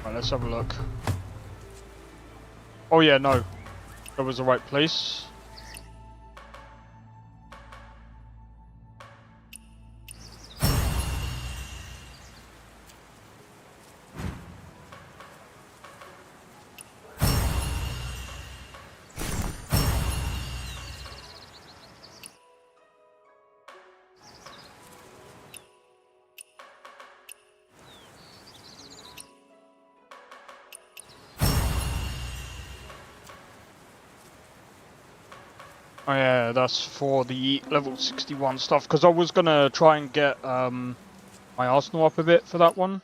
Right, let's have a look. Oh yeah, no. That was the right place. Oh yeah, that's for the level 61 stuff, because I was gonna try and get my arsenal up a bit for that one.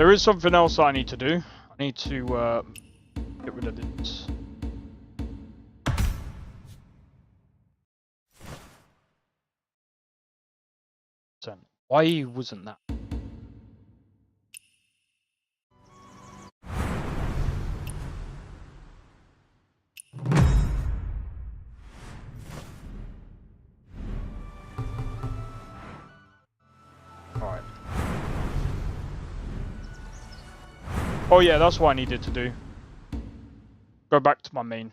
There is something else I need to do. I need to get rid of this. Why wasn't that? Alright. Oh yeah, that's what I needed to do. Go back to my main.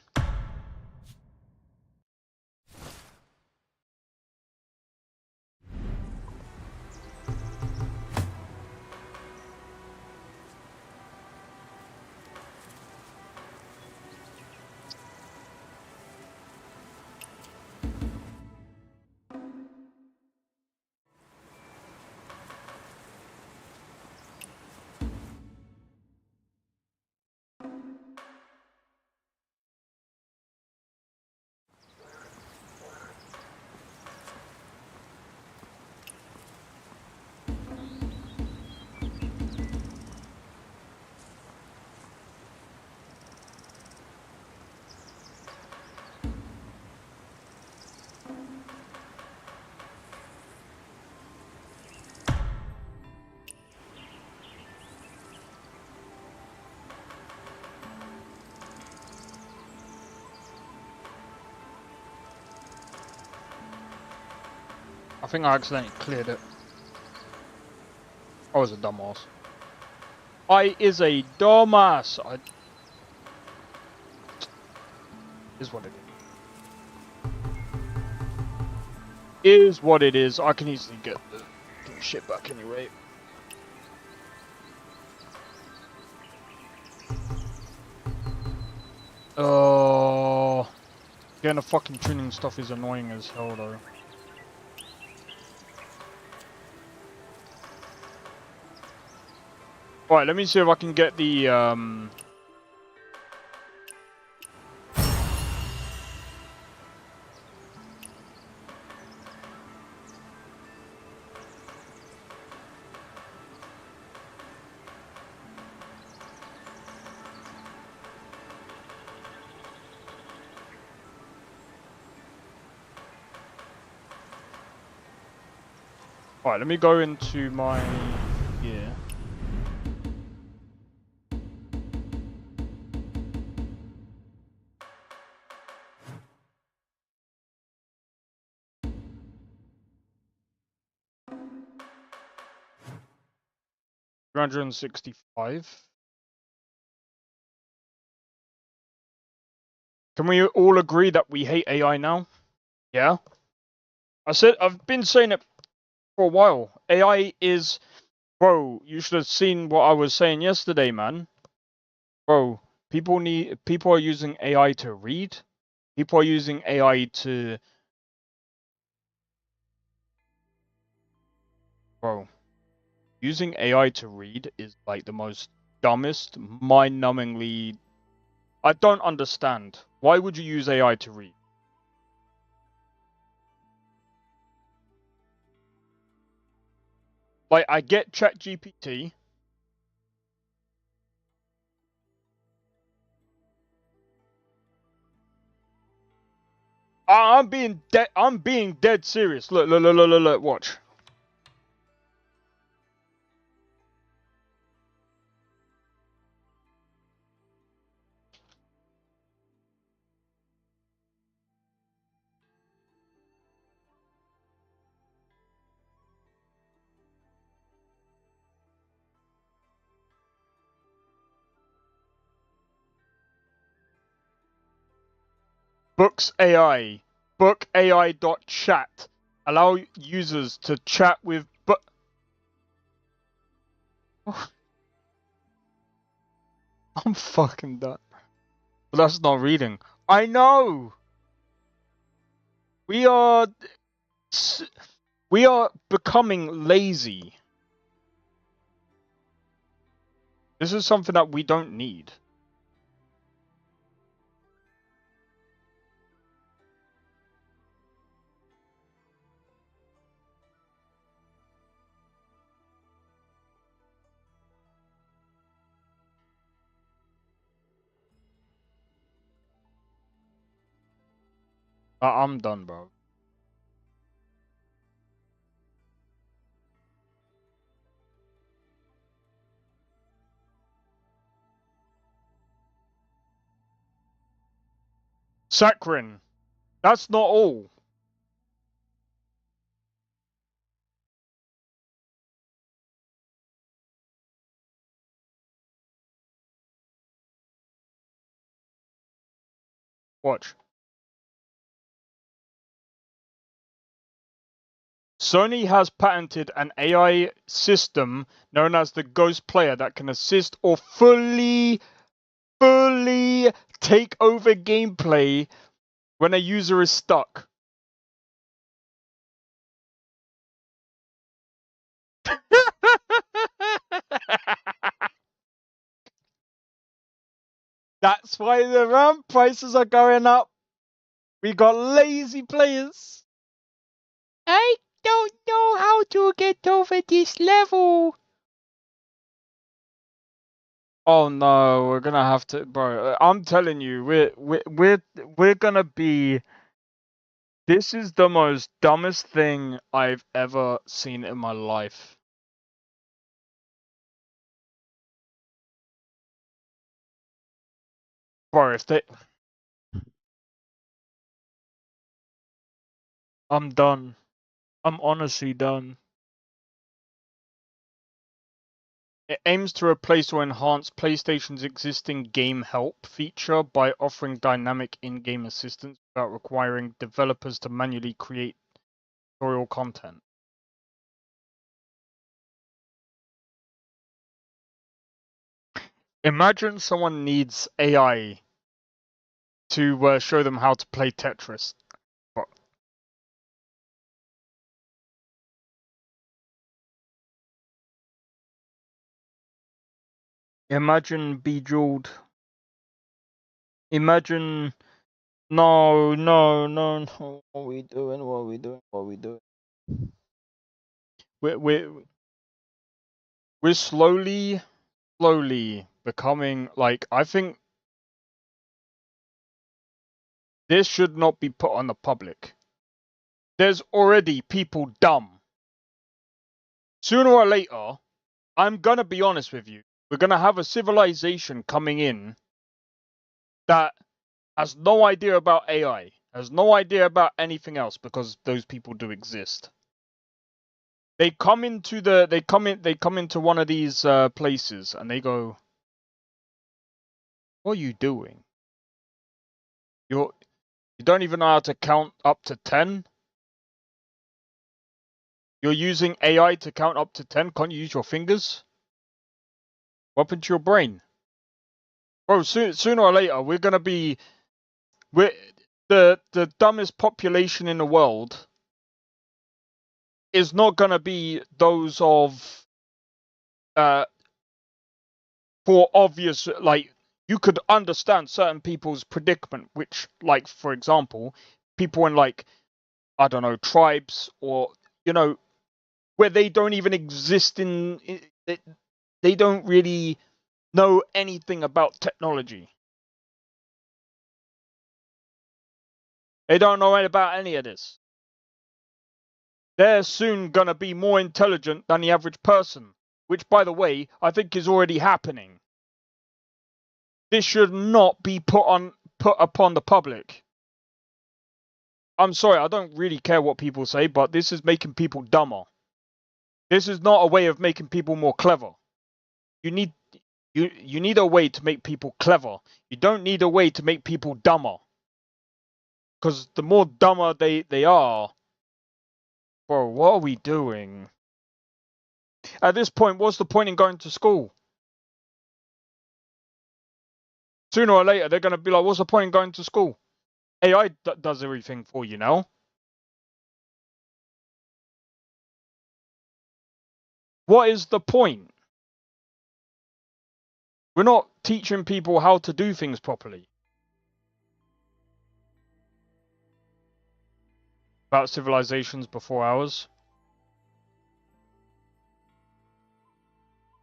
I think I accidentally cleared it. I was a dumbass. I is a dumbass. Is what it is. Is what it is. I can easily get the shit back anyway. Getting the fucking tuning stuff is annoying as hell though. Alright, let me see if I can get the Alright, let me go into my gear. $365. Can we all agree that we hate AI now? Yeah? I've been saying it for a while. AI is... Bro, you should have seen what I was saying yesterday, man. Bro, people are using AI to read. People are using AI to... Bro, using AI to read is like the most dumbest, mind-numbingly... I don't understand. Why would you use AI to read? Like, I get ChatGPT. I'm being dead serious. Look, watch. Books AI. BookAI.chat. Allow users to chat with I'm fucking done. But that's not reading. I know! We are becoming lazy. This is something that we don't need. I'm done, bro. Sakharin, that's not all. Watch. Sony has patented an AI system known as the Ghost Player that can assist or fully take over gameplay when a user is stuck. That's why the RAM prices are going up. We got lazy players. I don't know how to get over this level. Oh no, we're gonna have to, bro. I'm telling you, we're gonna be. This is the most dumbest thing I've ever seen in my life. Bro, if they... I'm done. I'm honestly done. It aims to replace or enhance PlayStation's existing Game Help feature by offering dynamic in-game assistance without requiring developers to manually create tutorial content. Imagine someone needs AI to show them how to play Tetris. Imagine Bejeweled. Imagine... No. What are we doing? We're slowly becoming, like, I think this should not be put on the public. There's already people dumb. Sooner or later, I'm gonna be honest with you, we're gonna have a civilization coming in that has no idea about AI, has no idea about anything else, because those people do exist. They come into one of these places and they go, "What are you doing? You don't even know how to count up to 10? You're using AI to count up to 10? Can't you use your fingers? What happened to your brain?" Bro, sooner or later, we're gonna be... the dumbest population in the world is not gonna be those of... for obvious... Like, you could understand certain people's predicament, which, like, for example, people in, like, I don't know, tribes, or, you know, where they don't even exist in... They don't really know anything about technology. They don't know about any of this. They're soon gonna be more intelligent than the average person, which, by the way, I think is already happening. This should not be put upon the public. I'm sorry, I don't really care what people say, but this is making people dumber. This is not a way of making people more clever. You need a way to make people clever. You don't need a way to make people dumber. Because the more dumber they are... Bro, what are we doing? At this point, what's the point in going to school? Sooner or later, they're going to be like, what's the point in going to school? AI does everything for you now. What is the point? We're not teaching people how to do things properly. About civilizations before ours.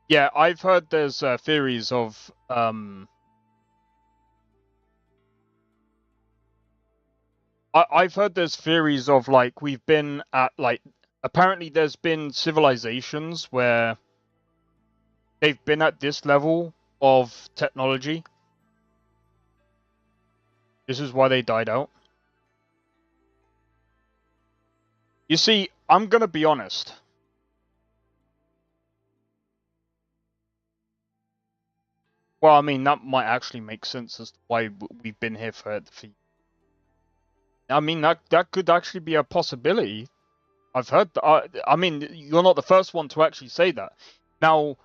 Yeah, I've heard there's theories of... I've heard there's theories of like we've been at like apparently there's been civilizations where they've been at this level of technology. This is why they died out. You see, I'm gonna be honest. Well, I mean, that might actually make sense as to why we've been here for I mean, that could actually be a possibility. I've heard that. I mean, you're not the first one to actually say that. Now,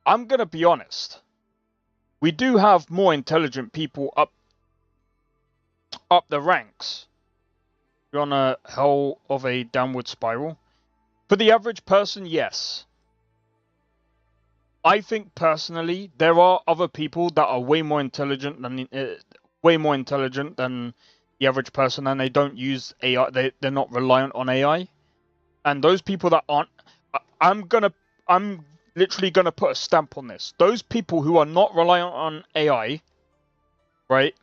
I'm gonna be honest. We do have more intelligent people up the ranks. We're on a hell of a downward spiral. For the average person, yes. I think personally, there are other people that are way more intelligent than the average person, and they don't use AI. They're not reliant on AI. And those people that aren't, I'm literally gonna put a stamp on this. Those people who are not reliant on AI, right?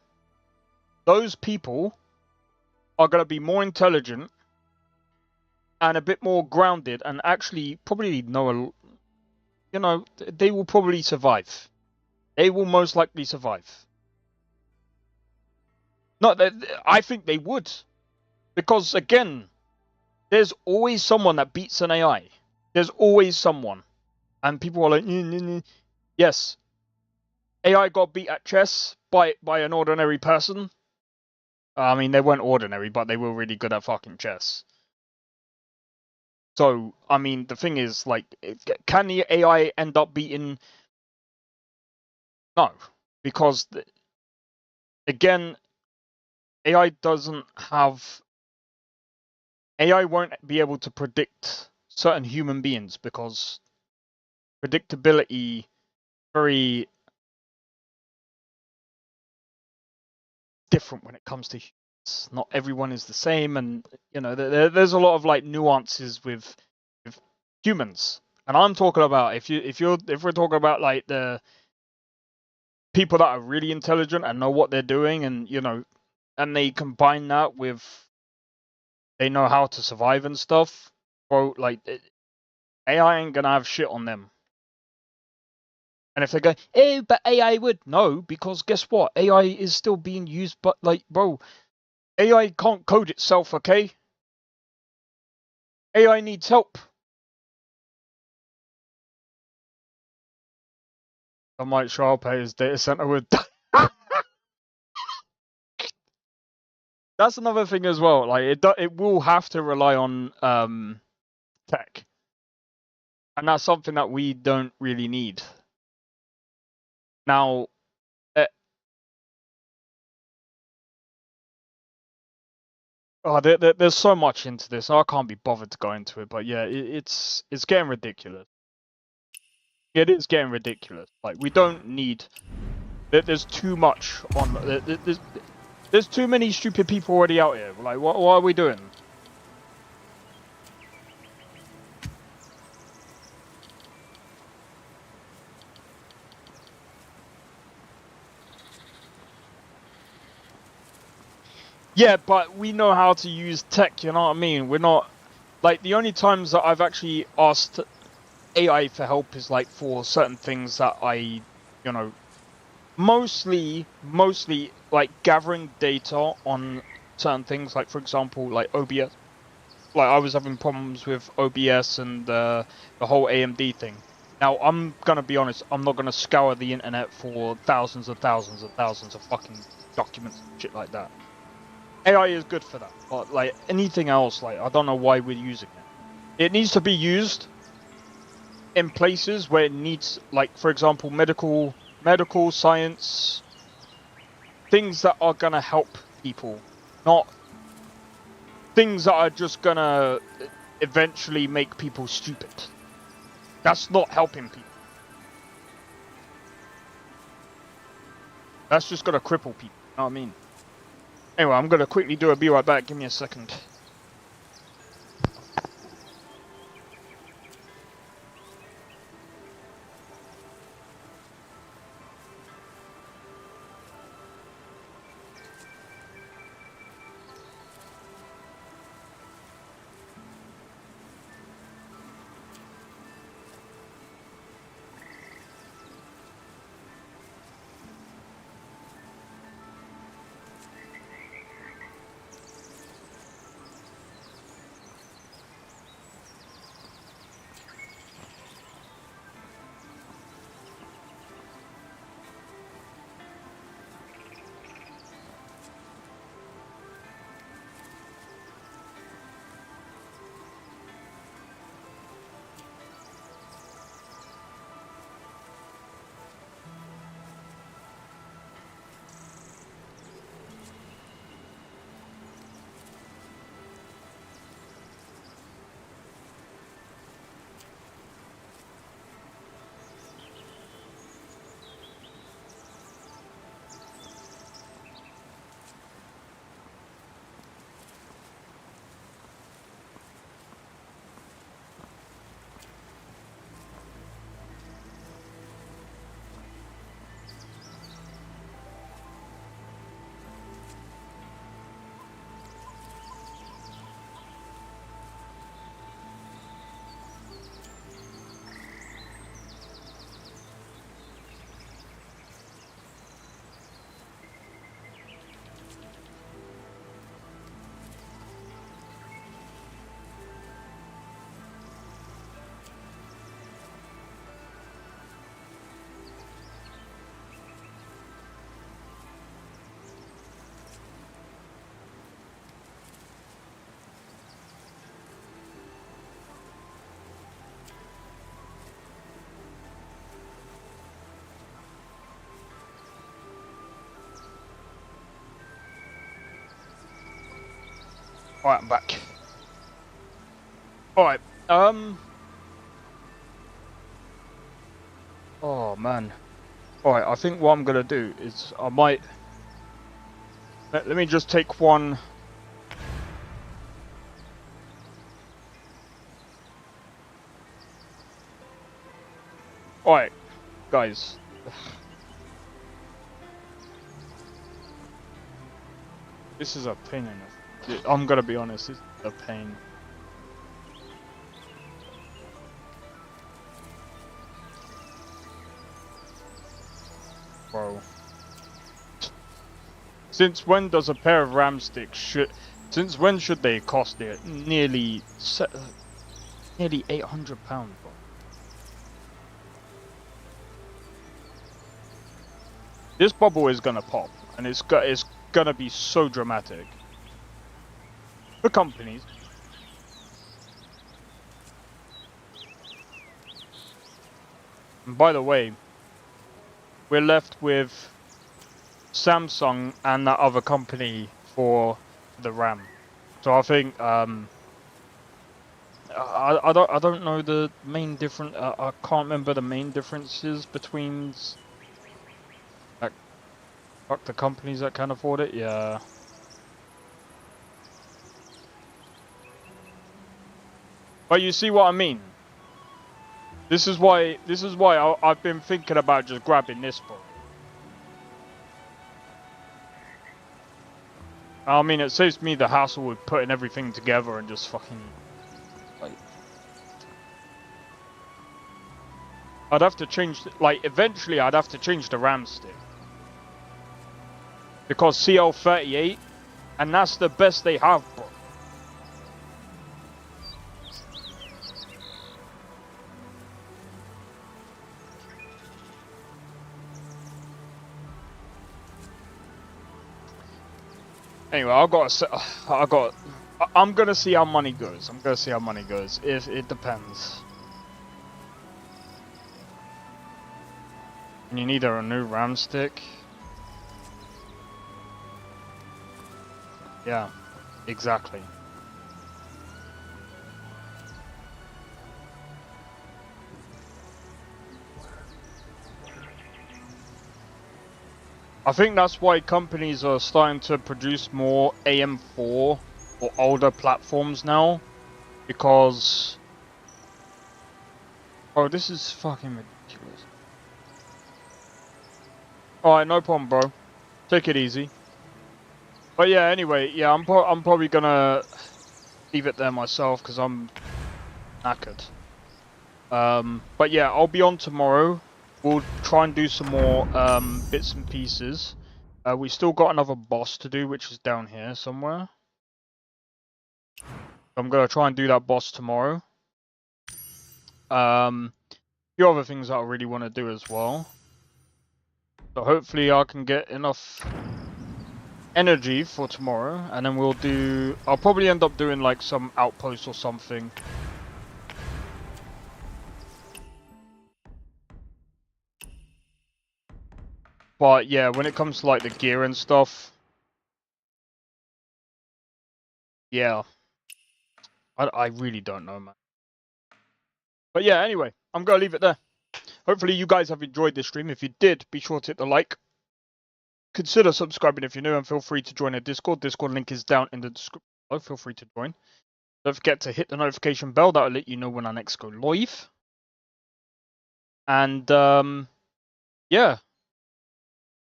Those people are gonna be more intelligent and a bit more grounded, and actually probably know, you know, they will probably survive. They will most likely survive. No, I think they would, because again, there's always someone that beats an AI. There's always someone. And people are like, yes, AI got beat at chess by an ordinary person. I mean, they weren't ordinary, but they were really good at fucking chess. So, I mean, the thing is, like, can the AI end up beating? No, because, again, AI won't be able to predict certain human beings because predictability very different when it comes to humans. Not everyone is the same, and you know there's a lot of like nuances with humans. And I'm talking about if we're talking about like the people that are really intelligent and know what they're doing, and you know, and they combine that with they know how to survive and stuff. Bro, like AI ain't gonna have shit on them. And if they go, eh, but AI would. No, because guess what? AI is still being used, but like, bro, AI can't code itself, okay? AI needs help. I might show up at his data center with... That's another thing as well. Like, it will have to rely on tech. And that's something that we don't really need. Now, there's so much into this. I can't be bothered to go into it, but yeah, it's getting ridiculous. It is getting ridiculous. Like, we don't need. There's too much on. There's too many stupid people already out here. Like, what are we doing? Yeah, but we know how to use tech, you know what I mean? We're not... Like, the only times that I've actually asked AI for help is, like, for certain things that I, you know... Mostly, like, gathering data on certain things, like, for example, like, OBS. Like, I was having problems with OBS and the whole AMD thing. Now, I'm gonna be honest, I'm not gonna scour the internet for thousands of fucking documents and shit like that. AI is good for that, but like anything else, like I don't know why we're using it. It needs to be used in places where it needs, like for example, medical science, things that are gonna help people, not things that are just gonna eventually make people stupid. That's not helping people. That's just gonna cripple people. You know what I mean? Anyway, I'm gonna quickly do a be right back. Give me a second. Alright, I'm back. Alright, oh man. Alright, I think what I'm gonna do is I might... Let me just take one... Alright, guys. This is a pain in it. I'm gonna be honest, it's a pain. Bro. Since when does a pair of ram sticks since when should they cost it? Nearly £800, bro. This bubble is gonna pop, and it's gonna be so dramatic. For companies. And by the way, we're left with Samsung and that other company for the RAM. So I think I don't know the main difference. I can't remember the main differences between the companies that can afford it. Yeah. But you see what I mean? This is why I've been thinking about just grabbing this book. I mean, it saves me the hassle with putting everything together and just fucking like. I'd have to change, like, eventually I'd have to change the RAM stick. Because CL38, and that's the best they have, bro. Anyway, I'm gonna see how money goes. If it depends. And you need a new RAM stick. Yeah, exactly. I think that's why companies are starting to produce more AM4 or older platforms now, because... Oh, this is fucking ridiculous. Alright, no problem, bro. Take it easy. But yeah, anyway, yeah, I'm probably gonna leave it there myself, because I'm knackered. But yeah, I'll be on tomorrow. We'll try and do some more bits and pieces. We still got another boss to do, which is down here somewhere. I'm gonna try and do that boss tomorrow. A few other things that I really want to do as well. So hopefully I can get enough energy for tomorrow, and then we'll do... I'll probably end up doing like some outpost or something. But yeah, when it comes to like the gear and stuff, yeah, I really don't know, man. But yeah, anyway, I'm gonna leave it there. Hopefully you guys have enjoyed this stream. If you did, be sure to hit the like. Consider subscribing if you're new, and feel free to join the Discord. Discord link is down in the description below. Feel free to join. Don't forget to hit the notification bell. That'll let you know when I next go live. And yeah.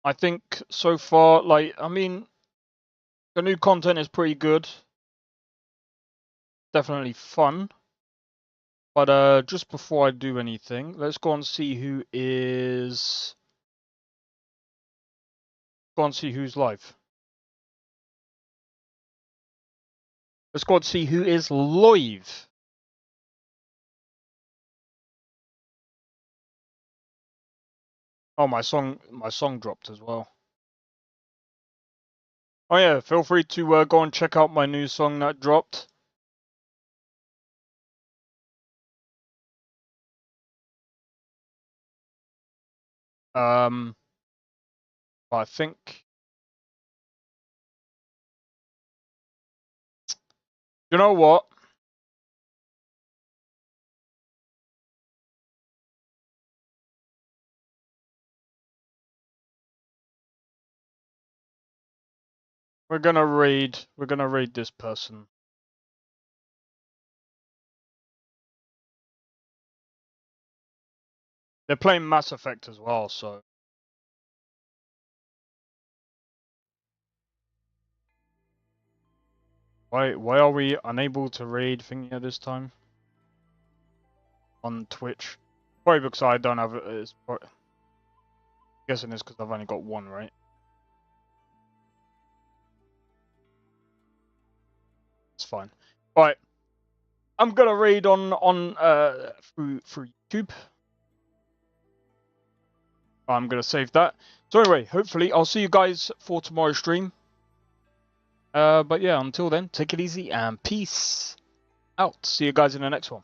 I think so far, like, I mean, the new content is pretty good. Definitely fun. But just before I do anything, let's go and see who is... Go and see who's live. Let's go and see who is live. Oh, my song dropped as well. Oh yeah, feel free to go and check out my new song that dropped. I think You know what? We're gonna read this person. They're playing Mass Effect as well, so. Why are we unable to read thingy at this time? On Twitch? Probably because I don't have it. I'm guessing it's because I've only got one, right? It's fine. Right. I'm gonna read on through YouTube. I'm gonna save that. So anyway, hopefully I'll see you guys for tomorrow's stream. But yeah, until then, take it easy and peace out. See you guys in the next one.